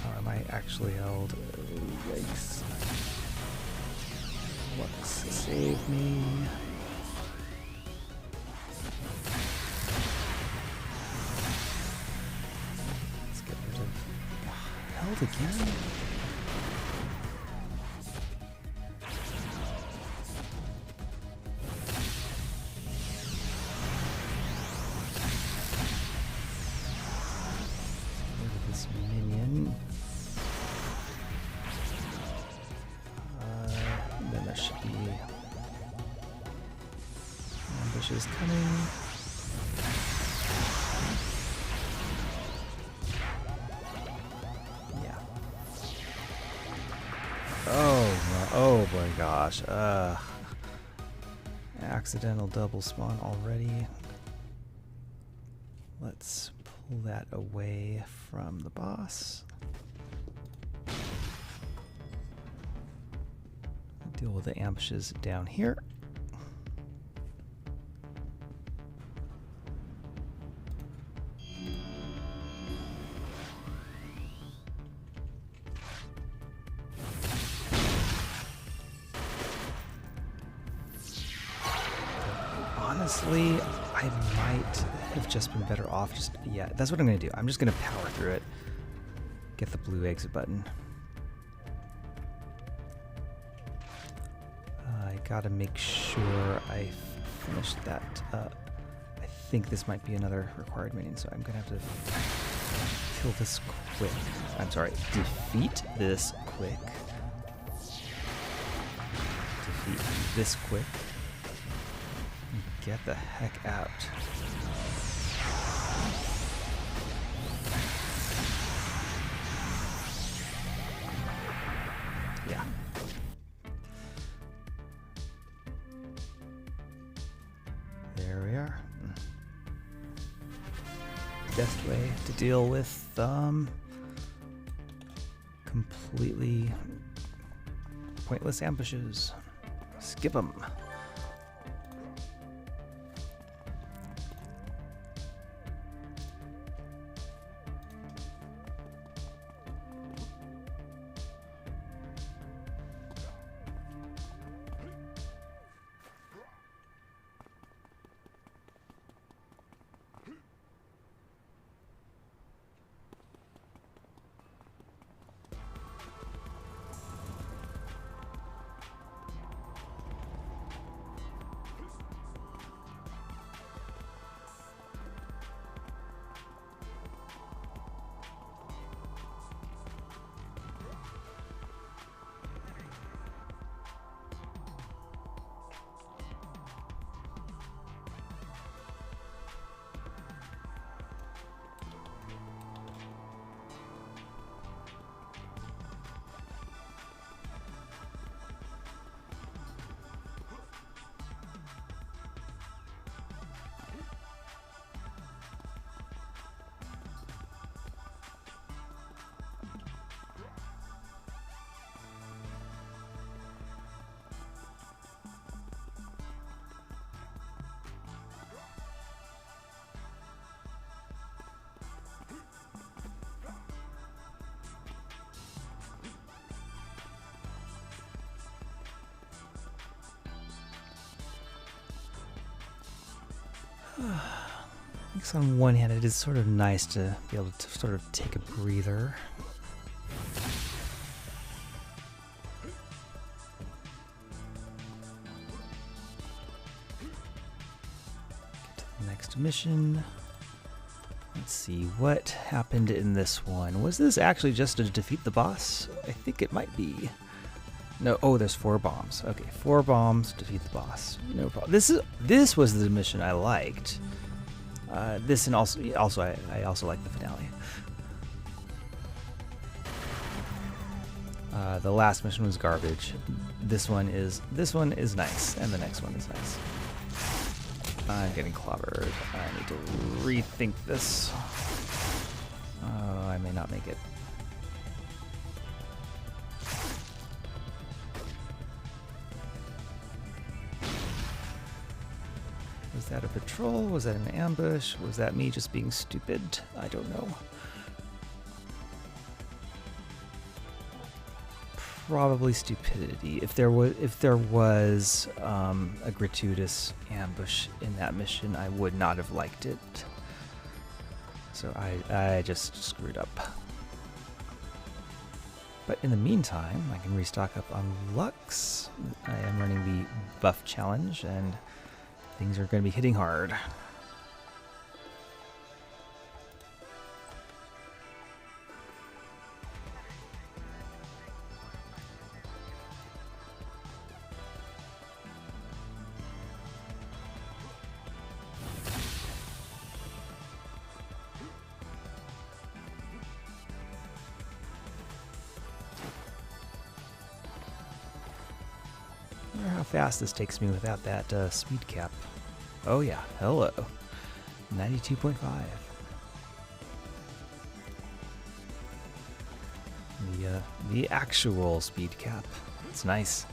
How am I actually held? Oh, yikes. Lux, save me. Let's get rid of... Held again? Minion. Then there should be ambushes coming. Yeah. Oh my gosh. Accidental double spawn already. Let's pull that away from the boss. Deal with the ambushes down here. Honestly, I might have just been better off just... Yeah, that's what I'm going to do. I'm just going to power through it. Get the blue exit button. I gotta make sure I finish that up. I think this might be another required minion, so I'm gonna have to kill this quick. I'm sorry, defeat this quick. Defeat this quick. Get the heck out. Yeah. There we are. Best way to deal with completely pointless ambushes. Skip them. I guess on one hand it is sort of nice to be able to sort of take a breather. Get to the next mission. Let's see what happened in this one. Was this actually just to defeat the boss? I think it might be. No, oh, there's 4 bombs. Okay, 4 bombs, defeat the boss. No problem. This was the mission I liked. This and also I also like the finale. The last mission was garbage. This one is nice, and the next one is nice. I'm getting clobbered. I need to rethink this. Oh, I may not make it. Was that a patrol? Was that an ambush? Was that me just being stupid? I don't know. Probably stupidity. If there was a gratuitous ambush in that mission, I would not have liked it. So I just screwed up. But in the meantime, I can restock up on Lux. I am running the buff challenge, and things are going to be hitting hard. I wonder how fast this takes me without that speed cap. Oh yeah, hello. 92.5. The actual speed cap. It's nice.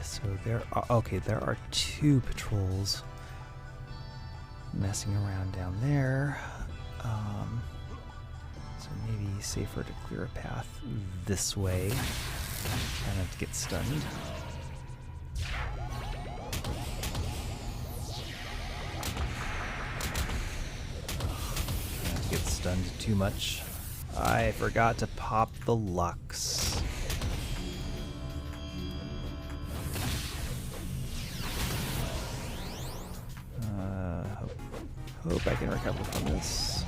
So there are 2 patrols messing around down there. So maybe safer to clear a path this way. Try not to get stunned. Try not to get stunned too much. I forgot to pop the Lux. Hope I can recover from this.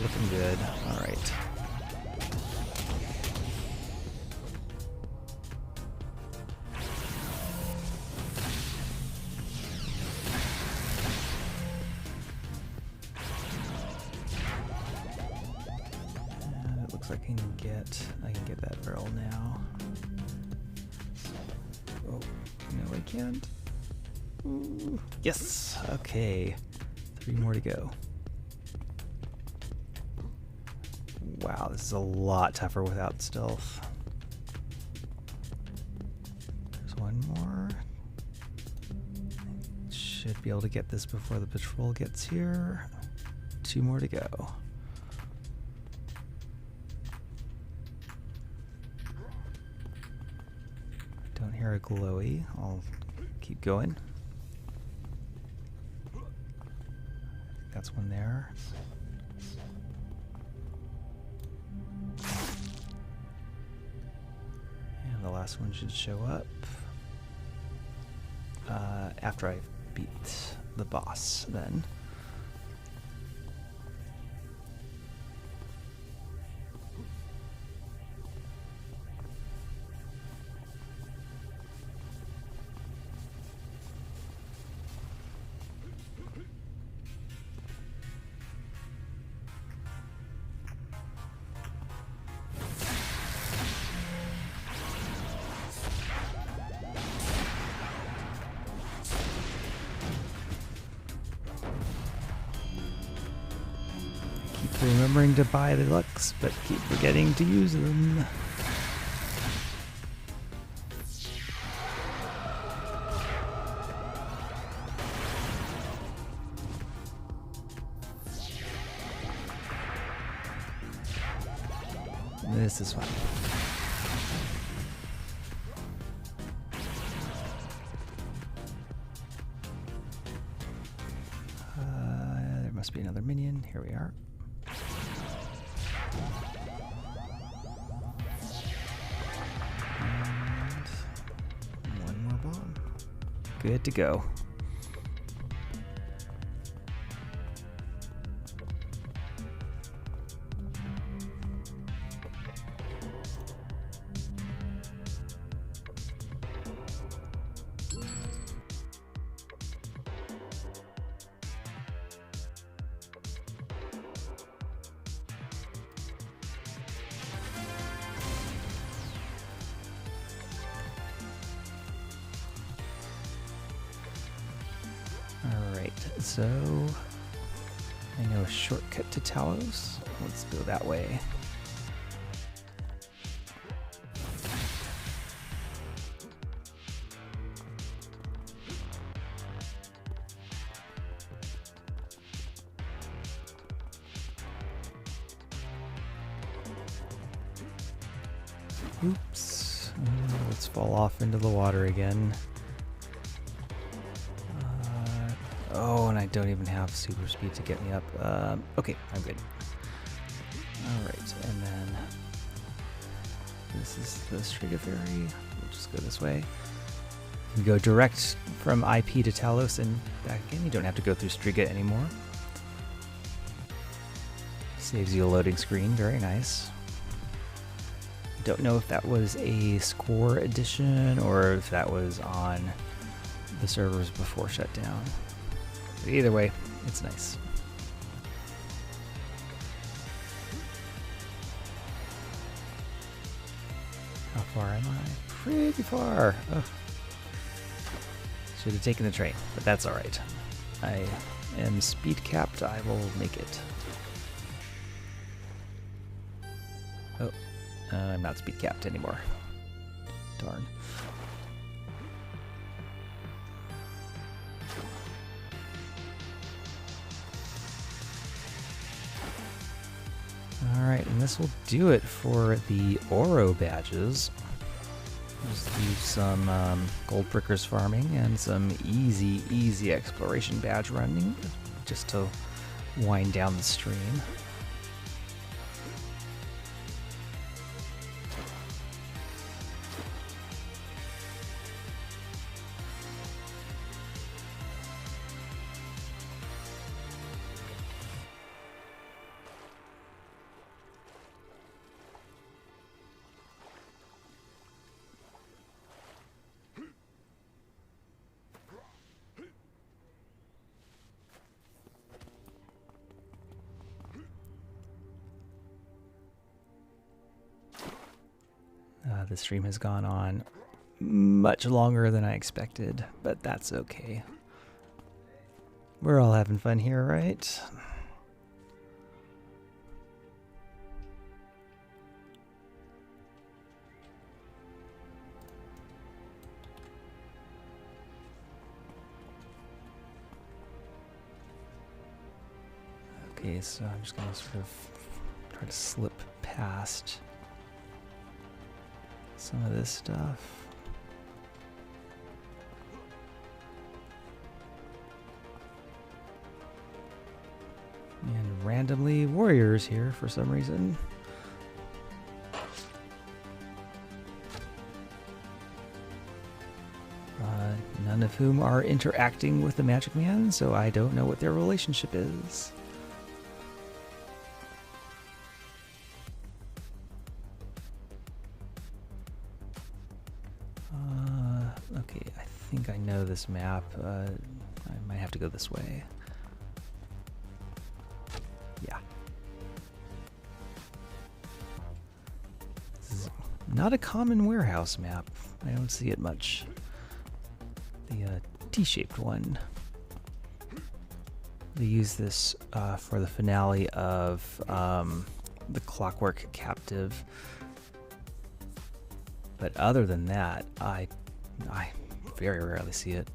Looking good. All right. It looks like I can get that barrel now. Oh, no I can't. Ooh. Yes! Okay. 3 more to go. Wow, this is a lot tougher without stealth. There's 1 more. Should be able to get this before the patrol gets here. 2 more to go. Don't hear a glowy. I'll keep going. That's 1 there. And the last one should show up after I beat the boss then. remembering to buy the Lux, but keep forgetting to use them. This is fine. There must be another minion. Here we are. And one more bomb. Good to go. Alright, so I know a shortcut to Talos. Let's go that way. Oops. Let's fall off into the water again. Oh, and I don't even have super speed to get me up. Okay, I'm good. Alright, and then this is the Striga Ferry. We'll just go this way. You go direct from IP to Talos and back again. You don't have to go through Striga anymore. Saves you a loading screen. Very nice. Don't know if that was a score edition or if that was on the servers before shutdown. But either way, it's nice. How far am I? Pretty far. Oh. Should have taken the train, but that's alright. I am speed capped. I will make it. Oh, I'm not speed capped anymore. Darn. Alright, and this will do it for the Oro badges. Just do some gold prickers farming and some easy exploration badge running just to wind down the stream. The stream has gone on much longer than I expected, but that's okay. We're all having fun here, right? Okay, so I'm just going to sort of try to slip past some of this stuff. And randomly warriors here for some reason. None of whom are interacting with the Magic Man, so I don't know what their relationship is. Okay, I think I know this map. I might have to go this way. Yeah. This is not a common warehouse map. I don't see it much. The T-shaped one. to use this for the finale of the Clockwork Captive. But other than that, I very rarely see it.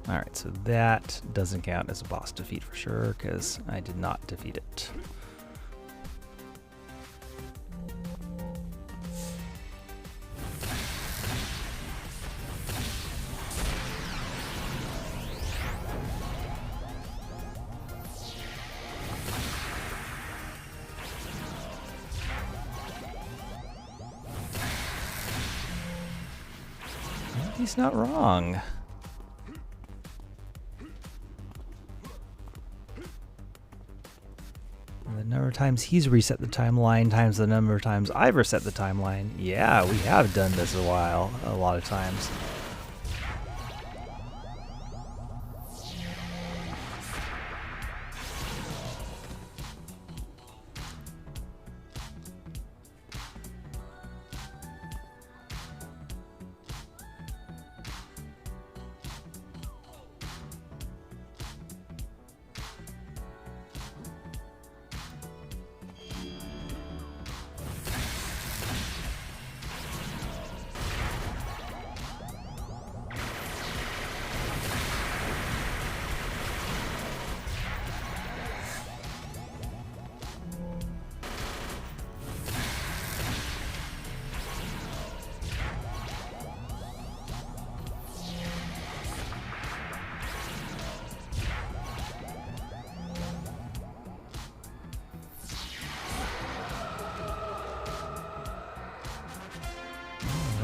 Alright, so that doesn't count as a boss defeat for sure, because I did not defeat it. He's not wrong. The number of times he's reset the timeline times the number of times I've reset the timeline. Yeah, we have done this a lot of times.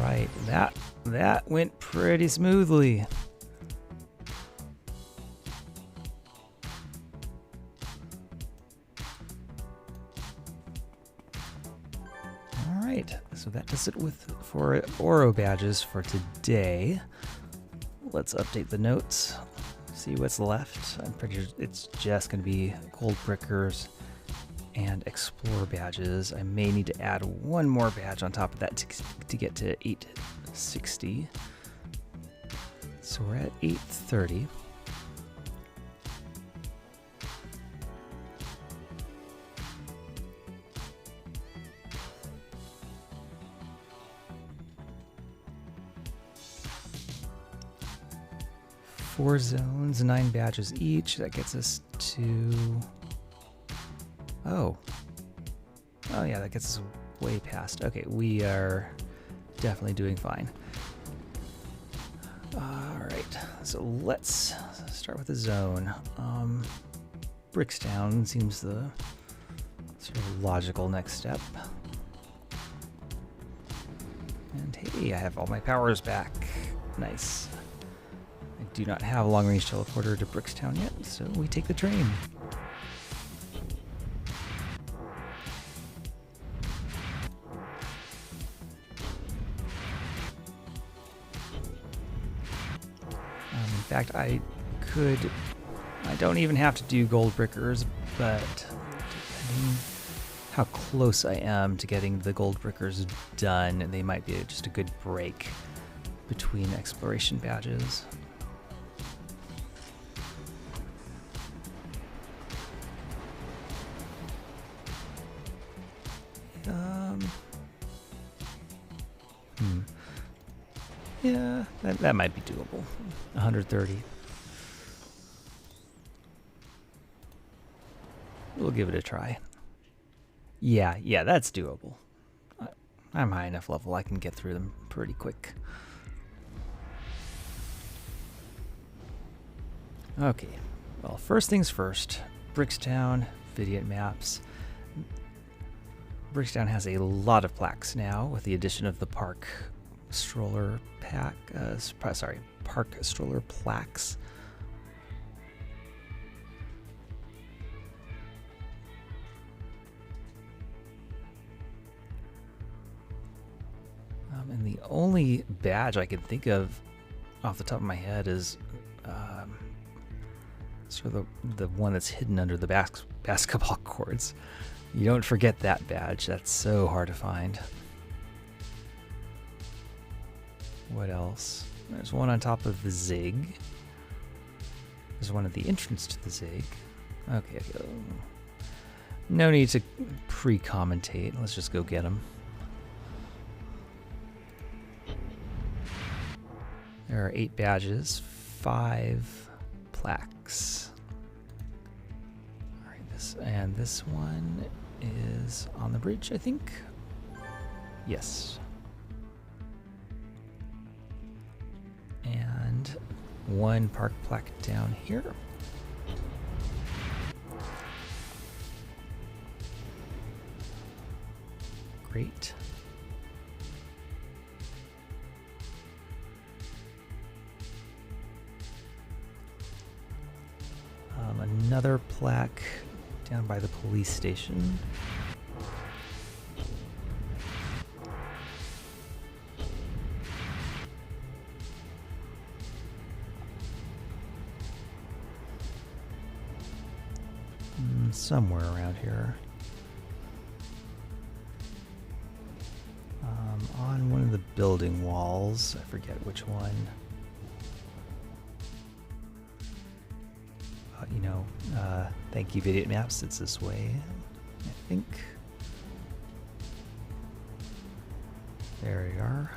Right, that went pretty smoothly. All right, so that does it for Oro badges for today. Let's update the notes, see what's left. I'm pretty sure it's just going to be gold brickers and Explorer badges. I may need to add one more badge on top of that to get to 860. So we're at 830. Four zones, 9 badges each. That gets us to... Oh yeah, that gets us way past. Okay, we are definitely doing fine. Alright, so let's start with the zone. Brickstown seems the sort of logical next step. And hey, I have all my powers back. Nice. I do not have a long-range teleporter to Brickstown yet, so we take the train. In fact, I don't even have to do gold brickers, but depending how close I am to getting the gold brickers done, they might be just a good break between exploration badges. Yeah, that might be doable. 130. We'll give it a try. Yeah, that's doable. I'm high enough level I can get through them pretty quick. Okay, well, first things first. Brickstown, Vidiot maps. Brickstown has a lot of plaques now with the addition of the park stroller pack, park stroller plaques. And the only badge I can think of off the top of my head is sort of the one that's hidden under the basketball courts. You don't forget that badge. That's so hard to find. What else? There's one on top of the Zig. There's one at the entrance to the Zig. Okay. No need to pre-commentate. Let's just go get them. There are 8 badges, 5 plaques. All right, this one is on the bridge, I think. Yes. And 1 park plaque down here. Great. Another plaque down by the police station. Somewhere around here. On one of the building walls, I forget which one. Thank you, Idiot Maps. It's this way, I think. There we are.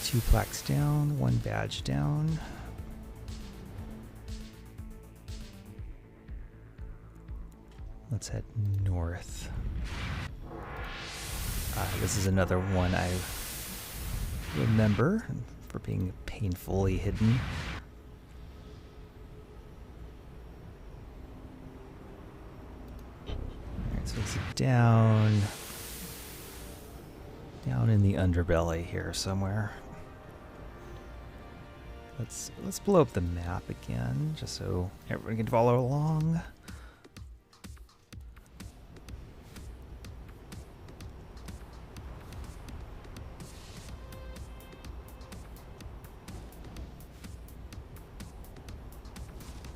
2 plaques down, 1 badge down. Let's head north. This is another one I remember for being painfully hidden. Alright, so it's down in the underbelly here somewhere. Let's blow up the map again, just so everyone can follow along.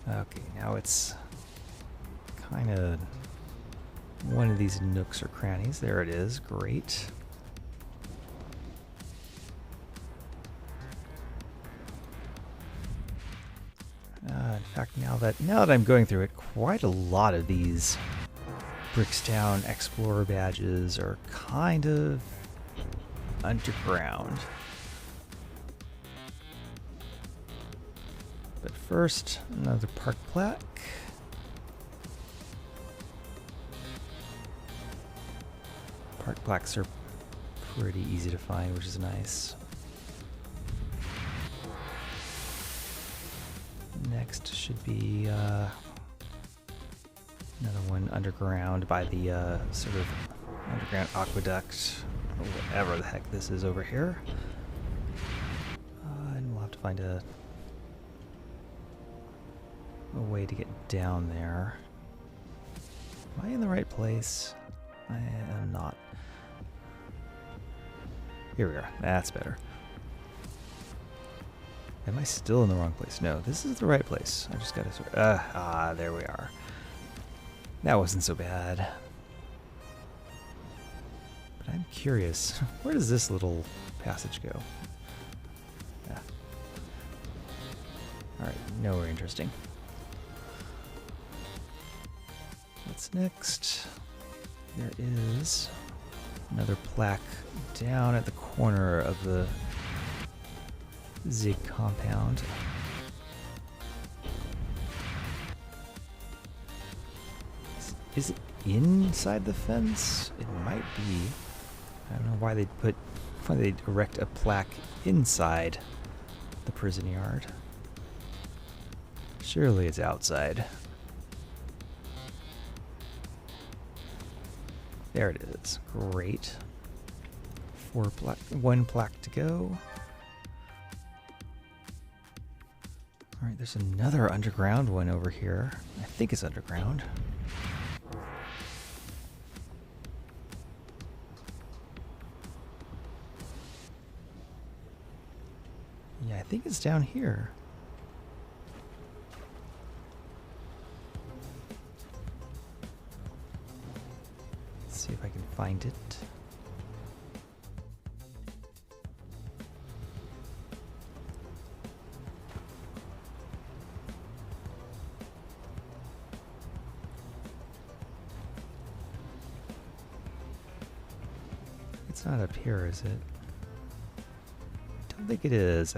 Okay, now it's kind of one of these nooks or crannies. There it is. Great. In fact, now that I'm going through it, quite a lot of these Brickstown Explorer badges are kind of underground. But first, another park plaque. Park plaques are pretty easy to find, which is nice. Next should be another one underground by the sort of underground aqueduct, or whatever the heck this is over here. And we'll have to find a way to get down there. Am I in the right place? I am not. Here we are. That's better. Am I still in the wrong place? No, this is the right place. I just gotta sort of... there we are. That wasn't so bad. But I'm curious. Where does this little passage go? Yeah. Alright, nowhere interesting. What's next? There is another plaque down at the corner of the Zig compound. Is it inside the fence? It might be. I don't know why they'd erect a plaque inside the prison yard. Surely it's outside. There it is. Great. 1 plaque to go. Alright, there's another underground one over here. I think it's underground. think it's down here. Let's see if I can find it. It's not up here, is it? I don't think it is.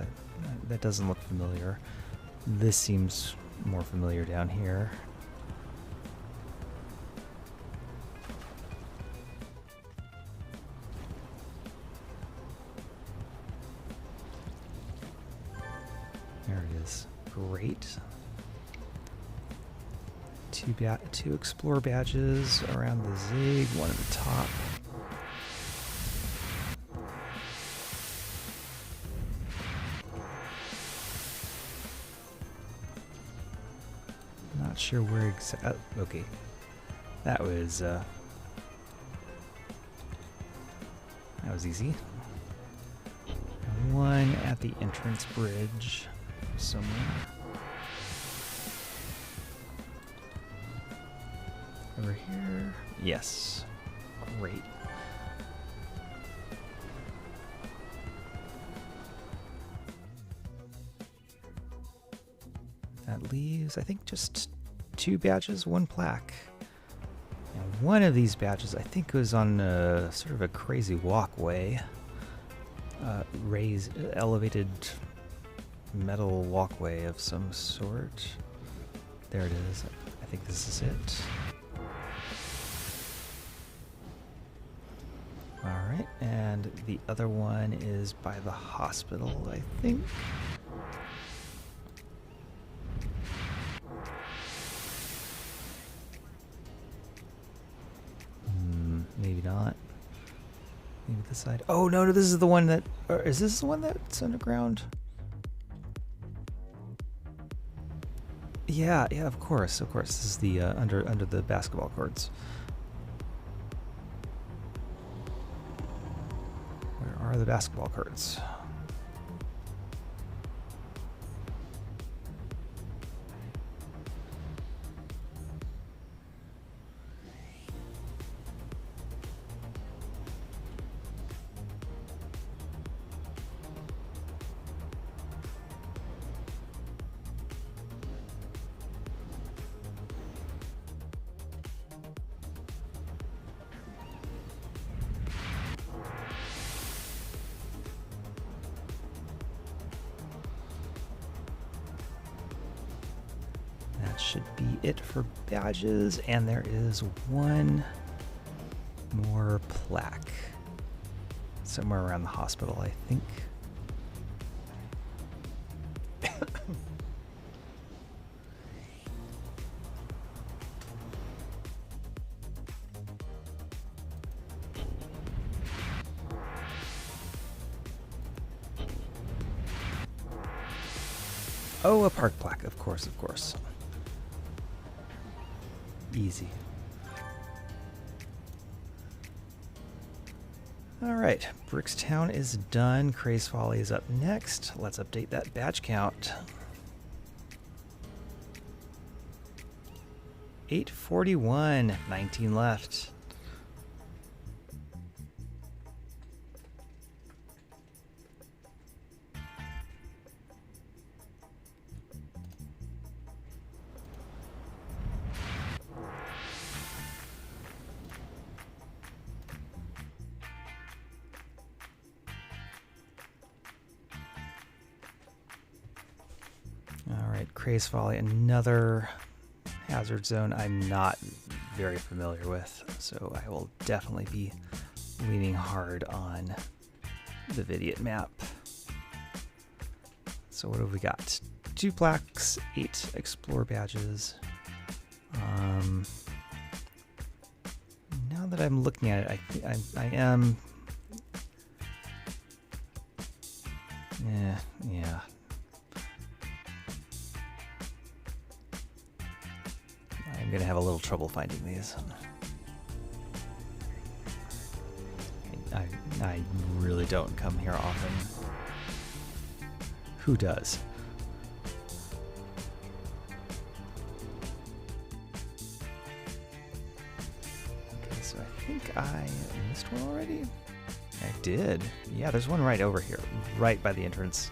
That doesn't look familiar. This seems more familiar down here. There it is. Great. Two explore badges around the zig, one at the top. Not sure where exactly. Okay, that was easy. One at the entrance bridge somewhere. Over here. Yes. Great. That leaves, I think, just 2 badges, 1 plaque. And one of these badges, I think, was on sort of a crazy walkway. Raised, elevated metal walkway of some sort. There it is. I think this is it. Alright, and the other one is by the hospital, I think. Maybe not. Maybe this side. Oh no, this is the one that. Or is this the one that's underground? Yeah, of course. This is the under the basketball courts. Where are the basketball courts? That should be it for badges, and there is one more plaque somewhere around the hospital, I think. Oh, a park plaque, of course. Easy. All right, Brickstown is done. Craze Folly is up next. Let's update that badge count. 841, 19 left. All right, Craze Folly, another hazard zone I'm not very familiar with, so I will definitely be leaning hard on the Vidiot map. So what have we got? 2 plaques, 8 explore badges. Now that I'm looking at it, I am. Yeah. I'm gonna have a little trouble finding these. I really don't come here often. Who does? Okay, so I think I missed one already. I did. Yeah, there's one right over here, right by the entrance.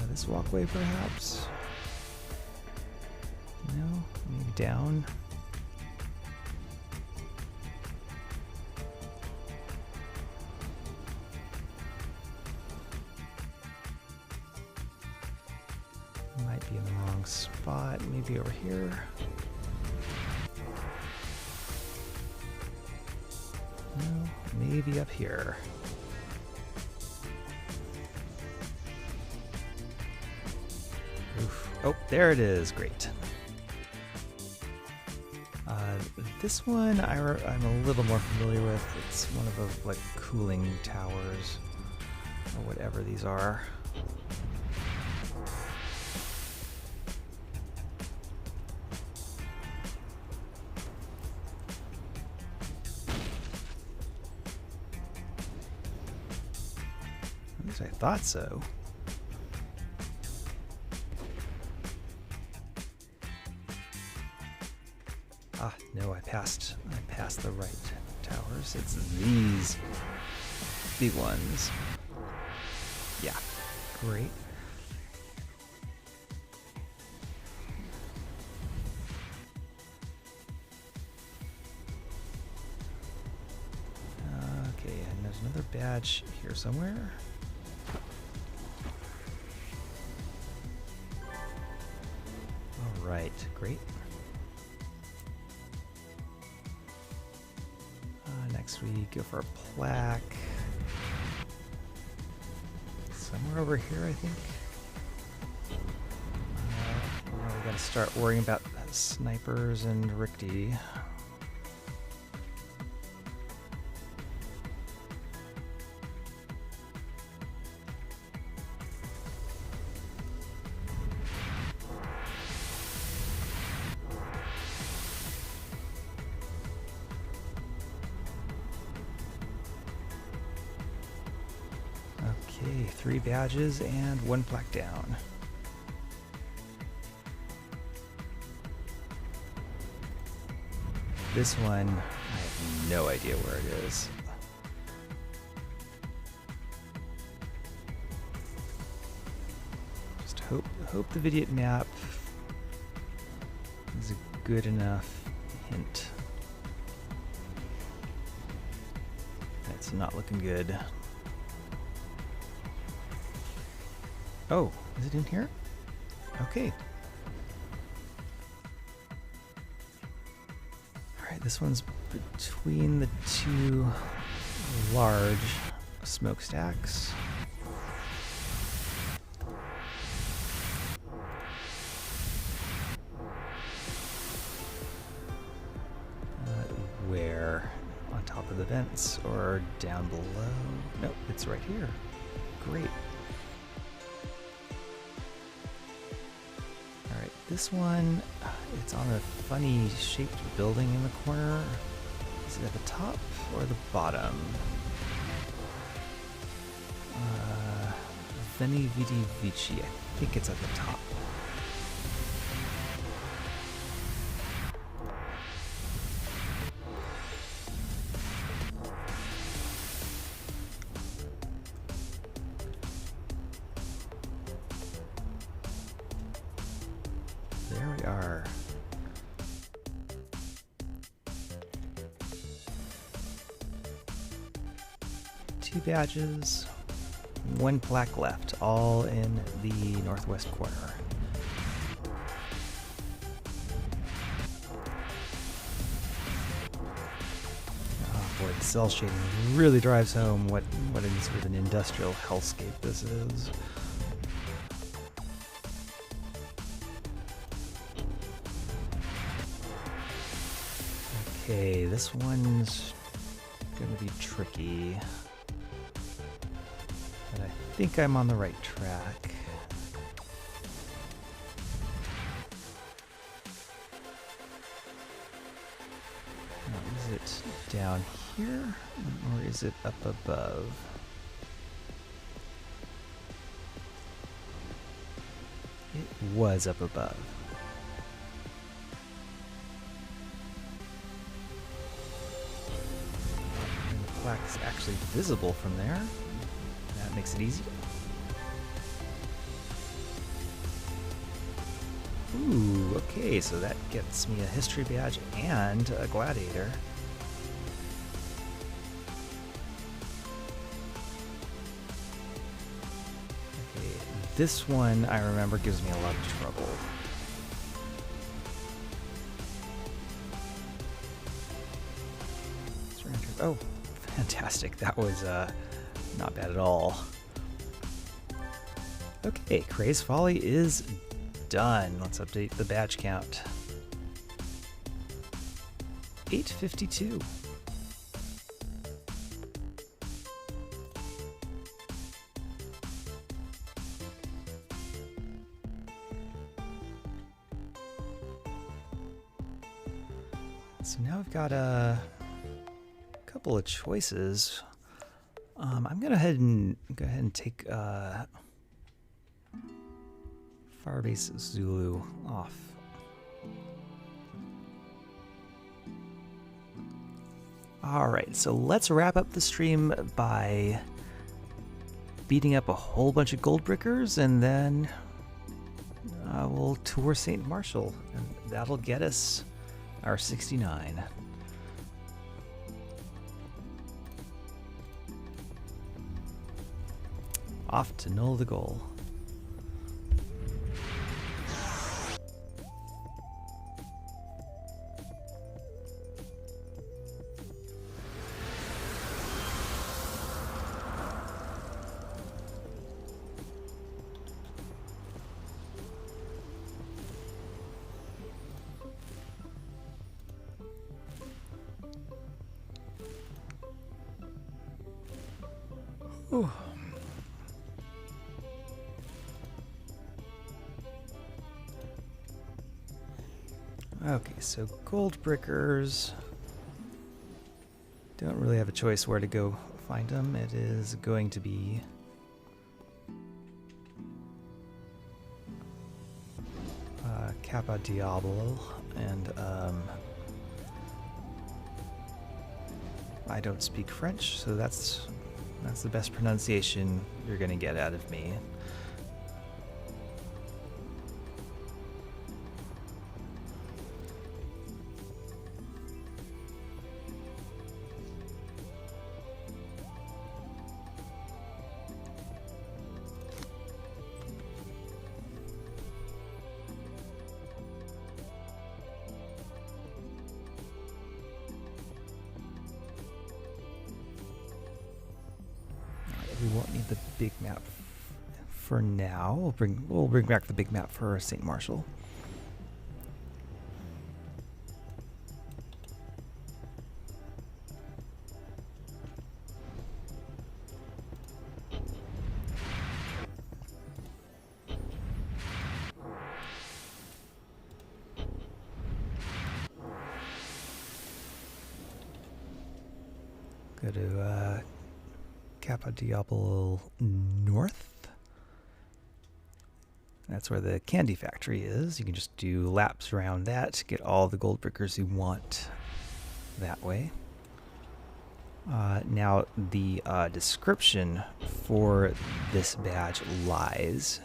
This walkway, perhaps? No? Maybe down? Might be in the wrong spot. Maybe over here. No, maybe up here. Oof. Oh, there it is. Great. This one I'm a little more familiar with. It's one of the like cooling towers or whatever these are. At least I thought so. Ah, no, I passed the right towers. It's these big ones. Yeah, great. Okay, and there's another badge here somewhere. All right, great. Next we go for a plaque. Somewhere over here, I think. Now we gotta start worrying about snipers and Rickety. Okay, 3 badges and 1 plaque down. This one, I have no idea where it is. Just hope the vignette map is a good enough hint. It's not looking good. Oh, is it in here? Okay. Alright, this one's between the 2 large smokestacks. Where? On top of the vents or down below? Nope, it's right here. Great. This one, it's on a funny shaped building in the corner. Is it at the top or the bottom? Veni Vidi Vici. I think it's at the top. There we are. Two badges, 1 plaque left, all in the northwest corner. Oh boy, the cell shading really drives home what sort of an industrial hellscape this is. Okay, this one's gonna be tricky, but I think I'm on the right track. Is it down here, or is it up above? It was up above. And the plaque is actually visible from there. That makes it easy. Ooh, okay, so that gets me a history badge and a gladiator. Okay, this one I remember gives me a lot of trouble. Oh, fantastic. That was not bad at all. Okay, Craze Folly is done. Let's update the badge count. 852. So now I've got a couple of choices. I'm gonna go ahead and take Firebase Zulu off. Alright, so let's wrap up the stream by beating up a whole bunch of Goldbrickers, and then we'll tour St. Marshall, and that'll get us our 69. Off to null the goal. Ooh. Okay, so Goldbrickers. Don't really have a choice where to go find them. It is going to be Kappa Diablo, and I don't speak French, so that's the best pronunciation you're gonna get out of me. We won't need the big map for now. We'll bring back the big map for St. Marshall. Go to Kappa Diablo North. That's where the candy factory is. You can just do laps around that, get all the Goldbrickers you want that way. Now the description for this badge lies.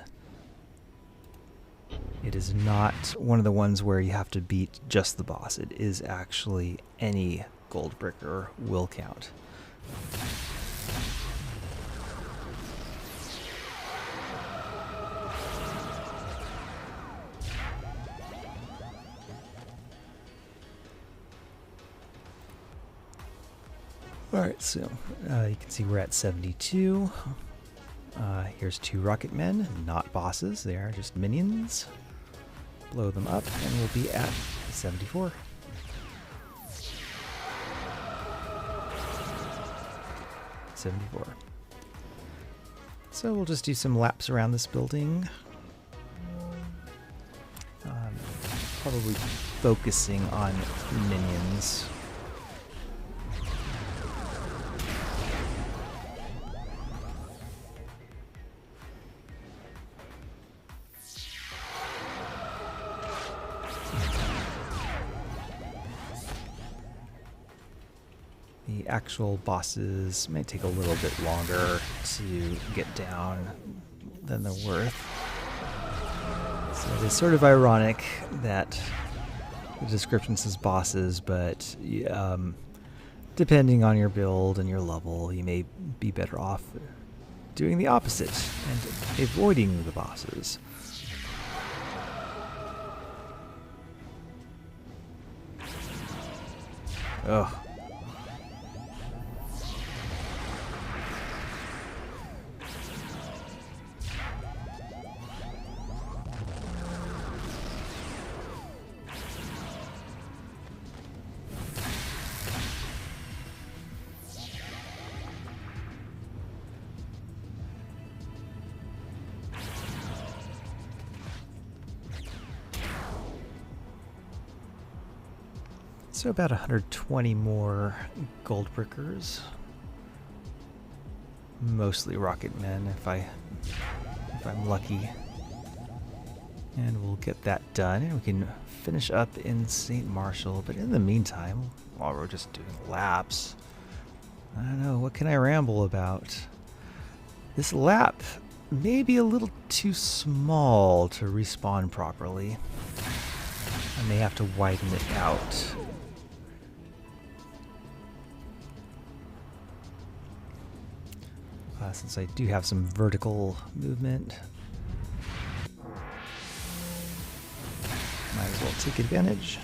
It is not one of the ones where you have to beat just the boss. It is actually any Goldbricker will count. Alright, so you can see we're at 72. Here's 2 rocket men, not bosses, they are just minions. Blow them up and we'll be at 74. So we'll just do some laps around this building. Probably focusing on minions. The actual bosses may take a little bit longer to get down than they're worth. So it is sort of ironic that the description says bosses, but depending on your build and your level, you may be better off doing the opposite and avoiding the bosses. Ugh. So about 120 more gold brickers. Mostly rocket men if I'm lucky. And we'll get that done and we can finish up in St. Marshall. But in the meantime, while we're just doing laps, I don't know, what can I ramble about? This lap may be a little too small to respawn properly. I may have to widen it out. Since I do have some vertical movement. Might as well take advantage.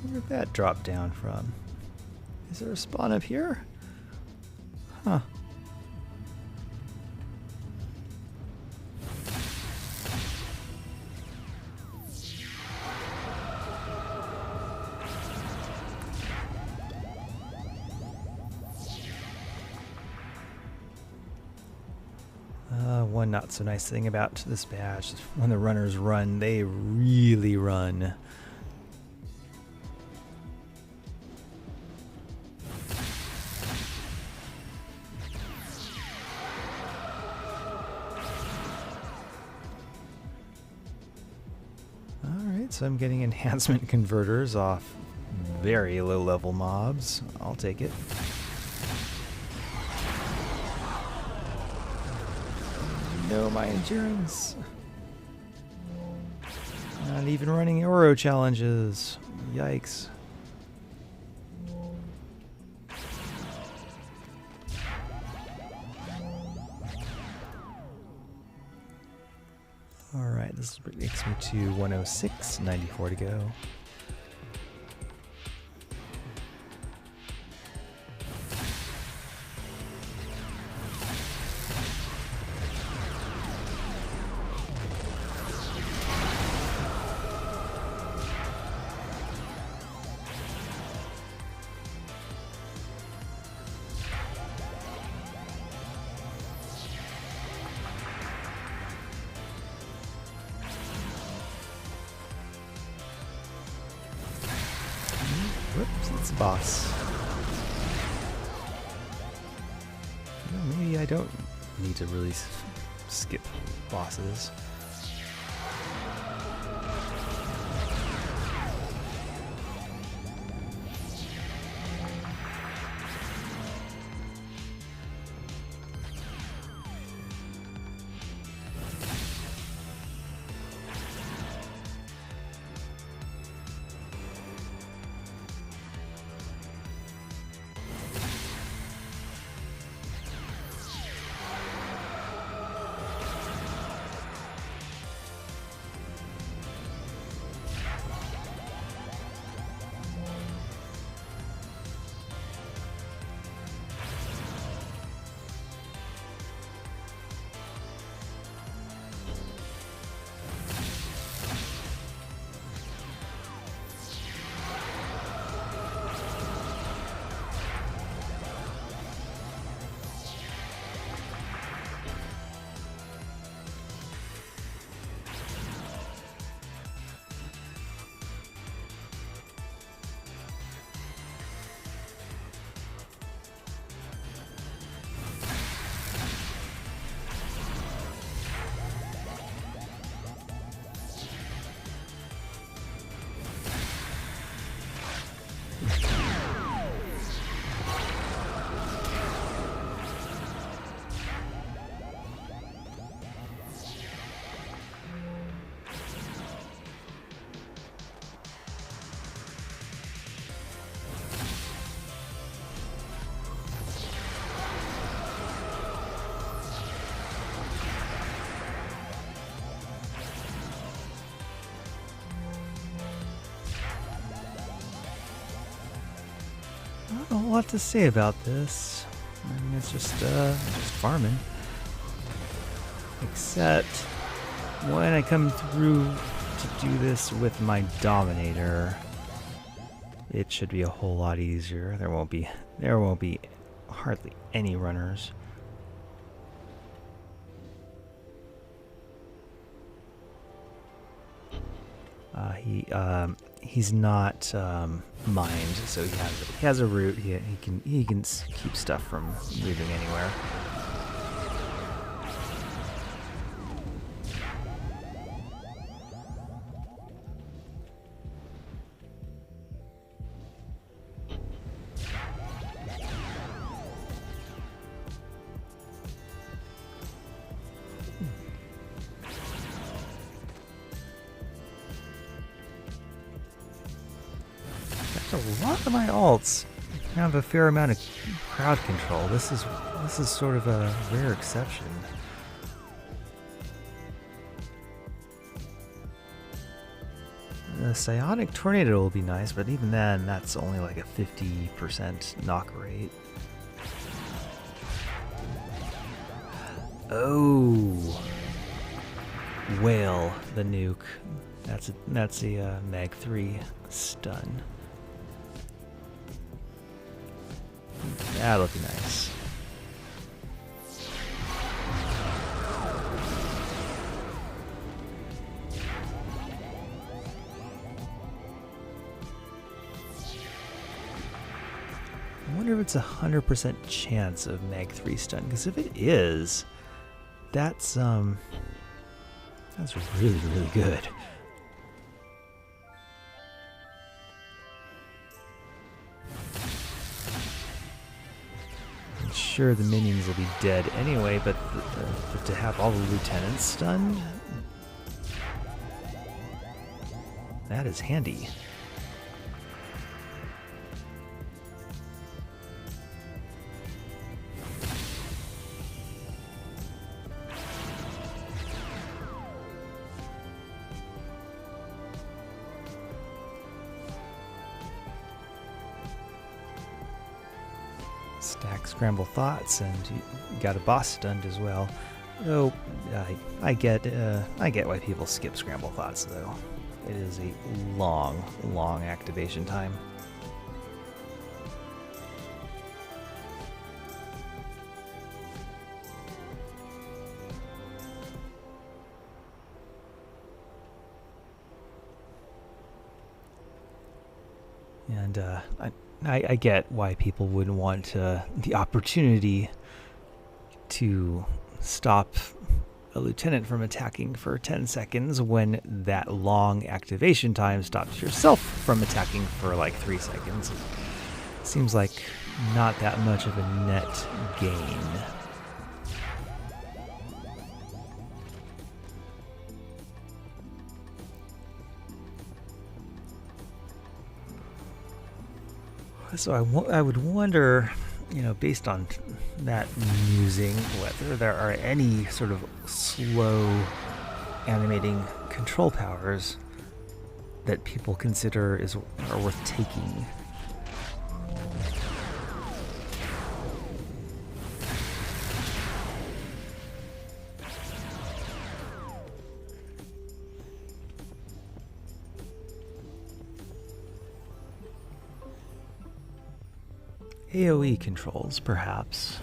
Where did that drop down from? Is there a spawn up here? Huh. One not so nice thing about this badge is when the runners run, they really run. Alright, so I'm getting enhancement converters off very low level mobs. I'll take it. No, my endurance. Not even running Oro challenges. Yikes. Alright, this takes me to 106, 94 to go. Whoops, it's a boss. Well, maybe I don't need to really skip bosses. a whole lot to say about this. I mean, it's just farming. Except when I come through to do this with my Dominator, it should be a whole lot easier. There won't be hardly any runners. He's not mined, so he has a route. He can keep stuff from moving anywhere. A lot of my alts have a fair amount of crowd control. This is sort of a rare exception. The Psionic Tornado will be nice, but even then, that's only like a 50% knock rate. Oh, Whale, the nuke. That's a Mag 3 stun. That'll be nice. I wonder if it's 100% chance of Mag 3 stun, because if it is, that's really, really good. Sure, the minions will be dead anyway, but to have all the lieutenants stunned, that is handy. Stack Scramble Thoughts, and you got a boss stunned as well. Though I get why people skip Scramble Thoughts, though. It is a long activation time. And I get why people wouldn't want the opportunity to stop a lieutenant from attacking for 10 seconds when that long activation time stops yourself from attacking for like 3 seconds. Seems like not that much of a net gain. So I would wonder, based on that musing, whether there are any sort of slow animating control powers that people consider are worth taking. AoE controls, perhaps.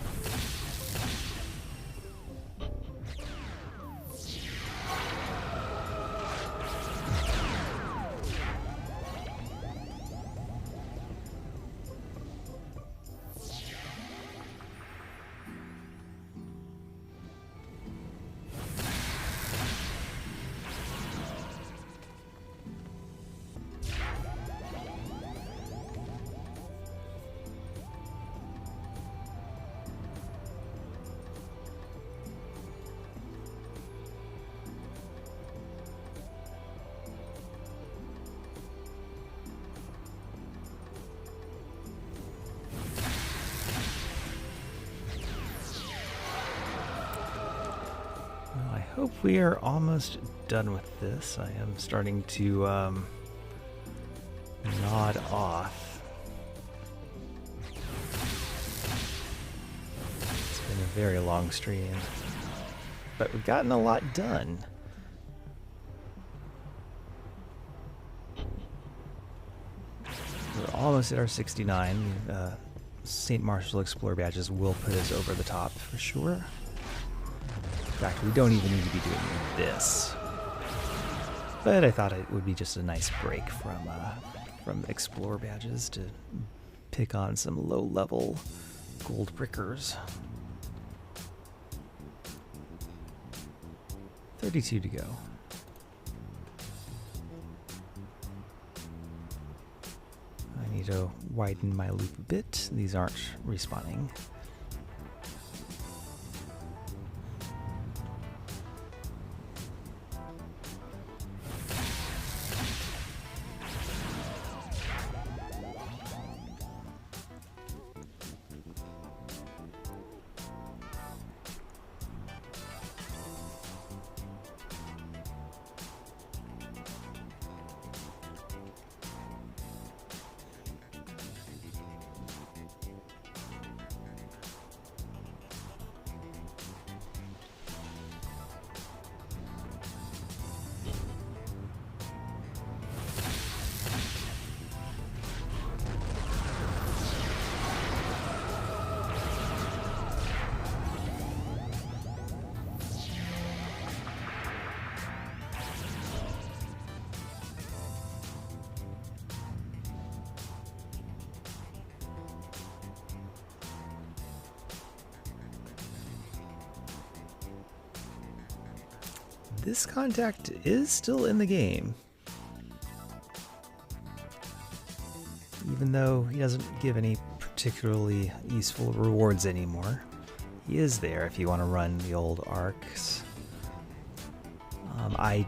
I hope we are almost done with this. I am starting to nod off. very long stream, but we've gotten a lot done. We're almost at our 69. St. Marshall Explorer badges will put us over the top for sure. In fact, we don't even need to be doing this. But I thought it would be just a nice break from Explorer badges to pick on some low-level gold brickers. 32 to go. I need to widen my loop a bit. These aren't respawning. This contact is still in the game. Even though he doesn't give any particularly useful rewards anymore. He is there if you want to run the old arcs. I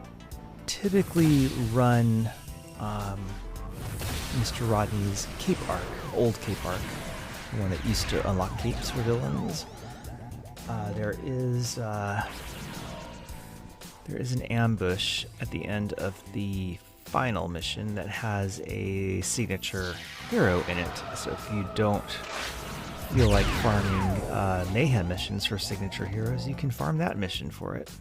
typically run Mr. Rodney's Cape Arc, old Cape Arc, the one that used to unlock capes for villains. There is an ambush at the end of the final mission that has a signature hero in it. So if you don't feel like farming mayhem missions for signature heroes, you can farm that mission for it.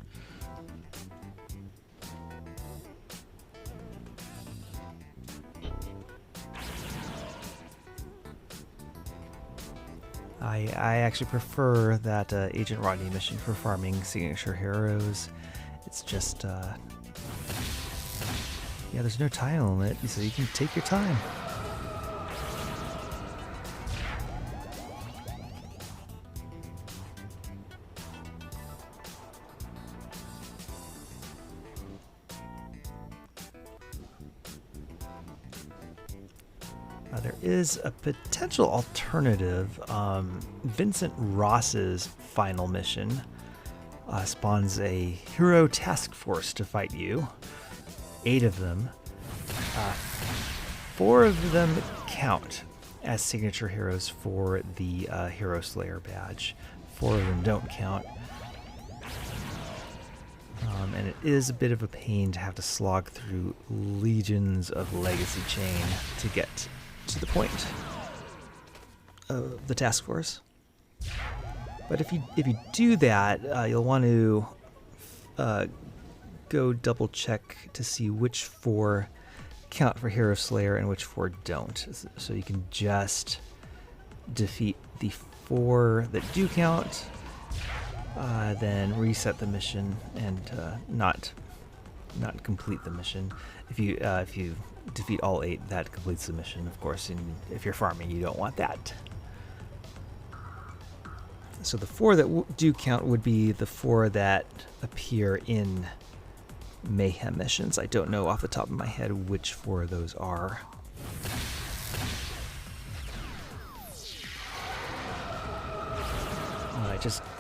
I actually prefer that Agent Rodney mission for farming signature heroes. It's just, yeah, there's no time limit, so you can take your time. There is a potential alternative. Vincent Ross's final mission spawns a hero task force to fight you. 8 of them. 4 of them count as signature heroes for the Hero Slayer badge. 4 of them don't count. And it is a bit of a pain to have to slog through legions of Legacy Chain to get to the point of the task force. But if you do that, you'll want to go double check to see which 4 count for Hero Slayer and which 4 don't. So you can just defeat the 4 that do count, then reset the mission and not complete the mission. If you defeat all 8, that completes the mission, of course. And if you're farming, you don't want that. So the 4 that do count would be the 4 that appear in Mayhem missions. I don't know off the top of my head which 4 of those are.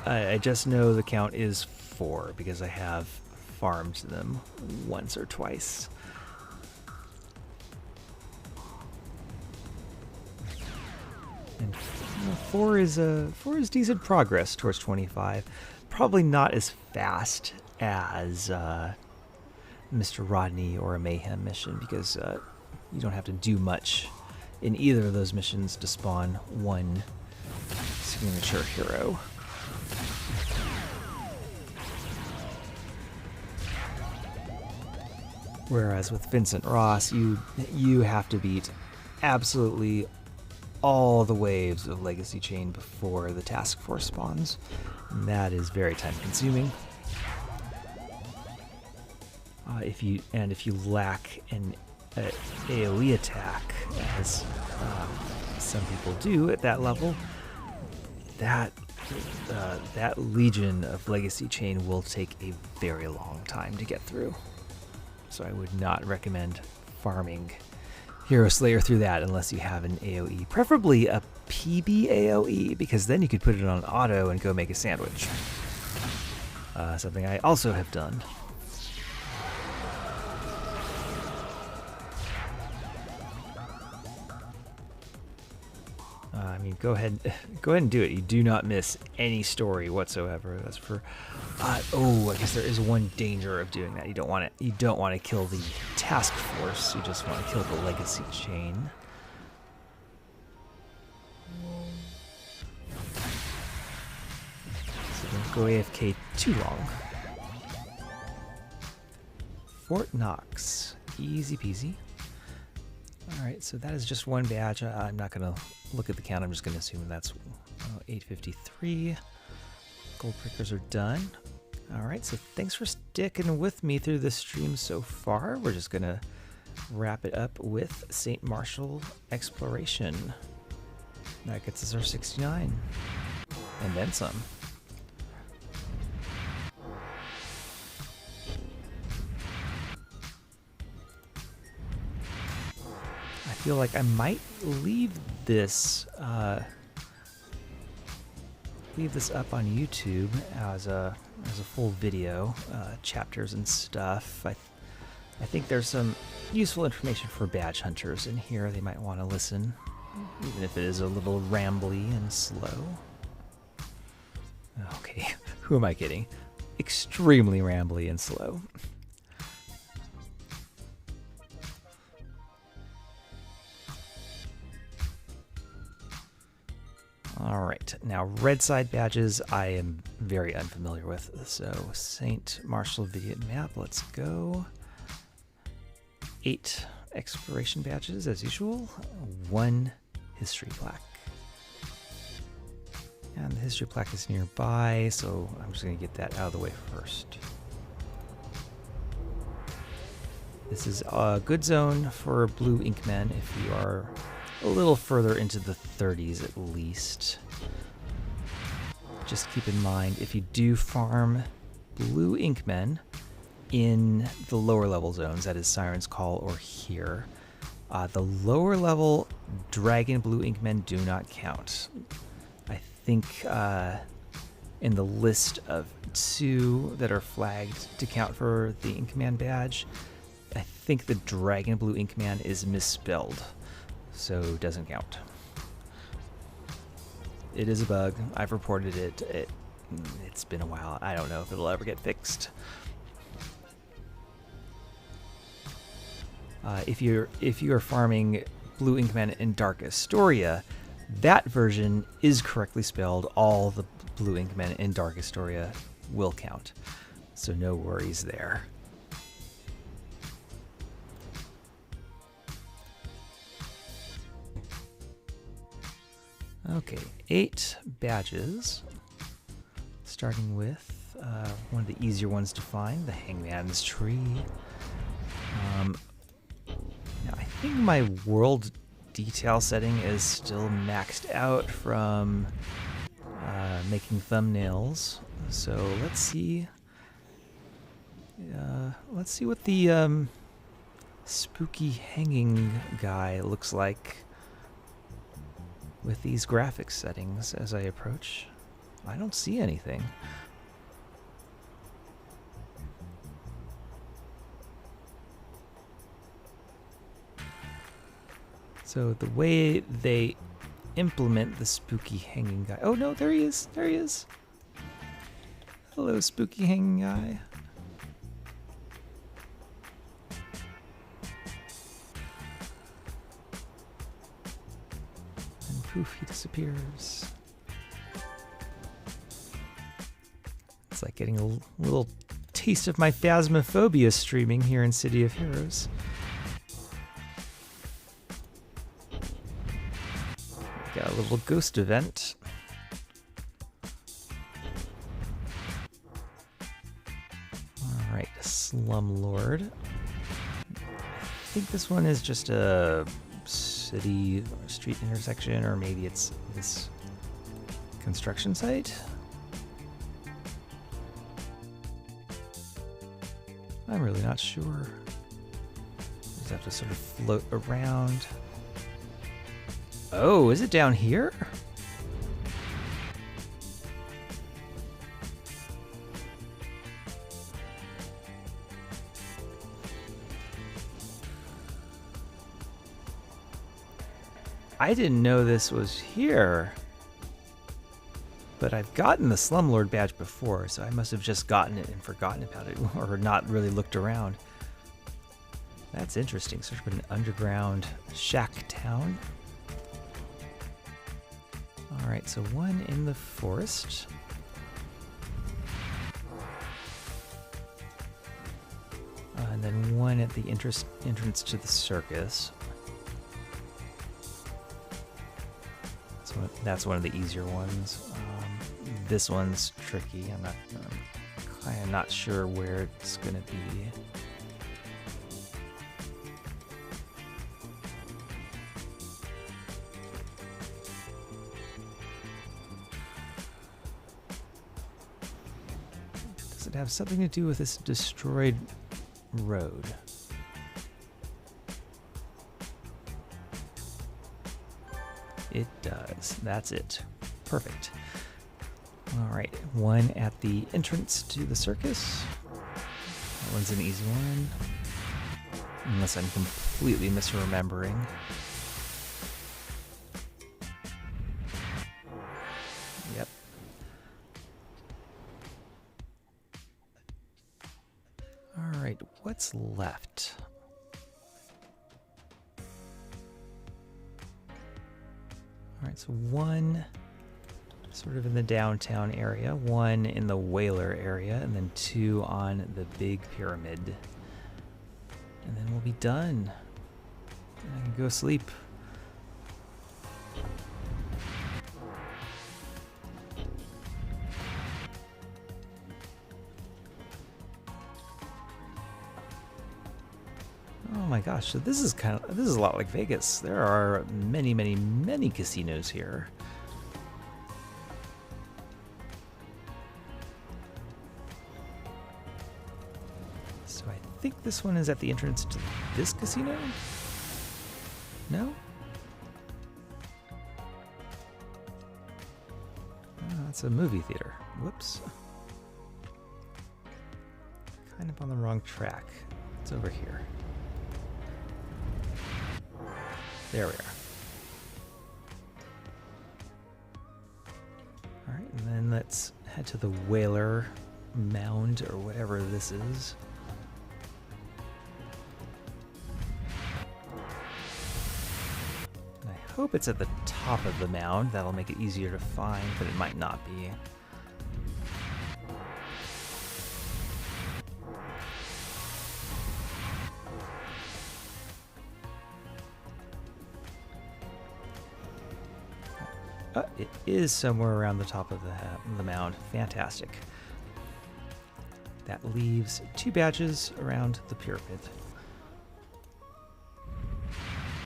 I just know the count is 4 because I have farmed them once or twice. And 4 is decent progress towards 25. Probably not as fast as Mr. Rodney or a Mayhem mission because you don't have to do much in either of those missions to spawn one signature hero. Whereas with Vincent Ross, you have to beat absolutely all the waves of Legacy Chain before the task force spawns. And that is very time consuming. If you lack an AoE attack, as some people do at that level, that Legion of Legacy Chain will take a very long time to get through. So I would not recommend farming Hero Slayer through that unless you have an AoE, preferably a PB AoE, because then you could put it on auto and go make a sandwich. Something I also have done. I mean, go ahead and do it. You do not miss any story whatsoever. That's for. Oh, I guess there is one danger of doing that. You don't want to kill the task force. You just want to kill the Legacy Chain. So don't go AFK too long. Fort Knox, easy peasy. All right, so that is just one badge. I'm not going to look at the count. I'm just going to assume that's 853. Gold prickers are done. All right, so thanks for sticking with me through this stream so far. We're just going to wrap it up with St. Marshall Exploration. That gets us our 69. And then some. I feel like I might leave this up on YouTube as a full video, chapters and stuff. I think there's some useful information for badge hunters in here. They might want to listen, even if it is a little rambly and slow. Okay, who am I kidding? Extremely rambly and slow. All right, now red side badges I am very unfamiliar with. So St. Marshall Vignette map, let's go. 8 exploration badges as usual, 1 history plaque. And the history plaque is nearby, so I'm just gonna get that out of the way first. This is a good zone for blue Inkmen if you are a little further into the 30s at least. Just keep in mind, if you do farm blue Inkmen in the lower level zones, that is Siren's Call or here, the lower level dragon blue Inkmen do not count. I think in the list of 2 that are flagged to count for the Inkman badge, I think the dragon blue Inkman is misspelled, so it doesn't count. It is a bug. I've reported it. It's been a while. I don't know if it'll ever get fixed. If you're farming blue Inkman in Dark Astoria, that version is correctly spelled. All the blue Inkmen in Dark Astoria will count, so no worries there. Okay, 8 badges, starting with one of the easier ones to find, the Hangman's Tree. Now I think my world detail setting is still maxed out from making thumbnails, so let's see what the spooky hanging guy looks like with these graphics settings as I approach. I don't see anything. So the way they implement the spooky hanging guy. Oh no, there he is. There he is. Hello, spooky hanging guy. Poof, he disappears. It's like getting a little taste of my Phasmophobia streaming here in City of Heroes. Got a little ghost event. Alright, Slumlord. I think this one is just a city or street intersection, or maybe it's this construction site. I'm really not sure. Just have to sort of float around. Oh, is it down here? I didn't know this was here. But I've gotten the Slumlord badge before, so I must have just gotten it and forgotten about it, or not really looked around. That's interesting. Sort of an underground shack town. Alright, so one in the forest. And then one at the entrance to the circus. That's one of the easier ones. This one's tricky. I'm kind of not sure where it's gonna be. Does it have something to do with this destroyed road? It does. That's it. Perfect. All right, one at the entrance to the circus. That one's an easy one. Unless I'm completely misremembering. Yep. All right, what's left? All right, so one sort of in the downtown area, one in the Whaler area, and then two on the big pyramid. And then we'll be done. And I can go sleep. Oh my gosh, so this is a lot like Vegas. There are many, many, many casinos here. So I think this one is at the entrance to this casino? No? Oh, that's a movie theater. Whoops. Kind of on the wrong track. It's over here. There we are. All right, and then let's head to the Whaler Mound, or whatever this is. And I hope it's at the top of the mound. That'll make it easier to find, but it might not be. It is somewhere around the top of the mound. Fantastic. That leaves two badges around the pyramid.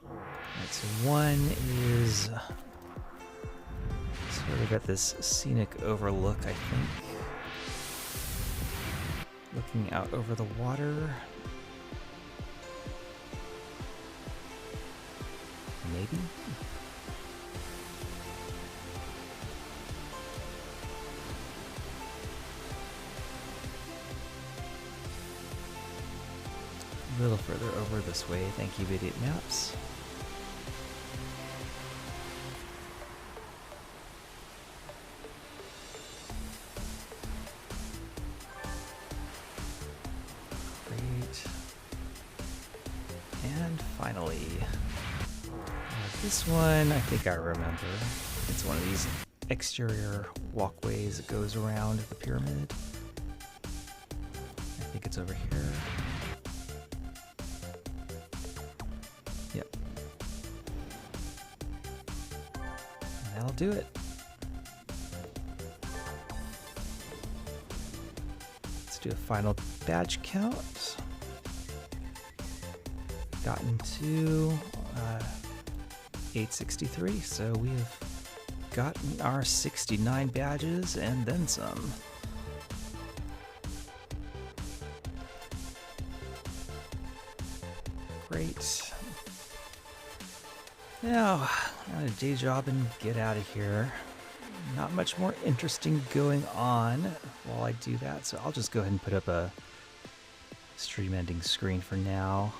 Alright, so one is sort of at this scenic overlook, I think. Looking out over the water. Maybe? A little further over this way. Thank you, Idiot Maps. Great. And finally, this one I think I remember. It's one of these exterior walkways that goes around the pyramid. it's over here. Yep. And that'll do it. Let's do a final badge count. Gotten to 863, so we have gotten our 69 badges and then some. Great. Now, on a day job and get out of here. Not much more interesting going on while I do that, so I'll just go ahead and put up a stream ending screen for now.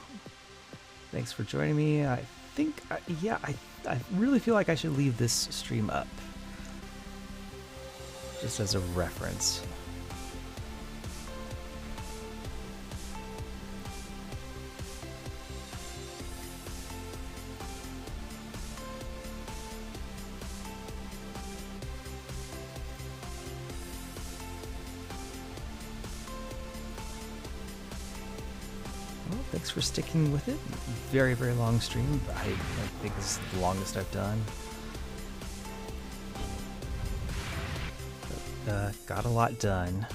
Thanks for joining me. I think, yeah, I really feel like I should leave this stream up just as a reference. Thanks for sticking with it. Very, very long stream. I think this is the longest I've done. But, got a lot done.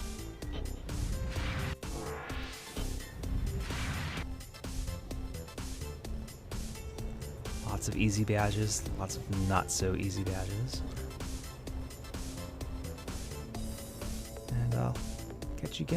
Lots of easy badges, lots of not so easy badges. And I'll catch you again.